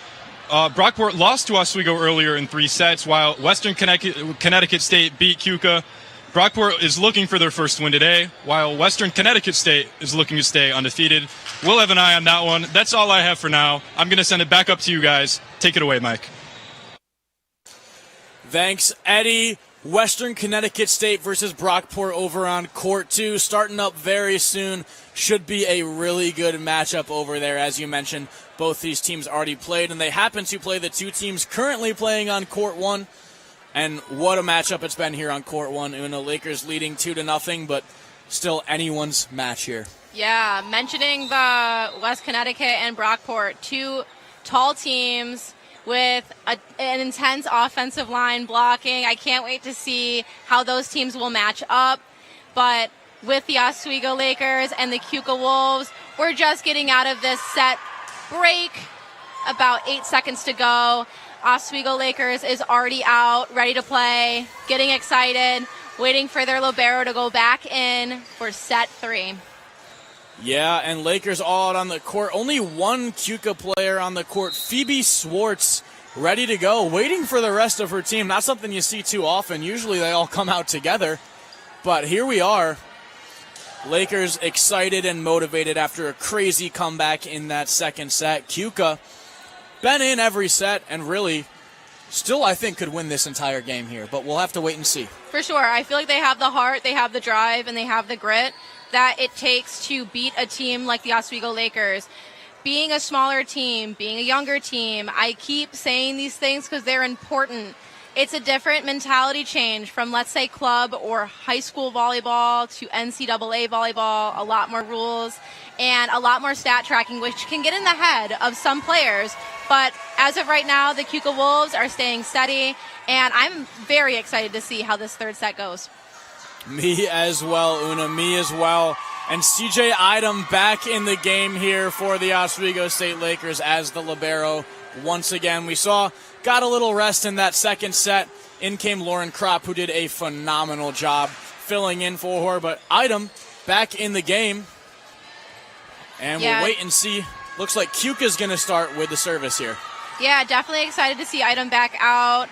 Brockport lost to Oswego earlier in 3 sets, while Western Connecticut State beat Keuka. Brockport is looking for their first win today, while Western Connecticut State is looking to stay undefeated. We'll have an eye on that one. That's all I have for now. I'm going to send it back up to you guys. Take it away, Mike. Thanks, Eddie. Western Connecticut State versus Brockport over on court 2, starting up very soon. Should be a really good matchup over there. As you mentioned, both these teams already played, and they happen to play the 2 teams currently playing on court 1. And what a matchup it's been here on court 1. The Lakers leading 2-0, but still anyone's match here. Yeah, mentioning the West Connecticut and Brockport, 2 tall teams with an intense offensive line blocking. I can't wait to see how those teams will match up. But with the Oswego Lakers and the Keuka Wolves, we're just getting out of this set break. About 8 seconds to go. Oswego Lakers is already out, ready to play, getting excited, waiting for their libero to go back in for set 3. Yeah, and Lakers all out on the court. Only one Keuka player on the court, Phoebe Swartz, ready to go, waiting for the rest of her team. Not something you see too often. Usually they all come out together. But here we are. Lakers excited and motivated after a crazy comeback in that second set. Keuka been in every set and really still, I think, could win this entire game here. But we'll have to wait and see. For sure. I feel like they have the heart, they have the drive, and they have the grit that it takes to beat a team like the Oswego Lakers. Being a smaller team, being a younger team, I keep saying these things because they're important. It's a different mentality change from, let's say, club or high school volleyball to NCAA volleyball, a lot more rules and a lot more stat tracking, which can get in the head of some players. But as of right now, the Keuka Wolves are staying steady, and I'm very excited to see how this third set goes. Me as well, Una. Me as well. And CJ Idem back in the game here for the Oswego State Lakers as the libero once again. We saw got a little rest in that second set. In came Lauren Kropp, who did a phenomenal job filling in for her. But Idem back in the game. And we'll wait and see. Looks like Keuka's going to start with the service here. Yeah, definitely excited to see Idem back out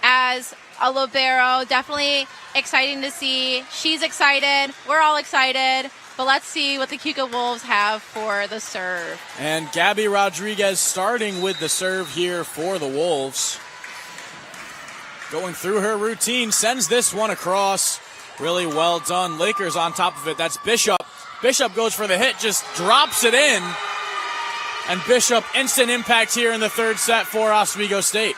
as a libero. Definitely exciting to see. She's excited. We're all excited. But let's see what the Keuka Wolves have for the serve. And Gabby Rodriguez starting with the serve here for the Wolves. Going through her routine, sends this one across. Really well done. Lakers on top of it. That's Bishop. Bishop goes for the hit, just drops it in. And Bishop, instant impact here in the third set for Oswego State.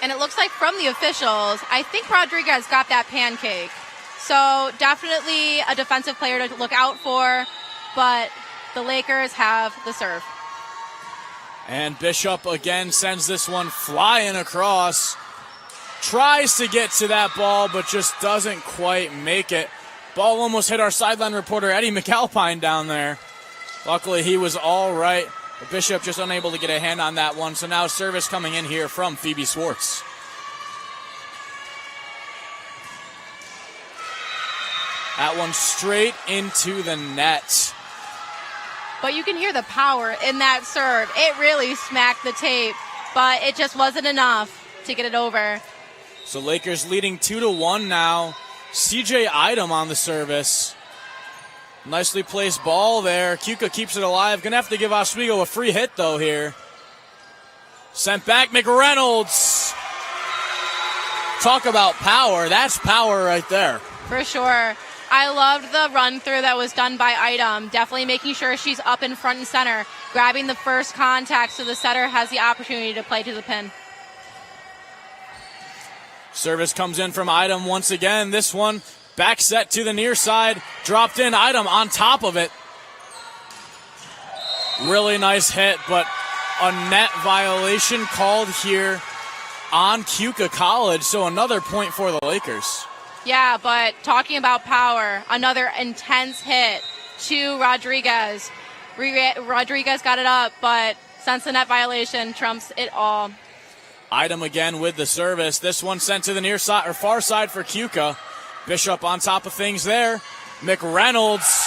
And it looks like from the officials, I think Rodriguez got that pancake. So definitely a defensive player to look out for, but the Lakers have the serve. And Bishop again sends this one flying across. Tries to get to that ball, but just doesn't quite make it. Ball almost hit our sideline reporter, Eddie McAlpine, down there. Luckily, he was all right. But Bishop just unable to get a hand on that one. So now service coming in here from Phoebe Swartz. That one straight into the net. But you can hear the power in that serve. It really smacked the tape, but it just wasn't enough to get it over. So Lakers leading 2-1 now. CJ Idem on the service. Nicely placed ball there. Keuka keeps it alive. Gonna have to give Oswego a free hit though here. Sent back, McReynolds. Talk about power. That's power right there. For sure. I loved the run through that was done by Item. Definitely making sure she's up in front and center, grabbing the first contact so the setter has the opportunity to play to the pin. Service comes in from Item once again. This one back set to the near side. Dropped in. Item on top of it. Really nice hit, but a net violation called here on Keuka College. So another point for the Lakers. Yeah, but talking about power, another intense hit to Rodriguez. Rodriguez got it up, but since the net violation trumps it all. Item again with the service. This one sent to the near side or far side for Keuka. Bishop on top of things there. McReynolds.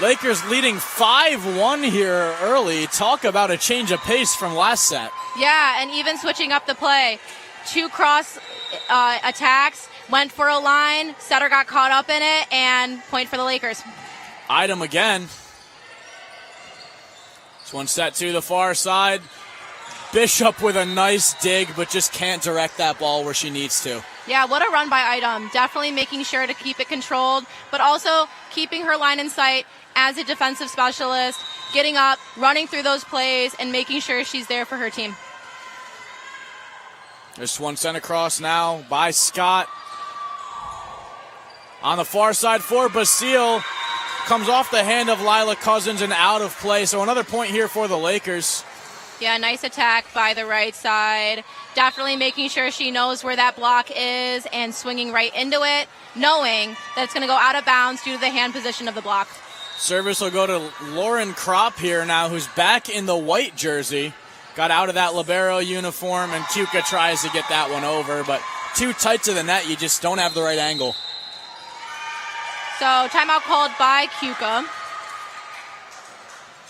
Lakers leading 5-1 here early. Talk about a change of pace from last set. Yeah, and even switching up the play. 2 cross attacks, went for a line, setter got caught up in it, and point for the Lakers. Item again. This one set to the far side. Bishop with a nice dig, but just can't direct that ball where she needs to. Yeah, what a run by Item. Definitely making sure to keep it controlled, but also keeping her line in sight as a defensive specialist, getting up, running through those plays, and making sure she's there for her team. This one sent across now by Scott. On the far side for Basile. Comes off the hand of Lila Cousins and out of play. So another point here for the Lakers. Yeah, nice attack by the right side. Definitely making sure she knows where that block is and swinging right into it, knowing that it's going to go out of bounds due to the hand position of the block. Service will go to Lauren Kropp here now, who's back in the white jersey. Got out of that libero uniform, and Keuka tries to get that one over, but too tight to the net, you just don't have the right angle. So timeout called by Keuka.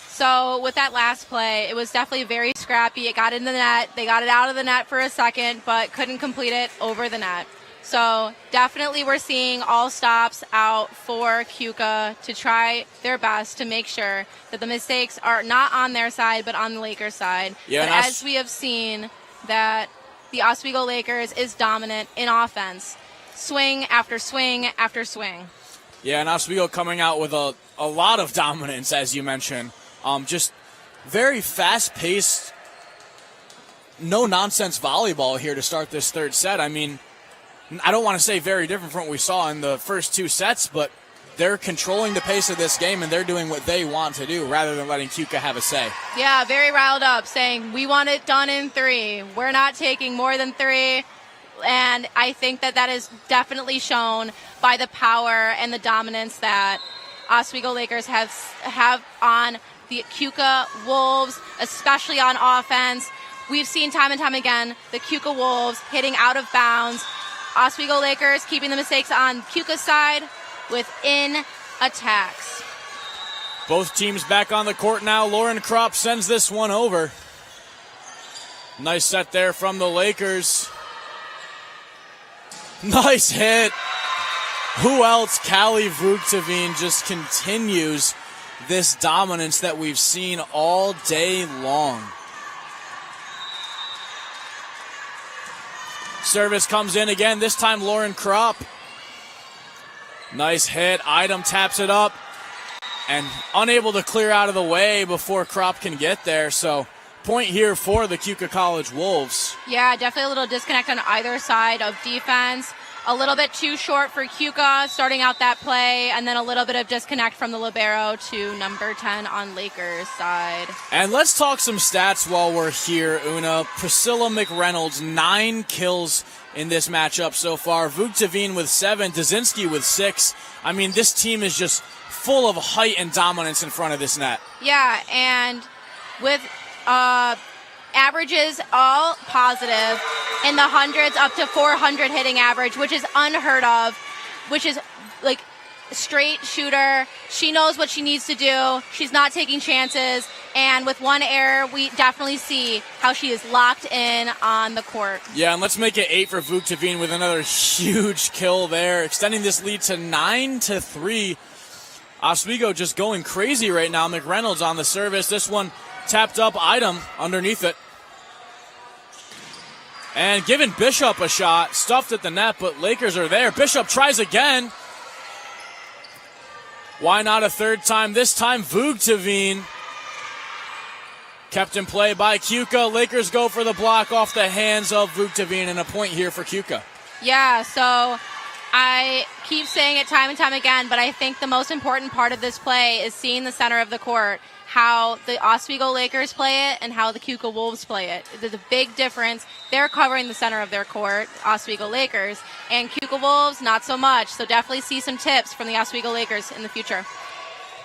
So with that last play, it was definitely very scrappy. It got in the net. They got it out of the net for a second, but couldn't complete it over the net. So definitely we're seeing all stops out for Keuka to try their best to make sure that the mistakes are not on their side, but on the Lakers' side. Yeah, but as we have seen, that the Oswego Lakers is dominant in offense. Swing after swing after swing. Yeah, and Oswego coming out with a lot of dominance, as you mentioned. Just very fast-paced, no-nonsense volleyball here to start this third set. I mean, I don't want to say very different from what we saw in the first 2 sets, but they're controlling the pace of this game, and they're doing what they want to do rather than letting Keuka have a say. Yeah, very riled up, saying, we want it done in 3. We're not taking more than 3. And I think that is definitely shown by the power and the dominance that Oswego Lakers have on the Keuka Wolves, especially on offense. We've seen time and time again the Keuka Wolves hitting out of bounds. Oswego Lakers keeping the mistakes on Keuka's side within attacks. Both teams back on the court now. Lauren Kropp sends this one over. Nice set there from the Lakers. Nice hit. Who else? Callie Vukhteveen just continues this dominance that we've seen all day long. Service comes in again, this time Lauren Kropp. Nice hit. Item taps it up and unable to clear out of the way before Kropp can get there. So point here for the Keuka College Wolves. Yeah, definitely a little disconnect on either side of defense. A little bit too short for Keuka starting out that play, and then a little bit of disconnect from the libero to number 10 on Lakers' side. And let's talk some stats while we're here, Una. Priscilla McReynolds, 9 kills in this matchup so far. Vukhteveen with 7, Dazinski with 6. I mean, this team is just full of height and dominance in front of this net. Yeah, and with averages all positive in the hundreds up to 400 hitting average, which is unheard of, which is like straight shooter. She knows what she needs to do. She's not taking chances. And with one error, we definitely see how she is locked in on the court. Yeah, and let's make it 8 for Vukhteveen with another huge kill there, extending this lead to 9-3. Oswego just going crazy right now. McReynolds on the service. This one tapped up. Item underneath it. And giving Bishop a shot, stuffed at the net, but Lakers are there. Bishop tries again. Why not a third time? This time, Vugteveen kept in play by Keuka. Lakers go for the block off the hands of Vugteveen, and a point here for Keuka. Yeah, so I keep saying it time and time again, but I think the most important part of this play is seeing the center of the court, how the Oswego Lakers play it and how the Keuka Wolves play it. There's a big difference. They're covering the center of their court, Oswego Lakers, and Keuka Wolves, not so much. So definitely see some tips from the Oswego Lakers in the future.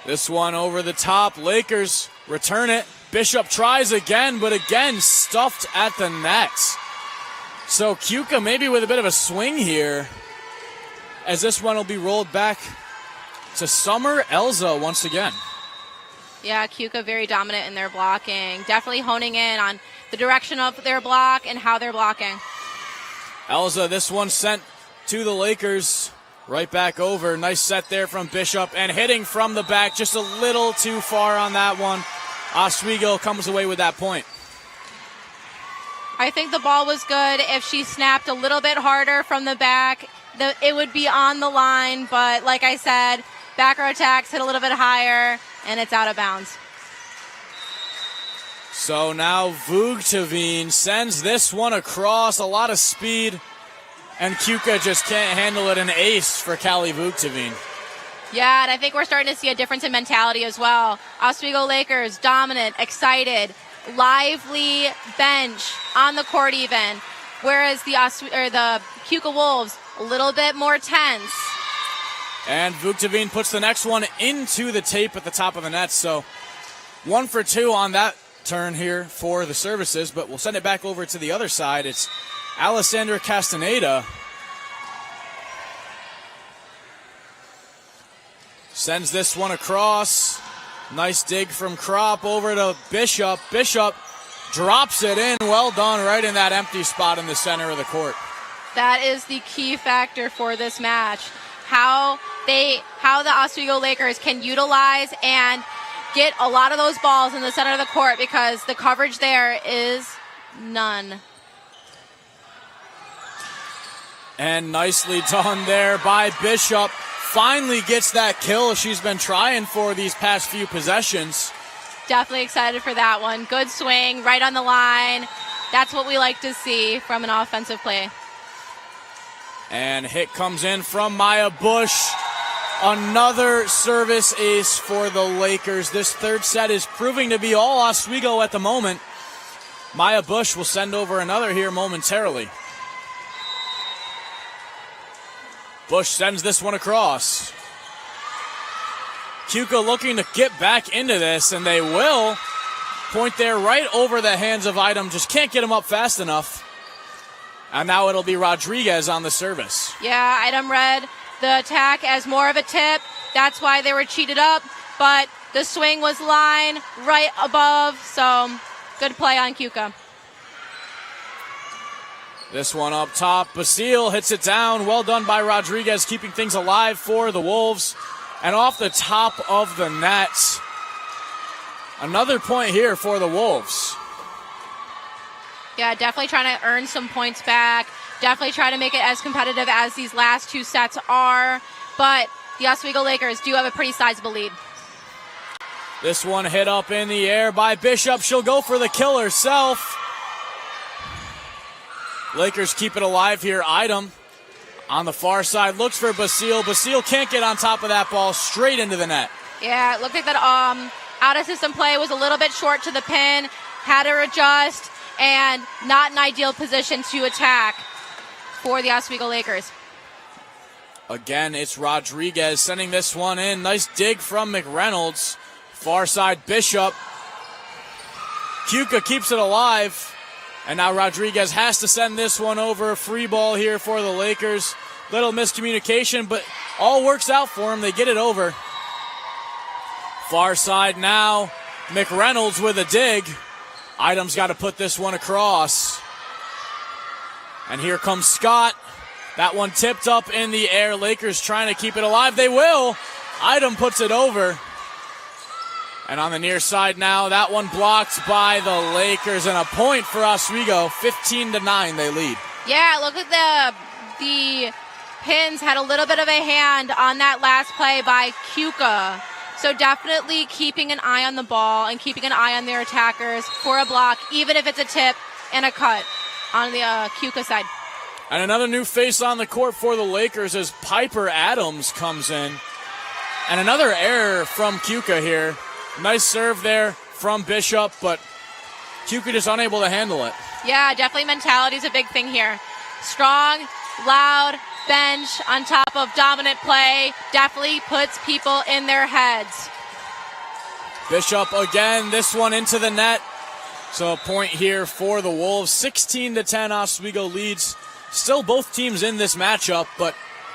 This one over the top. Lakers return it. Bishop tries again, but again stuffed at the net. So Keuka maybe with a bit of a swing here, as this one will be rolled back to Summer Elza once again. Yeah, Keuka very dominant in their blocking. Definitely honing in on the direction of their block and how they're blocking. Elza, this one sent to the Lakers. Right back over. Nice set there from Bishop, and hitting from the back just a little too far on that one. Oswego comes away with that point. I think the ball was good. If she snapped a little bit harder from the back, it would be on the line. But like I said, back row attacks hit a little bit higher, and it's out of bounds. So now Vugteveen sends this one across. A lot of speed, and Keuka just can't handle it. An ace for Callie Vugteveen. Yeah, and I think we're starting to see a difference in mentality as well. Oswego Lakers, dominant, excited, lively bench on the court even, whereas the Keuka Wolves, a little bit more tense. And Vugteveen puts the next one into the tape at the top of the net. So 1 for 2 on that turn here for the services, but we'll send it back over to the other side. It's Alessandra Castaneda. Sends this one across. Nice dig from Kropp over to Bishop. Bishop drops it in. Well done, right in that empty spot in the center of the court. That is the key factor for this match. How the Oswego Lakers can utilize and get a lot of those balls in the center of the court, because the coverage there is none. And nicely done there by Bishop. Finally gets that kill she's been trying for these past few possessions. Definitely excited for that one. Good swing, right on the line. That's what we like to see from an offensive play. And hit comes in from Maya Bush. Another service ace for the Lakers. This third set is proving to be all Oswego at the moment. Maya Bush will send over another here momentarily. Bush sends this one across. Keuka looking to get back into this, and they will. Point there right over the hands of Idom. Just can't get him up fast enough. And now it'll be Rodriguez on the service. Yeah, Idom read the attack as more of a tip. That's why they were cheated up. But the swing was line right above. So good play on Keuka. This one up top. Basile hits it down. Well done by Rodriguez, keeping things alive for the Wolves. And off the top of the net. Another point here for the Wolves. Yeah, definitely trying to earn some points back. Definitely try to make it as competitive as these last two sets are. But the Oswego Lakers do have a pretty sizable lead. This one hit up in the air by Bishop. She'll go for the kill herself. Lakers keep it alive here. Idom on the far side looks for Basile. Basile can't get on top of that ball, straight into the net. Yeah, it looked like that out-of-system play was a little bit short to the pin. Had to adjust, and not an ideal position to attack for the Oswego Lakers. Again, it's Rodriguez sending this one in. Nice dig from McReynolds. Far side, Bishop. Keuka keeps it alive. And now Rodriguez has to send this one over. Free ball here for the Lakers. Little miscommunication, but all works out for them. They get it over. Far side now. McReynolds with a dig. Idom's got to put this one across. And here comes Scott. That one tipped up in the air. Lakers trying to keep it alive. They will. Idom puts it over. And on the near side now, that one blocked by the Lakers, and a point for Oswego. 15-9 they lead. Yeah, look at the Pins had a little bit of a hand on that last play by Keuka. So definitely keeping an eye on the ball and keeping an eye on their attackers for a block, even if it's a tip and a cut on the Keuka side. And another new face on the court for the Lakers as Piper Adams comes in. And another error from Keuka here. Nice serve there from Bishop, but Keuka just unable to handle it. Yeah, definitely mentality is a big thing here. Strong, loud, bench on top of dominant play definitely puts people in their heads. Bishop again, this one into the net. So a point here for the Wolves. 16-10 Oswego leads. Still both teams in this matchup, but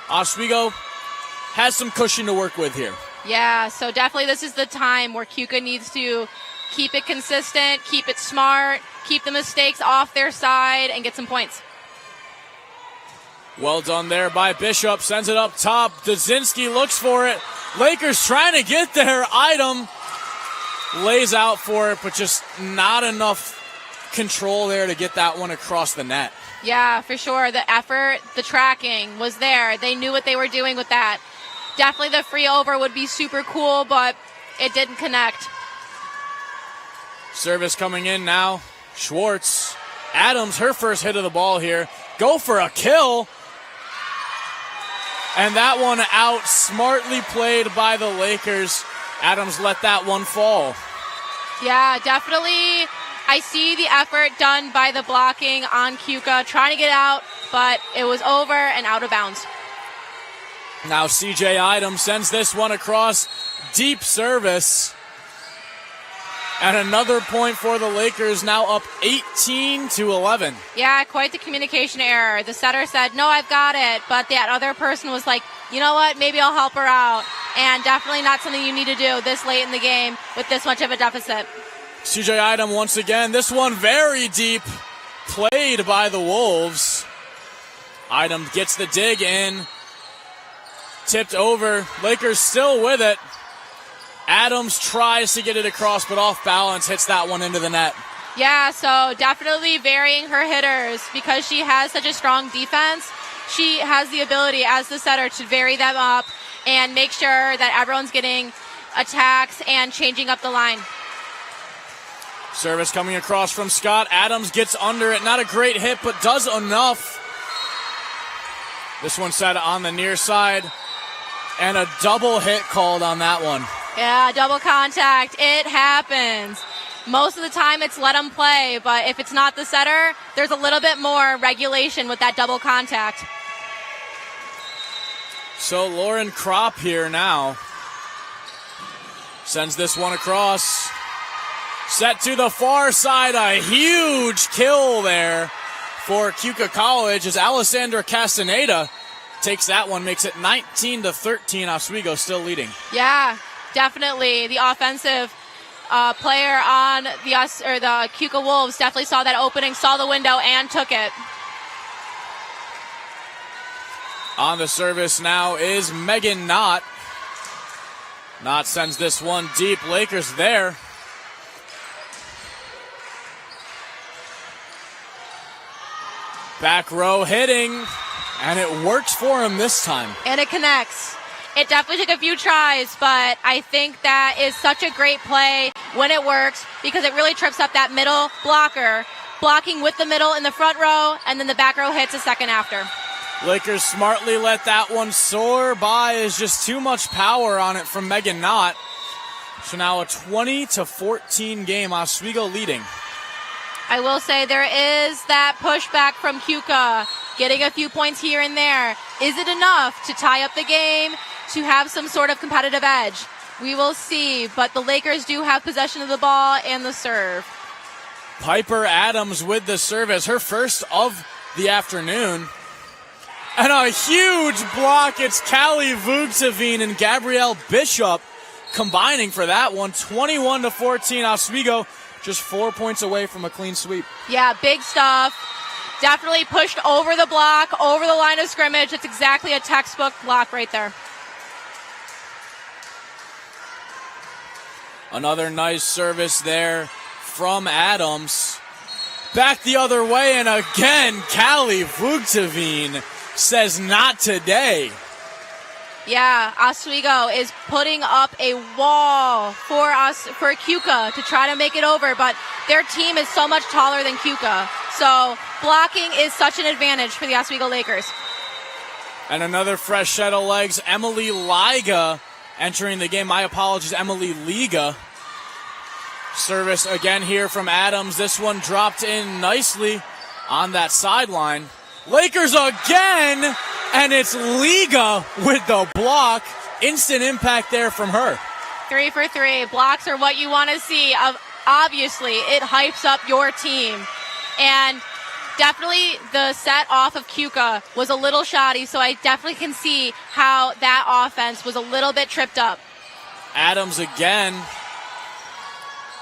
Oswego has some cushion to work with here. Yeah, so definitely this is the time where Keuka needs to keep it consistent, keep it smart, keep the mistakes off their side, and get some points. Well done there by Bishop. Sends it up top. Dzinski looks for it. Lakers trying to get there. Item lays out for it, but just not enough control there to get that one across the net. Yeah, for sure. The effort, the tracking was there. They knew what they were doing with that. Definitely the free over would be super cool, but it didn't connect. Service coming in now. Schwartz. Adams, her first hit of the ball here. Go for a kill. And that one out, smartly played by the Lakers. Adams let that one fall. Yeah, definitely. I see the effort done by the blocking on Keuka, trying to get out, but it was over and out of bounds. Now CJ Item sends this one across. Deep service. And another point for the Lakers, now up 18-11. Yeah, quite the communication error. The setter said, no, I've got it. But that other person was like, you know what, maybe I'll help her out. And definitely not something you need to do this late in the game with this much of a deficit. CJ Item once again. This one very deep, played by the Wolves. Item gets the dig in. Tipped over. Lakers still with it. Adams tries to get it across, but off balance, hits that one into the net. Yeah, so definitely varying her hitters because she has such a strong defense. She has the ability as the setter to vary them up and make sure that everyone's getting attacks and changing up the line. Service coming across from Scott. Adams gets under it. Not a great hit, but does enough. This one set on the near side. And a double hit called on that one. Yeah, double contact. It happens. Most of the time it's let them play, but if it's not the setter, there's a little bit more regulation with that double contact. So Lauren Kropp here now. Sends this one across. Set to the far side. A huge kill there for Keuka College as Alessandra Castaneda takes that one, makes it 19-13. Oswego still leading. Yeah, definitely. The offensive player on the Keuka Wolves definitely saw that opening, saw the window, and took it. On the service now is Megan Knott. Knott sends this one deep. Lakers there. Back row hitting, and it works for him this time. And it connects. It definitely took a few tries, but I think that is such a great play when it works because it really trips up that middle blocker, blocking with the middle in the front row, and then the back row hits a second after. Lakers smartly let that one soar by. Is just too much power on it from Megan Knott. So now a 20-14 game, Oswego leading. I will say there is that pushback from Keuka, getting a few points here and there. Is it enough to tie up the game, to have some sort of competitive edge? We will see, but the Lakers do have possession of the ball and the serve. Piper Adams with the service, her first of the afternoon. And a huge block. It's Callie Vugsavine and Gabrielle Bishop combining for that one. 21-14, Oswego just 4 points away from a clean sweep. Yeah, big stuff. Definitely pushed over the block, over the line of scrimmage. It's exactly a textbook block right there. Another nice service there from Adams. Back the other way, and again, Callie Vugteveen says not today. Yeah, Oswego is putting up a wall for Keuka to try to make it over, but their team is so much taller than Keuka. So blocking is such an advantage for the Oswego Lakers. And another fresh set of legs, Emily Liga entering the game. My apologies, Emily Liga. Service again here from Adams. This one dropped in nicely on that sideline. Lakers again, and it's Liga with the block. Instant impact there from her. 3 for 3. Blocks are what you want to see. Obviously, it hypes up your team. And definitely the set off of Keuka was a little shoddy, so I definitely can see how that offense was a little bit tripped up. Adams again.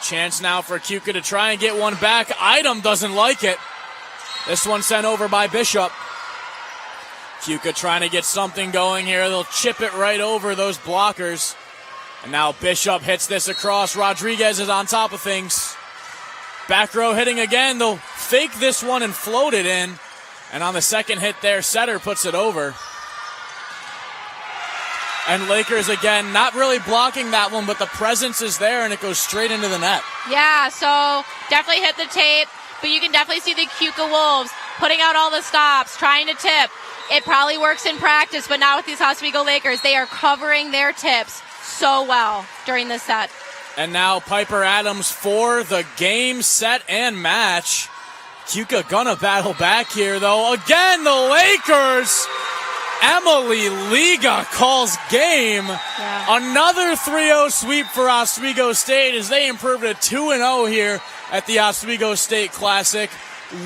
Chance now for Keuka to try and get one back. Idom doesn't like it. This one sent over by Bishop. Keuka trying to get something going here. They'll chip it right over those blockers. And now Bishop hits this across. Rodriguez is on top of things. Back row hitting again. They'll fake this one and float it in. And on the second hit there, Setter puts it over. And Lakers again, not really blocking that one, but the presence is there and it goes straight into the net. Yeah, so definitely hit the tape, but you can definitely see the Keuka Wolves putting out all the stops, trying to tip. It probably works in practice, but now with these Oswego Lakers, they are covering their tips so well during this set. And now Piper Adams for the game, set, and match. Keuka gonna battle back here, though. Again, the Lakers. Emily Liga calls game. Yeah. Another 3-0 sweep for Oswego State as they improved to 2-0 here at the Oswego State Classic.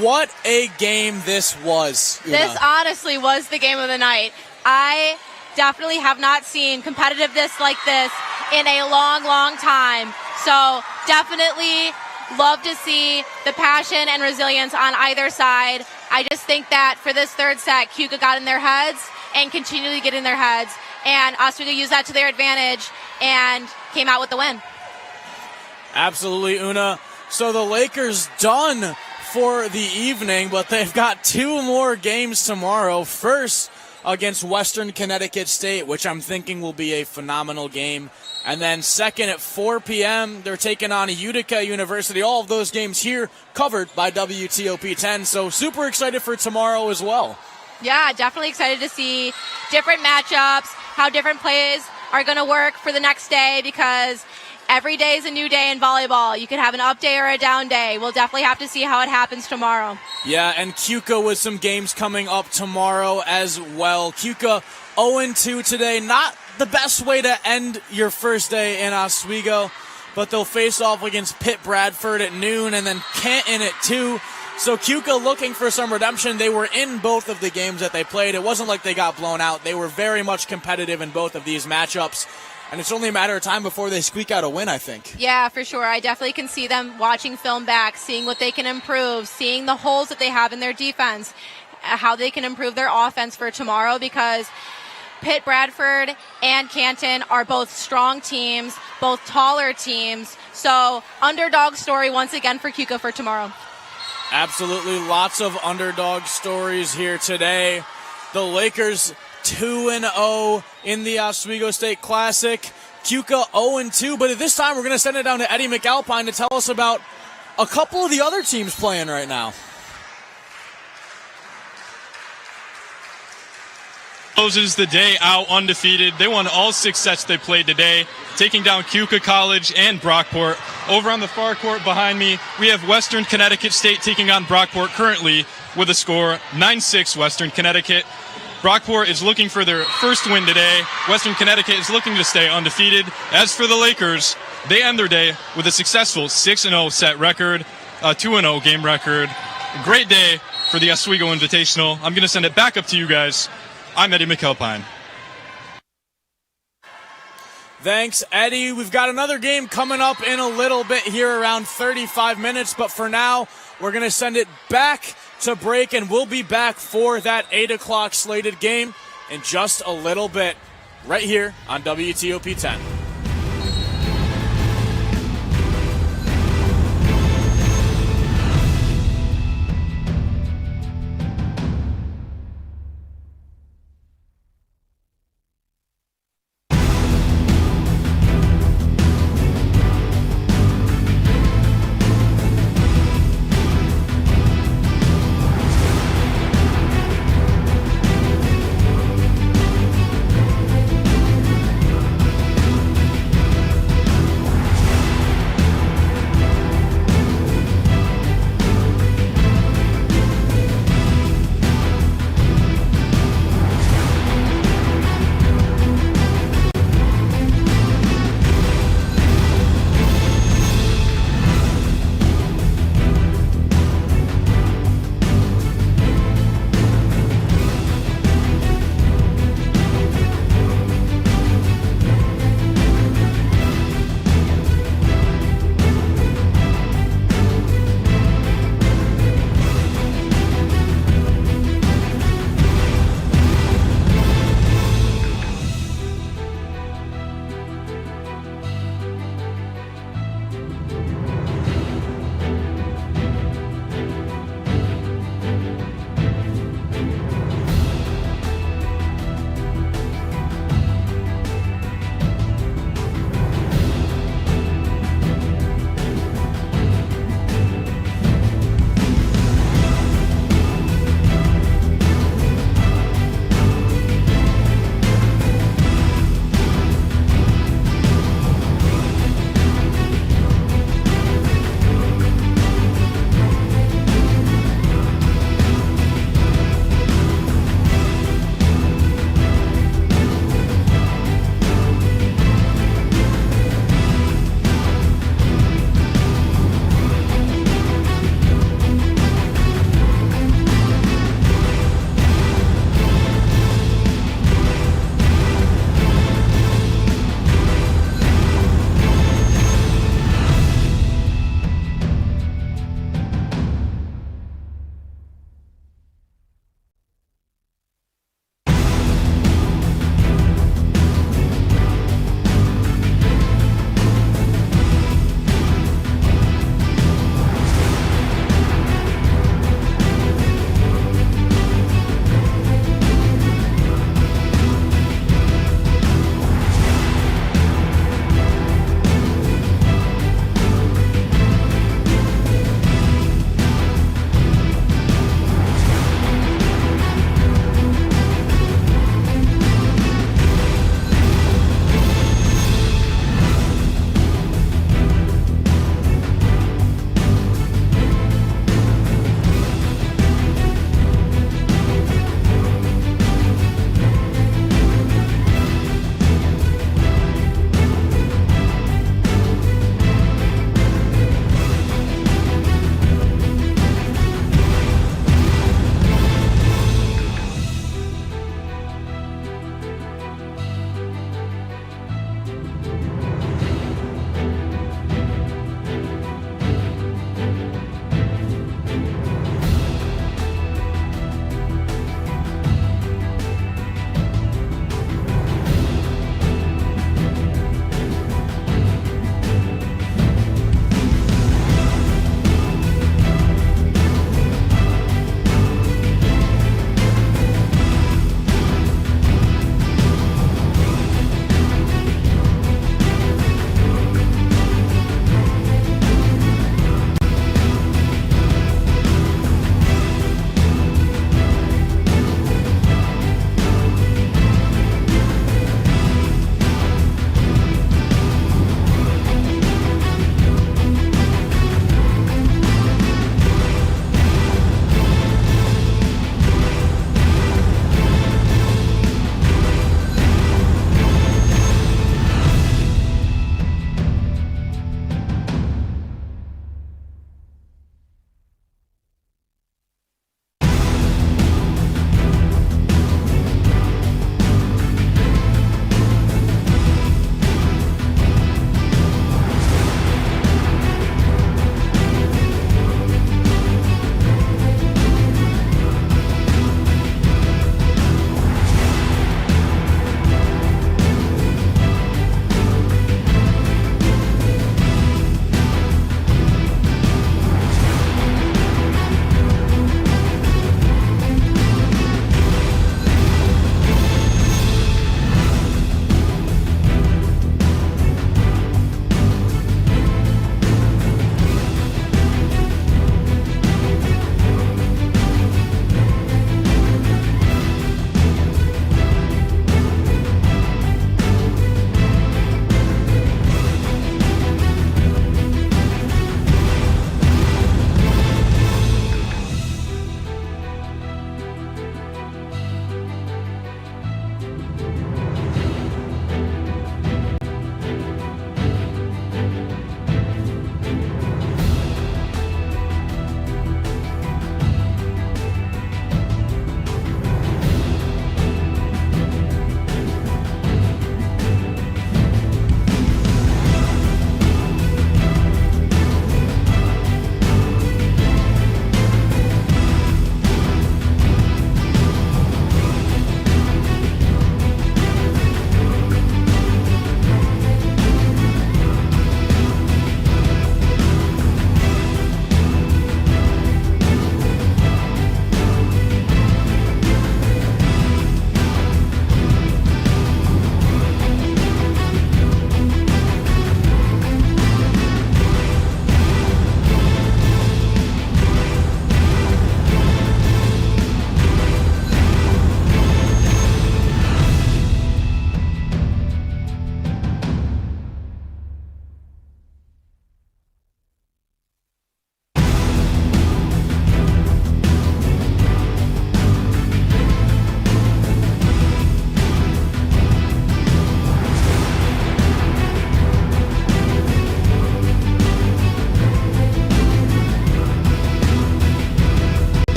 What a game this was. This honestly was the game of the night. I definitely have not seen competitiveness like this in a long, long time. So definitely love to see the passion and resilience on either side. I just think that for this third set, Keuka got in their heads and continually get in their heads. And Oswego used that to their advantage and came out with the win. Absolutely, Una. So the Lakers done for the evening, but they've got 2 more games tomorrow. First against Western Connecticut State, which I'm thinking will be a phenomenal game. And then second at 4 p.m., they're taking on Utica University. All of those games here covered by WTOP 10. So super excited for tomorrow as well. Yeah, definitely excited to see different matchups, how different plays are going to work for the next day, because every day is a new day in volleyball. You could have an up day or a down day. We'll definitely have to see how it happens tomorrow. Yeah, and Keuka with some games coming up tomorrow as well. Keuka 0-2 today. Not the best way to end your first day in Oswego, but they'll face off against Pitt Bradford at noon and then Canton at 2. So Keuka looking for some redemption. They were in both of the games that they played. It wasn't like they got blown out. They were very much competitive in both of these matchups. And it's only a matter of time before they squeak out a win, I think. Yeah, for sure. I definitely can see them watching film back, seeing what they can improve, seeing the holes that they have in their defense, how they can improve their offense for tomorrow, because Pitt Bradford and Canton are both strong teams, both taller teams. So underdog story once again for Keuka for tomorrow. Absolutely, lots of underdog stories here today. The Lakers 2-0 in the Oswego State Classic. Keuka 0-2, but at this time we're going to send it down to Eddie McAlpine to tell us about a couple of the other teams playing right now. Closes the day out undefeated. They won all 6 sets they played today, taking down Keuka College and Brockport. Over on the far court behind me, we have Western Connecticut State taking on Brockport currently with a score 9-6 Western Connecticut. Brockport is looking for their first win today. Western Connecticut is looking to stay undefeated. As for the Lakers, they end their day with a successful 6-0 set record, a 2-0 game record. A great day for the Oswego Invitational. I'm going to send it back up to you guys. I'm Eddie McAlpine. Thanks, Eddie. We've got another game coming up in a little bit here, around 35 minutes. But for now, we're going to send it back to break, and we'll be back for that 8 o'clock slated game in just a little bit, right here on WTOP 10.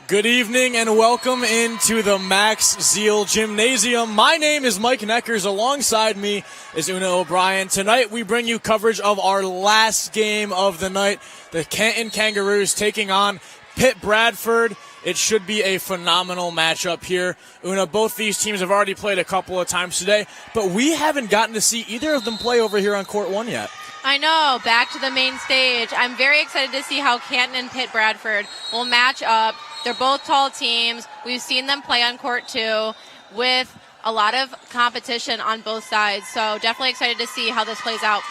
Good evening and welcome into the Max Zeal Gymnasium. My name is Mike Neckers. Alongside me is Una O'Brien. Tonight we bring you coverage of our last game of the night. The Canton Kangaroos taking on Pitt Bradford. It should be a phenomenal matchup here. Una, both these teams have already played a couple of times today, but we haven't gotten to see either of them play over here on Court 1 yet. I know, back to the main stage. I'm very excited to see how Canton and Pitt Bradford will match up. They're both tall teams. We've seen them play on Court 2 with a lot of competition on both sides. So definitely excited to see how this plays out.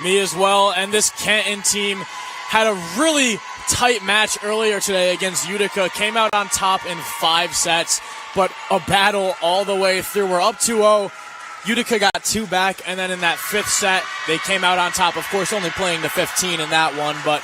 Me as well. And this Canton team had a really tight match earlier today against Utica. Came out on top in 5 sets, but a battle all the way through. We're up 2-0. Utica got 2 back, and then in that 5th set, they came out on top. Of course, only playing the 15 in that one, but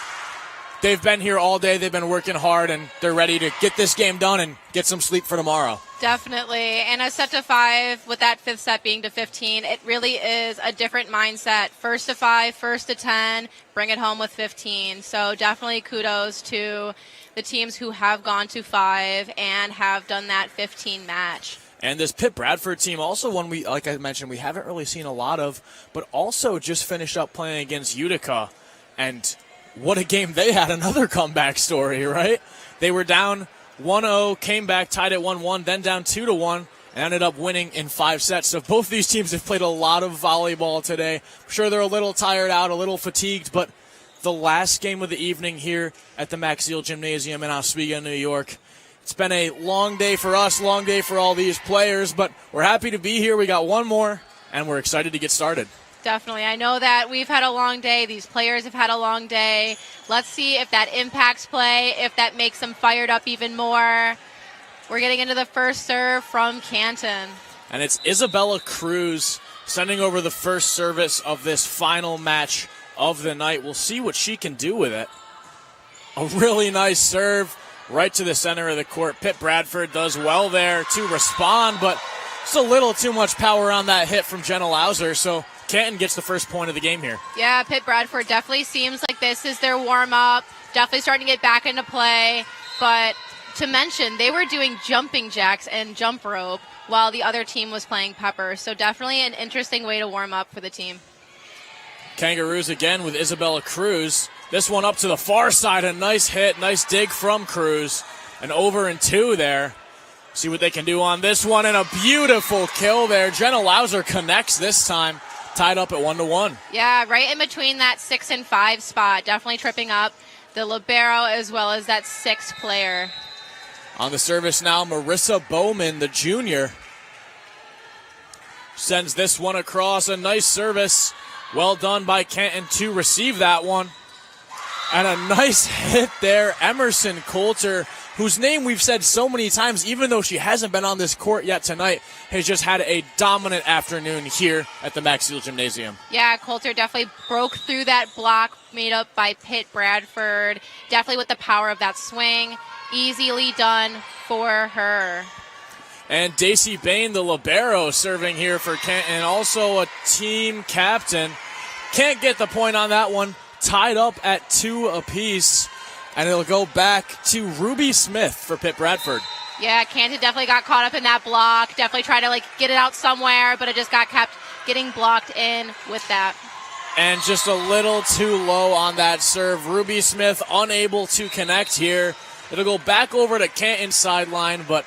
they've been here all day. They've been working hard, and they're ready to get this game done and get some sleep for tomorrow. Definitely. And a set to 5 with that 5th set being to 15, it really is a different mindset. First to 5, first to 10, bring it home with 15. So definitely kudos to the teams who have gone to 5 and have done that 15 match. And this Pitt Bradford team, also one we, like I mentioned, we haven't really seen a lot of, but also just finished up playing against Utica. And what a game they had, another comeback story, right? They were down 1-0, came back, tied at 1-1, then down 2-1, and ended up winning in 5 sets. So both these teams have played a lot of volleyball today. I'm sure they're a little tired out, a little fatigued, but the last game of the evening here at the Max Zeal Gymnasium in Oswego, New York. It's been a long day for us, long day for all these players, but we're happy to be here. We got one more, and we're excited to get started. Definitely. I know that we've had a long day. These players have had a long day. Let's see if that impacts play, if that makes them fired up even more. We're getting into the first serve from Canton. And it's Isabella Cruz sending over the first service of this final match of the night. We'll see what she can do with it. A really nice serve right to the center of the court. Pitt Bradford does well there to respond, but it's a little too much power on that hit from Jenna Lauser, so Canton gets the first point of the game here. Yeah, Pitt Bradford definitely seems like this is their warm-up, definitely starting to get back into play, but to mention, they were doing jumping jacks and jump rope while the other team was playing pepper, so definitely an interesting way to warm up for the team. Kangaroos again with Isabella Cruz. This one up to the far side, a nice hit, nice dig from Cruz. And over and 2 there. See what they can do on this one, and a beautiful kill there. Jenna Lauser connects this time, tied up at 1-1. Yeah, right in between that 6 and 5 spot, definitely tripping up the libero as well as that 6th player. On the service now, Marissa Bowman, the junior, sends this one across. A nice service. Well done by Canton to receive that one. And a nice hit there. Emerson Coulter, whose name we've said so many times, even though she hasn't been on this court yet tonight, has just had a dominant afternoon here at the Max Zeal Gymnasium. Yeah, Coulter definitely broke through that block made up by Pitt Bradford. Definitely with the power of that swing. Easily done for her. And Daisy Bain, the libero, serving here for Canton, also a team captain. Can't get the point on that one. Tied up at 2 apiece. And it'll go back to Ruby Smith for Pitt Bradford. Yeah, Canton definitely got caught up in that block. Definitely tried to get it out somewhere, but it just got kept getting blocked in with that. And just a little too low on that serve. Ruby Smith unable to connect here. It'll go back over to Canton's sideline, but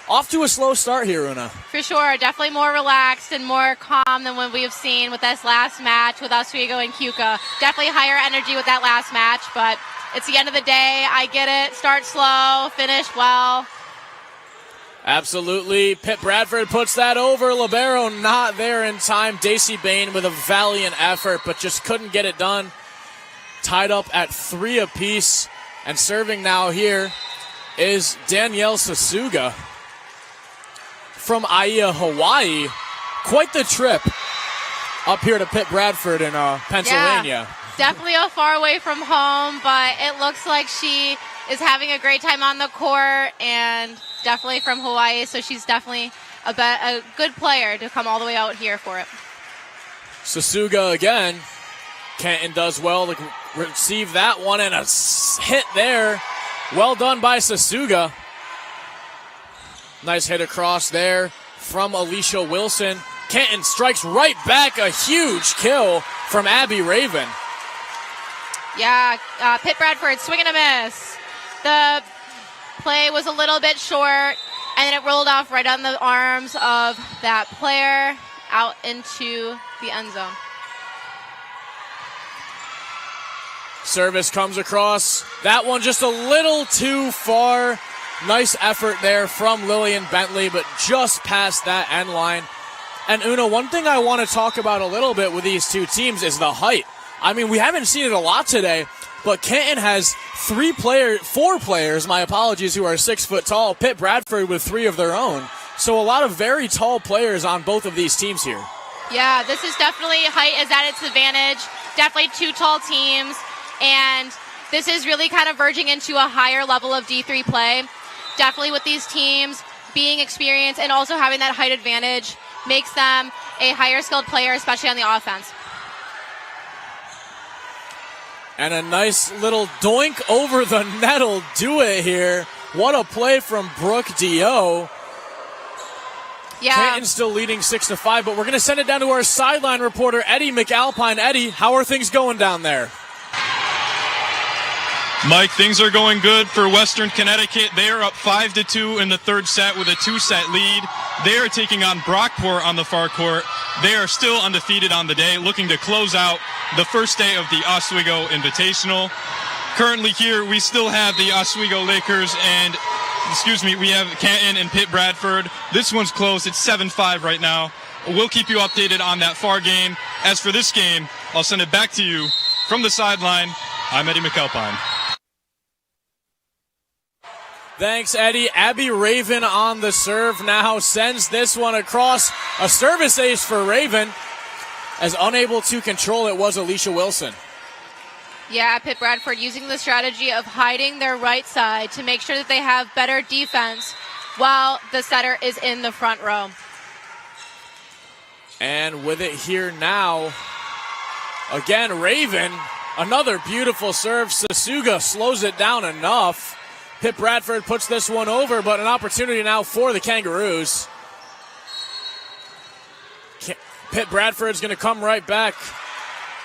off to a slow start here, Una. For sure. Definitely more relaxed and more calm than what we've seen with this last match with Oswego and Keuka. Definitely higher energy with that last match, but it's the end of the day. I get it. Start slow, finish well. Absolutely. Pitt Bradford puts that over. Libero not there in time. Daisy Bain with a valiant effort, but just couldn't get it done. Tied up at 3 apiece. And serving now here is Danielle Sasuga from Aiea, Hawaii. Quite the trip up here to Pitt Bradford in Pennsylvania. Yeah, definitely a far away from home, but it looks like she is having a great time on the court and definitely from Hawaii, so she's definitely a good player to come all the way out here for it. Sasuga again. Canton does well to receive that one, and a hit there Well done by Sasuga. Nice hit across there from Alicia Wilson. Canton strikes right back. A huge kill from Abby Raven. Yeah, Pitt Bradford, swing and a miss. The play was a little bit short, and then it rolled off right on the arms of that player out into the end zone. Service comes across. That one just a little too far. Nice effort there from Lillian Bentley, but just past that end line. And Una, one thing I want to talk about a little bit with these two teams is the height. I mean, we haven't seen it a lot today, but Canton has four players, my apologies, who are 6 foot tall. Pitt Bradford with 3 of their own. So a lot of very tall players on both of these teams here. Yeah, this is definitely, height is at its advantage. Definitely 2 tall teams. And this is really kind of verging into a higher level of D3 play. Definitely with these teams being experienced and also having that height advantage makes them a higher skilled player, especially on the offense. And a nice little doink over the net'll do it here. What a play from Brooke Dio. Yeah. Canton still leading 6-5, but we're going to send it down to our sideline reporter, Eddie McAlpine. Eddie, how are things going down there? Mike, things are going good for Western Connecticut. They are up 5-2 in the third set with a 2-set lead. They are taking on Brockport on the far court. They are still undefeated on the day, looking to close out the first day of the Oswego Invitational. Currently here, we still have the Oswego Lakers we have Canton and Pitt Bradford. This one's close. It's 7-5 right now. We'll keep you updated on that far game. As for this game, I'll send it back to you from the sideline. I'm Eddie McAlpine. Thanks, Eddie. Abby Raven on the serve now sends this one across. A service ace for Raven. As unable to control it was Alicia Wilson. Yeah, Pitt Bradford using the strategy of hiding their right side to make sure that they have better defense while the setter is in the front row. And with it here now, again, Raven, another beautiful serve. Sasuga slows it down enough. Pitt Bradford puts this one over, but an opportunity now for the Kangaroos. Pitt Bradford's going to come right back.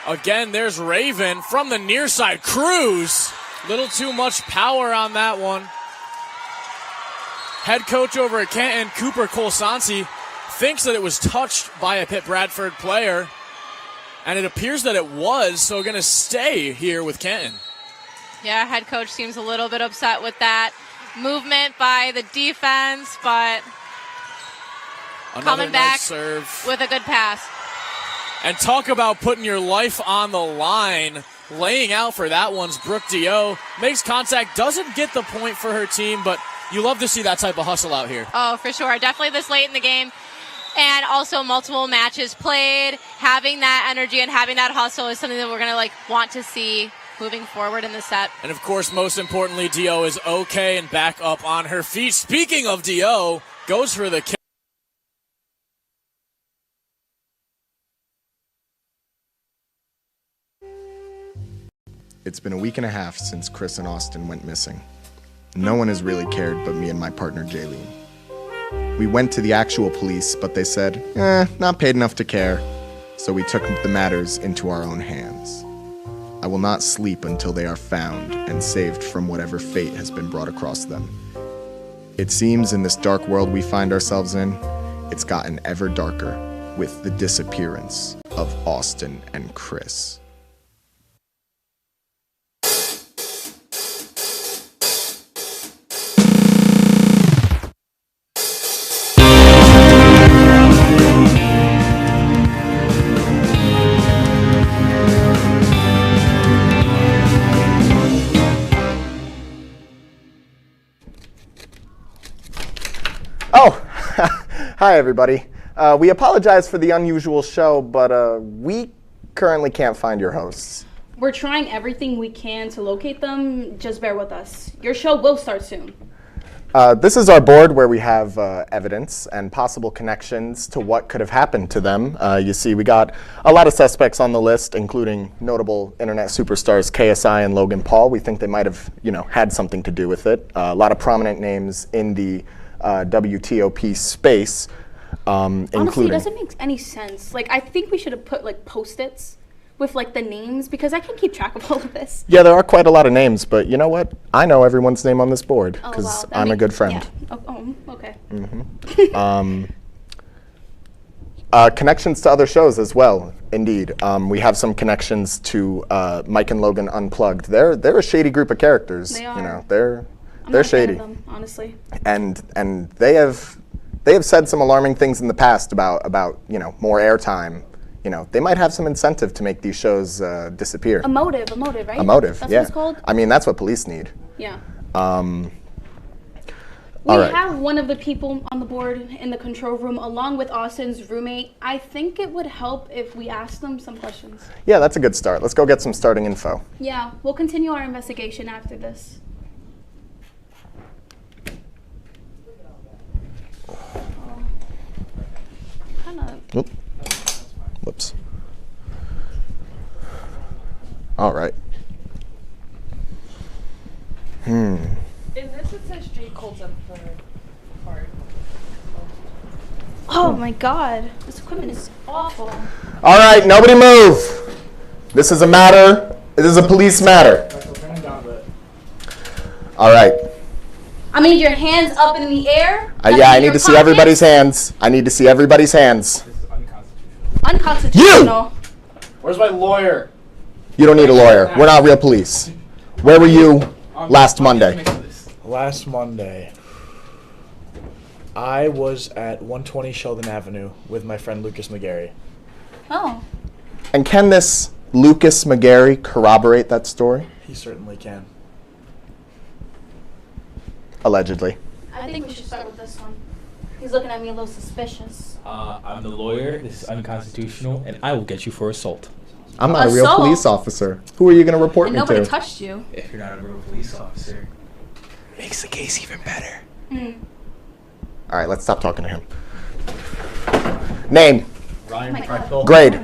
Again, there's Raven from the near side. Cruz, little too much power on that one. Head coach over at Canton, Cooper Colsanti, thinks that it was touched by a Pitt Bradford player, and it appears that it was, so going to stay here with Canton. Yeah, head coach seems a little bit upset with that movement by the defense, but coming back serve with a good pass. And talk about putting your life on the line. Laying out for that one's Brooke Dio. Makes contact, doesn't get the point for her team, but you love to see that type of hustle out here. Oh, for sure. Definitely this late in the game. And also multiple matches played. Having that energy and having that hustle is something that we're going to want to see moving forward in the set. And of course, most importantly, Dio is okay and back up on her feet. Speaking of Dio, goes for the kill. It's been a week and a half since Chris and Austin went missing. No one has really cared but me and my partner Jaylene. We went to the actual police, but they said, not paid enough to care. So we took the matters into our own hands. I will not sleep until they are found and saved from whatever fate has been brought across them. It seems in this dark world we find ourselves in, it's gotten ever darker with the disappearance of Austin and Chris. Oh, hi everybody. We apologize for the unusual show, but we currently can't find your hosts. We're trying everything we can to locate them. Just bear with us. Your show will start soon. This is our board where we have evidence and possible connections to what could have happened to them. You see, we got a lot of suspects on the list, including notable internet superstars KSI and Logan Paul. We think they might have, had something to do with it. A lot of prominent names in the WTOP space, Honestly, including. it doesn't make any sense. Like, I think we should have put like Post-its with like the names because I can't keep track of all of this. Yeah, there are quite a lot of names, but you know what? I know everyone's name on this board Oh, because wow. I'm a good friend. Yeah. Okay. Connections to other shows as well, indeed. We have some connections to Mike and Logan Unplugged. They're a shady group of characters. They are. They're I'm not a fan shady. of them, honestly. And they have said some alarming things in the past about more airtime. They might have some incentive to make these shows disappear. A motive, right? A motive, That's yeah. what it's called? I mean, that's what police need. Yeah. We all right. have one of the people on the board in the control room along with Austin's roommate. I think it would help if we asked them some questions. Yeah, that's a good start. Let's go get some starting info. Yeah, we'll continue our investigation after this. Oop. Whoops. All right. In this, it says Jake holds up the card. Oh my god, this equipment is awful. All right, nobody move. This is a matter. It is a police matter. All right. I need your hands up in the air. Yeah, I need to see everybody's hands. I need to see everybody's hands. Unconstitutional. Where's my lawyer? You don't need a lawyer. We're not real police. Where were you last Monday? Last Monday, I was at 120 Sheldon Avenue with my friend Lucas McGarry. Oh. And can this Lucas McGarry corroborate that story? He certainly can. Allegedly. I think we should start with this one. He's looking at me a little suspicious. I'm the lawyer. This is unconstitutional, and I will get you for assault. I'm not a real police officer. Who are you going to report And me nobody to? touched you. If you're not a real police officer, Makes the case even better. All right, let's stop talking to him. Name. Ryan Oh my God. Frechtel. Grade.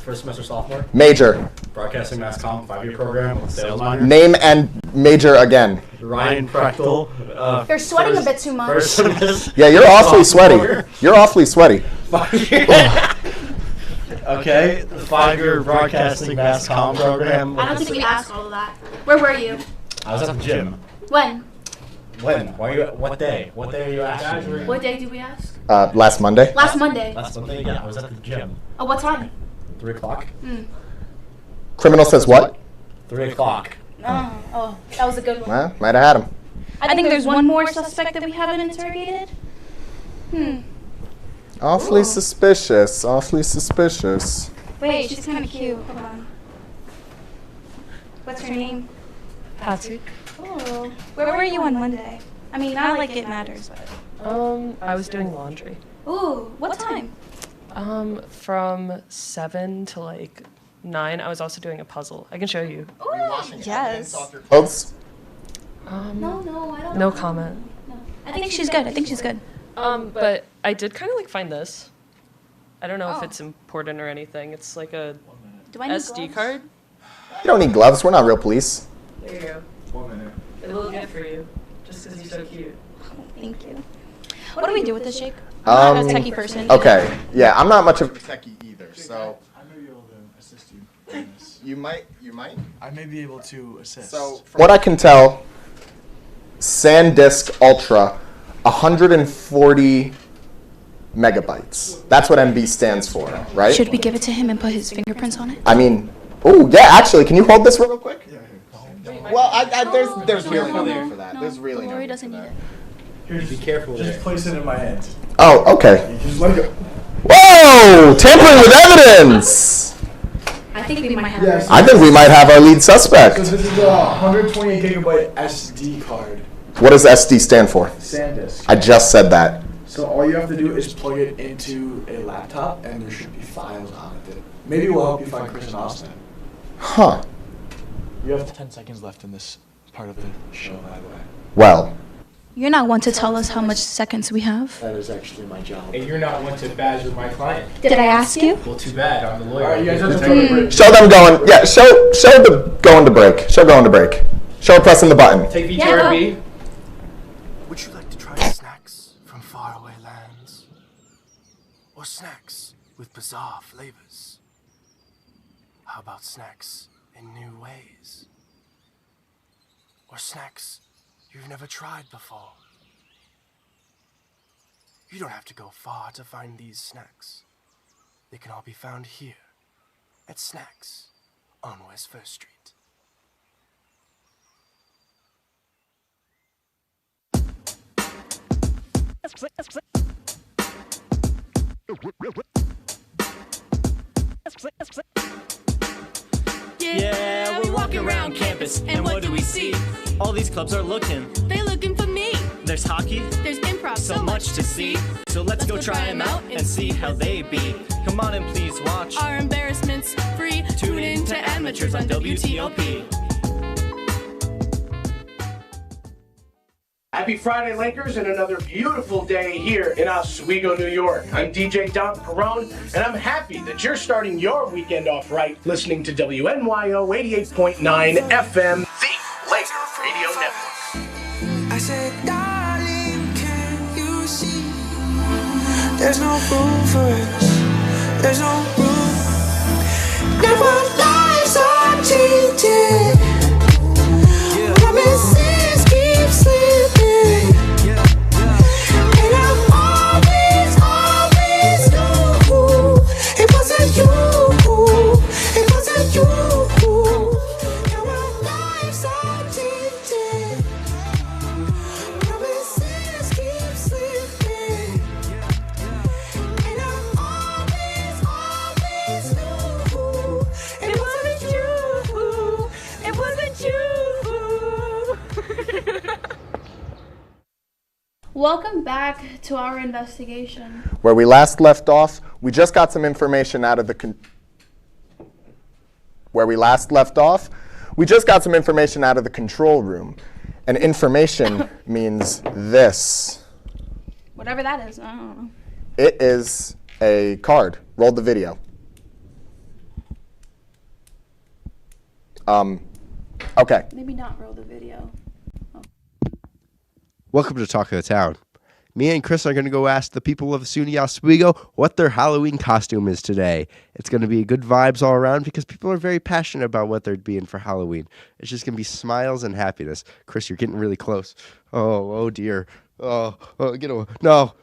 First semester sophomore. Major. Broadcasting Mass Comm 5-year program with sales minor. Name and major again. Ryan Frechtel. You're sweating a bit too much. First semester. Yeah, you're awfully sweaty. You're awfully sweaty. Okay, the 5-year broadcasting mass comm program. I don't think we asked all of that. Where were you? I was at the gym. When? When? Why are you? What day? What day are you asking? What day did we ask? Last Monday. Last Monday. Last Monday. Yeah, I was at the gym. Oh, what time? 3 o'clock. Criminal says what? 3 o'clock. Oh, that was a good one. Well, might have had him. I think there's one more suspect that we haven't interrogated. Awfully suspicious. Awfully suspicious. Wait, she's kind of cute. Hold on. What's her name? Patrick. Oh, where were you on Monday? I mean, not like it matters, but. I was doing laundry. Ooh, what time? From 7 to like 9. I was also doing a puzzle. I can show you. Yes. Clothes? No, I don't. No comment. No. I think she's good. But I did kind of like find this. I don't know if Oh. it's important or anything. It's like a Do I need SD gloves? card. You don't need gloves. We're not real police. There you go. 1 minute. A little gift for you, just because you're so cute. Thank you. What do we do with this, Jake? I'm not a techie person. Okay. Yeah, I'm not much of a techie either, so. I may be able to assist you in this. You might? I may be able to assist. So, from what I can tell, SanDisk Ultra, 140 megabytes. That's what MB stands for, right? Should we give it to him and put his fingerprints on it? I mean, oh yeah, actually, can you hold this real quick? Well, there's really no need for that. There's really no Lori need for doesn't need that. it. Be careful there. Just place it in my hands. Oh, okay. Just let it go. Whoa! Tampering with evidence! I think we might have. I think we might have our lead suspect. So this is a 128 gigabyte SD card. What does SD stand for? SanDisk. I just said that. So all you have to do is plug it into a laptop, and there should be files on it. Maybe we'll help you find Chris and Austin. Huh. You have 10 seconds left in this part of the show, by the way. Well, You're not one to tell us how much seconds we have. That is actually my job. And you're not one to badger my client. Did I ask you? Well, too bad. I'm the lawyer. All right, you guys have to take a break. Show them going. Yeah, show the going to break. Show going to break. Show pressing the button. Take VTRB. Would you like to try snacks from faraway lands? Or snacks with bizarre flavors? How about snacks in new ways? Or snacks you've never tried before? You don't have to go far to find these snacks. They can all be found here at Snacks on West 1st Street. Yeah, we're walking around campus, and what do we see? All these clubs are looking. They looking for me. There's hockey. There's improv. So much to see. So let's go try them out and see how they be. Come on and please watch. Our embarrassments free. Tune in to Amateurs on WTOP. Happy Friday, Lakers, and another beautiful day here in Oswego, New York. I'm DJ Don Perone, and I'm happy that you're starting your weekend off right listening to WNYO 88.9 FM, the Laker Radio Network. I said, darling, can you see? There's no room for us. There's no room. Now our lives are changing. Promises keep slipping. And I've always knew it wasn't you. It wasn't you. Now our lives are changing. Promises keep slipping. And I've always knew it wasn't you. It wasn't you. Welcome back to our investigation. Where we last left off, we just got some information out of the control room. And information means this. Whatever that is, I don't know. It is a card. Roll the video. Okay. Maybe not roll the video. Welcome to Talk of the Town. Me and Chris are going to go ask the people of SUNY Oswego what their Halloween costume is today. It's going to be good vibes all around because people are very passionate about what they're being for Halloween. It's just going to be smiles and happiness. Chris, you're getting really close. Oh dear. Oh, get away. No.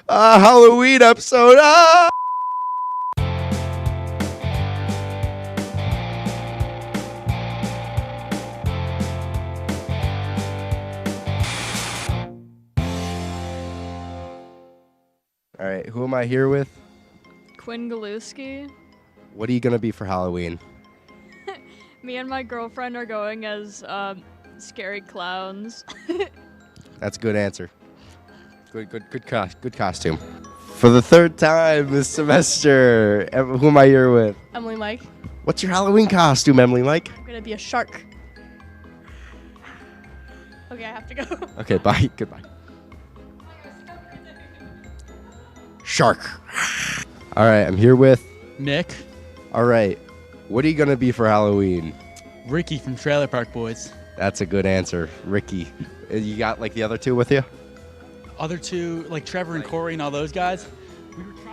Halloween episode. All right, who am I here with? Quinn Galuski. What are you going to be for Halloween? Me and my girlfriend are going as scary clowns. That's a good answer. Good costume. For the third time this semester, who am I here with? Emily Mike. What's your Halloween costume, Emily Mike? I'm going to be a shark. Okay, I have to go. Okay, bye. Goodbye. Shark. All right, I'm here with Nick. All right, what are you gonna be for Halloween? Ricky from Trailer Park Boys. That's a good answer, Ricky. You got like the other two with you? Other two, like Trevor and Corey and all those guys.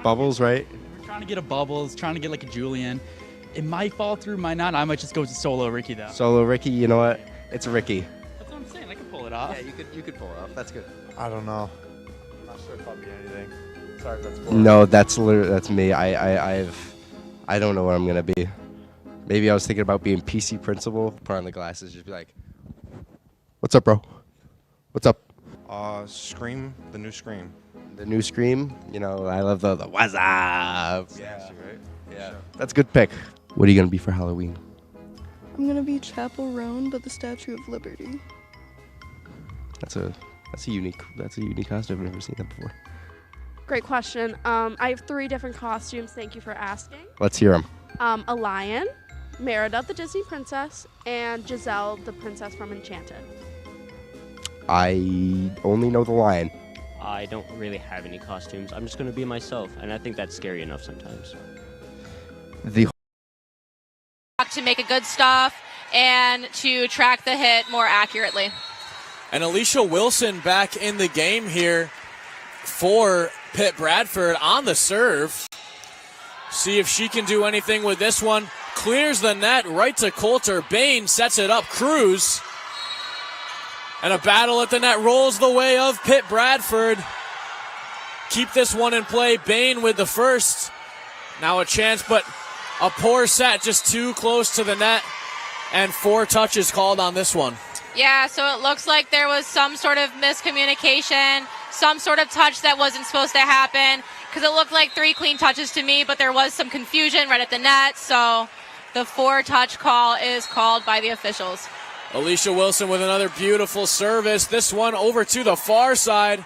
Bubbles, right? We were trying to get a Bubbles, trying to get like a Julian. It might fall through, might not. I might just go with solo Ricky though. Solo Ricky, you know what? It's a Ricky. That's what I'm saying. I can pull it off. Yeah, you could pull it off. That's good. I don't know. I'm not sure if I'll be anything. Sorry if that's boring. No, that's me. I don't know what I'm gonna be. Maybe I was thinking about being PC principal. Put on the glasses, just be like, "What's up, bro? What's up?" Scream, the new Scream. The new Scream. You know, I love the what's up. Yeah, right? Yeah. That's a good pick. What are you gonna be for Halloween? I'm gonna be Chapel Roan, but the Statue of Liberty. That's a unique costume. I've never seen that before. Great question. I have 3 different costumes. Thank you for asking. Let's hear them. A lion, Merida the Disney princess, and Giselle the princess from Enchanted. I only know the lion. I don't really have any costumes. I'm just going to be myself, and I think that's scary enough sometimes. To make a good stuff and to track the hit more accurately. And Alicia Wilson back in the game here for Pitt Bradford on the serve. See if she can do anything with this one. Clears the net right to Coulter. Bain sets it up. Cruz. And a battle at the net rolls the way of Pitt Bradford. Keep this one in play. Bain with the first. Now a chance, but a poor set, just too close to the net. And 4 touches called on this one. Yeah, so it looks like there was some sort of miscommunication, some sort of touch that wasn't supposed to happen, because it looked like 3 clean touches to me, but there was some confusion right at the net, so the 4-touch call is called by the officials. Alicia Wilson with another beautiful service. This one over to the far side.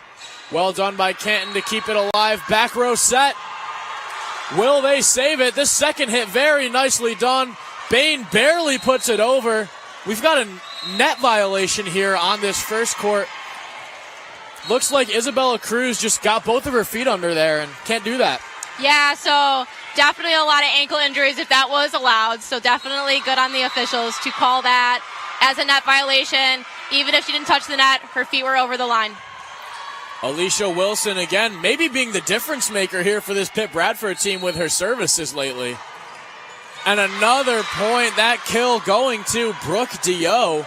Well done by Canton to keep it alive. Back row set. Will they save it? This second hit very nicely done. Bain barely puts it over. We've got a net violation here on this first court. Looks like Isabella Cruz just got both of her feet under there and can't do that. Yeah, so definitely a lot of ankle injuries if that was allowed. So definitely good on the officials to call that as a net violation. Even if she didn't touch the net, her feet were over the line. Alicia Wilson again, maybe being the difference maker here for this Pitt Bradford team with her services lately. And another point, that kill going to Brooke Dio.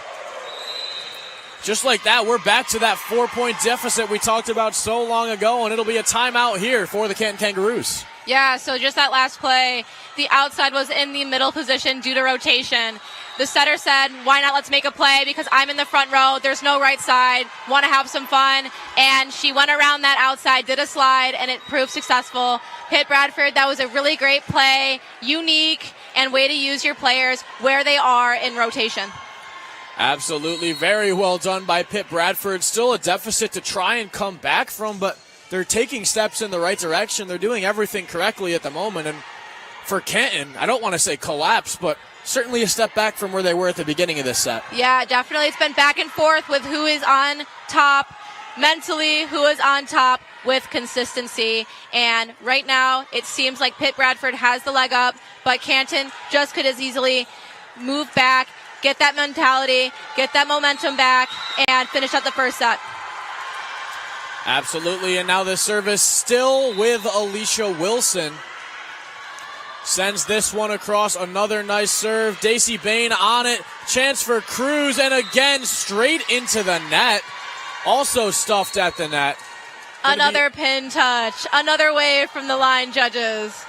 Just like that, we're back to that 4-point deficit we talked about so long ago, and it'll be a timeout here for the Canton Kangaroos. Yeah, so just that last play, the outside was in the middle position due to rotation. The setter said, why not, let's make a play because I'm in the front row, there's no right side, want to have some fun. And she went around that outside, did a slide, and it proved successful. Pitt Bradford, that was a really great play, unique, and way to use your players where they are in rotation. Absolutely, very well done by Pitt Bradford. Still a deficit to try and come back from, but they're taking steps in the right direction. They're doing everything correctly at the moment. And for Canton, I don't want to say collapse, but certainly a step back from where they were at the beginning of this set. Yeah, definitely. It's been back and forth with who is on top mentally, who is on top with consistency. And right now, it seems like Pitt Bradford has the leg up, but Canton just could as easily move back, get that mentality, get that momentum back, and finish out the first set. Absolutely, and now the service still with Alicia Wilson. Sends this one across, another nice serve. Daisy Bain on it, chance for Cruz, and again straight into the net. Also stuffed at the net. Another pin touch, another wave from the line judges.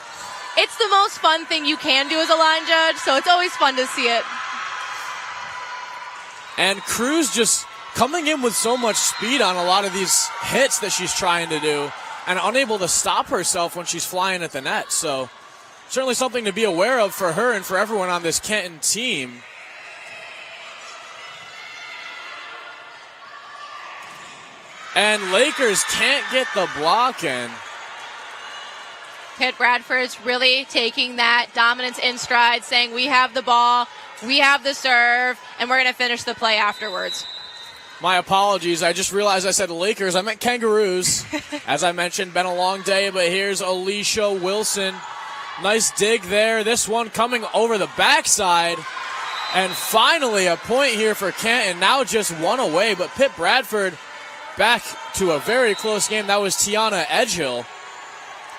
It's the most fun thing you can do as a line judge, so it's always fun to see it. And Cruz just coming in with so much speed on a lot of these hits that she's trying to do and unable to stop herself when she's flying at the net. So certainly something to be aware of for her and for everyone on this Canton team. And Lakers can't get the block in. Pitt Bradford's really taking that dominance in stride, saying we have the ball, we have the serve, and we're going to finish the play afterwards. My apologies. I just realized I said Lakers. I meant Kangaroos. As I mentioned, been a long day, but here's Alicia Wilson. Nice dig there. This one coming over the backside. And finally a point here for Canton. Now just one away, but Pitt Bradford back to a very close game. That was Tiana Edgehill.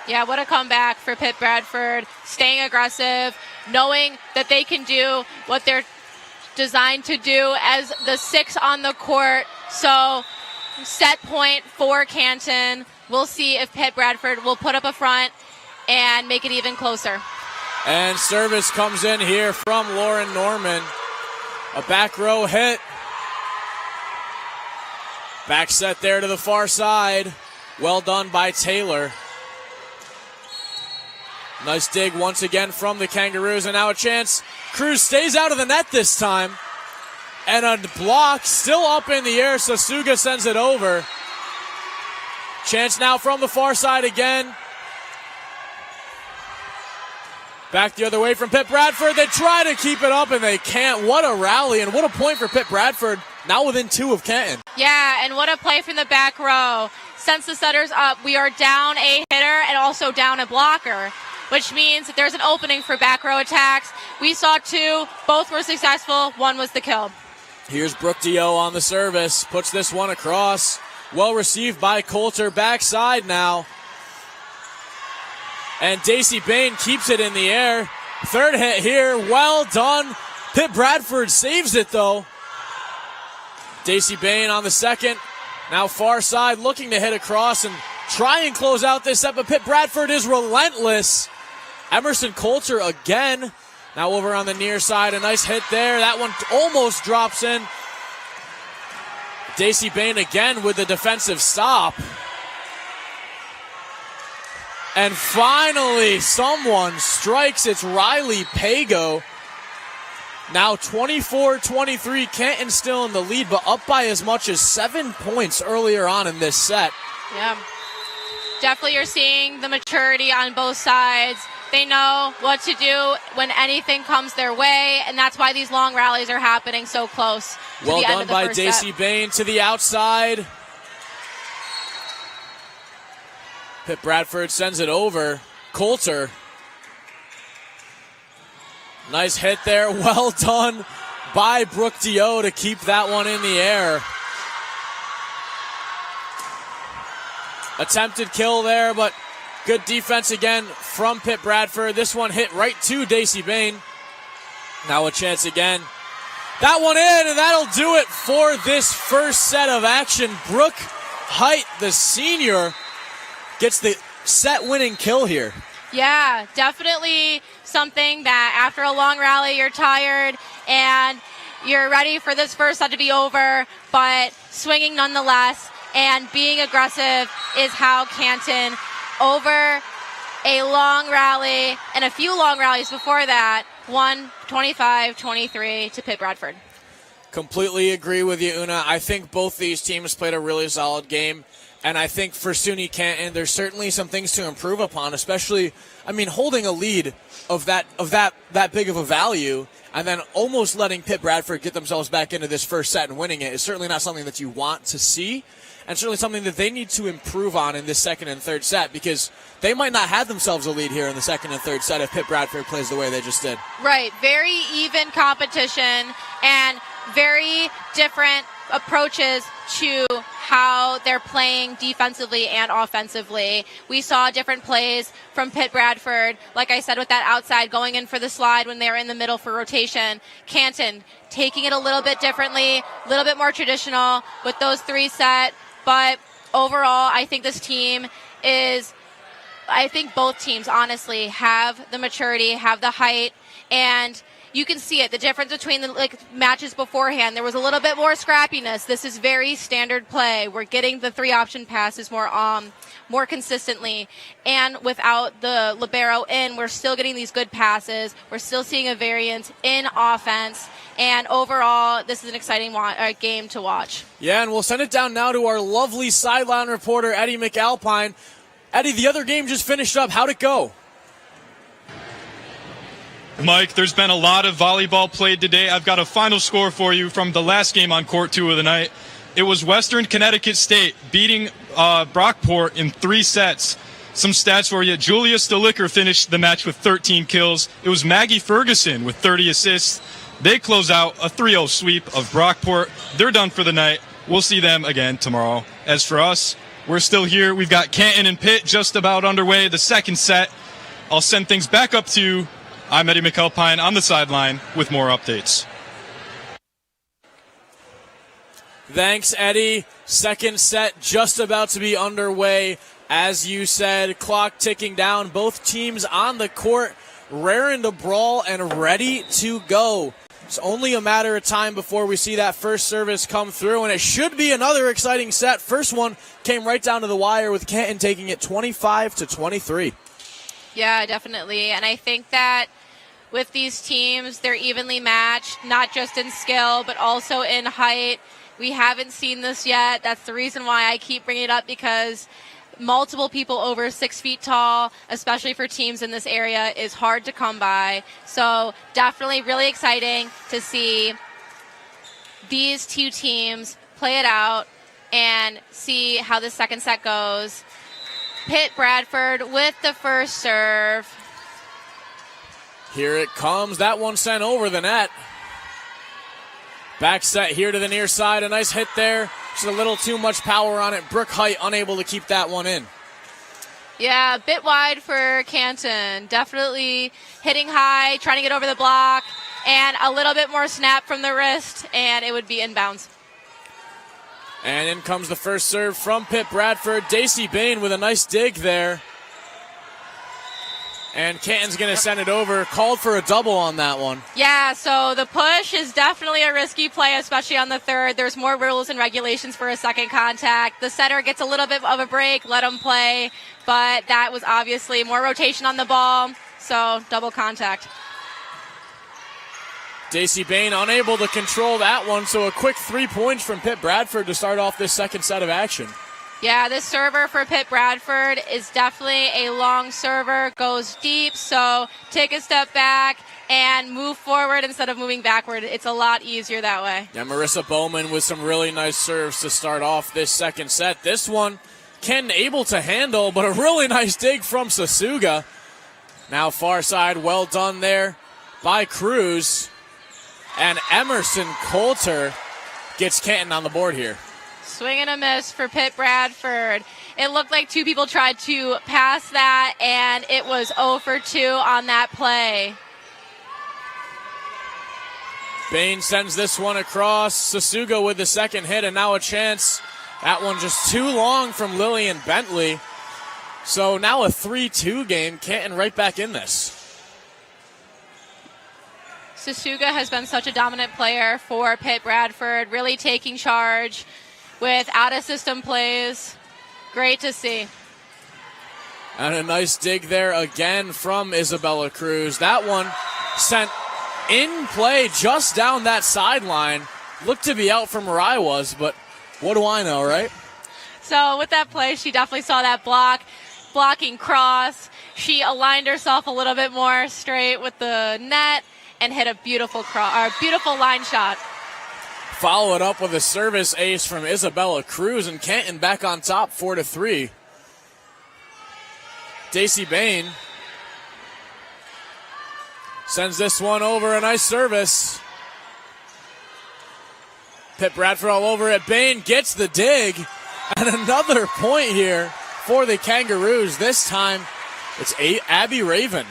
Yeah, what a comeback for Pitt Bradford. Staying aggressive, knowing that they can do what they're designed to do as the 6 on the court. So set point for Canton. We'll see if Pitt Bradford will put up a front and make it even closer. And service comes in here from Lauren Norman. A back row hit. Back set there to the far side. Well done by Taylor. Nice dig once again from the Kangaroos, and now a chance. Cruz stays out of the net this time. And a block still up in the air. Sasuga sends it over. Chance now from the far side again. Back the other way from Pitt Bradford. They try to keep it up, and they can't. What a rally, and what a point for Pitt Bradford, now within 2 of Canton. Yeah, and what a play from the back row. Since the setter's up, we are down a hitter and also down a blocker, which means that there's an opening for back row attacks. We saw 2. Both were successful. 1 was the kill. Here's Brooke Dio on the service. Puts this one across. Well received by Coulter. Backside now. And Daisy Bain keeps it in the air. Third hit here. Well done. Pitt Bradford saves it, though. Daisy Bain on the second. Now far side, looking to hit across and try and close out this set, but Pitt Bradford is relentless. Emerson Coulter again. Now over on the near side, a nice hit there. That one almost drops in. Daisy Bain again with the defensive stop. And finally, someone strikes. It's Riley Pago. Now 24-23, Canton still in the lead, but up by as much as 7 points earlier on in this set. Yeah. Definitely you're seeing the maturity on both sides. They know what to do when anything comes their way, and that's why these long rallies are happening so close to Well the end done of the by first Daisy set. Bain to the outside. Pitt Bradford sends it over. Coulter. Nice hit there. Well done by Brooke Dio to keep that one in the air. Attempted kill there, but good defense again from Pitt Bradford. This one hit right to Daisy Bain. Now a chance again. That one in, and that'll do it for this first set of action. Brooke Height, the senior, gets the set-winning kill here. Yeah, definitely something that after a long rally, you're tired and you're ready for this first set to be over, but swinging nonetheless and being aggressive is how Canton, over a long rally and a few long rallies before that, won 25-23 to Pitt Bradford. Completely agree with you, Una. I think both these teams played a really solid game. And I think for SUNY Canton, there's certainly some things to improve upon, especially, I mean, holding a lead of that big of a value and then almost letting Pitt Bradford get themselves back into this first set and winning it is certainly not something that you want to see, and certainly something that they need to improve on in this second and third set, because they might not have themselves a lead here in the second and third set if Pitt Bradford plays the way they just did. Right, very even competition and very different approaches to how they're playing defensively and offensively. We saw different plays from Pitt Bradford, like I said, with that outside going in for the slide when they were in the middle for rotation. Canton taking it a little bit differently, a little bit more traditional with those 3 set, but overall I think this team is, I think both teams honestly have the maturity, have the height, and you can see it, the difference between the matches beforehand. There was a little bit more scrappiness. This is very standard play. We're getting the 3-option passes more consistently. And without the libero in, we're still getting these good passes. We're still seeing a variance in offense. And overall, this is an exciting game to watch. Yeah, and we'll send it down now to our lovely sideline reporter, Eddie McAlpine. Eddie, the other game just finished up. How'd it go? Mike, there's been a lot of volleyball played today. I've got a final score for you from the last game on court 2 of the night. It was Western Connecticut State beating Brockport in 3 sets. Some stats for you. Julia Stolicker finished the match with 13 kills. It was Maggie Ferguson with 30 assists. They close out a 3-0 sweep of Brockport. They're done for the night. We'll see them again tomorrow. As for us, we're still here. We've got Canton and Pitt just about underway. The second set. I'll send things back up to you. I'm Eddie McAlpine on the sideline with more updates. Thanks, Eddie. Second set just about to be underway. As you said, clock ticking down. Both teams on the court, raring to brawl and ready to go. It's only a matter of time before we see that first service come through, and it should be another exciting set. First one came right down to the wire with Canton taking it 25-23. Yeah, definitely. And I think that with these teams, they're evenly matched, not just in skill, but also in height. We haven't seen this yet. That's the reason why I keep bringing it up, because multiple people over 6 feet tall, especially for teams in this area, is hard to come by. So definitely really exciting to see these two teams play it out and see how the second set goes. Pitt Bradford with the first serve. Here it comes. That one sent over the net. Back set here to the near side. A nice hit there. Just a little too much power on it. Brooke Height unable to keep that one in. Yeah, a bit wide for Canton. Definitely hitting high, trying to get over the block, and a little bit more snap from the wrist, and it would be inbounds. And in comes the first serve from Pitt Bradford. Daisy Bain with a nice dig there. And Canton's going to send it over. Called for a double on that one. Yeah, so the push is definitely a risky play, especially on the third. There's more rules and regulations for a second contact. The setter gets a little bit of a break, let him play. But that was obviously more rotation on the ball, so double contact. Daisy Bain unable to control that one, so a quick 3 points from Pitt Bradford to start off this second set of action. Yeah, this server for Pitt Bradford is definitely a long server, goes deep, so take a step back and move forward instead of moving backward. It's a lot easier that way. Yeah, Marissa Bowman with some really nice serves to start off this second set. This one, Ken able to handle, but a really nice dig from Sasuga. Now far side, well done there by Cruz. And Emerson Coulter gets Canton on the board here. Swing and a miss for Pitt Bradford. It looked like two people tried to pass that, and it was 0 for 2 on that play. Bain sends this one across. Sasuga with the second hit, and now a chance. That one just too long from Lillian Bentley. So now a 3-2 game. Canton right back in this. Sasuga has been such a dominant player for Pitt Bradford, really taking charge with out-of-system plays. Great to see. And a nice dig there again from Isabella Cruz. That one sent in play just down that sideline. Looked to be out from where I was, but what do I know, right? So with that play, she definitely saw that blocking cross. She aligned herself a little bit more straight with the net and hit a beautiful line shot. Follow it up with a service ace from Isabella Cruz, and Canton back on top 4-3. Daisy Bain sends this one over, a nice service. Pitt Bradford all over it. Bain gets the dig, and another point here for the Kangaroos. This time it's Abby Raven.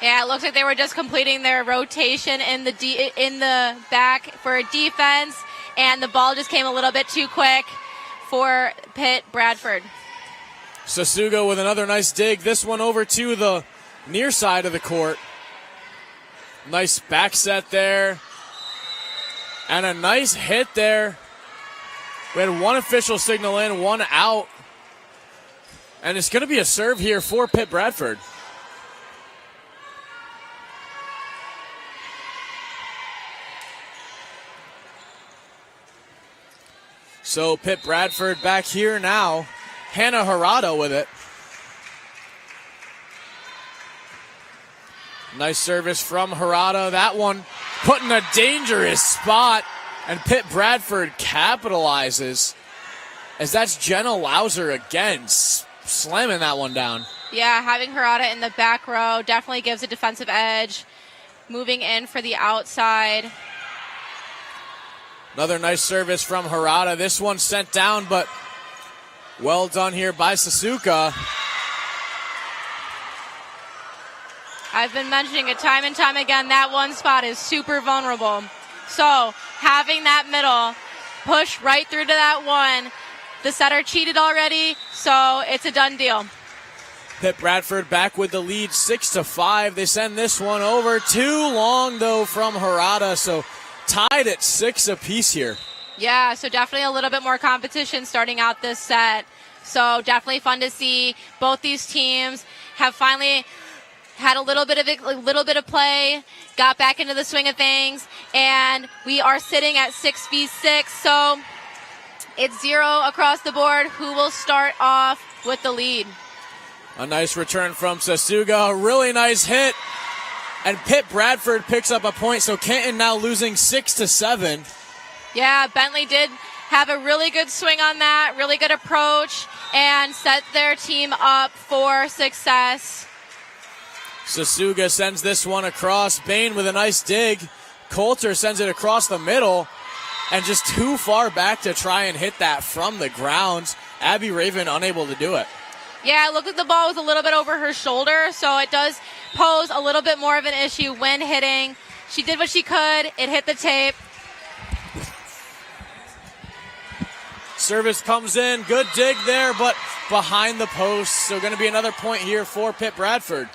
Yeah, it looks like they were just completing their rotation in the back for a defense, and the ball just came a little bit too quick for Pitt Bradford. Sasuga with another nice dig. This one over to the near side of the court. Nice back set there. And a nice hit there. We had one official signal in, one out. And it's going to be a serve here for Pitt Bradford. So Pitt Bradford back here now. Hannah Harada with it. Nice service from Harada. That one put in a dangerous spot. And Pitt Bradford capitalizes. As that's Jenna Lauser again, slamming that one down. Yeah, having Harada in the back row definitely gives a defensive edge. Moving in for the outside. Another nice service from Harada. This one sent down, but well done here by Sasuka. I've been mentioning it time and time again, that one spot is super vulnerable. So having that middle push right through to that one, the setter cheated already, so it's a done deal. Pitt Bradford back with the lead 6-5. They send this one over. Too long, though, from Harada, so tied at 6 apiece here. Yeah, so definitely a little bit more competition starting out this set. So definitely fun to see. Both these teams have finally had a little bit of play, got back into the swing of things, and we are sitting at 6v6. So it's 0 across the board. Who will start off with the lead. A nice return from Sasuga. A really nice hit. And Pitt Bradford picks up a point, so Canton now losing 6-7. Yeah, Bentley did have a really good swing on that, really good approach, and set their team up for success. Sasuga sends this one across. Bain with a nice dig. Coulter sends it across the middle, and just too far back to try and hit that from the ground. Abby Raven unable to do it. Yeah, it looked like the ball was a little bit over her shoulder, so it does pose a little bit more of an issue when hitting. She did what she could. It hit the tape. Service comes in. Good dig there, but behind the post. So going to be another point here for Pitt Bradford.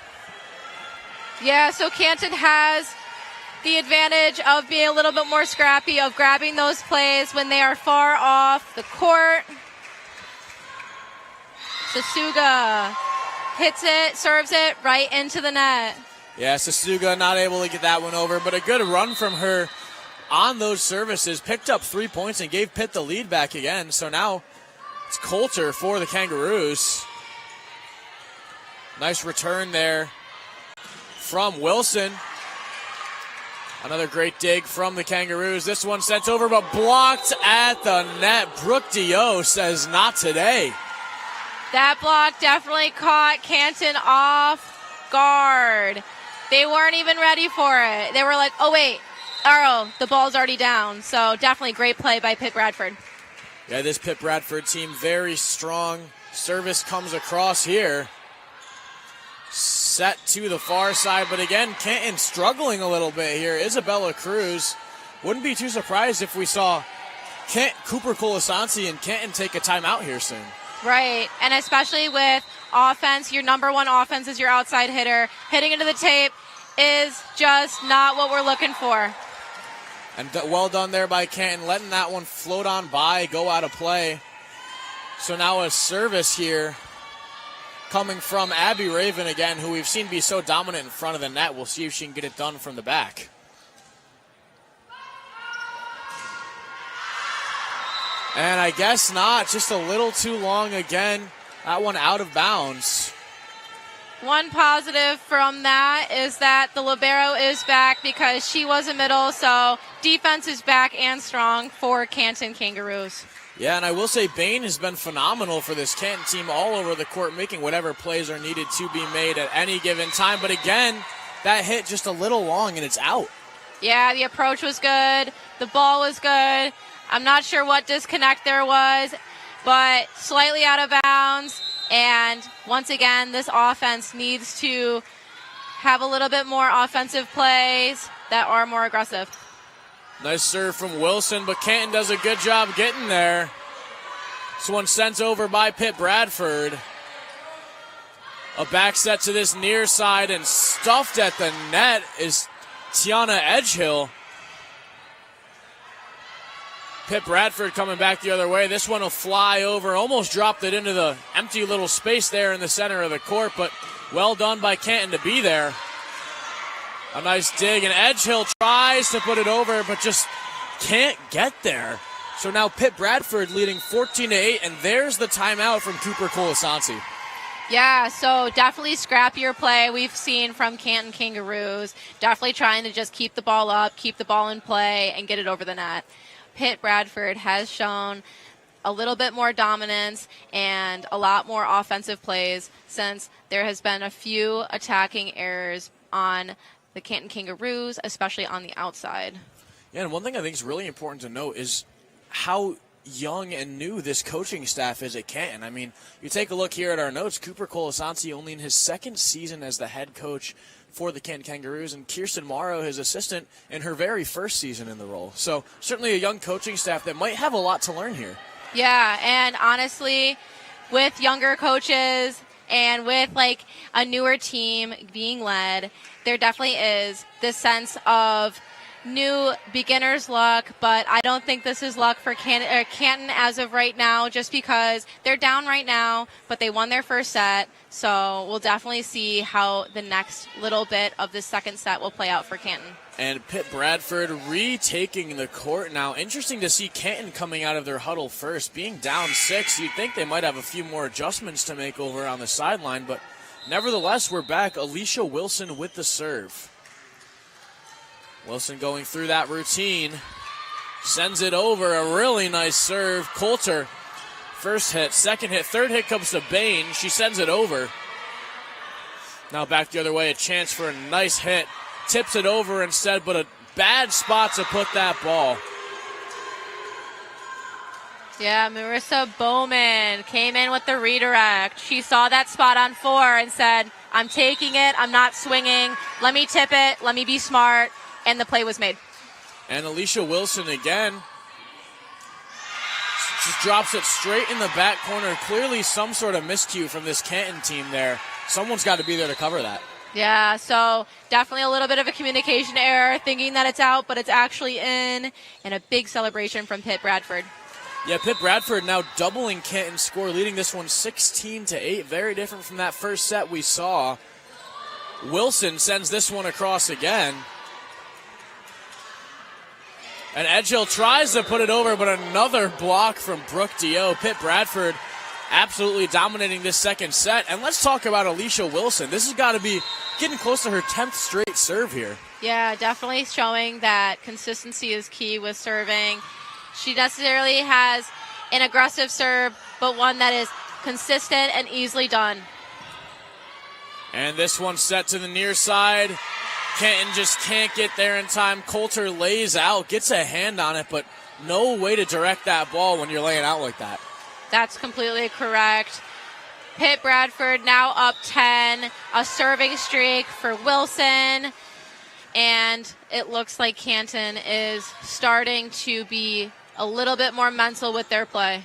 Yeah, so Canton has the advantage of being a little bit more scrappy, of grabbing those plays when they are far off the court. Sasuga hits it, serves it right into the net. Yeah, Sasuga not able to get that one over, but a good run from her on those services. Picked up 3 points and gave Pitt the lead back again. So now it's Coulter for the Kangaroos. Nice return there from Wilson. Another great dig from the Kangaroos. This one sent over, but blocked at the net. Brooke Dio says not today. That block definitely caught Canton off guard. They weren't even ready for it. They were like, oh, wait, the ball's already down. So definitely great play by Pitt Bradford. Yeah, this Pitt Bradford team, very strong. Service comes across here. Set to the far side, but again, Canton struggling a little bit here. Isabella Cruz. Wouldn't be too surprised if we saw Cooper Colasanti and Canton take a timeout here soon. Right, and especially with offense, your number one offense is your outside hitter. Hitting into the tape is just not what we're looking for. And well done there by Canton, letting that one float on by, go out of play. So now a service here coming from Abby Raven again, who we've seen be so dominant in front of the net. We'll see if she can get it done from the back. And I guess not. Just a little too long again. That one out of bounds. One positive from that is that the libero is back because she was a middle, so defense is back and strong for Canton Kangaroos. Yeah, and I will say Bain has been phenomenal for this Canton team all over the court, making whatever plays are needed to be made at any given time. But again, that hit just a little long and it's out. Yeah, the approach was good. The ball was good. I'm not sure what disconnect there was, but slightly out of bounds. And once again, this offense needs to have a little bit more offensive plays that are more aggressive. Nice serve from Wilson, but Canton does a good job getting there. This one sent over by Pitt Bradford. A back set to this near side and stuffed at the net is Tiana Edgehill. Pitt Bradford coming back the other way. This one will fly over, almost dropped it into the empty little space there in the center of the court, but well done by Canton to be there. A nice dig, and Edgehill tries to put it over, but just can't get there. So now Pitt Bradford leading 14-8, and there's the timeout from Cooper Colasanti. Yeah, so definitely scrappier play we've seen from Canton Kangaroos. Definitely trying to just keep the ball up, keep the ball in play, and get it over the net. Pitt Bradford has shown a little bit more dominance and a lot more offensive plays since there has been a few attacking errors on the Canton Kangaroos, especially on the outside. Yeah, and one thing I think is really important to note is how young and new this coaching staff is at Canton. I mean, you take a look here at our notes, Cooper Colasanti only in his second season as the head coach for the Canton Kangaroos, and Kirsten Morrow, his assistant, in her very first season in the role. So certainly a young coaching staff that might have a lot to learn here. Yeah, and honestly, with younger coaches and with like a newer team being led, there definitely is this sense of new beginner's luck, but I don't think this is luck for Canton as of right now, just because they're down right now, but they won their first set. So we'll definitely see how the next little bit of the second set will play out for Canton. And Pitt Bradford retaking the court now. Interesting to see Canton coming out of their huddle first. Being down 6, you'd think they might have a few more adjustments to make over on the sideline, but nevertheless, we're back. Alicia Wilson with the serve. Wilson going through that routine. Sends it over. A really nice serve. Coulter, first hit, second hit, third hit comes to Bain. She sends it over. Now back the other way. A chance for a nice hit. Tips it over instead, but a bad spot to put that ball. Yeah, Marissa Bowman came in with the redirect. She saw that spot on 4 and said, I'm taking it. I'm not swinging. Let me tip it. Let me be smart. And the play was made. And Alicia Wilson again just drops it straight in the back corner. Clearly some sort of miscue from this Canton team there. Someone's got to be there to cover that. Yeah, so definitely a little bit of a communication error, thinking that it's out, but it's actually in. And a big celebration from Pitt Bradford. Yeah, Pitt Bradford now doubling Canton's score, leading this one 16-8. Very different from that first set we saw. Wilson sends this one across again. And Edgehill tries to put it over, but another block from Brooke Dio. Pitt Bradford absolutely dominating this second set. And let's talk about Alicia Wilson. This has got to be getting close to her 10th straight serve here. Yeah, definitely showing that consistency is key with serving. She necessarily has an aggressive serve, but one that is consistent and easily done. And this one set to the near side. Canton just can't get there in time. Coulter lays out, gets a hand on it, but no way to direct that ball when you're laying out like that. That's completely correct. Pitt Bradford now up 10, a serving streak for Wilson, and it looks like Canton is starting to be a little bit more mental with their play.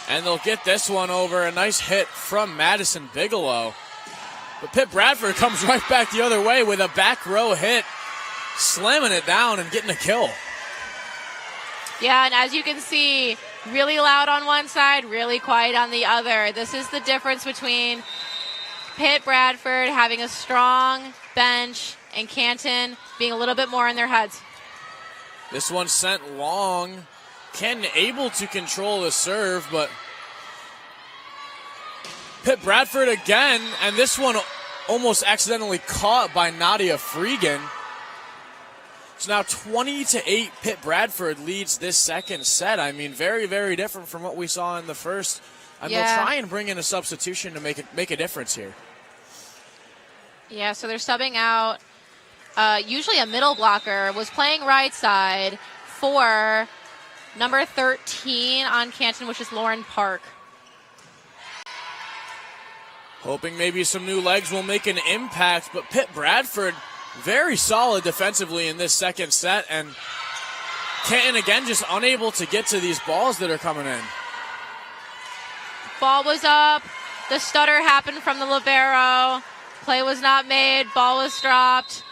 And they'll get this one over. A nice hit from Madison Bigelow. But Pitt Bradford comes right back the other way with a back row hit, slamming it down and getting a kill. Yeah, and as you can see, really loud on one side, really quiet on the other. This is the difference between Pitt Bradford having a strong bench and Canton being a little bit more in their heads. This one sent long. Canton able to control the serve, but Pitt Bradford again, and this one almost accidentally caught by Nadia Freegan. So now 20-8, Pitt Bradford leads this second set. I mean, very, very different from what we saw in the first. And they'll try and bring in a substitution to make a difference here. Yeah, so they're subbing out. Usually a middle blocker was playing right side for number 13 on Canton, which is Lauren Park. Hoping maybe some new legs will make an impact, but Pitt Bradford very solid defensively in this second set, and Canton again just unable to get to these balls that are coming in. Ball was up. The stutter happened from the libero. Play was not made. Ball was dropped.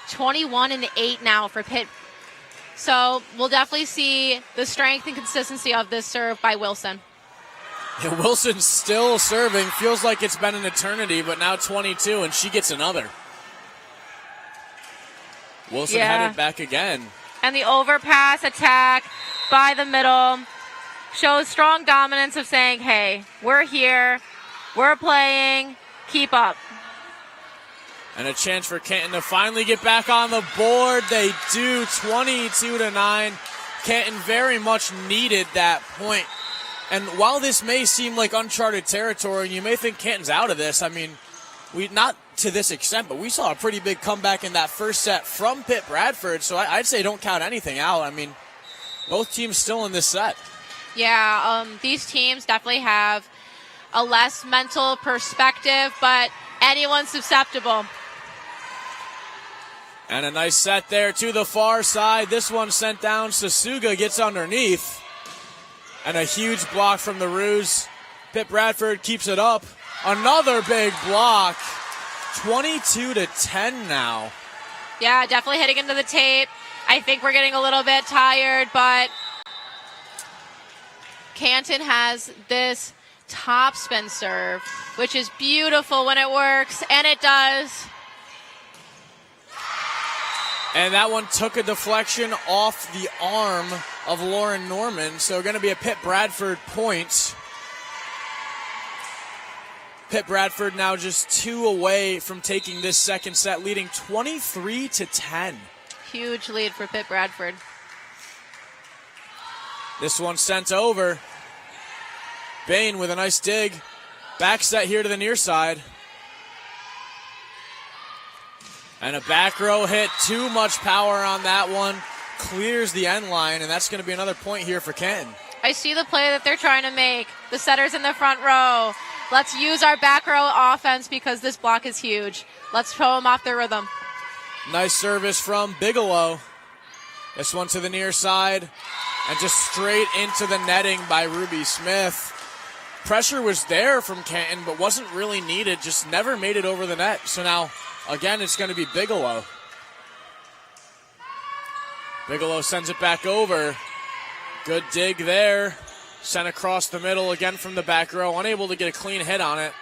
21-8 now for Pitt. So we'll definitely see the strength and consistency of this serve by Wilson. Yeah, Wilson's still serving. Feels like it's been an eternity, but now 22, and she gets another. Wilson headed back again. And the overpass attack by the middle shows strong dominance of saying, hey, we're here, we're playing, keep up. And a chance for Canton to finally get back on the board. They do, 22-9. Canton very much needed that point. And while this may seem like uncharted territory, and you may think Canton's out of this, I mean, we not to this extent, but we saw a pretty big comeback in that first set from Pitt Bradford, so I'd say don't count anything out. I mean, both teams still in this set. Yeah, these teams definitely have a less mental perspective, but anyone's susceptible. And a nice set there to the far side. This one sent down. Sasuga gets underneath. And a huge block from the Roos. Pitt Bradford keeps it up. Another big block. 22-10 now. Yeah, definitely hitting into the tape. I think we're getting a little bit tired, but Canton has this top spin serve, which is beautiful when it works, and it does. And that one took a deflection off the arm of Lauren Norman, so going to be a Pitt Bradford point. Pitt Bradford now just 2 away from taking this second set, leading 23-10. Huge lead for Pitt Bradford. This one sent over. Bain with a nice dig. Back set here to the near side. And a back row hit. Too much power on that one. Clears the end line, and that's going to be another point here for Canton. I see the play that they're trying to make. The setter's in the front row. Let's use our back row offense because this block is huge. Let's throw them off their rhythm. Nice service from Bigelow. This one to the near side and just straight into the netting by Ruby Smith. Pressure was there from Canton, but wasn't really needed. Just never made it over the net. So now, again, it's going to be Bigelow. Bigelow sends it back over. Good dig there. Sent across the middle again from the back row. Unable to get a clean hit on it.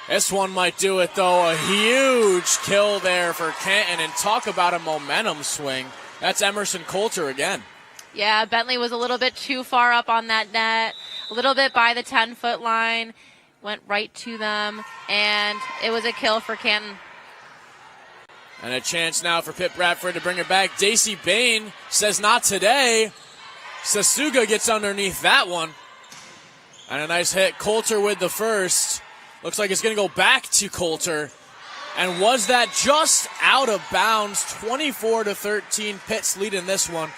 This one might do it, though. A huge kill there for Canton. And talk about a momentum swing. That's Emerson Coulter again. Yeah, Bentley was a little bit too far up on that net. A little bit by the 10-foot line. Went right to them. And it was a kill for Canton. And a chance now for Pitt Bradford to bring it back. Daisy Bain says not today. Sasuga gets underneath that one. And a nice hit. Coulter with the first. Looks like it's going to go back to Coulter. And was that just out of bounds? 24-13. Pitt's leading this one.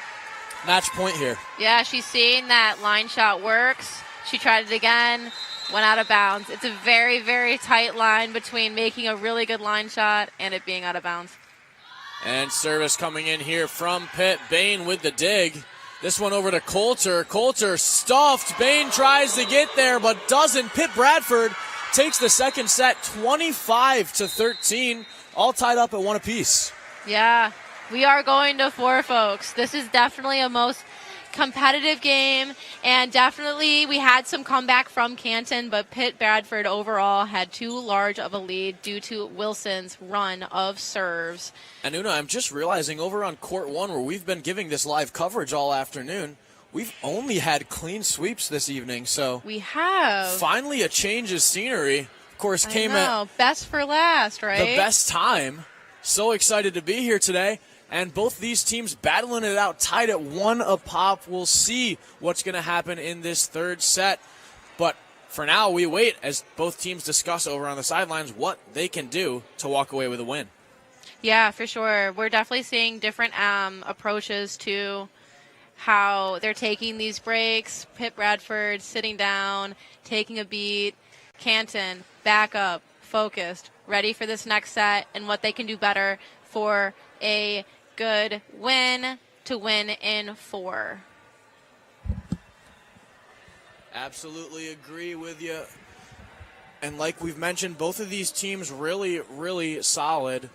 Match point here. Yeah, she's seeing that line shot works. She tried it again. Went out of bounds. It's a very, very tight line between making a really good line shot and it being out of bounds. And service coming in here from Pitt. Bain with the dig. This one over to Coulter. Coulter stuffed. Bain tries to get there but doesn't. Pitt Bradford takes the second set 25-13. All tied up at 1 apiece. Yeah, we are going to 4, folks. This is definitely a most competitive game, and definitely we had some comeback from Canton, but Pitt Bradford overall had too large of a lead due to Wilson's run of serves. And Una, I'm just realizing over on court 1, where we've been giving this live coverage all afternoon, we've only had clean sweeps this evening, so we have finally a change of scenery. Of course, came at best for last, right? The best time. So excited to be here today. And both these teams battling it out, tied at 1 apiece. We'll see what's going to happen in this third set. But for now, we wait as both teams discuss over on the sidelines what they can do to walk away with a win. Yeah, for sure. We're definitely seeing different approaches to how they're taking these breaks. Pitt Bradford sitting down, taking a beat. Canton, back up, focused, ready for this next set and what they can do better for a good win to win in 4. Absolutely agree with you. And like we've mentioned, both of these teams really, really solid.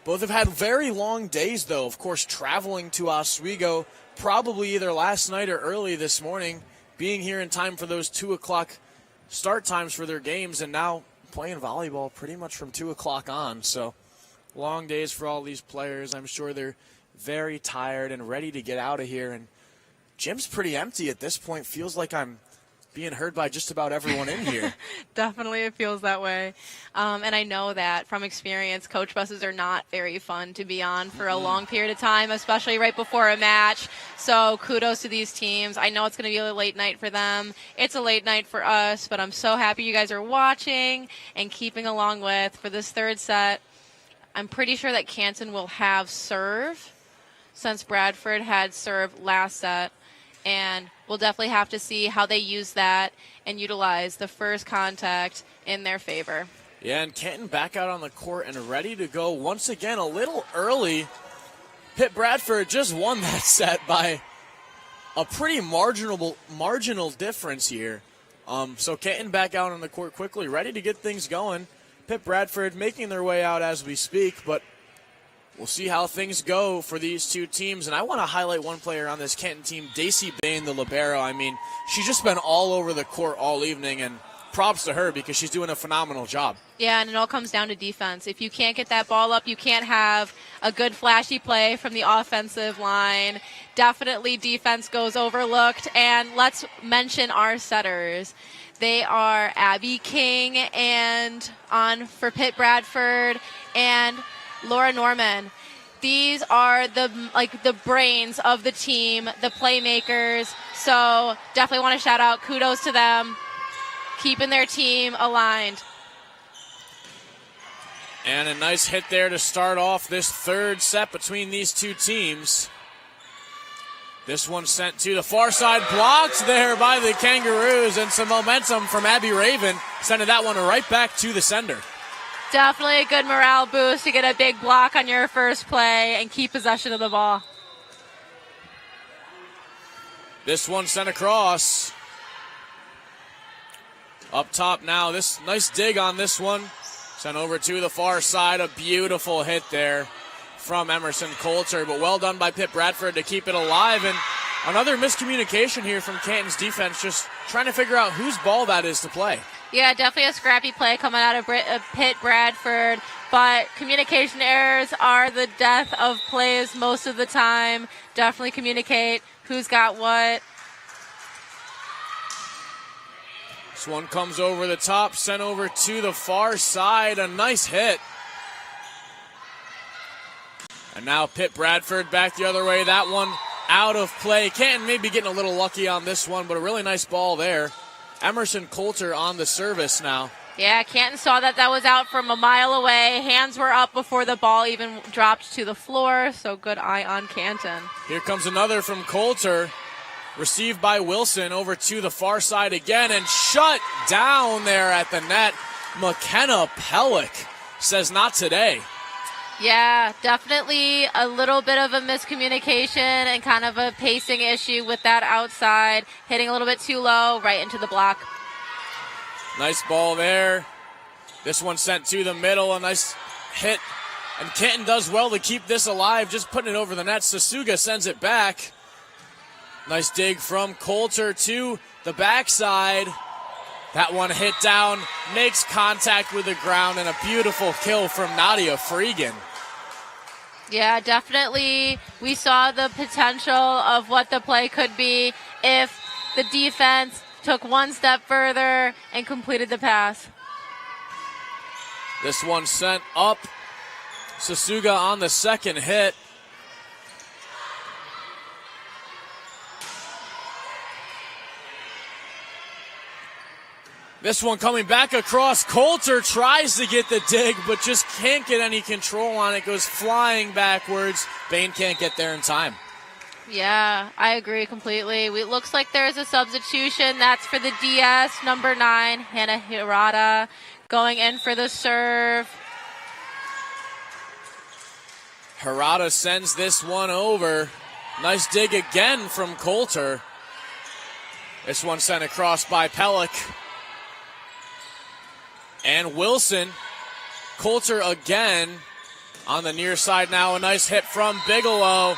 Both have had very long days, though. Of course, traveling to Oswego, probably either last night or early this morning, being here in time for those 2 o'clock start times for their games, and now playing volleyball pretty much from 2 o'clock on. So long days for all these players. I'm sure they're very tired and ready to get out of here. And gym's pretty empty at this point. Feels like I'm being heard by just about everyone in here. Definitely it feels that way. And I know that from experience, coach buses are not very fun to be on for a long period of time, especially right before a match. So kudos to these teams. I know it's going to be a late night for them. It's a late night for us, but I'm so happy you guys are watching and keeping along with for this third set. I'm pretty sure that Canton will have serve since Bradford had serve last set. And we'll definitely have to see how they use that and utilize the first contact in their favor. Yeah, and Canton back out on the court and ready to go once again a little early. Pitt Bradford just won that set by a pretty marginal difference here. So Canton back out on the court quickly, ready to get things going. Pitt Bradford making their way out as we speak, but we'll see how things go for these two teams. And I want to highlight one player on this Canton team, Daisy Bain, the libero. I mean, she's just been all over the court all evening, and props to her because she's doing a phenomenal job. Yeah, and it all comes down to defense. If you can't get that ball up, you can't have a good flashy play from the offensive line. Definitely defense goes overlooked. And let's mention our setters. They are Abby King and on for Pitt Bradford and Laura Norman. These are the brains of the team, the playmakers. So definitely want to shout out, kudos to them, keeping their team aligned. And a nice hit there to start off this third set between these two teams. This one sent to the far side, blocked there by the Kangaroos, and some momentum from Abby Raven, sending that one right back to the sender. Definitely a good morale boost to get a big block on your first play and keep possession of the ball. This one sent across. Up top now, this nice dig on this one. Sent over to the far side, a beautiful hit there from Emerson Coulter, but well done by Pitt Bradford to keep it alive. And another miscommunication here from Canton's defense, just trying to figure out whose ball that is to play. Yeah, definitely a scrappy play coming out of Pitt Bradford, but communication errors are the death of plays most of the time. Definitely communicate who's got what. This one comes over the top, sent over to the far side, a nice hit. And now Pitt Bradford back the other way, that one out of play. Canton maybe getting a little lucky on this one, but a really nice ball there. Emerson Coulter on the service now. Yeah, Canton saw that was out from a mile away. Hands were up before the ball even dropped to the floor, so good eye on Canton. Here comes another from Coulter. Received by Wilson over to the far side again and shut down there at the net. McKenna Pellick says not today. Yeah, definitely a little bit of a miscommunication and kind of a pacing issue with that outside. Hitting a little bit too low, right into the block. Nice ball there. This one sent to the middle, a nice hit. And Canton does well to keep this alive, just putting it over the net. Sasuga sends it back. Nice dig from Coulter to the backside. That one hit down, makes contact with the ground, and a beautiful kill from Nadia Freegan. Yeah, definitely we saw the potential of what the play could be if the defense took one step further and completed the pass. This one sent up. Sasuga on the second hit. This one coming back across. Coulter tries to get the dig, but just can't get any control on it. Goes flying backwards. Bain can't get there in time. Yeah, I agree completely. It looks like there's a substitution. That's for the DS, number 9, Hannah Hirata, going in for the serve. Hirata sends this one over. Nice dig again from Coulter. This one sent across by Pellick. And Wilson, Coulter again on the near side now. A nice hit from Bigelow,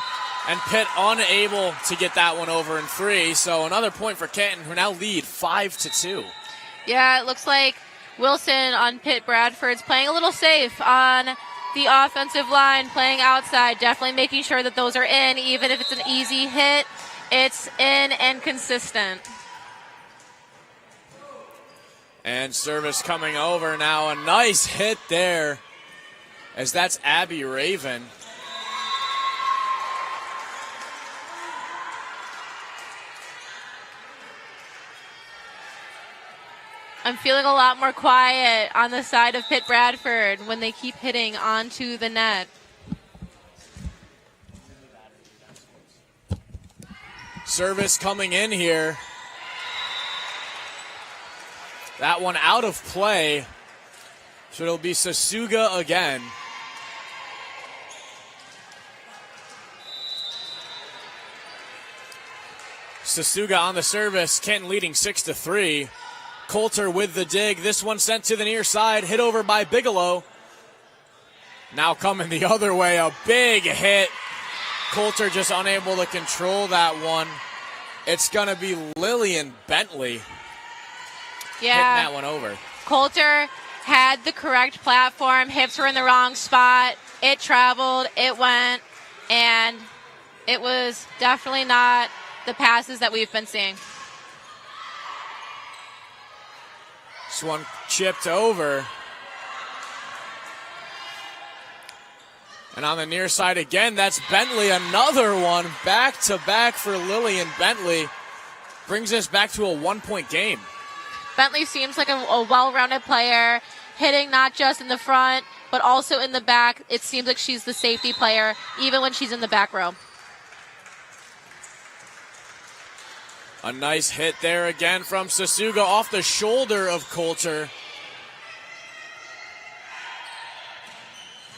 and Pitt unable to get that one over and free. So another point for Canton, who now lead 5-2. Yeah, it looks like Wilson on Pitt Bradford's playing a little safe on the offensive line, playing outside, definitely making sure that those are in. Even if it's an easy hit, it's in and consistent. And service coming over now. A nice hit there, as that's Abby Raven. I'm feeling a lot more quiet on the side of Pitt Bradford when they keep hitting onto the net. Service coming in here. That one out of play. So it'll be Sasuga again. Sasuga on the service. Canton leading 6-3. Coulter with the dig. This one sent to the near side. Hit over by Bigelow. Now coming the other way, a big hit. Coulter just unable to control that one. It's going to be Lillian Bentley hitting that one over. Coulter had the correct platform. Hips were in the wrong spot. It traveled, it went, and it was definitely not the passes that we've been seeing. This one chipped over. And on the near side again, that's Bentley. Another one back to back for Lillian Bentley. Brings us back to a 1-point game. Bentley seems like a well-rounded player, hitting not just in the front, but also in the back. It seems like she's the safety player, even when she's in the back row. A nice hit there again from Sasuga off the shoulder of Coulter.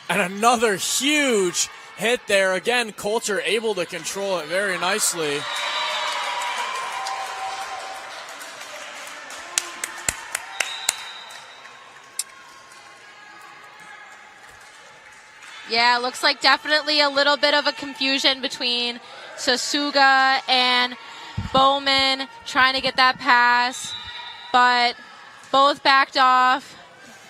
And another huge hit there. Again, Coulter able to control it very nicely. Yeah, looks like definitely a little bit of a confusion between Sasuga and Bowman trying to get that pass, but both backed off.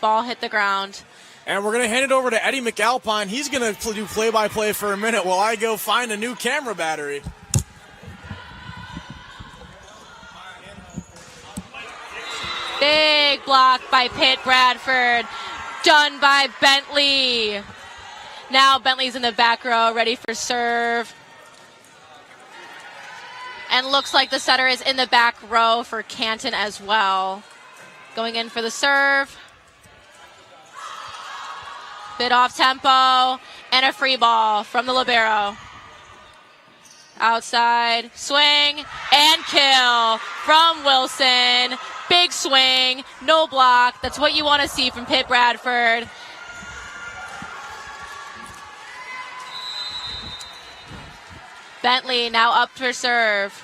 Ball hit the ground. And we're going to hand it over to Eddie McAlpine. He's going to do play-by-play for a minute while I go find a new camera battery. Big block by Pitt Bradford, done by Bentley. Now Bentley's in the back row, ready for serve. And looks like the setter is in the back row for Canton as well. Going in for the serve. Bit off tempo, and a free ball from the libero. Outside, swing, and kill from Wilson. Big swing, no block. That's what you want to see from Pitt Bradford. Bentley now up for serve.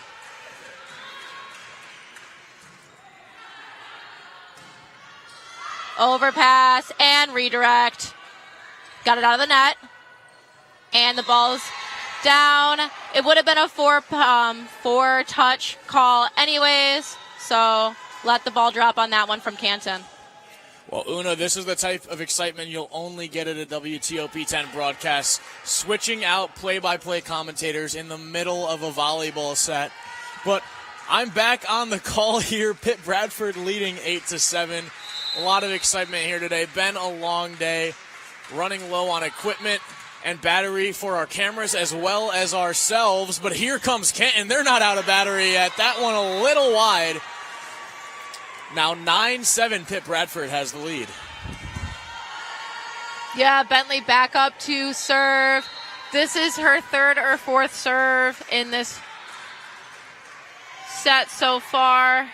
Overpass and redirect. Got it out of the net. And the ball's down. It would have been a four touch call anyways. So let the ball drop on that one from Canton. Well, Una, this is the type of excitement you'll only get at a WTOP 10 broadcast. Switching out play-by-play commentators in the middle of a volleyball set. But I'm back on the call here. Pitt Bradford leading 8-7. A lot of excitement here today. Been a long day. Running low on equipment and battery for our cameras as well as ourselves. But here comes Canton. They're not out of battery yet. That one a little wide. Now 9-7, Pitt Bradford has the lead. Yeah, Bentley back up to serve. This is her third or fourth serve in this set so far.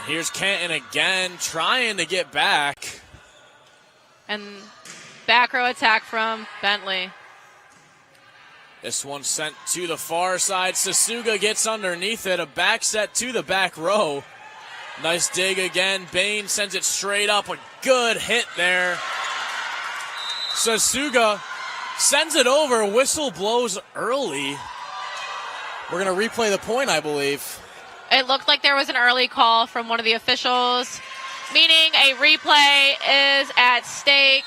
Here's Canton again, trying to get back. And back row attack from Bentley. This one sent to the far side. Sasuga gets underneath it. A back set to the back row. Nice dig again. Bain sends it straight up. A good hit there. Sasuga sends it over. Whistle blows early. We're going to replay the point, I believe. It looked like there was an early call from one of the officials, meaning a replay is at stake.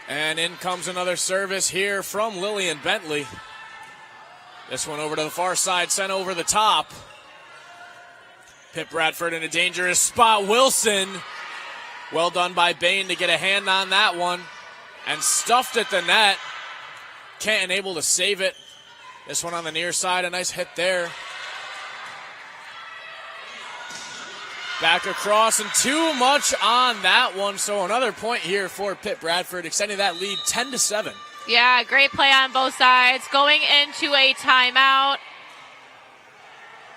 And in comes another service here from Lillian Bentley. This one over to the far side, sent over the top. Pitt Bradford in a dangerous spot. Wilson, well done by Bain to get a hand on that one. And stuffed at the net. Canton able to save it. This one on the near side, a nice hit there. Back across, and too much on that one. So another point here for Pitt Bradford, extending that lead 10-7. Yeah, great play on both sides. Going into a timeout.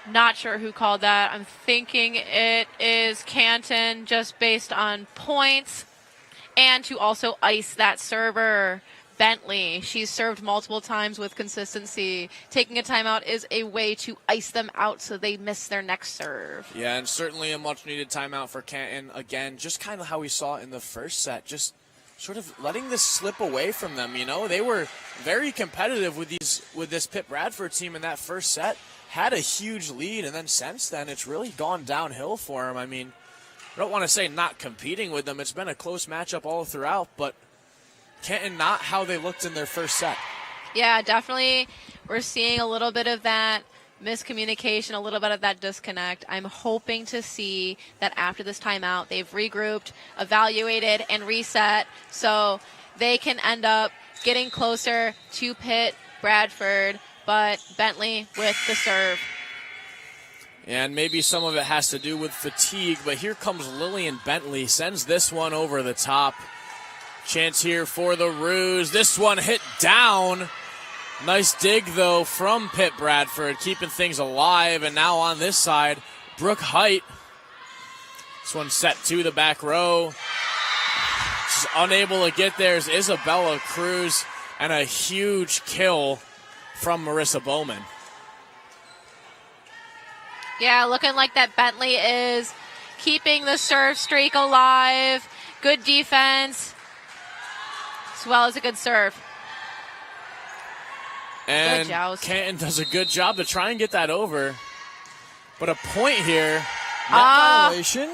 Not sure who called that. I'm thinking it is Canton, just based on points. And to also ice that server. Bentley. She's served multiple times with consistency. Taking a timeout is a way to ice them out so they miss their next serve. Yeah, and certainly a much-needed timeout for Canton. Again, just kind of how we saw in the first set, just sort of letting this slip away from them. You know, they were very competitive with this Pitt Bradford team in that first set. Had a huge lead, and then since then, it's really gone downhill for them. I mean, I don't want to say not competing with them. It's been a close matchup all throughout, but Canton not how they looked in their first set. Yeah, definitely. We're seeing a little bit of that miscommunication, a little bit of that disconnect. I'm hoping to see that after this timeout, they've regrouped, evaluated, and reset so they can end up getting closer to Pitt Bradford, but Bentley with the serve. And maybe some of it has to do with fatigue, but here comes Lillian Bentley, sends this one over the top. Chance here for the Roos. This one hit down. Nice dig, though, from Pitt Bradford, keeping things alive. And now on this side, Brooke Height. This one set to the back row. She's unable to get there is Isabella Cruz, and a huge kill from Marissa Bowman. Yeah, looking like that Bentley is keeping the serve streak alive. Good defense, as well as a good serve. And good joust. Canton does a good job to try and get that over. But a point here, net violation.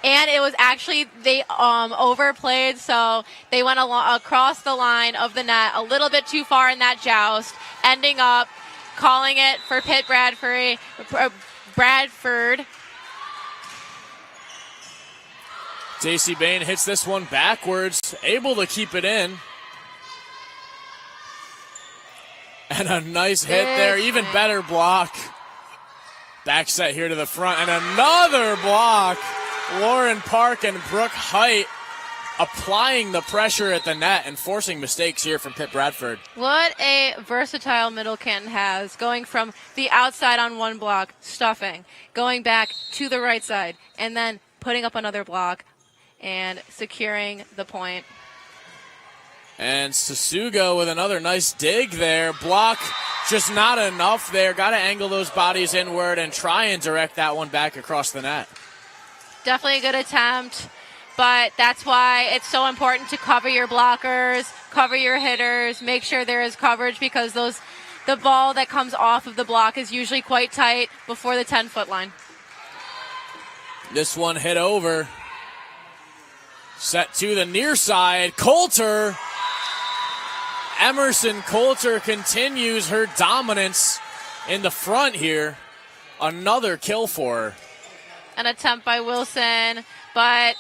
And it was actually, they overplayed, so they went across the line of the net a little bit too far in that joust, ending up calling it for Pitt Bradford. Daisy Bain hits this one backwards, able to keep it in. And a nice hit there, even better block. Back set here to the front, and another block. Lauren Park and Brooke Height applying the pressure at the net and forcing mistakes here from Pitt Bradford. What a versatile middle Canton has, going from the outside on one block, stuffing, going back to the right side, and then putting up another block and securing the point. And Sasuga with another nice dig there. Block just not enough there. Got to angle those bodies inward and try and direct that one back across the net. Definitely a good attempt, but that's why it's so important to cover your blockers, cover your hitters, make sure there is coverage, because the ball that comes off of the block is usually quite tight before the 10-foot line. This one hit over. Set to the near side. Coulter. Emerson Coulter continues her dominance in the front here. Another kill for her. An attempt by Wilson, but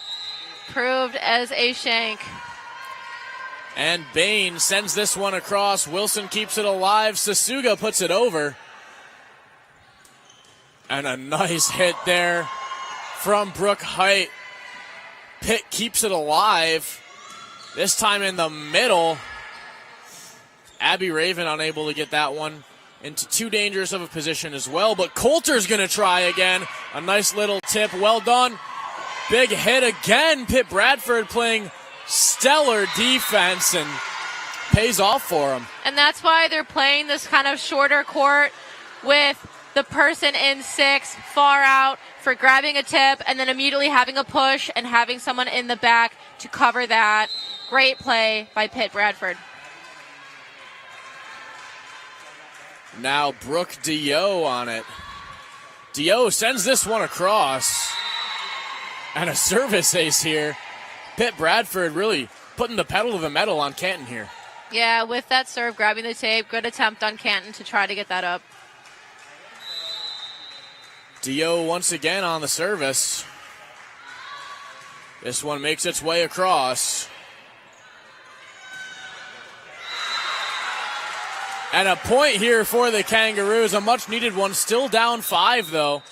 proved as a shank. And Bain sends this one across. Wilson keeps it alive. Sasuga puts it over. And a nice hit there from Brooke Height. Pitt keeps it alive. This time in the middle. Abby Raven unable to get that one into too dangerous of a position as well. But Coulter's going to try again. A nice little tip. Well done. Big hit again. Pitt Bradford playing stellar defense and pays off for them. And that's why they're playing this kind of shorter court with the person in six far out for grabbing a tip and then immediately having a push and having someone in the back to cover that. Great play by Pitt Bradford. Now Brooke Dio on it. Dio sends this one across. And a service ace here. Pitt Bradford really putting the pedal to the metal on Canton here. Yeah, with that serve, grabbing the tape. Good attempt on Canton to try to get that up. Dio once again on the service. This one makes its way across. And a point here for the Kangaroos. A much-needed one. Still down 5, though.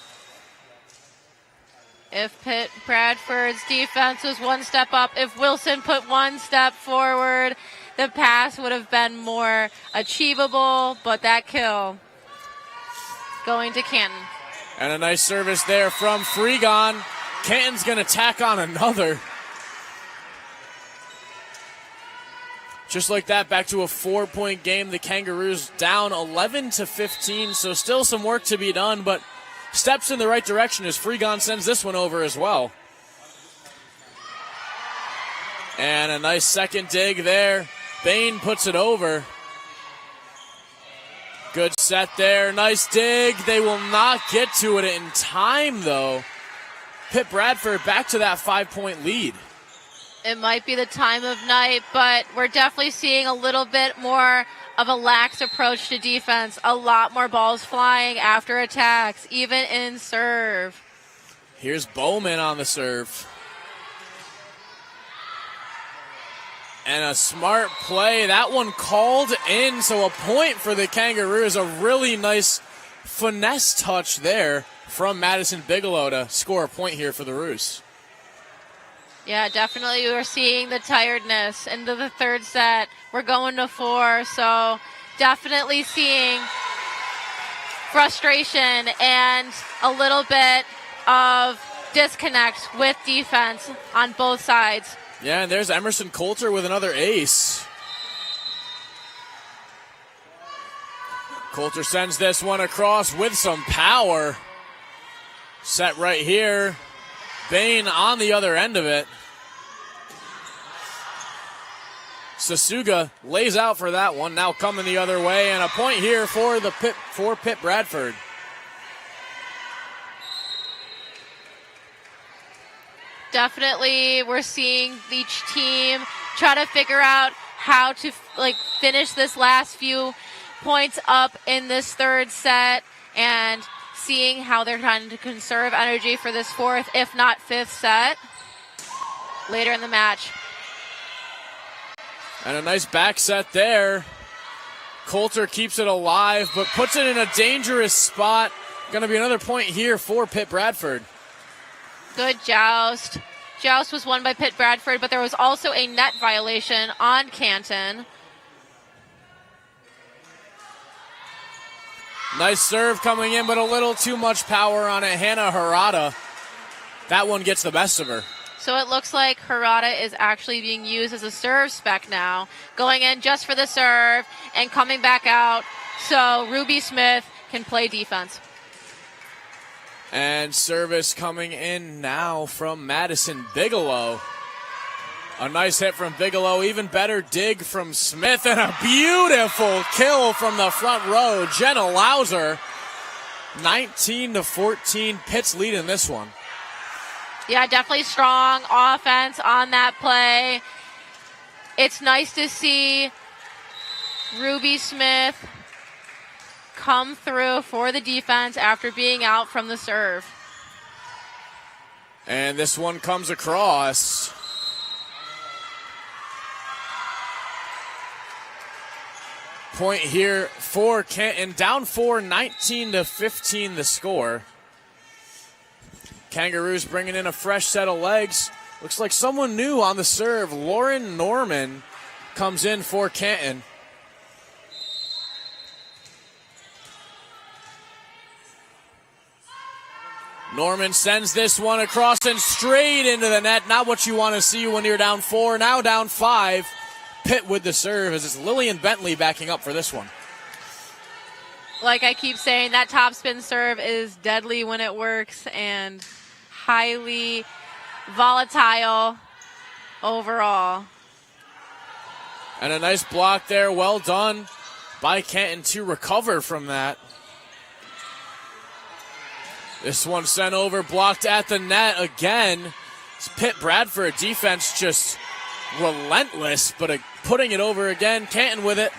If Pitt Bradford's defense was one step up, if Wilson put one step forward, the pass would have been more achievable. But that kill going to Canton. And a nice service there from Freegon. Canton's going to tack on another. Just like that, back to a 4-point game. The Kangaroos down 11-15, so still some work to be done, but steps in the right direction as Freegon sends this one over as well. And a nice second dig there. Bain puts it over. Good set there. Nice dig. They will not get to it in time, though. Pitt Bradford back to that 5-point lead. It might be the time of night, but we're definitely seeing a little bit more of a lax approach to defense. A lot more balls flying after attacks, even in serve. Here's Bowman on the serve. And a smart play. That one called in, so a point for the Kangaroos. A really nice finesse touch there from Madison Bigelow to score a point here for the Roos. Yeah, definitely we're seeing the tiredness into the third set. We're going to 4, so definitely seeing frustration and a little bit of disconnect with defense on both sides. Yeah, and there's Emerson Coulter with another ace. Coulter sends this one across with some power. Set right here. Bain on the other end of it. Sasuga lays out for that one. Now coming the other way, and a point here for Pitt Bradford. Definitely we're seeing each team try to figure out how to finish this last few points up in this third set, and seeing how they're trying to conserve energy for this fourth, if not fifth set later in the match. And a nice back set there. Coulter keeps it alive, but puts it in a dangerous spot. Going to be another point here for Pitt Bradford. Good joust. Joust was won by Pitt Bradford, but there was also a net violation on Canton. Nice serve coming in, but a little too much power on it. Hannah Harada. That one gets the best of her. So it looks like Harada is actually being used as a serve spec now. Going in just for the serve and coming back out so Ruby Smith can play defense. And service coming in now from Madison Bigelow. A nice hit from Bigelow, even better dig from Smith, and a beautiful kill from the front row. Jenna Lauser, 19-14, Pitt's lead in this one. Yeah, definitely strong offense on that play. It's nice to see Ruby Smith come through for the defense after being out from the serve. And this one comes across. Point here for Canton, down 4, 19-15 the score. Kangaroos bringing in a fresh set of legs. Looks like someone new on the serve. Lauren Norman comes in for Canton. Norman sends this one across and straight into the net. Not what you want to see when you're down 4, now down 5. Pitt with the serve as it's Lillian Bentley backing up for this one. Like I keep saying, that topspin serve is deadly when it works and highly volatile overall. And a nice block there. Well done by Canton to recover from that. This one sent over, blocked at the net again. It's Pitt Bradford defense just relentless, but putting it over again. Canton with it.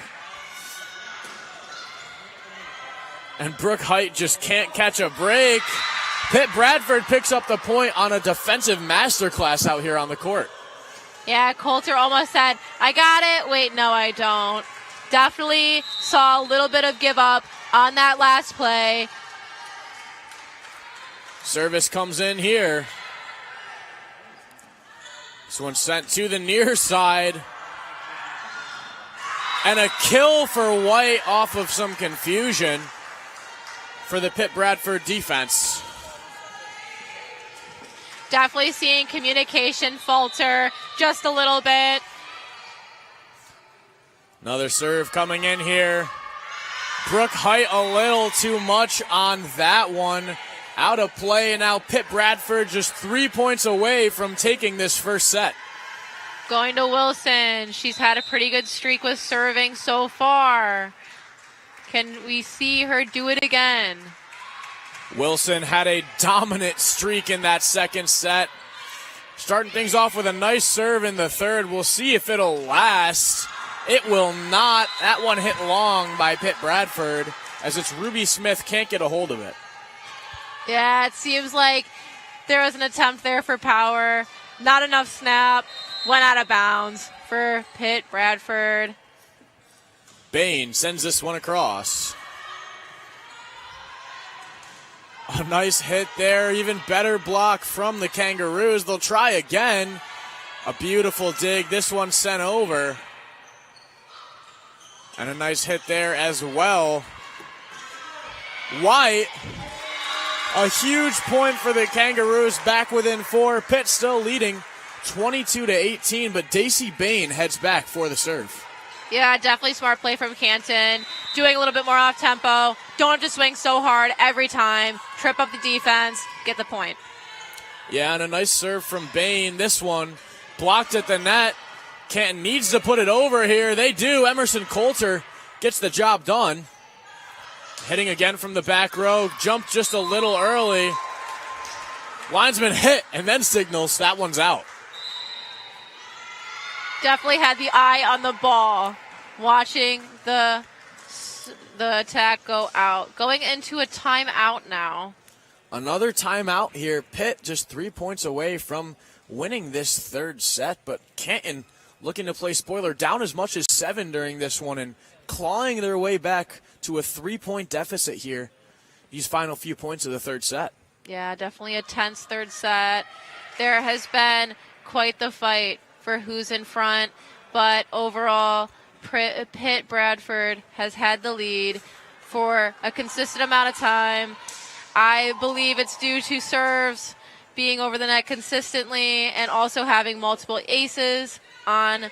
And Brooke Height just can't catch a break. Pitt Bradford picks up the point on a defensive masterclass out here on the court. Yeah, Coulter almost said, I got it. Wait, no, I don't. Definitely saw a little bit of give up on that last play. Service comes in here. This one sent to the near side. And a kill for White off of some confusion for the Pitt Bradford defense. Definitely seeing communication falter just a little bit. Another serve coming in here. Brooke Height a little too much on that one. Out of play, and now Pitt Bradford just 3 points away from taking this first set. Going to Wilson. She's had a pretty good streak with serving so far. Can we see her do it again? Wilson had a dominant streak in that second set. Starting things off with a nice serve in the third. We'll see if it'll last. It will not. That one hit long by Pitt Bradford, as it's Ruby Smith can't get a hold of it. Yeah, it seems like there was an attempt there for power. Not enough snap. Went out of bounds for Pitt Bradford. Bain sends this one across. A nice hit there. Even better block from the Kangaroos. They'll try again. A beautiful dig. This one sent over. And a nice hit there as well. White. A huge point for the Kangaroos, back within 4. Pitt still leading 22-18, but Daisy Bain heads back for the serve. Yeah, definitely smart play from Canton. Doing a little bit more off tempo. Don't have to swing so hard every time. Trip up the defense, get the point. Yeah, and a nice serve from Bain. This one blocked at the net. Canton needs to put it over here. They do. Emerson Coulter gets the job done. Hitting again from the back row. Jumped just a little early. Linesman hit and then signals that one's out. Definitely had the eye on the ball. Watching the attack go out. Going into a timeout now. Another timeout here. Pitt just 3 points away from winning this third set, but Canton looking to play spoiler, down as much as 7 during this one and clawing their way back to a 3-point deficit here these final few points of the third set. Yeah, definitely a tense third set. There has been quite the fight for who's in front, but overall, Pitt Bradford has had the lead for a consistent amount of time. I believe it's due to serves being over the net consistently and also having multiple aces on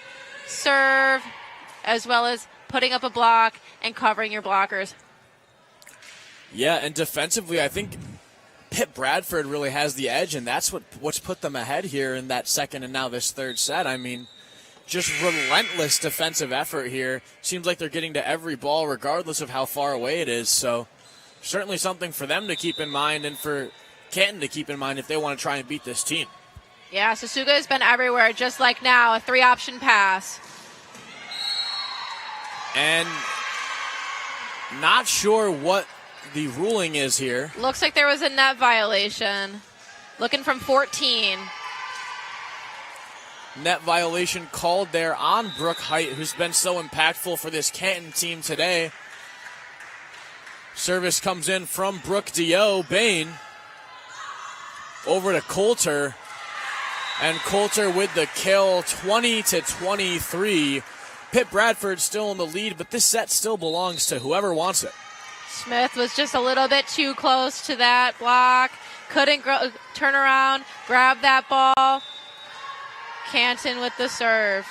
serve, as well as putting up a block and covering your blockers. Yeah, and defensively, I think Pitt Bradford really has the edge, and that's what's put them ahead here in that second and now this third set. I mean, just relentless defensive effort here. Seems like they're getting to every ball regardless of how far away it is. So certainly something for them to keep in mind and for Canton to keep in mind if they want to try and beat this team. Yeah, Sasuga has been everywhere, just like now, a 3-option pass. And not sure what the ruling is here. Looks like there was a net violation. Looking from 14. Net violation called there on Brooke Height, who's been so impactful for this Canton team today. Service comes in from Brooke Dio. Bain over to Coulter. And Coulter with the kill, 20-23. Pitt Bradford still in the lead, but this set still belongs to whoever wants it. Smith was just a little bit too close to that block. Couldn't turn around, grab that ball. Canton with the serve.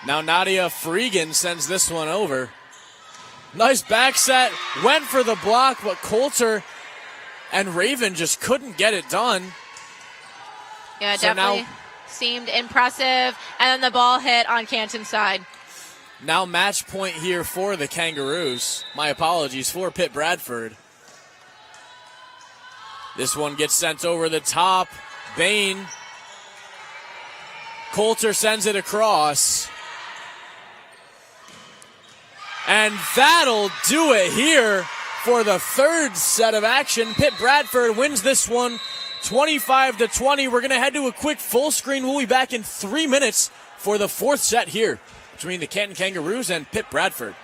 Now Nadia Freegan sends this one over. Nice back set. Went for the block, but Coulter and Raven just couldn't get it done. Yeah, So definitely now- seemed impressive. And then the ball hit on Canton's side. Now match point here for the Kangaroos. My apologies for Pitt Bradford. This one gets sent over the top. Bain. Coulter sends it across. And that'll do it here for the third set of action. Pitt Bradford wins this one 25-20. We're going to head to a quick full screen. We'll be back in 3 minutes for the fourth set here between the Canton Kangaroos and Pitt Bradford.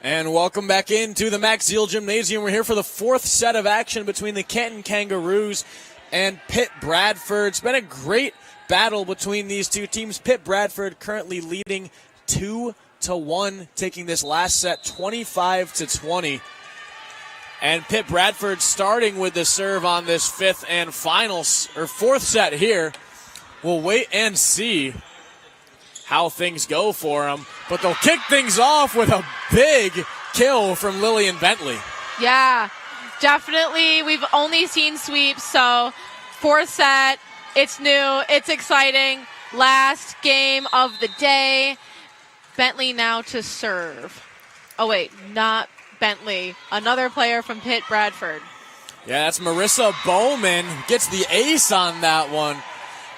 And welcome back into the Max Zeal Gymnasium. We're here for the fourth set of action between the Canton Kangaroos and Pitt Bradford. It's been a great battle between these two teams. Pitt Bradford currently leading 2-1, taking this last set 25-20. And Pitt Bradford starting with the serve on this fourth set here. We'll wait and see how things go for them. But they'll kick things off with a big kill from Lillian Bentley. Yeah, definitely. We've only seen sweeps, so fourth set, it's new, it's exciting. Last game of the day. Bentley now to serve. Oh, wait, not Bentley. Another player from Pitt Bradford. Yeah, that's Marissa Bowman. Gets the ace on that one.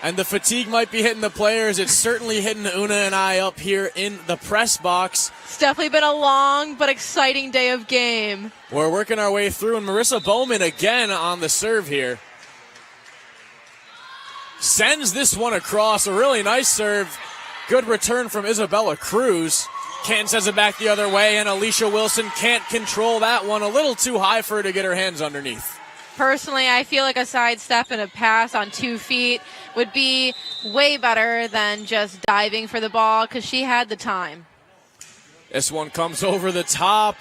And the fatigue might be hitting the players. It's certainly hitting Una and I up here in the press box. It's definitely been a long but exciting day of game. We're working our way through, and Marissa Bowman again on the serve here. Sends this one across. A really nice serve. Good return from Isabella Cruz. Canton sends it back the other way, and Alicia Wilson can't control that one. A little too high for her to get her hands underneath. Personally, I feel like a sidestep and a pass on 2 feet would be way better than just diving for the ball because she had the time. This one comes over the top.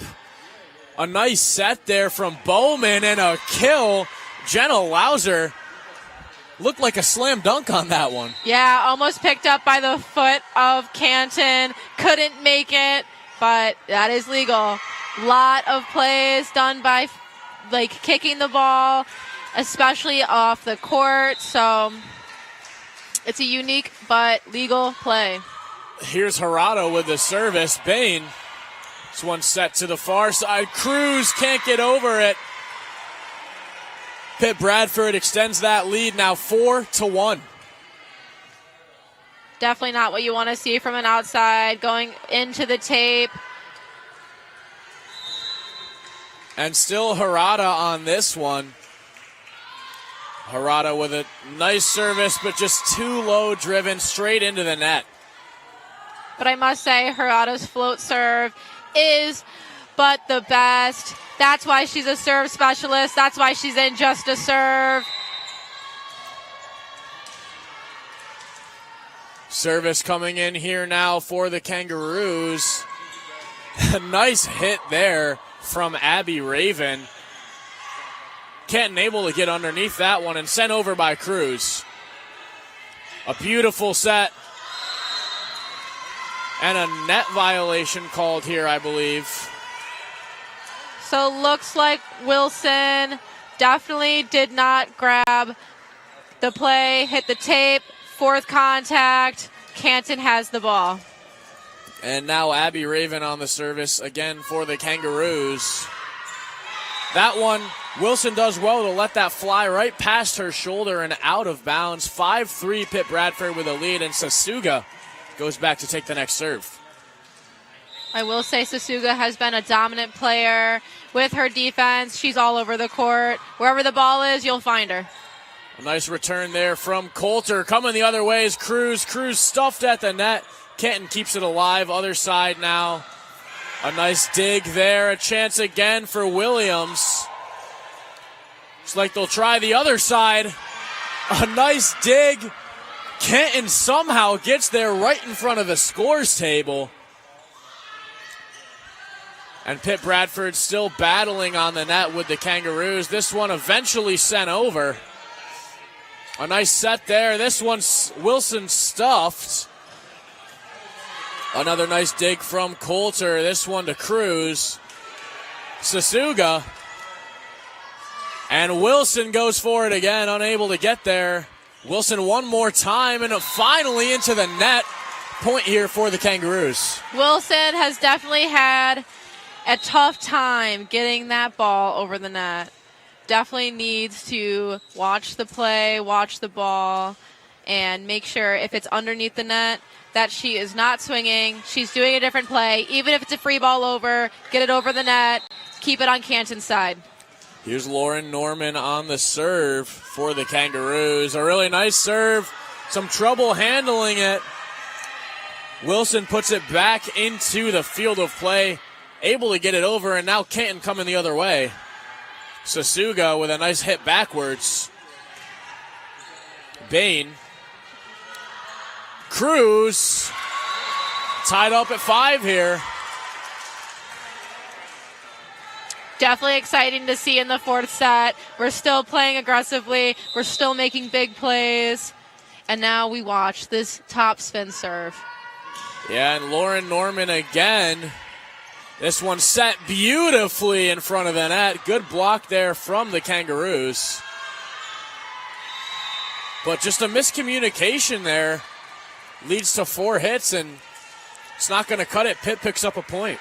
A nice set there from Bowman and a kill. Jenna Lauser looked like a slam dunk on that one. Yeah, almost picked up by the foot of Canton. Couldn't make it, but that is legal. Lot of plays done by kicking the ball, especially off the court. So it's a unique but legal play. Here's Harada with the service. Bain. This one set to the far side. Cruz can't get over it. Pitt Bradford extends that lead now 4-1. Definitely not what you want to see from an outside. Going into the tape. And still Harada on this one. Harada with a nice service, but just too low driven straight into the net. But I must say, Harada's float serve is but the best. That's why she's a serve specialist. That's why she's in Just a Serve. Service coming in here now for the Kangaroos. A nice hit there from Abby Raven. Canton able to get underneath that one and sent over by Cruz. A beautiful set. And a net violation called here, I believe. So looks like Wilson definitely did not grab the play, hit the tape, fourth contact. Canton has the ball. And now Abby Raven on the service again for the Kangaroos. That one, Wilson does well to let that fly right past her shoulder and out of bounds. 5-3 Pitt Bradford with a lead, and Sasuga goes back to take the next serve. I will say Sasuga has been a dominant player with her defense. She's all over the court. Wherever the ball is, you'll find her. A nice return there from Coulter. Coming the other way is Cruz. Cruz stuffed at the net. Canton keeps it alive. Other side now. A nice dig there. A chance again for Williams. Looks like they'll try the other side. A nice dig. Canton somehow gets there right in front of the scores table. And Pitt Bradford still battling on the net with the Kangaroos. This one eventually sent over. A nice set there. This one's Wilson stuffed. Another nice dig from Coulter. This one to Cruz. Sasuga. And Wilson goes for it again, unable to get there. Wilson one more time, and finally into the net. Point here for the Kangaroos. Wilson has definitely had a tough time getting that ball over the net. Definitely needs to watch the play, watch the ball, and make sure if it's underneath the net that she is not swinging. She's doing a different play. Even if it's a free ball over, get it over the net, keep it on Canton's side. Here's Lauren Norman on the serve for the Kangaroos. A really nice serve. Some trouble handling it. Wilson puts it back into the field of play. able to get it over, and now Canton coming the other way. Sasuga with a nice hit backwards. Bain. Cruz tied up at 5 here. Definitely exciting to see in the fourth set. We're still playing aggressively. We're still making big plays. And now we watch this top spin serve. Yeah, and Lauren Norman again. This one set beautifully in front of the net. Good block there from the Kangaroos. But just a miscommunication there leads to 4 hits, and it's not going to cut it. Pitt picks up a point.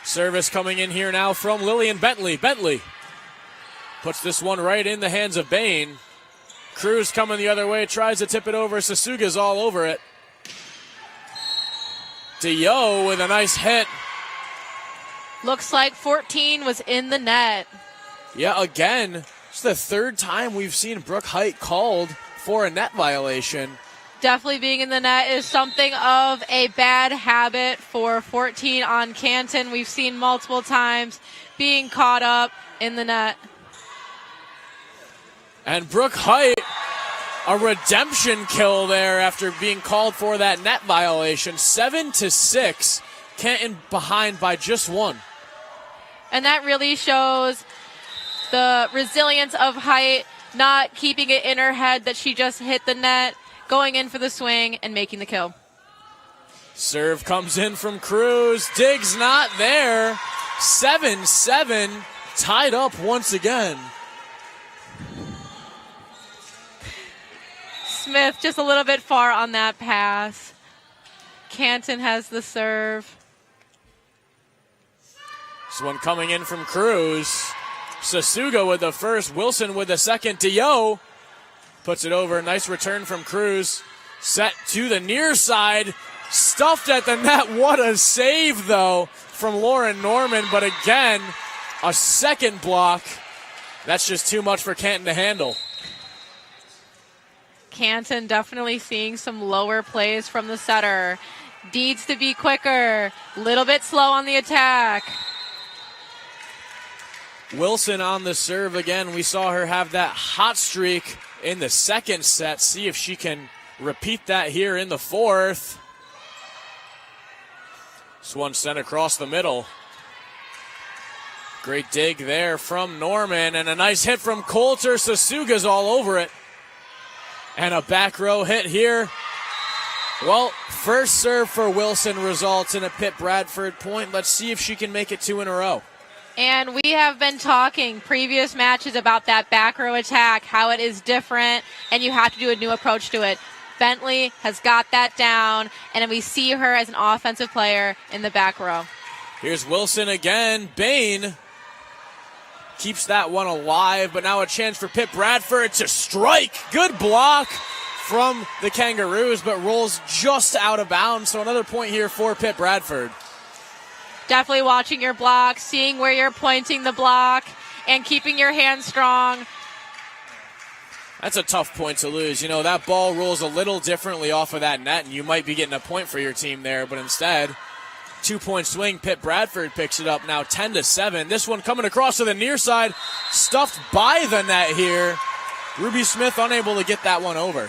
Service coming in here now from Lillian Bentley. Bentley puts this one right in the hands of Bain. Cruz coming the other way, tries to tip it over. Sasuga's all over it. Dio with a nice hit. Looks like 14 was in the net. Yeah, again, it's the third time we've seen Brooke Height called for a net violation. Definitely being in the net is something of a bad habit for 14 on Canton. We've seen multiple times being caught up in the net. And Brooke Height, a redemption kill there after being called for that net violation. 7-6, Canton behind by just 1. And that really shows the resilience of Height, not keeping it in her head that she just hit the net, going in for the swing and making the kill. Serve comes in from Cruz. Diggs not there. 7-7, tied up once again. Smith just a little bit far on that pass. Canton has the serve. This one coming in from Cruz. Sasuga with the first, Wilson with the second. Dio puts it over. Nice return from Cruz. Set to the near side. Stuffed at the net. What a save, though, from Lauren Norman. But again, a second block. That's just too much for Canton to handle. Canton definitely seeing some lower plays from the setter. Needs to be quicker. Little bit slow on the attack. Wilson on the serve again. We saw her have that hot streak in the second set. See if she can repeat that here in the fourth. This one sent across the middle. Great dig there from Norman, and a nice hit from Coulter. Sasuga's all over it. And a back row hit here. Well, first serve for Wilson results in a Pitt Bradford point. Let's see if she can make it 2 in a row. And we have been talking previous matches about that back row attack, how it is different, and you have to do a new approach to it. Bentley has got that down, and we see her as an offensive player in the back row. Here's Wilson again. Bain keeps that one alive, but now a chance for Pitt Bradford to strike. Good block from the Kangaroos, but rolls just out of bounds. So another point here for Pitt Bradford. Definitely watching your block, seeing where you're pointing the block, and keeping your hands strong. That's a tough point to lose. You know, that ball rolls a little differently off of that net, and you might be getting a point for your team there, but instead, 2-point swing. Pitt Bradford picks it up now 10-7. This one coming across to the near side, stuffed by the net here. Ruby Smith unable to get that one over.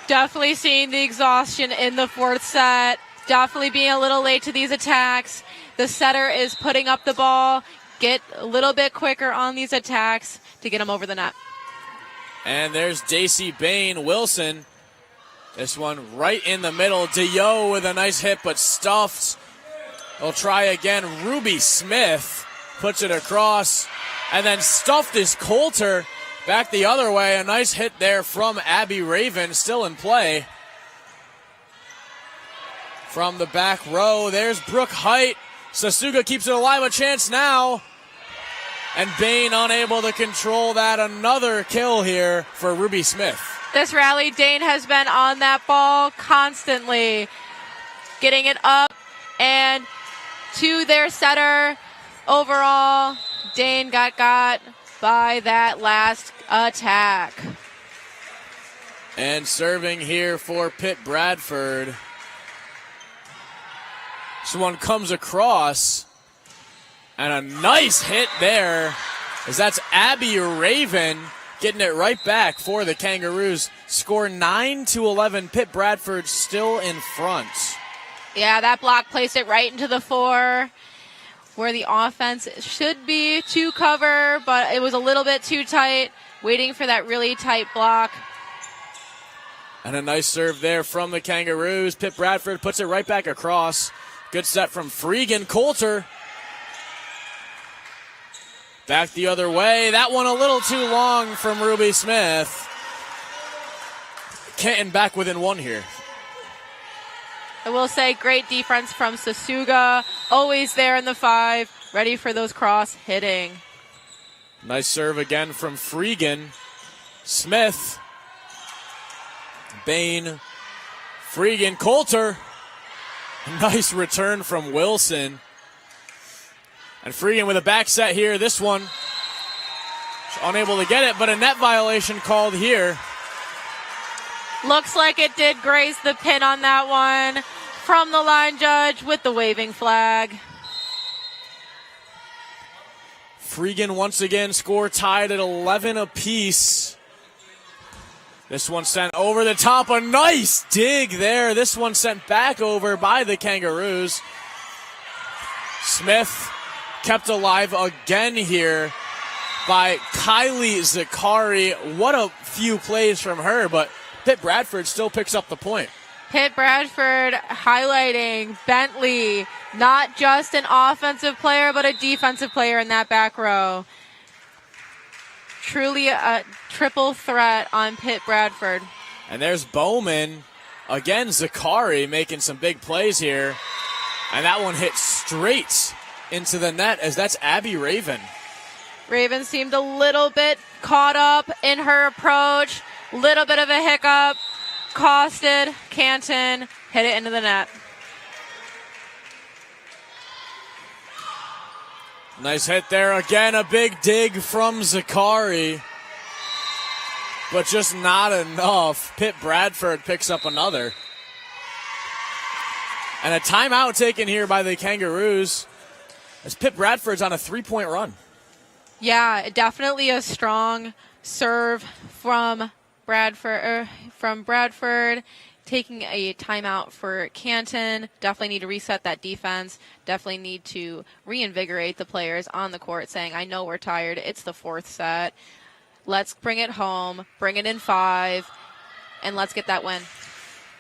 Definitely seeing the exhaustion in the fourth set. Definitely being a little late to these attacks. The setter is putting up the ball. Get a little bit quicker on these attacks to get them over the net. And there's Daisy Bain. Wilson. This one right in the middle. Dio with a nice hit, but stuffed. They'll try again. Ruby Smith puts it across. And then stuffed is Coulter. Back the other way. A nice hit there from Abby Raven. Still in play. From the back row, there's Brooke Height. Sasuga keeps it alive. A chance now. And Bain unable to control that. Another kill here for Ruby Smith. This rally, Dane has been on that ball constantly. Getting it up and to their setter. Overall, Dane got by that last attack. And serving here for Pitt Bradford. This one comes across. And a nice hit there, as that's Abby Raven getting it right back for the Kangaroos. Score 9-11. Pitt Bradford still in front. Yeah, that block placed it right into the 4, where the offense should be to cover, but it was a little bit too tight, waiting for that really tight block. And a nice serve there from the Kangaroos. Pitt Bradford puts it right back across. Good set from Freegan. Coulter back the other way. That one a little too long from Ruby Smith. Canton back within 1 here. I will say great defense from Sasuga. Always there in the 5, ready for those cross hitting. Nice serve again from Freegan. Smith. Bain. Freegan. Coulter. Nice return from Wilson. And Freegan with a back set here. This one unable to get it, but a net violation called here. Looks like it did graze the pin on that one from the line judge with the waving flag. Freegan once again score tied at 11 apiece. This one sent over the top. A nice dig there. This one sent back over by the Kangaroos. Smith kept alive again here by Kylie Zakari. What a few plays from her, but Pitt Bradford still picks up the point. Pitt Bradford highlighting Bentley, not just an offensive player, but a defensive player in that back row. Truly a triple threat on Pitt Bradford. And there's Bowman. Again, Zakari making some big plays here. And that one hit straight into the net, as that's Abby Raven. Raven seemed a little bit caught up in her approach. Little bit of a hiccup. Costed Canton. Hit it into the net. Nice hit there. Again, a big dig from Zakari. But just not enough. Pitt Bradford picks up another. And a timeout taken here by the Kangaroos, as Pitt Bradford's on a 3-point run. Yeah, definitely a strong serve from Bradford. Taking a timeout for Canton. Definitely need to reset that defense. Definitely need to reinvigorate the players on the court, saying, I know we're tired. It's the 4th set. Let's bring it home. Bring it in 5. And let's get that win.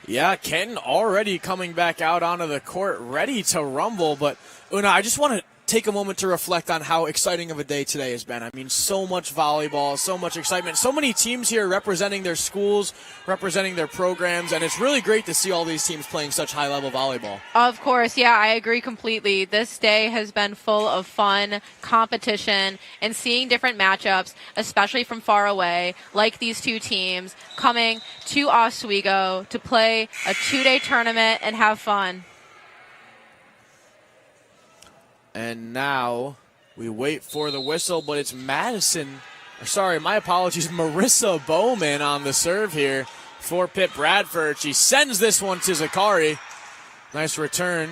Yeah, Canton already coming back out onto the court, ready to rumble. But, Una, I just want to take a moment to reflect on how exciting of a day today has been. I mean, so much volleyball, so much excitement, so many teams here representing their schools, representing their programs, and it's really great to see all these teams playing such high-level volleyball. Of course, yeah, I agree completely. This day has been full of fun, competition, and seeing different matchups, especially from far away, like these two teams coming to Oswego to play a 2-day tournament and have fun. And now we wait for the whistle, but it's Marissa Bowman on the serve here for Pitt Bradford. She sends this one to Zakari. Nice return.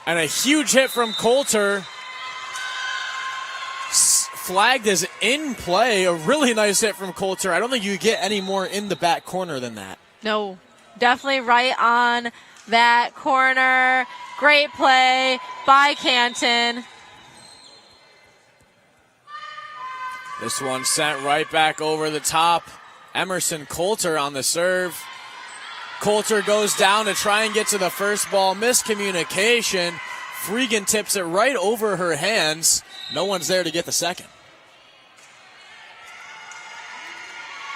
And a huge hit from Coulter. Flagged as in play. A really nice hit from Coulter. I don't think you get any more in the back corner than that. No, definitely right on that corner. Great play by Canton. This one sent right back over the top. Emerson Coulter on the serve. Coulter goes down to try and get to the first ball. Miscommunication. Freegan tips it right over her hands. No one's there to get the second.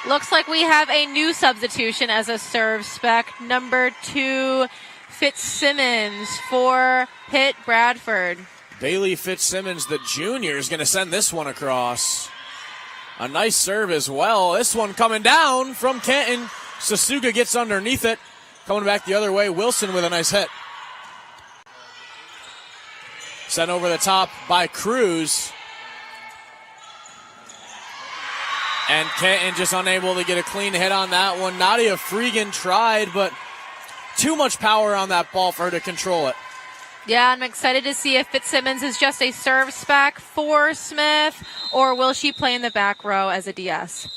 Looks like we have a new substitution as a serve spec. Number 2, Fitzsimmons for Pitt Bradford. Bailey Fitzsimmons, the junior, is going to send this one across. A nice serve as well. This one coming down from Canton. Sasuga gets underneath it. Coming back the other way, Wilson with a nice hit. Sent over the top by Cruz. And Canton just unable to get a clean hit on that one. Nadia Freegan tried, but too much power on that ball for her to control it. Yeah, I'm excited to see if Fitzsimmons is just a serve spec for Smith, or will she play in the back row as a DS?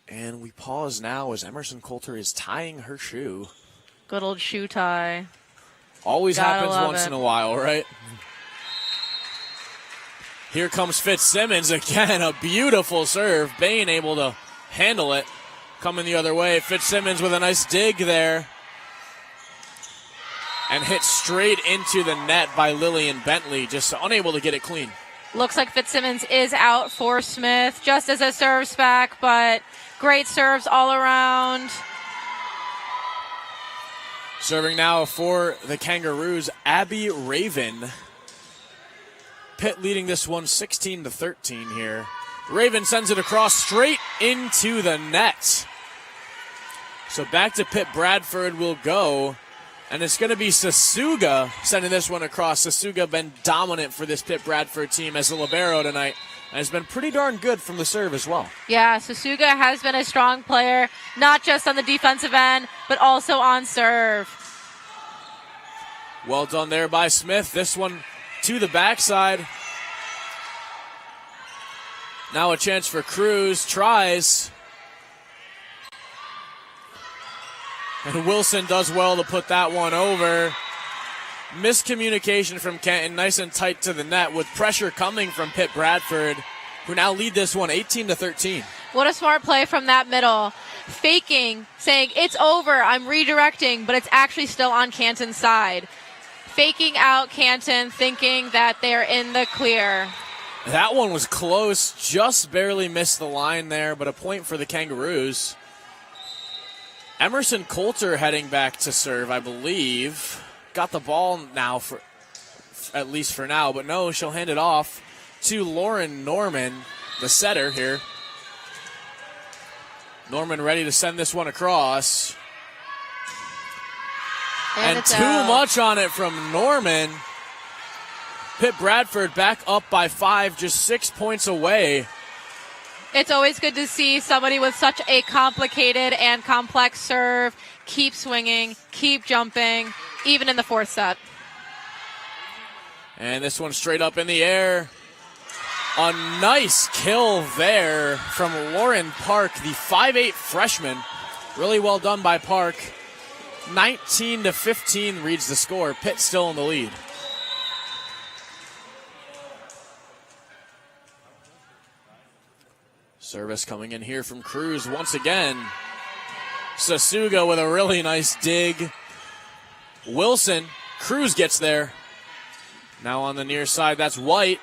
And we pause now as Emerson Coulter is tying her shoe. Good old shoe tie. Always Gotta happens love once it. in a while, right? Here comes Fitzsimmons again, a beautiful serve. Bain able to handle it. Coming the other way, Fitzsimmons with a nice dig there. And hit straight into the net by Lillian Bentley, just unable to get it clean. Looks like Fitzsimmons is out for Smith, just as a serve spec, but great serves all around. Serving now for the Kangaroos, Abby Raven. Pitt leading this one 16-13 here. Raven sends it across straight into the net. So back to Pitt Bradford will go. And it's going to be Sasuga sending this one across. Sasuga been dominant for this Pitt Bradford team as a libero tonight. And has been pretty darn good from the serve as well. Yeah, Sasuga has been a strong player, not just on the defensive end, but also on serve. Well done there by Smith. This one to the backside. Now a chance for Cruz. Tries. And Wilson does well to put that one over. Miscommunication from Canton, nice and tight to the net with pressure coming from Pitt Bradford, who now lead this one 18-13. What a smart play from that middle. Faking, saying, it's over, I'm redirecting, but it's actually still on Canton's side. Faking out Canton, thinking that they're in the clear. That one was close, just barely missed the line there, but a point for the Kangaroos. Emerson Coulter heading back to serve, I believe. Got the ball now, for at least for now, but no, she'll hand it off to Lauren Norman, the setter here. Norman ready to send this one across. And too much on it from Norman. Pitt Bradford back up by 5, just 6 points away. It's always good to see somebody with such a complicated and complex serve keep swinging, keep jumping, even in the fourth set. And this one straight up in the air. A nice kill there from Lauren Park, the 5'8 freshman. Really well done by Park. 19-15 reads the score. Pitt still in the lead. Service coming in here from Cruz once again. Sasuga with a really nice dig. Wilson, Cruz gets there. Now on the near side, that's White.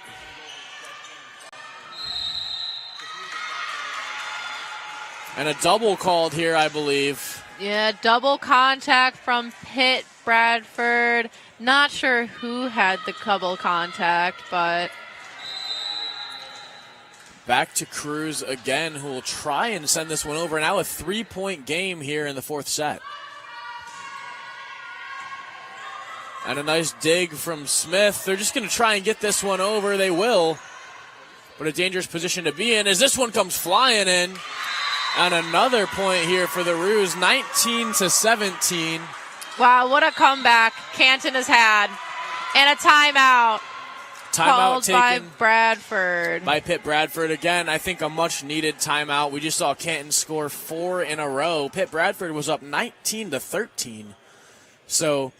And a double called here, I believe. Yeah, double contact from Pitt Bradford. Not sure who had the double contact, but... Back to Cruz again, who will try and send this one over. Now a 3-point game here in the fourth set. And a nice dig from Smith. They're just going to try and get this one over. They will. But a dangerous position to be in as this one comes flying in. And another point here for the Roos, 19-17. Wow, what a comeback Canton has had. And a timeout. Timeout taken by Bradford. By Pitt Bradford. Again, I think a much-needed timeout. We just saw Canton score 4 in a row. Pitt Bradford was up 19-13. So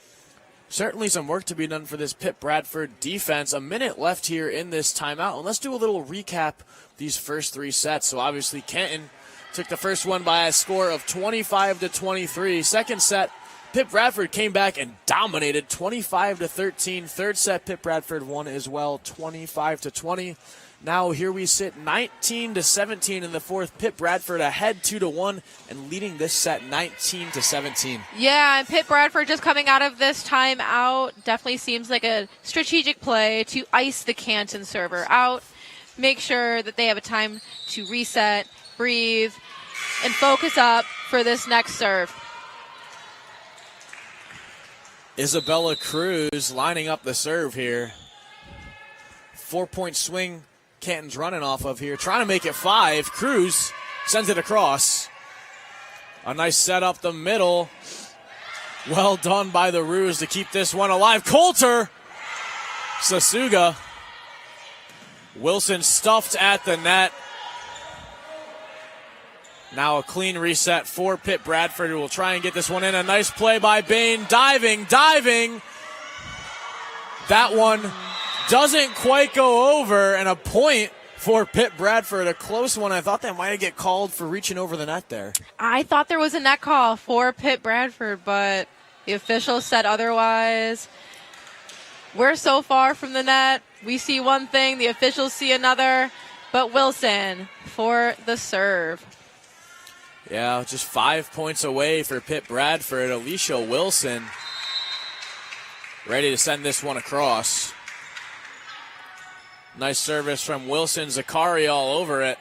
certainly some work to be done for this Pitt Bradford defense. A minute left here in this timeout. And let's do a little recap these first 3 sets. So obviously Canton took the first one by a score of 25-23. Second set, Pitt Bradford came back and dominated 25-13. Third set, Pitt Bradford won as well, 25-20. Now here we sit 19-17 in the fourth. Pitt Bradford ahead 2-1 and leading this set 19-17. Yeah, and Pitt Bradford just coming out of this timeout definitely seems like a strategic play to ice the Canton server out, make sure that they have a time to reset, breathe, and focus up for this next serve. Isabella Cruz lining up the serve here. 4-point swing Canton's running off of here. Trying to make it 5. Cruz sends it across. A nice set up the middle. Well done by the Roos to keep this one alive. Coulter. Sasuga. Wilson stuffed at the net. Now a clean reset for Pitt Bradford, who will try and get this one in. A nice play by Bain. Diving. That one doesn't quite go over, and a point for Pitt Bradford. A close one. I thought that might get called for reaching over the net there. I thought there was a net call for Pitt Bradford, but the officials said otherwise. We're so far from the net. We see one thing, the officials see another. But Wilson for the serve. Yeah, just 5 points away for Pitt Bradford. Alicia Wilson ready to send this one across. Nice service from Wilson. Zakari all over it.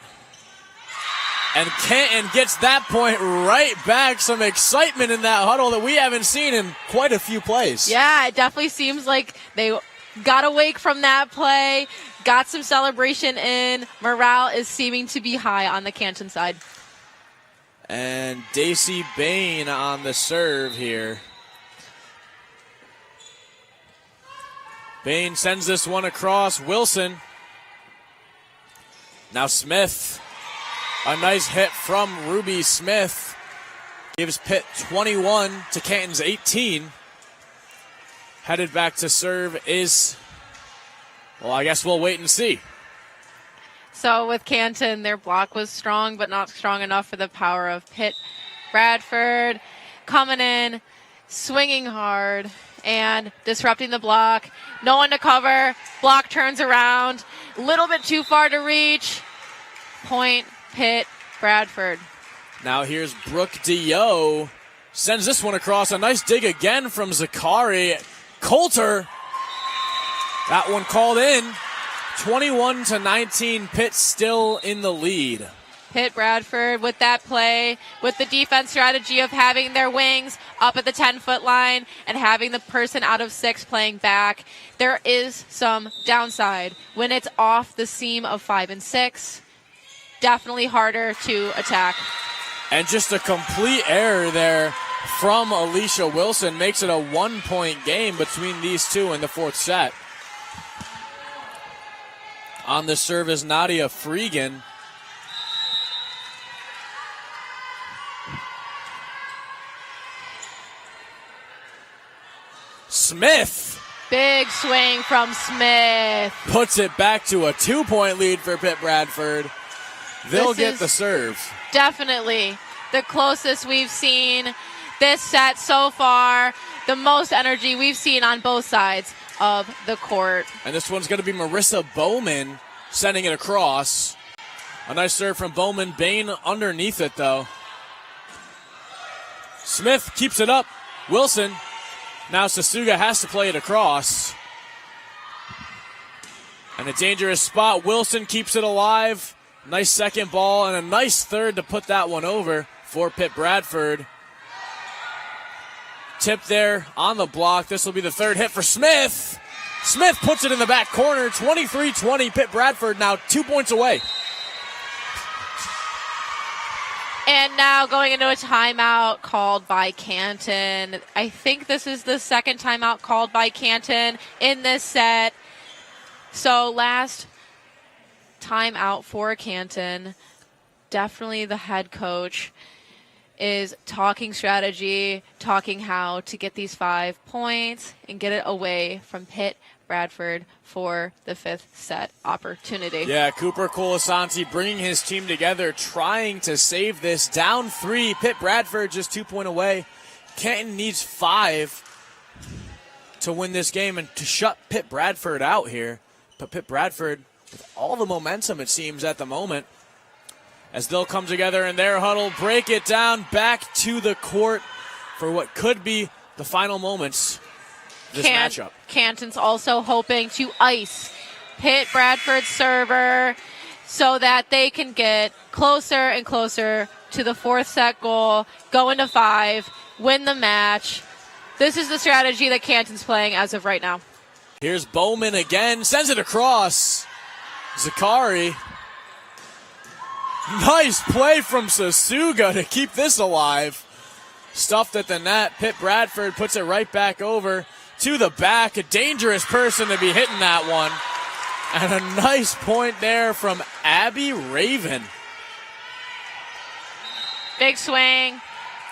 And Canton gets that point right back. Some excitement in that huddle that we haven't seen in quite a few plays. Yeah, it definitely seems like they got awake from that play, got some celebration in. Morale is seeming to be high on the Canton side. And Daisy Bain on the serve here. Bain sends this one across. Wilson. Now Smith. A nice hit from Ruby Smith. Gives Pitt 21 to Canton's 18. Headed back to serve is, well, I guess we'll wait and see. So with Canton, their block was strong, but not strong enough for the power of Pitt Bradford. Coming in, swinging hard, and disrupting the block. No one to cover. Block turns around. A little bit too far to reach. Point, Pitt Bradford. Now here's Brooke Dio. Sends this one across. A nice dig again from Zakari. Coulter. That one called in. 21-19. Pitt still in the lead. Pitt Bradford with that play, with the defense strategy of having their wings up at the 10-foot line and having the person out of 6 playing back. There is some downside when it's off the seam of 5 and 6. Definitely harder to attack. And just a complete error there from Alicia Wilson makes it a 1-point game between these two in the 4th set. On the serve is Nadia Freegan. Smith. Big swing from Smith. Puts it back to a 2-point lead for Pitt Bradford. They'll get the serve. Definitely the closest we've seen this set so far. The most energy we've seen on both sides of the court. And this one's going to be Marissa Bowman sending it across. A nice serve from Bowman. Bain underneath it, though. Smith keeps it up. Wilson. Now Sasuga has to play it across. And a dangerous spot. Wilson keeps it alive. Nice second ball and a nice third to put that one over for Pitt Bradford. Tip there on the block. This will be the third hit for Smith. Smith puts it in the back corner. 23-20. Pitt Bradford now 2 points away. And now going into a timeout called by Canton. I think this is the second timeout called by Canton in this set. So last timeout for Canton. Definitely the head coach is talking strategy, talking how to get these 5 points and get it away from Pitt Bradford for the 5th set opportunity. Yeah, Cooper Colasanti bringing his team together, trying to save this. Down 3, Pitt Bradford just 2 point away. Canton needs 5 to win this game and to shut Pitt Bradford out here. But Pitt Bradford, with all the momentum it seems at the moment, as they'll come together in their huddle, break it down, back to the court for what could be the final moments of this matchup. Canton's also hoping to ice Pitt Bradford's server so that they can get closer and closer to the 4th set goal, go into 5, win the match. This is the strategy that Canton's playing as of right now. Here's Bowman again, sends it across. Zakari. Nice play from Sasuga to keep this alive. Stuffed at the net. Pitt Bradford puts it right back over to the back. A dangerous person to be hitting that one. And a nice point there from Abby Raven. Big swing.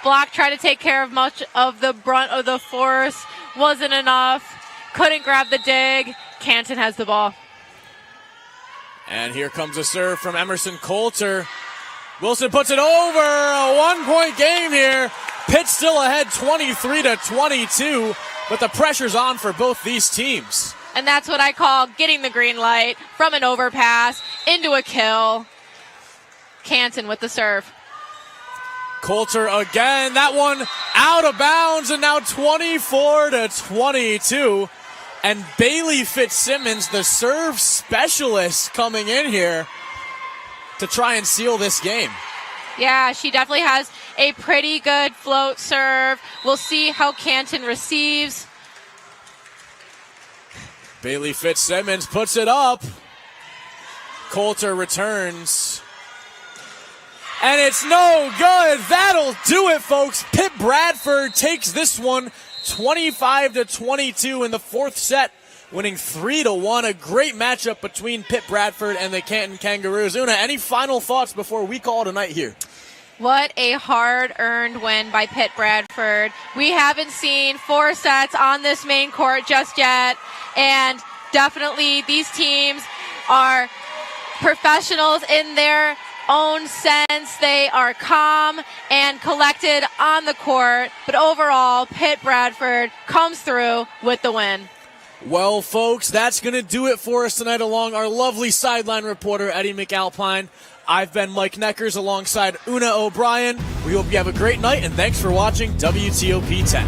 Block tried to take care of much of the brunt of the force. Wasn't enough. Couldn't grab the dig. Canton has the ball. And here comes a serve from Emerson Coulter. Wilson puts it over. A 1-point game here. Pitt still ahead 23-22, but the pressure's on for both these teams. And that's what I call getting the green light from an overpass into a kill. Canton with the serve. Coulter again. That one out of bounds, and now 24-22. And Bailey Fitzsimmons, the serve specialist, coming in here to try and seal this game. Yeah, she definitely has a pretty good float serve. We'll see how Canton receives. Bailey Fitzsimmons puts it up. Coulter returns. And it's no good. That'll do it, folks. Pitt Bradford takes this one 25-22 in the fourth set, winning 3-1. A great matchup between Pitt Bradford and the Canton Kangaroos. Una, any final thoughts before we call it a night here? What a hard-earned win by Pitt Bradford. We haven't seen 4 sets on this main court just yet, and definitely these teams are professionals in their own sense. They are calm and collected on the court, but overall, Pitt Bradford comes through with the win. Well, folks, that's going to do it for us tonight along our lovely sideline reporter, Eddie McAlpine. I've been Mike Neckers alongside Una O'Brien. We hope you have a great night, and thanks for watching WTOP 10.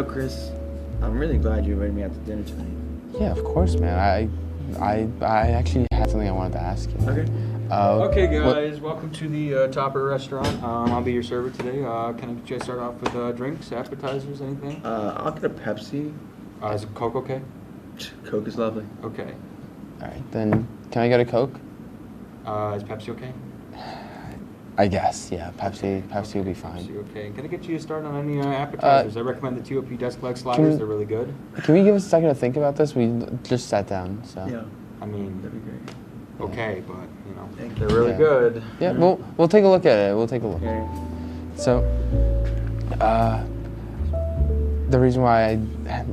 Chris, I'm really glad you invited me out to dinner tonight. Yeah, of course, man. I actually had something I wanted to ask you. Okay. Okay, guys, welcome to the Topper Restaurant. I'll be your server today. Can I get you to start off with drinks, appetizers, anything? I'll get a Pepsi. Is a Coke okay? Coke is lovely. Okay. All right, then can I get a Coke? Is Pepsi okay? I guess, yeah. Pepsi will be fine. Pepsi, okay. Can I get you to start on any appetizers? I recommend the TOP desk leg sliders. They're really good. Can we give us a second to think about this? We just sat down, so. Yeah. I mean, that'd be great. Okay, but you know, they're really good. Yeah, we'll take a look at it. We'll take a look. Okay. So, the reason why I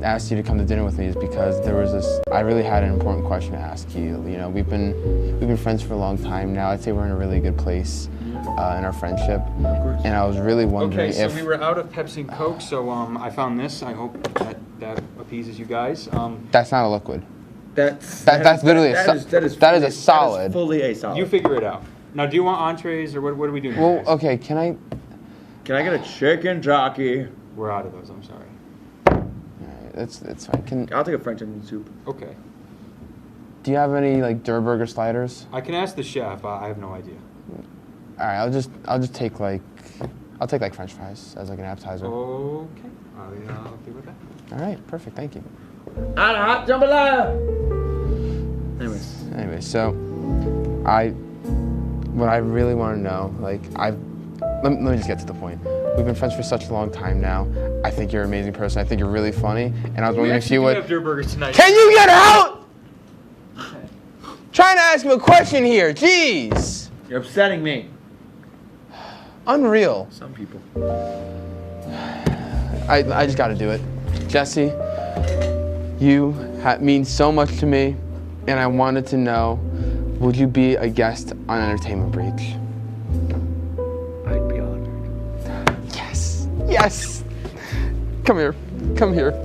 asked you to come to dinner with me is because there was this. I really had an important question to ask you. You know, we've been friends for a long time now. I'd say we're in a really good place in our friendship. Of course. And I was really wondering if. Okay, so we were out of Pepsi and Coke, so I found this. I hope that appeases you guys. That's not a liquid. That's literally a solid. That is fully a solid. You figure it out. Now, do you want entrees or what are we doing? Well, okay. Can I get a chicken jockey? We're out of those. I'm sorry. It's fine. I'll take a French onion soup. Okay. Do you have any like Durburger sliders? I can ask the chef. I have no idea. All right, I'll just take like French fries as like an appetizer. Okay. I'll be right back. All right, perfect. Thank you. Hot jambalaya. Anyway, so what I really want to know, like let me just get to the point. We've been friends for such a long time now. I think you're an amazing person. I think you're really funny, and I was wondering if you would. We have Durburgers tonight. Can you get out? Okay. Trying to ask him a question here. Jeez. You're upsetting me. Unreal. Some people. I just got to do it. Jesse, you mean so much to me, and I wanted to know, would you be a guest on Entertainment Breach? I'd be honored. Yes. Yes. Come here. Come here.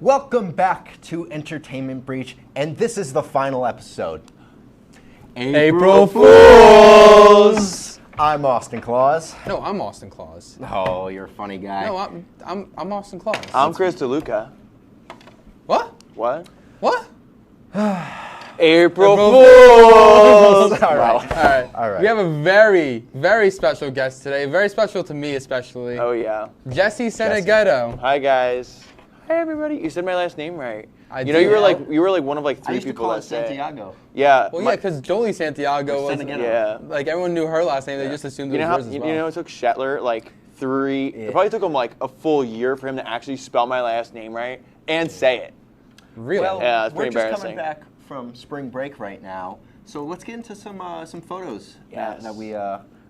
Welcome back to Entertainment Breach, and this is the final episode. April Fools! I'm Austin Claus. No, I'm Austin Claus. Oh, you're a funny guy. No, I'm Austin Claus. I'm Chris DeLuca. What? What? What? April Fools! All right. We have a very, very special guest today. Very special to me, especially. Oh yeah. Jesse Senegato. Hi guys. Hi everybody. You said my last name right. I you know, did. you were like one of like I three used to people call that it say. Santiago. Yeah. Well, yeah, because Jolie Santiago was. Yeah. Like everyone knew her last name. They just assumed it was yours as well. You know, it took Shetler like it probably took him like a full year for him to actually spell my last name right and say it. Really? Well, yeah, it's we're pretty just embarrassing. coming back from spring break right now, so let's get into some photos that we.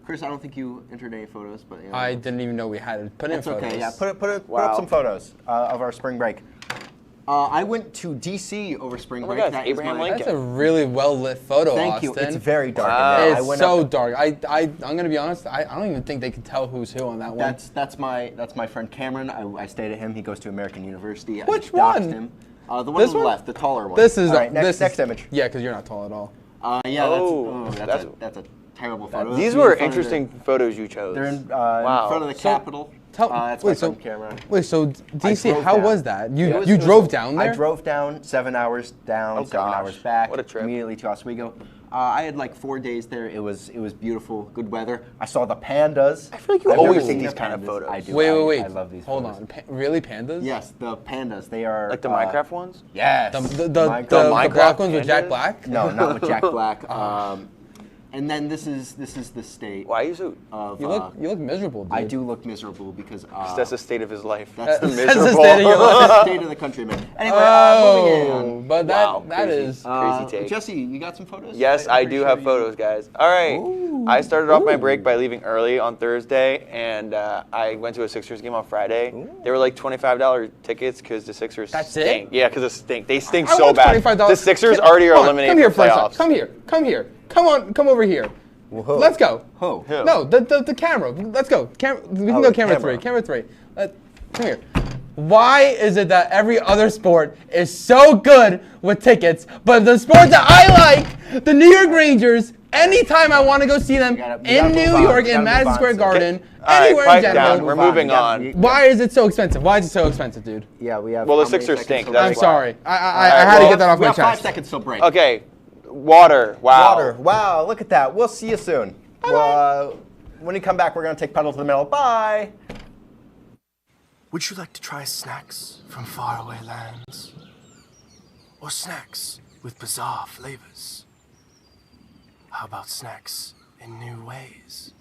Chris, I don't think you entered any photos, but I didn't even know we had it. Put in that's photos. okay. Yeah, put up some photos of our spring break. I went to D.C. over spring break. God, Abraham Lincoln. That's a really well lit photo. Thank you. Austin. It's very dark in there. It's so dark. I'm gonna be honest. I don't even think they can tell who's who on that one. That's my friend Cameron. I stayed at him. He goes to American University. Which I one? him. The one on the left, the taller one. This is all right. Next image. Yeah, because you're not tall at all. Yeah, that's a terrible photo. These were interesting photos you chose. They're in front of the Capitol. That's my friend Cameron. Wait, so DC, how was that? You drove down there? I drove down, 7 hours down, 7 hours back. What a trip. Immediately to Oswego. I had like 4 days there. It was beautiful, good weather. I saw the pandas. I feel like you always see these kind of photos. I do. Wait. I love these. Hold on. Really, pandas? Yes, the pandas. They are like the Minecraft ones. Yes. The black ones with Jack Black? No, not with Jack Black. And then this is the state. Why are you so? You look miserable, dude. I do look miserable because that's the state of his life. That's the miserable. That's the state of your life. That's the state of the country, man. Anyway, moving on. But that is crazy take. Jesse, you got some photos? Yes, I do have photos, guys. All right. Ooh. I started off my break by leaving early on Thursday, and I went to a Sixers game on Friday. They were like $25 tickets because the Sixers stink. Yeah, because they stink. They stink so bad. The Sixers already are eliminated from the playoffs. Come here. Come over here. Whoa. Let's go. Who? No, the camera. Let's go. We can go camera 3. Camera 3. Come here. Why is it that every other sport is so good with tickets, but the sport that I like, the New York Rangers, anytime I want to go see them in New York in Madison Square Garden, anywhere in general. We're moving on. Why is it so expensive? Why is it so expensive, dude? Yeah, we have. Well, the Sixers stink. I'm sorry. I had to get that off my chest. We have 5 seconds till break. Okay. Water. Wow. Water. Wow. Look at that. We'll see you soon. When you come back, we're going to take pedal to the metal. Bye. Would you like to try snacks from faraway lands? Or snacks with bizarre flavors? How about snacks in new ways?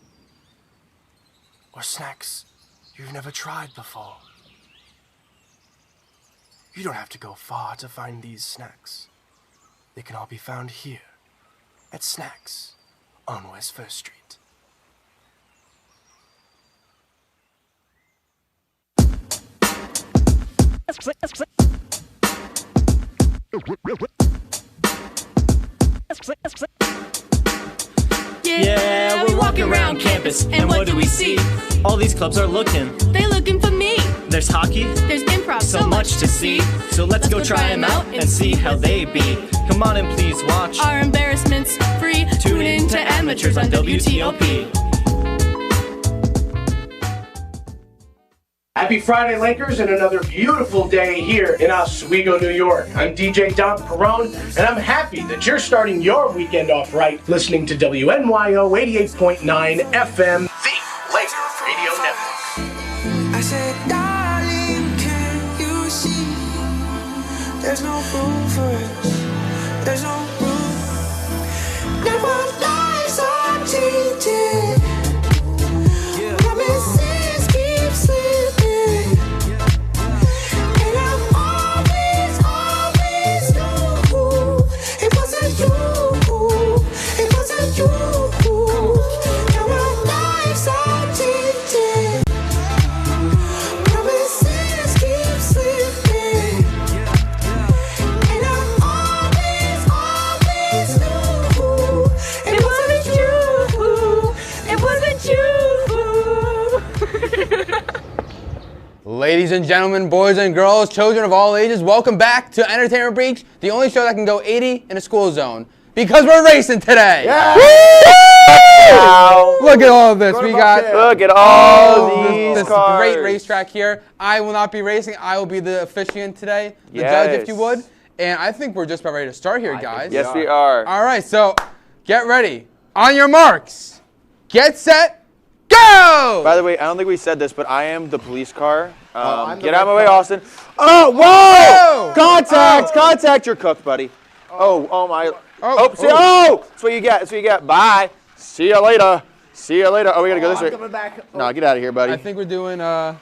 Or snacks you've never tried before? You don't have to go far to find these snacks. They can all be found here at Snacks on West 1st Street. Yeah, we're walking around campus, and what do we see? All these clubs are looking. They're looking for me. There's hockey. There's improv. So much to see. So let's go try them out and see how they be. Come on and please watch. Our embarrassments free. Tune in to Amateurs on WTOP. Happy Friday, Lakers, and another beautiful day here in Oswego, New York. I'm DJ Don Perone, and I'm happy that you're starting your weekend off right listening to WNYO 88.9 FM, the Lakers Radio Network. I said, darling, can you see? There's no room for us. There's no room. Now our lives are tainted. Promises keep slipping. And I always knew it wasn't you. It wasn't you. Now our lives are tainted. Promises keep slipping. And I always knew it wasn't you. It wasn't you. Ladies and gentlemen, boys and girls, children of all ages, welcome back to Entertainment Breach, the only show that can go 80 in a school zone. Because we're racing today! Yeah. Woo! Look at all of this. Look at all these cars. Great racetrack here. I will not be racing. I will be the officiant today, the judge, if you would. And I think we're just about ready to start here, guys. Yes, we are. All right, so get ready. On your marks. Get set. Go! By the way, I don't think we said this, but I am the police car. I'm the Get out of my red way, car. Austin. Oh, whoa! Contact! Contact, you're cooked, buddy. Oh my. That's what you get. That's what you get. Bye. See you later. See you later. Oh, we gotta go this way. Coming back. No, get out of here, buddy. I think we're doing, I'm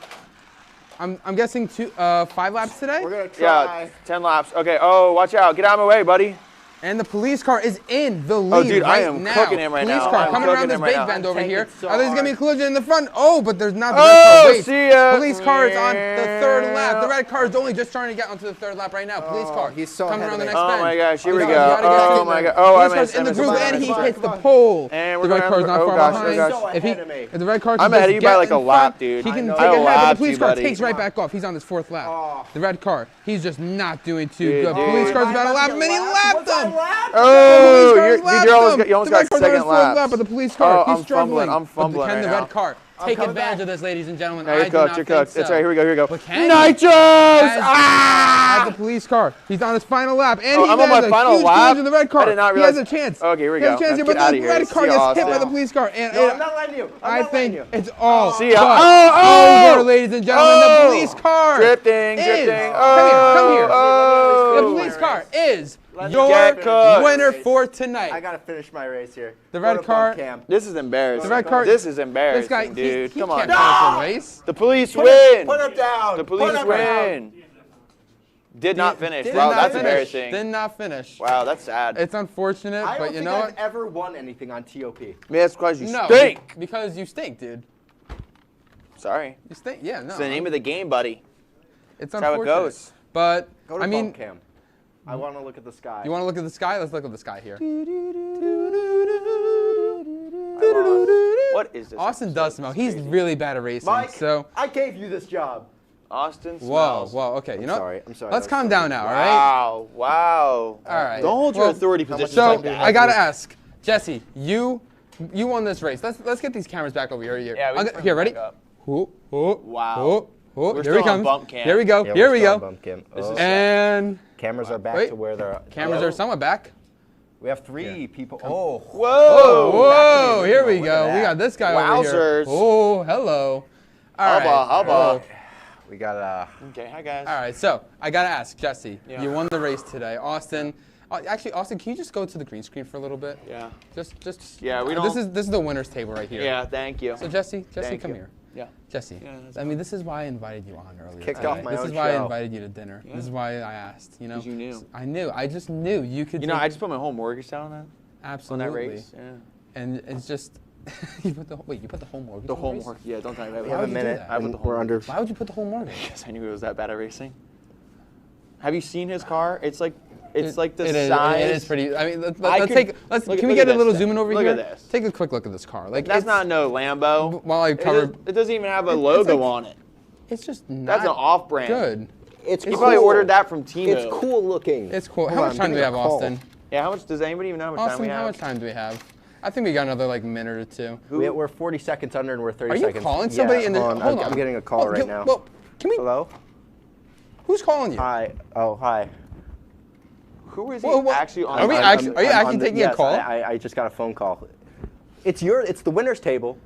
guessing 5 laps today? We're going to try. Yeah, 10 laps. Okay, watch out. Get out of my way, buddy. And the police car is in the lead dude, right I am now. cooking him right police now. car I'm coming around cooking this him right big now. bend over here. so There's going to be a collision in the front. But there's not the red Oh, car. Wait. see ya. Police car is on the 3rd lap. The red car is only just starting to get onto the 3rd lap right now. Police car. He's so coming ahead around of the me. next bend. Oh my gosh, here we You go. gotta get Oh to my it. god. Oh, I Police car's in the groove and he hits the pole. And The we're red car's not far gosh, behind. Oh gosh. If the red car I'm can ahead of just you by get like a in lap, front, dude. he can I take know. a head, but the I'll police lap car you, takes buddy. right back off. He's on his 4th lap. The red car, he's just not doing too Dude, good. dude. Police car's about to lap him and he lapped him. Oh, The police car's lapped him. you almost The red got car's on his second 4th lap. But the police car, he's I'm struggling. fumbling. I'm fumbling But can right the now. red car take advantage of this, ladies and gentlemen? Yeah, you're I do cooked. not You're think cooked. so. It's right. Here we go. Here we go. But can he? Nitros! As the police car, he's on his final lap, and he I'm on has my a final huge lap? collision in the red car. I did not He has realize- a chance. Okay, here we He has go. a chance Now here, get but outta the here. red car See gets ya, hit by Austin. the police car, and No, I'm not letting you. I think it's all See ya. but over, ladies and gentlemen. The police car Drifting, is, drifting. Come here. Oh. The police car is your get cooked. winner for tonight. I got to finish my race here. The Go red to car- bump cam. This is embarrassing. The red car- This is embarrassing, This guy, dude. he Come on. can't finish the race. The police Put win. him down. The police Put him win. Did not finish. Did Wow, not that's finish. embarrassing. Did not finish. Wow, that's sad. It's unfortunate, I but don't you think know I've what? ever won anything on TOP. Man, that's because you No, stink. because you stink, dude. Sorry. You stink. Yeah, no. It's the name of the game, buddy. It's That's how it unfortunate. goes. But Go to I mean, bump cam. I want to look at the sky. you want to look at the sky? Let's look at the sky here. What is this? Austin does smell. He's really bad at racing. Mike, So I gave you this job. Austin whoa, smells. whoa. Okay, you know. sorry, I'm sorry, Let's that was calm so down rude. now. All right. Wow, wow. All right. Don't hold your Well, authority position So like that. I gotta ask, Jesse, you won this race. Let's get these cameras back over here. Yeah, we can bring Here, them ready? back up. Wow. We're Here still he on comes. bump cam. Here we go. Yeah, Here we're we still on go. bump cam. This is And Cameras are back wait. to where they're. cameras are somewhat back. We have 3 people. Oh. Whoa. Whoa! Here we Look go. at We that. got this guy over here. Wowzers. Oh, hello. All right. Hubba. We got Okay, hi guys. All right. So I gotta ask, Jesse. Yeah. You won the race today, Austin. Actually, Austin, can you just go to the green screen for a little bit? Yeah. Just. Yeah, we This don't- is the winners table right here. Yeah, thank you. So Jesse, Thank come you. here. Yeah. Jesse, Yeah, that's I mean, this is why I invited you on earlier. Kicked today. off my This own is why I show. invited you to dinner. Yeah. This is why I asked. You know. 'Cause you knew. I knew. I just knew you could. You know, take- I just put my whole mortgage down on that. absolutely. On that race. Yeah. And it's just. you put the whole mortgage. The on whole race? mortgage. Yeah, don't tell me about We it. have a would you do minute. that? I put the whole We're under. Why would you put the whole mortgage? Because I knew it was that bad at racing. Have you seen his car? It's like It's like the It size. is pretty. I mean, Can we get a little zoom in over here? Look at this. Take a quick look at this car. Like that's not no Lambo. While I cover, it doesn't even have a logo on it. It's just not That's an off-brand. good. It's He probably ordered that from Temu. It's cool looking. It's cool. Hold How on, much time I'm do we have, getting a call. Austin? Yeah, how much does anybody even know how much time Austin, we have? how much time do we have? I think we got another like minute or two. We're 40 seconds under and we're 30 Are you seconds. calling somebody in the? Hold on. I'm getting a call right now. Well, can we? Hello? Who's calling you? Hi. Oh, hi. Who is he actually on? Are you actually taking a call? I just got a phone call. It's the winner's table.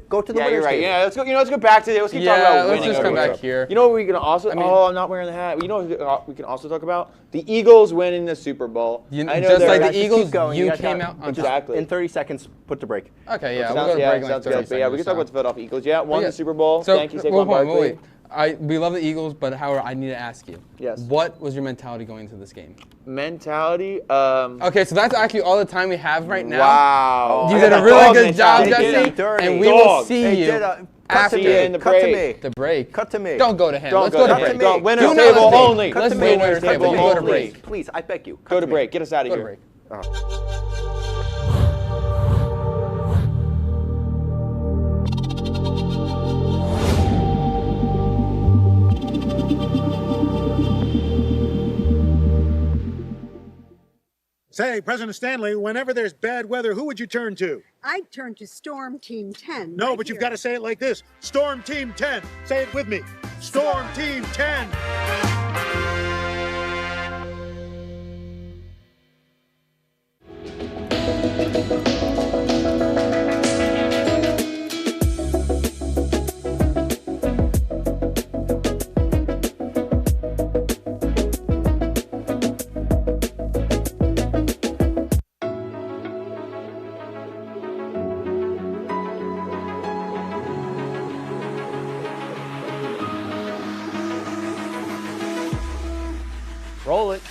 Go to the Yeah, winner's you're right. table. Yeah, let's go. Let's go back to it. Let's keep talking about winning. Let's just come back here. You know what we can also? I'm not wearing the hat. You know what we can also talk about? The Eagles winning the Super Bowl. Just like the Eagles, you came out on exactly. In 30 seconds, put the break. Okay, yeah, we'll go to break in like 30 seconds. But yeah, we can talk about the Philadelphia Eagles. Yeah, won the Super Bowl. So, thank you, Saquon Barkley. We love the Eagles, but however, I need to ask you. Yes. What was your mentality going into this game? Mentality? Okay, so that's actually all the time we have right now. Wow. You did a really good job, Jesse, and we will see you after the break. The break. Cut to me. Don't go to him. Don't Let's go go to to him. break. Winner's table only. Let's do winner's table. You go to break. Please, I beg you. Go to break. Get us out of Go here. to break. Say, President Stanley, whenever there's bad weather, who would you turn to? I'd turn to Storm Team 10. No, right but you've here. got to say it like this. Storm Team 10. Say it with me. Storm Team 10. Roll it.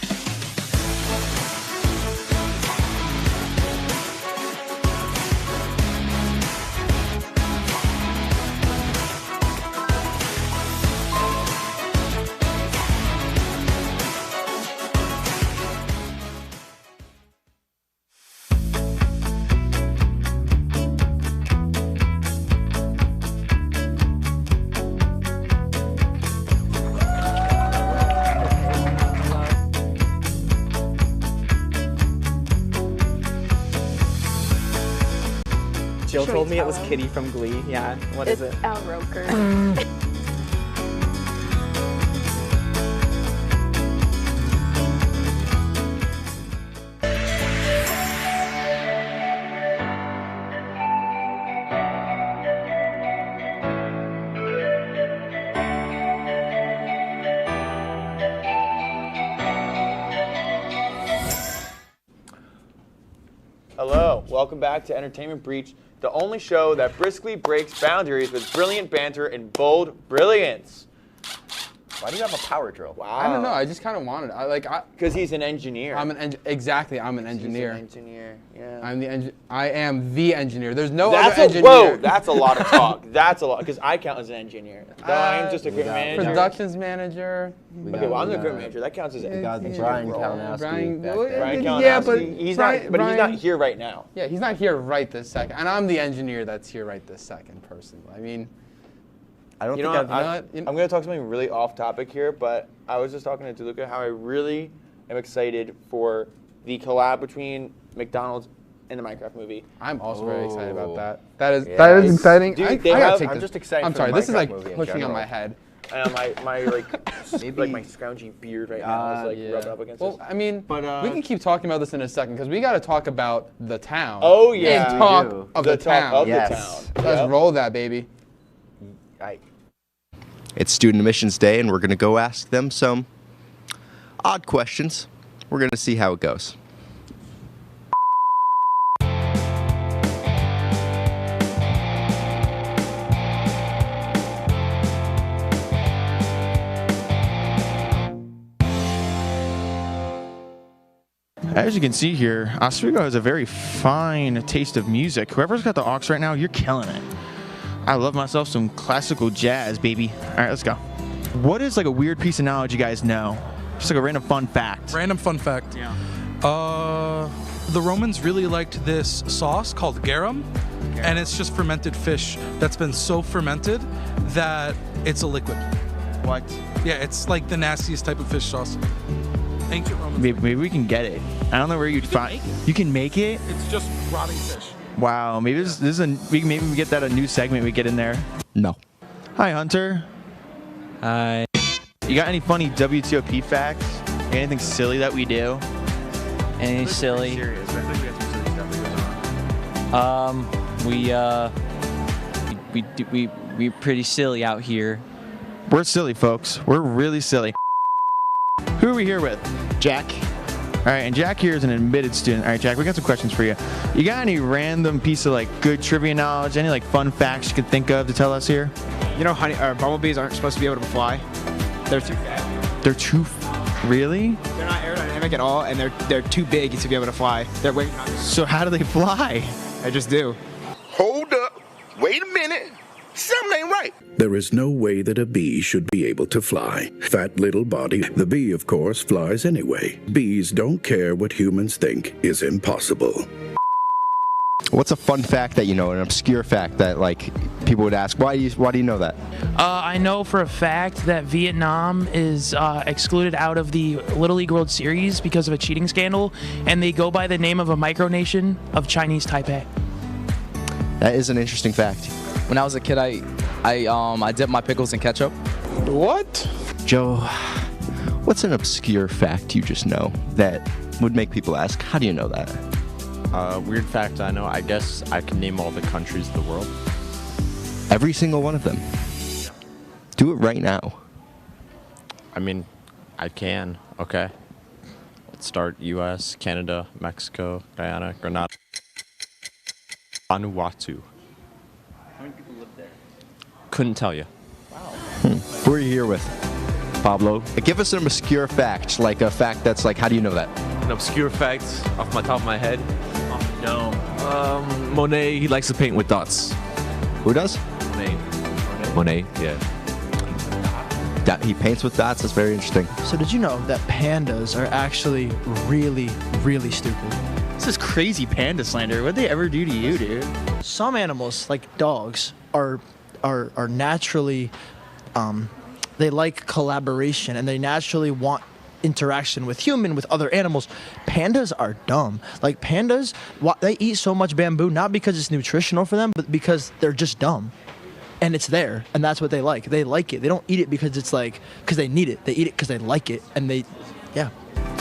Jill told me it was Kitty from Glee. Yeah, what is it? Al Roker. Hello, welcome back to Entertainment Breach, the only show that briskly breaks boundaries with brilliant banter and bold brilliance. Why do you have a power drill? Wow. I don't know. I just kind of wanted it. Because he's an engineer. I'm an exactly. I'm an engineer. He's an engineer. Yeah. I am the engineer. There's no That's other engineer. Whoa, that's a lot of talk. That's a lot because I count as an engineer. No, I am just a equipment manager. Productions manager. Okay, well I'm the equipment manager. That counts as We got Brian Kalinowski. Brian Kalinowski. Yeah, but he's Brian, not. But he's not here right now. Yeah, he's not here right this second, and I'm the engineer that's here right this second, personally. I mean. I don't I'm going to talk something really off topic here, but I was just talking to DeLuca how I really am excited for the collab between McDonald's and the Minecraft movie. I'm also very excited about that. That is exciting. Dude, I'm just excited. I'm for sorry. the This is Minecraft like movie in pushing on general. my head. My like my scroungy beard right now is like rubbing up against Well, this. I mean, But, we can keep talking about this in a second because we got to talk about the town. Oh yeah, and talk of the town. Of Yes. the town. Let's roll that, baby. It's Student Admissions Day, and we're going to go ask them some odd questions. We're going to see how it goes. As you can see here, Oswego has a very fine taste of music. Whoever's got the aux right now, you're killing it. I love myself some classical jazz, baby. All right, let's go. What is like a weird piece of knowledge you guys know? Just like a random fun fact. Random fun fact. Yeah. The Romans really liked this sauce called garum, and it's just fermented fish that's been so fermented that it's a liquid. What? Yeah, it's like the nastiest type of fish sauce. Ancient Romans. Maybe we can get it. I don't know where you'd find. You can make it. It's just rotting fish. Wow. Maybe this is maybe we get that a new segment we get in there. No. Hi, Hunter. Hi. You got any funny WTOP facts? Anything silly that we do? Any silly? Serious. I think we have some silly stuff that goes on. We're pretty silly out here. We're silly, folks. We're really silly. Who are we here with? Jack. All right, and Jack here is an admitted student. All right, Jack, we got some questions for you. You got any random piece of like good trivia knowledge? Any like fun facts you could think of to tell us here? You know, bumblebees aren't supposed to be able to fly. They're too fat. They're too. Really? They're not aerodynamic at all, and they're too big to be able to fly. They're way. So how do they fly? They just do. Hold up. Wait a minute. Something ain't right. There is no way that a bee should be able to fly. Fat little body. The bee, of course, flies anyway. Bees don't care what humans think is impossible. What's a fun fact that you know, an obscure fact that like people would ask, why do you know that? I know for a fact that Vietnam is excluded out of the Little League World Series because of a cheating scandal, and they go by the name of a micronation of Chinese Taipei. That is an interesting fact. When I was a kid, I dipped my pickles in ketchup. What? Joe, what's an obscure fact you just know that would make people ask, how do you know that? Weird fact I know, I guess I can name all the countries of the world. Every single one of them. Do it right now. I mean, I can. Okay. Let's start U.S., Canada, Mexico, Guyana, Grenada, Vanuatu. How many people live there? Couldn't tell you. Who are you here with? Pablo. Give us an obscure fact, like a fact that's like, how do you know that? An obscure fact off my top of my head? No. Monet, he likes to paint with dots. Who does? Monet, yeah. He paints with dots. That's very interesting. So did you know that pandas are actually really, really stupid? This is crazy panda slander. What'd they ever do to you, dude? Some animals, like dogs, are naturally, they like collaboration and they naturally want interaction with other animals. Pandas are dumb. Like pandas, they eat so much bamboo not because it's nutritional for them, but because they're just dumb. And it's there, and that's what they like. They like it. They don't eat it because it's like, because they need it. They eat it because they like it, and yeah.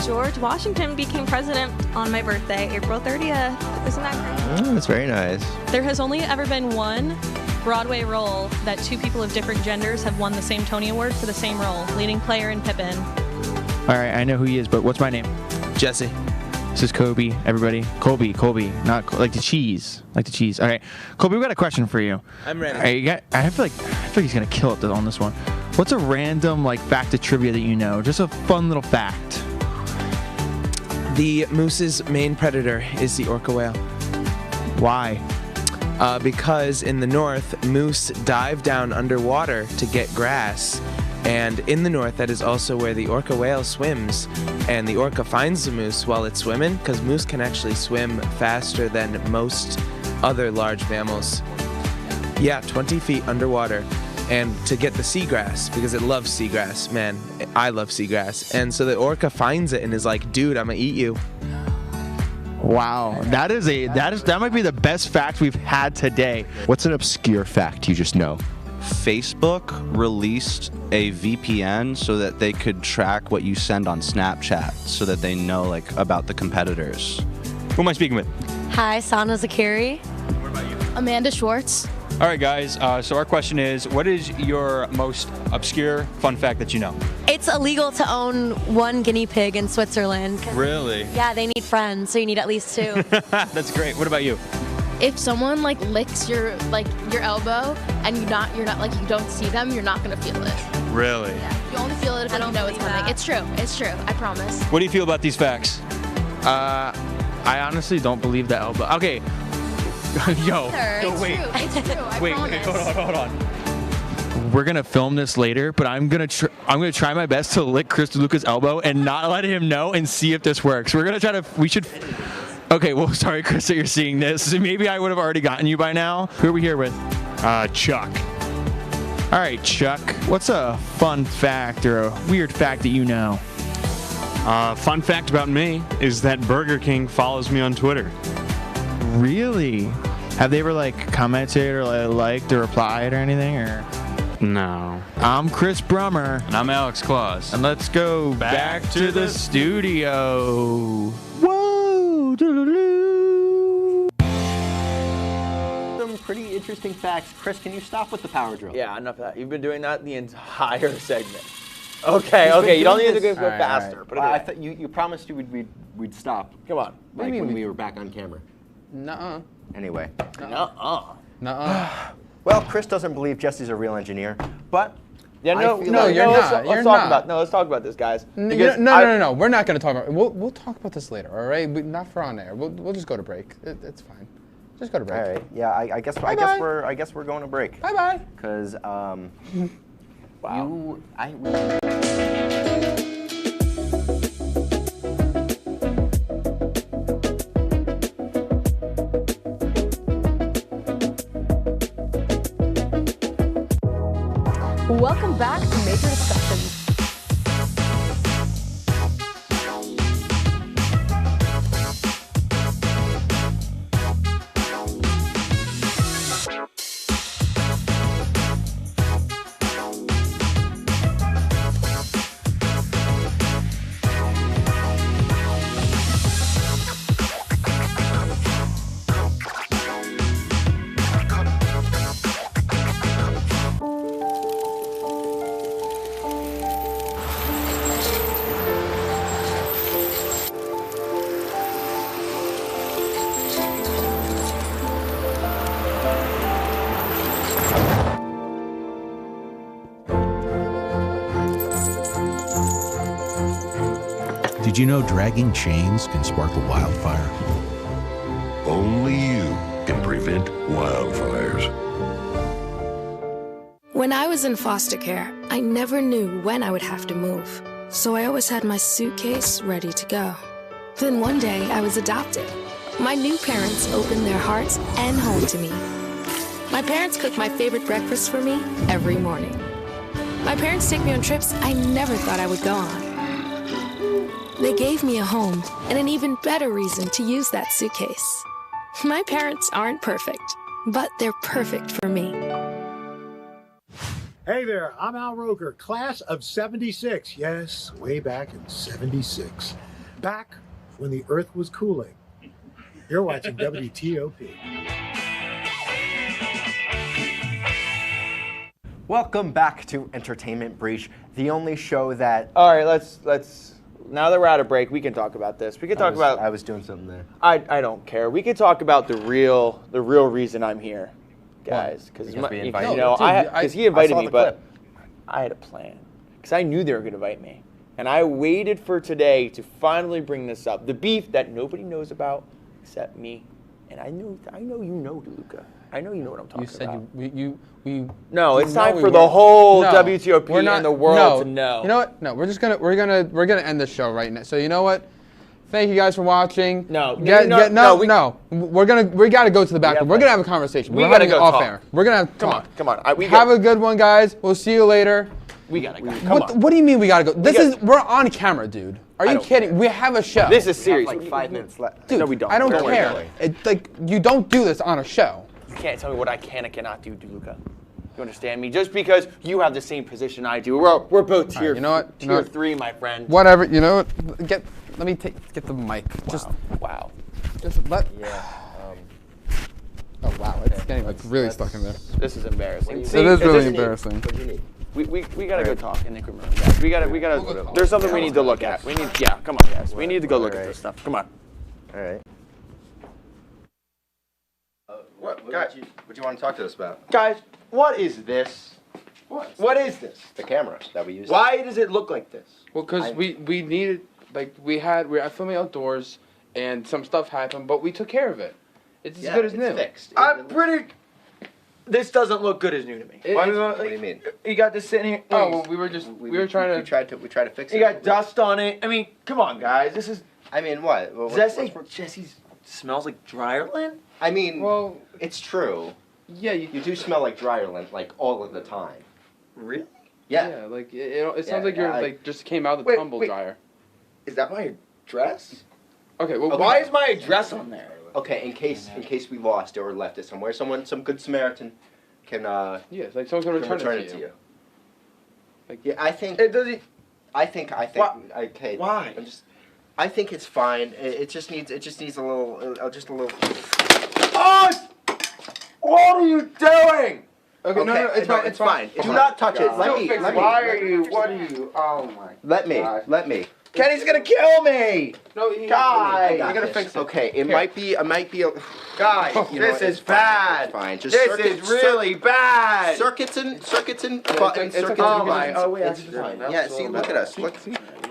George Washington became president on my birthday, April 30th. Isn't that great? That's very nice. There has only ever been one Broadway role that two people of different genders have won the same Tony Award for the same role, leading player in Pippin. All right, I know who he is, but what's my name? Jesse. This is Kobe, everybody. Colby, not like the cheese. Like the cheese. All right. Colby, we got a question for you. I'm ready. All right, I feel like he's going to kill it on this one. What's a random like fact of trivia that you know? Just a fun little fact. The moose's main predator is the orca whale. Why? Because in the north, moose dive down underwater to get grass. And in the north, that is also where the orca whale swims. And the orca finds the moose while it's swimming, because moose can actually swim faster than most other large mammals. Yeah, 20 feet underwater. And to get the seagrass, because it loves seagrass. Man, I love seagrass. And so the orca finds it and is like, dude, I'm gonna eat you. Wow, that might be the best fact we've had today. What's an obscure fact you just know? Facebook released a VPN so that they could track what you send on Snapchat so that they know like about the competitors. Who am I speaking with? Hi, Sana Zakiri. What about you? Amanda Schwartz. All right, guys. So our question is, what is your most obscure fun fact that you know? It's illegal to own one guinea pig in Switzerland. Really? Yeah, they need friends, so you need at least two. That's great. What about you? If someone like licks your elbow and you're not like you don't see them, you're not gonna feel it. Really? Yeah. You only feel it if you know it's coming. It's true. It's true. I promise. What do you feel about these facts? I honestly don't believe the elbow. Okay. Yo. It's wait. true. It's true. I Wait, promise. hold on. we're gonna film this later, but I'm gonna try my best to lick Chris DeLuca's elbow and not let him know and see if this works. We're gonna try to. We should. Okay, well, sorry, Chris, that you're seeing this. Maybe I would have already gotten you by now. Who are we here with? Chuck. All right, Chuck. What's a fun fact or a weird fact that you know? Fun fact about me is that Burger King follows me on Twitter. Really? Have they ever commented or liked or replied or anything or? No. I'm Chris Brummer. And I'm Alex Claus. And let's go back to the studio. Whoa! Some pretty interesting facts. Chris, can you stop with the power drill? Yeah, enough of that. You've been doing that the entire segment. Okay, you don't need to go faster. Right. But I thought you promised we'd stop. Come on. When we were back on camera. Nuh-uh. Anyway. Nuh-uh. Well, Chris doesn't believe Jesse's a real engineer, but you're not. Let's talk about this, guys. No. We're not going to talk about it. We'll talk about this later, all right? But not for on air. We'll just go to break. It's fine. Just go to break. All right. Yeah, I guess we're going to break. Bye-bye. Because wow. Welcome back to Major Discussions. Did you know dragging chains can spark a wildfire? Only you can prevent wildfires. When I was in foster care, I never knew when I would have to move. So I always had my suitcase ready to go. Then one day I was adopted. My new parents opened their hearts and home to me. My parents cook my favorite breakfast for me every morning. My parents take me on trips I never thought I would go on. They gave me a home and an even better reason to use that suitcase. My parents aren't perfect, but they're perfect for me. Hey there, I'm Al Roker, class of 76. Yes, way back in 76. Back when the earth was cooling. You're watching WTOP. Welcome back to Entertainment Breach, the only show that... All right, let's now that we're out of break, we can talk about this. We can talk about... I was doing something there. I don't care. We can talk about the real reason I'm here, guys. Because he invited me, but I had a plan. Because I knew they were going to invite me. And I waited for today to finally bring this up. The beef that nobody knows about except me. And I know you know, DeLuca. I know you know what I'm talking about. You said No, it's time for the whole WTOP and the world to know. You know what? No, we're gonna end this show right now. So you know what? Thank you guys for watching. We gotta go to the back room. We're gonna have a conversation. We're having it off air. We're gonna have talk. Come on. Have a good one, guys. We'll see you later. We gotta go. What do you mean we gotta go? We're on camera, dude. Are you kidding? We have a show. This is serious. We have 5 minutes left. Dude, no, we don't. I don't care. You don't do this on a show. You can't tell me what I can and cannot do, DeLuca. You understand me? Just because you have the same position I do. We're both tier, tier 3, my friend. Whatever. You know what? Let me get the mic. Wow. Just let. Yeah. Oh wow! It's getting really stuck in there. This is embarrassing. It is really embarrassing. What do you need? We gotta go talk in the room, guys. We gotta. There's something we need to look at. Come on, guys. We need to go look at this stuff. Come on. All right. What you want to talk to us about? Guys, what is this? What is this? The camera that we use. Why does it look like this? Well, because we needed, we were filming outdoors, and some stuff happened, but we took care of it. It's as good as new. Fixed. I'm pretty. This doesn't look good as new to me. What do you mean? You got this sitting here. Oh, well, we tried to fix it. You got dust on it. I mean, come on, guys. This is. I mean, what? Does that say Jesse's smells like dryer lint? I mean, well, it's true. Yeah, you do smell like dryer lint, like all of the time. Really? Yeah. Yeah, like it sounds like you're like just came out of the tumble dryer. Is that my address? Okay. Well, why is my address on there? Okay, in case we lost it or left it somewhere, some good Samaritan can yes, like someone can return it to you. Like, yeah, I think. I think. Okay. Why? I think it's fine. It just needs a little. Oh! What are you doing? Okay, no, it's fine. Do not touch it. Let me. Why are you? What are you? Oh my. Let me. Kenny's gonna kill me. No, guys, you're gonna fix it. Okay, it might be a. Guys, this is bad. It's fine. Just this is really bad. Circuits and buttons. Oh my. Oh wait, it's fine. Yeah. See, look at us. Look.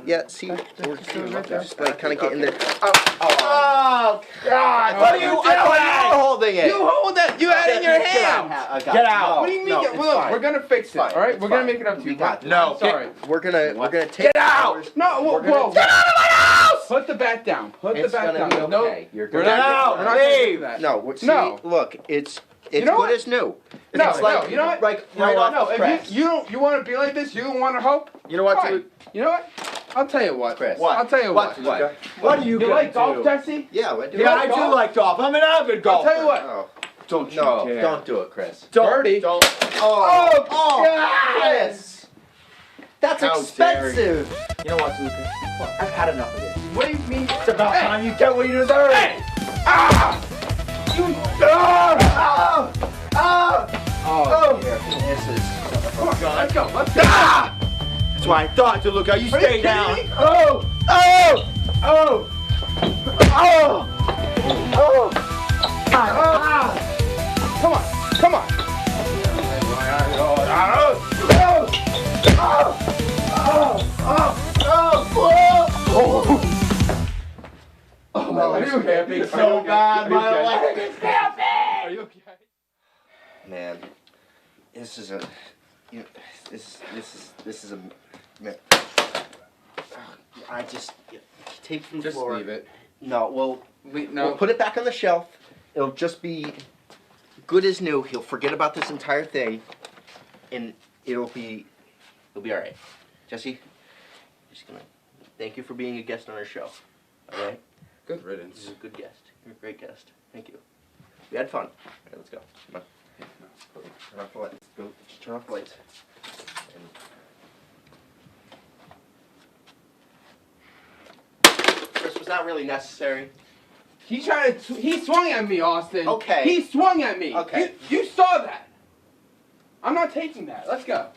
Yeah. See, we're just like kind of getting there. Oh God! What are you doing? You're holding it. You hold it. You had it in your hand. Get out. What do you mean? Look, we're gonna fix it. All right, we're gonna make it up to you. No. Sorry. We're gonna take. Get out. No. Whoa. Get out of my house! Put the bat down. Put the It's bat gonna down. be okay. No, We're not gonna do that. No. See, No. Look, it's You know good what? as new. No, It's like, you know what? Like right off no, the if press. you want to be like this, you want to hope. You know what? Fine. You know what? I'll tell you what, Chris. I'll tell you what. What are you You gonna like golf, do? Jesse? Yeah. I do like golf. I'm an avid golfer. I'll tell you what. Oh. Don't you No, dare. don't do it, Chris. Birdie. Don't. Chris. That's How expensive. You know what, Luca? I've had enough of this. What do you mean? It's about time you get what you deserve. Hey! Ah! You. Ah! Ah! Oh, dear. This is. Come on, let's go. Let's go. Ah! That's why I thought to Luca. You Are you stay down. kidding me? Oh! Oh! Oh! Oh! Oh! Ah! Come on. Come on. Oh, my leg's okay? cramping so bad. My leg is cramping. Are you okay? Man, this is a. This is a. Man. I just take from the floor. Just leave it. No, No. we'll put it back on the shelf. It'll just be good as new. He'll forget about this entire thing, and it'll be all right. Jesse, just gonna thank you for being a guest on our show. All right. Good riddance. You're a good guest. You're a great guest. Thank you. We had fun. All right, let's go. Come on. Turn off the lights. Go. Just turn off the lights. Chris, was that really necessary? He swung at me, Austin. Okay. He swung at me. Okay. You saw that. I'm not taking that. Let's go.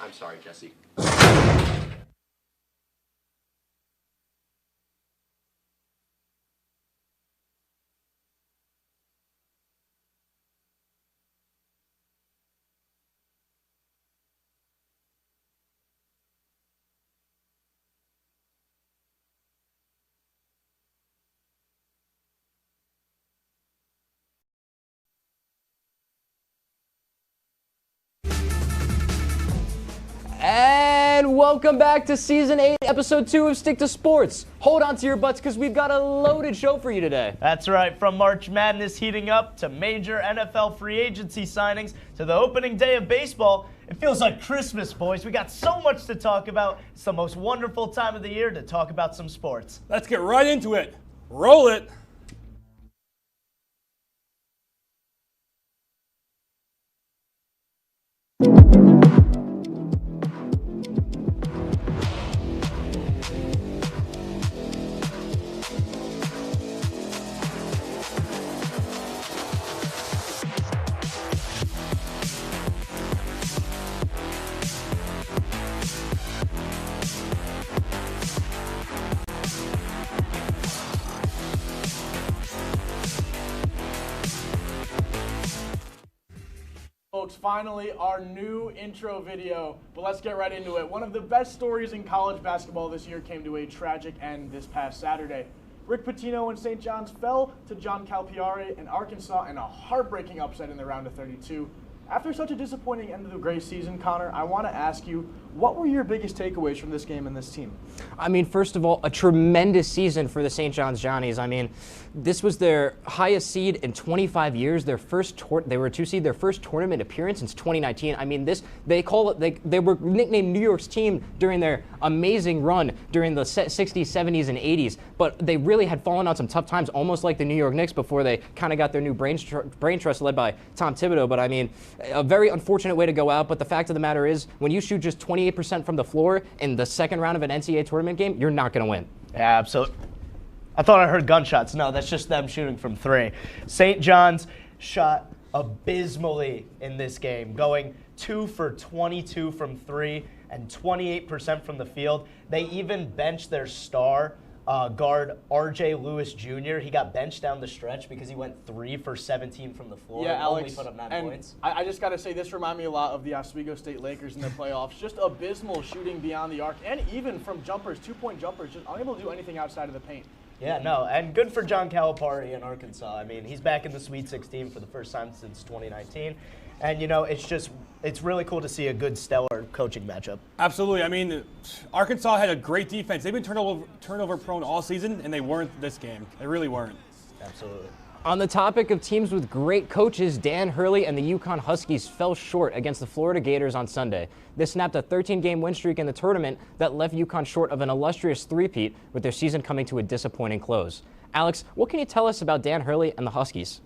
I'm sorry, Jesse. And welcome back to Season 8, Episode 2 of Stick to Sports. Hold on to your butts because we've got a loaded show for you today. That's right, from March Madness heating up to major NFL free agency signings to the opening day of baseball. It feels like Christmas, boys. We got so much to talk about. It's the most wonderful time of the year to talk about some sports. Let's get right into it. Roll it. Folks, finally our new intro video, but let's get right into it. One of the best stories in college basketball this year came to a tragic end this past Saturday. Rick Pitino and St. John's fell to John Calipari and Arkansas in a heartbreaking upset in the round of 32. After such a disappointing end of the Gray season, Connor, I want to ask you, what were your biggest takeaways from this game and this team? I mean, first of all, a tremendous season for the St. John's Johnnies. I mean, this was their highest seed in 25 years. They were a 2 seed, their first tournament appearance since 2019. I mean, they were nicknamed New York's team during their amazing run during the 60s, 70s, and 80s. But they really had fallen on some tough times, almost like the New York Knicks before they kind of got their new brain trust led by Tom Thibodeau. But I mean, a very unfortunate way to go out. But the fact of the matter is, when you shoot just 28% from the floor in the second round of an NCAA tournament game, you're not going to win. Yeah, absolutely. I thought I heard gunshots. No, that's just them shooting from 3. St. John's shot abysmally in this game, going 2 for 22 from 3 and 28% from the field. They even benched their star guard R.J. Lewis Jr. He got benched down the stretch because he went 3 for 17 from the floor. Yeah, Alex, only put up 9 points. I just got to say, this reminded me a lot of the Oswego State Lakers in the playoffs. Just abysmal shooting beyond the arc, and even from jumpers, 2-point jumpers, just unable to do anything outside of the paint. Yeah, no, and good for John Calipari in Arkansas. I mean, he's back in the Sweet 16 for the first time since 2019. And, you know, it's really cool to see a good, stellar coaching matchup. Absolutely. I mean, Arkansas had a great defense. They've been turnover prone all season, and they weren't this game. They really weren't. Absolutely. On the topic of teams with great coaches, Dan Hurley and the UConn Huskies fell short against the Florida Gators on Sunday. This snapped a 13-game win streak in the tournament that left UConn short of an illustrious three-peat, with their season coming to a disappointing close. Alex, what can you tell us about Dan Hurley and the Huskies?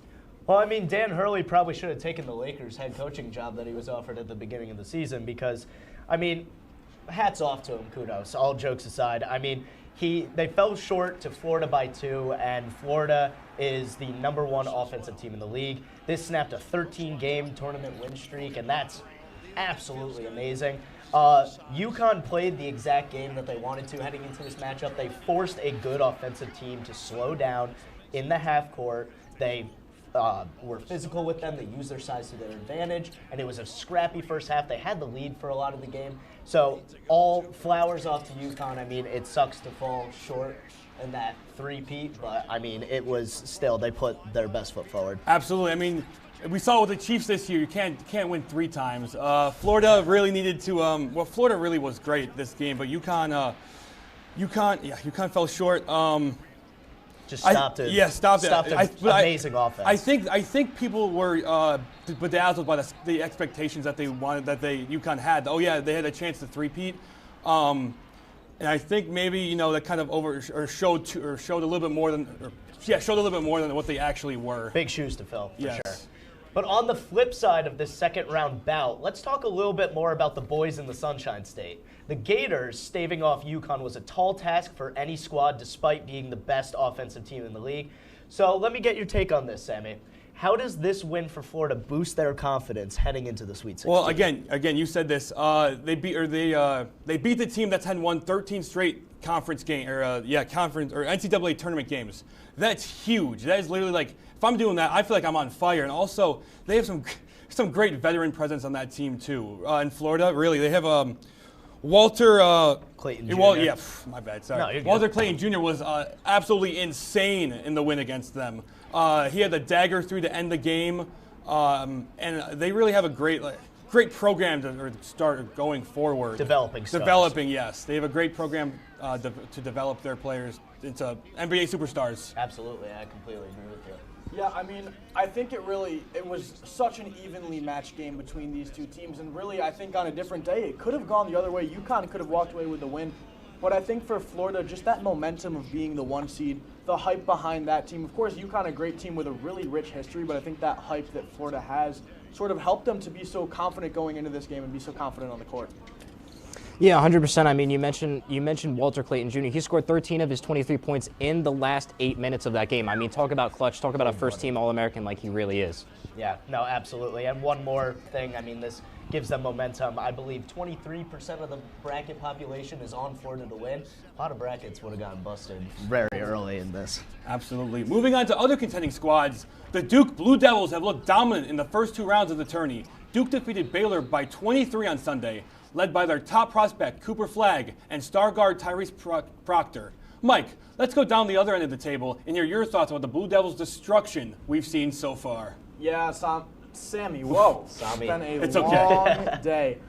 Well, I mean, Dan Hurley probably should have taken the Lakers head coaching job that he was offered at the beginning of the season because, I mean, hats off to him, kudos, all jokes aside. I mean, they fell short to Florida by 2, and Florida is the #1 offensive team in the league. This snapped a 13-game tournament win streak, and that's absolutely amazing. UConn played the exact game that they wanted to heading into this matchup. They forced a good offensive team to slow down in the half court. They were physical with them. They used their size to their advantage, and it was a scrappy first half. They had the lead for a lot of the game. So all flowers off to UConn. I mean, it sucks to fall short in that three-peat, but, I mean, it was still, they put their best foot forward. Absolutely. I mean, we saw with the Chiefs this year, you can't win 3 times. Florida really needed to, well, Florida really was great this game, but UConn fell short. Just stopped it. Yeah, stopped it. Amazing offense. I think people were bedazzled by the expectations that UConn had. Oh yeah, they had a chance to three-peat, and I think maybe that kind of showed a little bit more than what they actually were. Big shoes to fill, for yes. sure. But on the flip side of this second round bout, let's talk a little bit more about the boys in the Sunshine State. The Gators staving off UConn was a tall task for any squad despite being the best offensive team in the league. So let me get your take on this, Sammy. How does this win for Florida boost their confidence heading into the Sweet 16? Well, again, you said this. They beat the team that's had won 13 straight conference game or NCAA tournament games. That's huge. That is literally like, if I'm doing that, I feel like I'm on fire. And also, they have some great veteran presence on that team too. In Florida, really, they have Walter Clayton Jr. My bad. Sorry. Walter Clayton Jr. was absolutely insane in the win against them. He had the dagger through to end the game, and they really have a great program to start going forward. Developing, yes. They have a great program to develop their players into NBA superstars. Absolutely, I completely agree with you. Yeah, I mean, I think it was such an evenly matched game between these two teams, and really, I think on a different day, it could have gone the other way. UConn could have walked away with the win, but I think for Florida, just that momentum of being the 1 seed, the hype behind that team. Of course, UConn, a great team with a really rich history, but I think that hype that Florida has sort of helped them to be so confident going into this game and be so confident on the court. Yeah, 100%. I mean, you mentioned Walter Clayton Jr. He scored 13 of his 23 points in the last 8 minutes of that game. I mean, talk about clutch, talk about a first-team All-American like he really is. Yeah, no, absolutely. And one more thing, I mean, this gives them momentum. I believe 23% of the bracket population is on Florida to win. A lot of brackets would have gotten busted very early in this. Absolutely. Moving on to other contending squads, the Duke Blue Devils have looked dominant in the first 2 rounds of the tourney. Duke defeated Baylor by 23 on Sunday, led by their top prospect, Cooper Flagg, and star guard Tyrese Proctor. Mike, let's go down the other end of the table and hear your thoughts about the Blue Devils' destruction we've seen so far. Yeah, Sammy, whoa. Sammy. It's been a long day.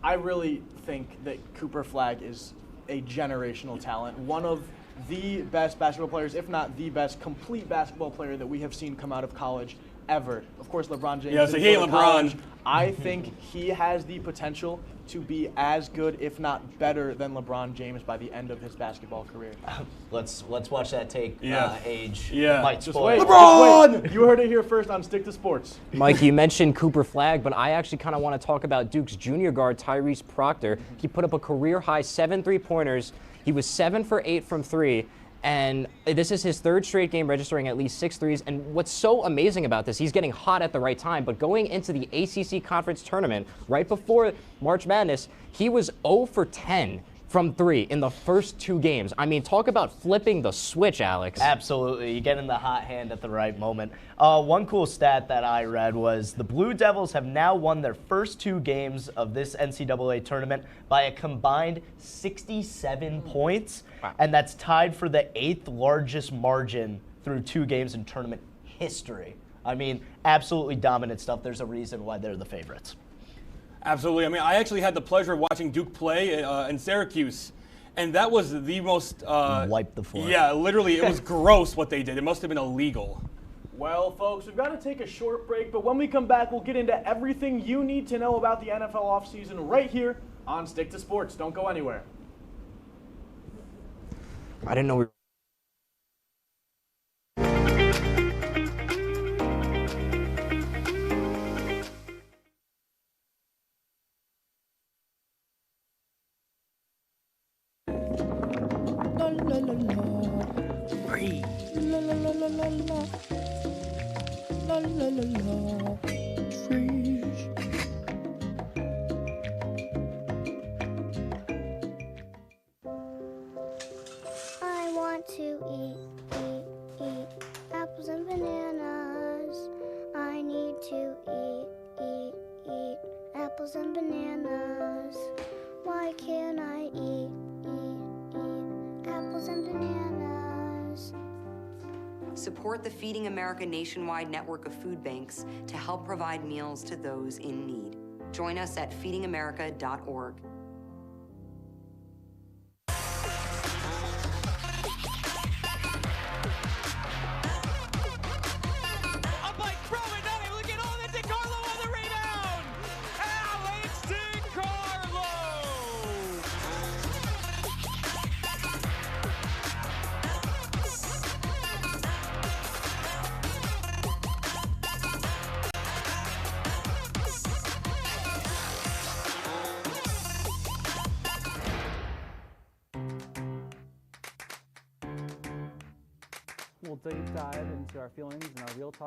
I really think that Cooper Flagg is a generational talent. One of the best basketball players, if not the best complete basketball player that we have seen come out of college ever. Of course, LeBron James. Yeah, so hey, LeBron. College. I think he has the potential to be as good, if not better, than LeBron James by the end of his basketball career. Let's watch that take. Age. Yeah. Might Just spoil. wait. LeBron! Just wait. You heard it here first on Stick to Sports. Mike, you mentioned Cooper Flagg, but I actually kind of want to talk about Duke's junior guard, Tyrese Proctor. He put up a career-high 7 3-pointers. He was 7 for 8 from 3. And this is his 3rd straight game registering at least 6 threes. And what's so amazing about this, he's getting hot at the right time, but going into the ACC Conference Tournament right before March Madness, he was 0 for 10 from 3 in the first 2 games. I mean, talk about flipping the switch, Alex. Absolutely. You get in the hot hand at the right moment. One cool stat that I read was the Blue Devils have now won their first 2 games of this NCAA tournament by a combined 67 points. Wow. And that's tied for the 8th largest margin through 2 games in tournament history. I mean, absolutely dominant stuff. There's a reason why they're the favorites. Absolutely. I mean, I actually had the pleasure of watching Duke play in Syracuse, and that was the most... wipe the floor. Yeah, literally, it was gross what they did. It must have been illegal. Well, folks, we've got to take a short break, but when we come back, we'll get into everything you need to know about the NFL offseason right here on Stick to Sports. Don't go anywhere. I didn't know we were... Free. La la la la la la. La la la la. Free. I want to eat apples and bananas. I need to eat apples and bananas. Why can't I eat apples and bananas? Support the Feeding America nationwide network of food banks to help provide meals to those in need. Join us at feedingamerica.org. We'll deep dive into our feelings and our real talk.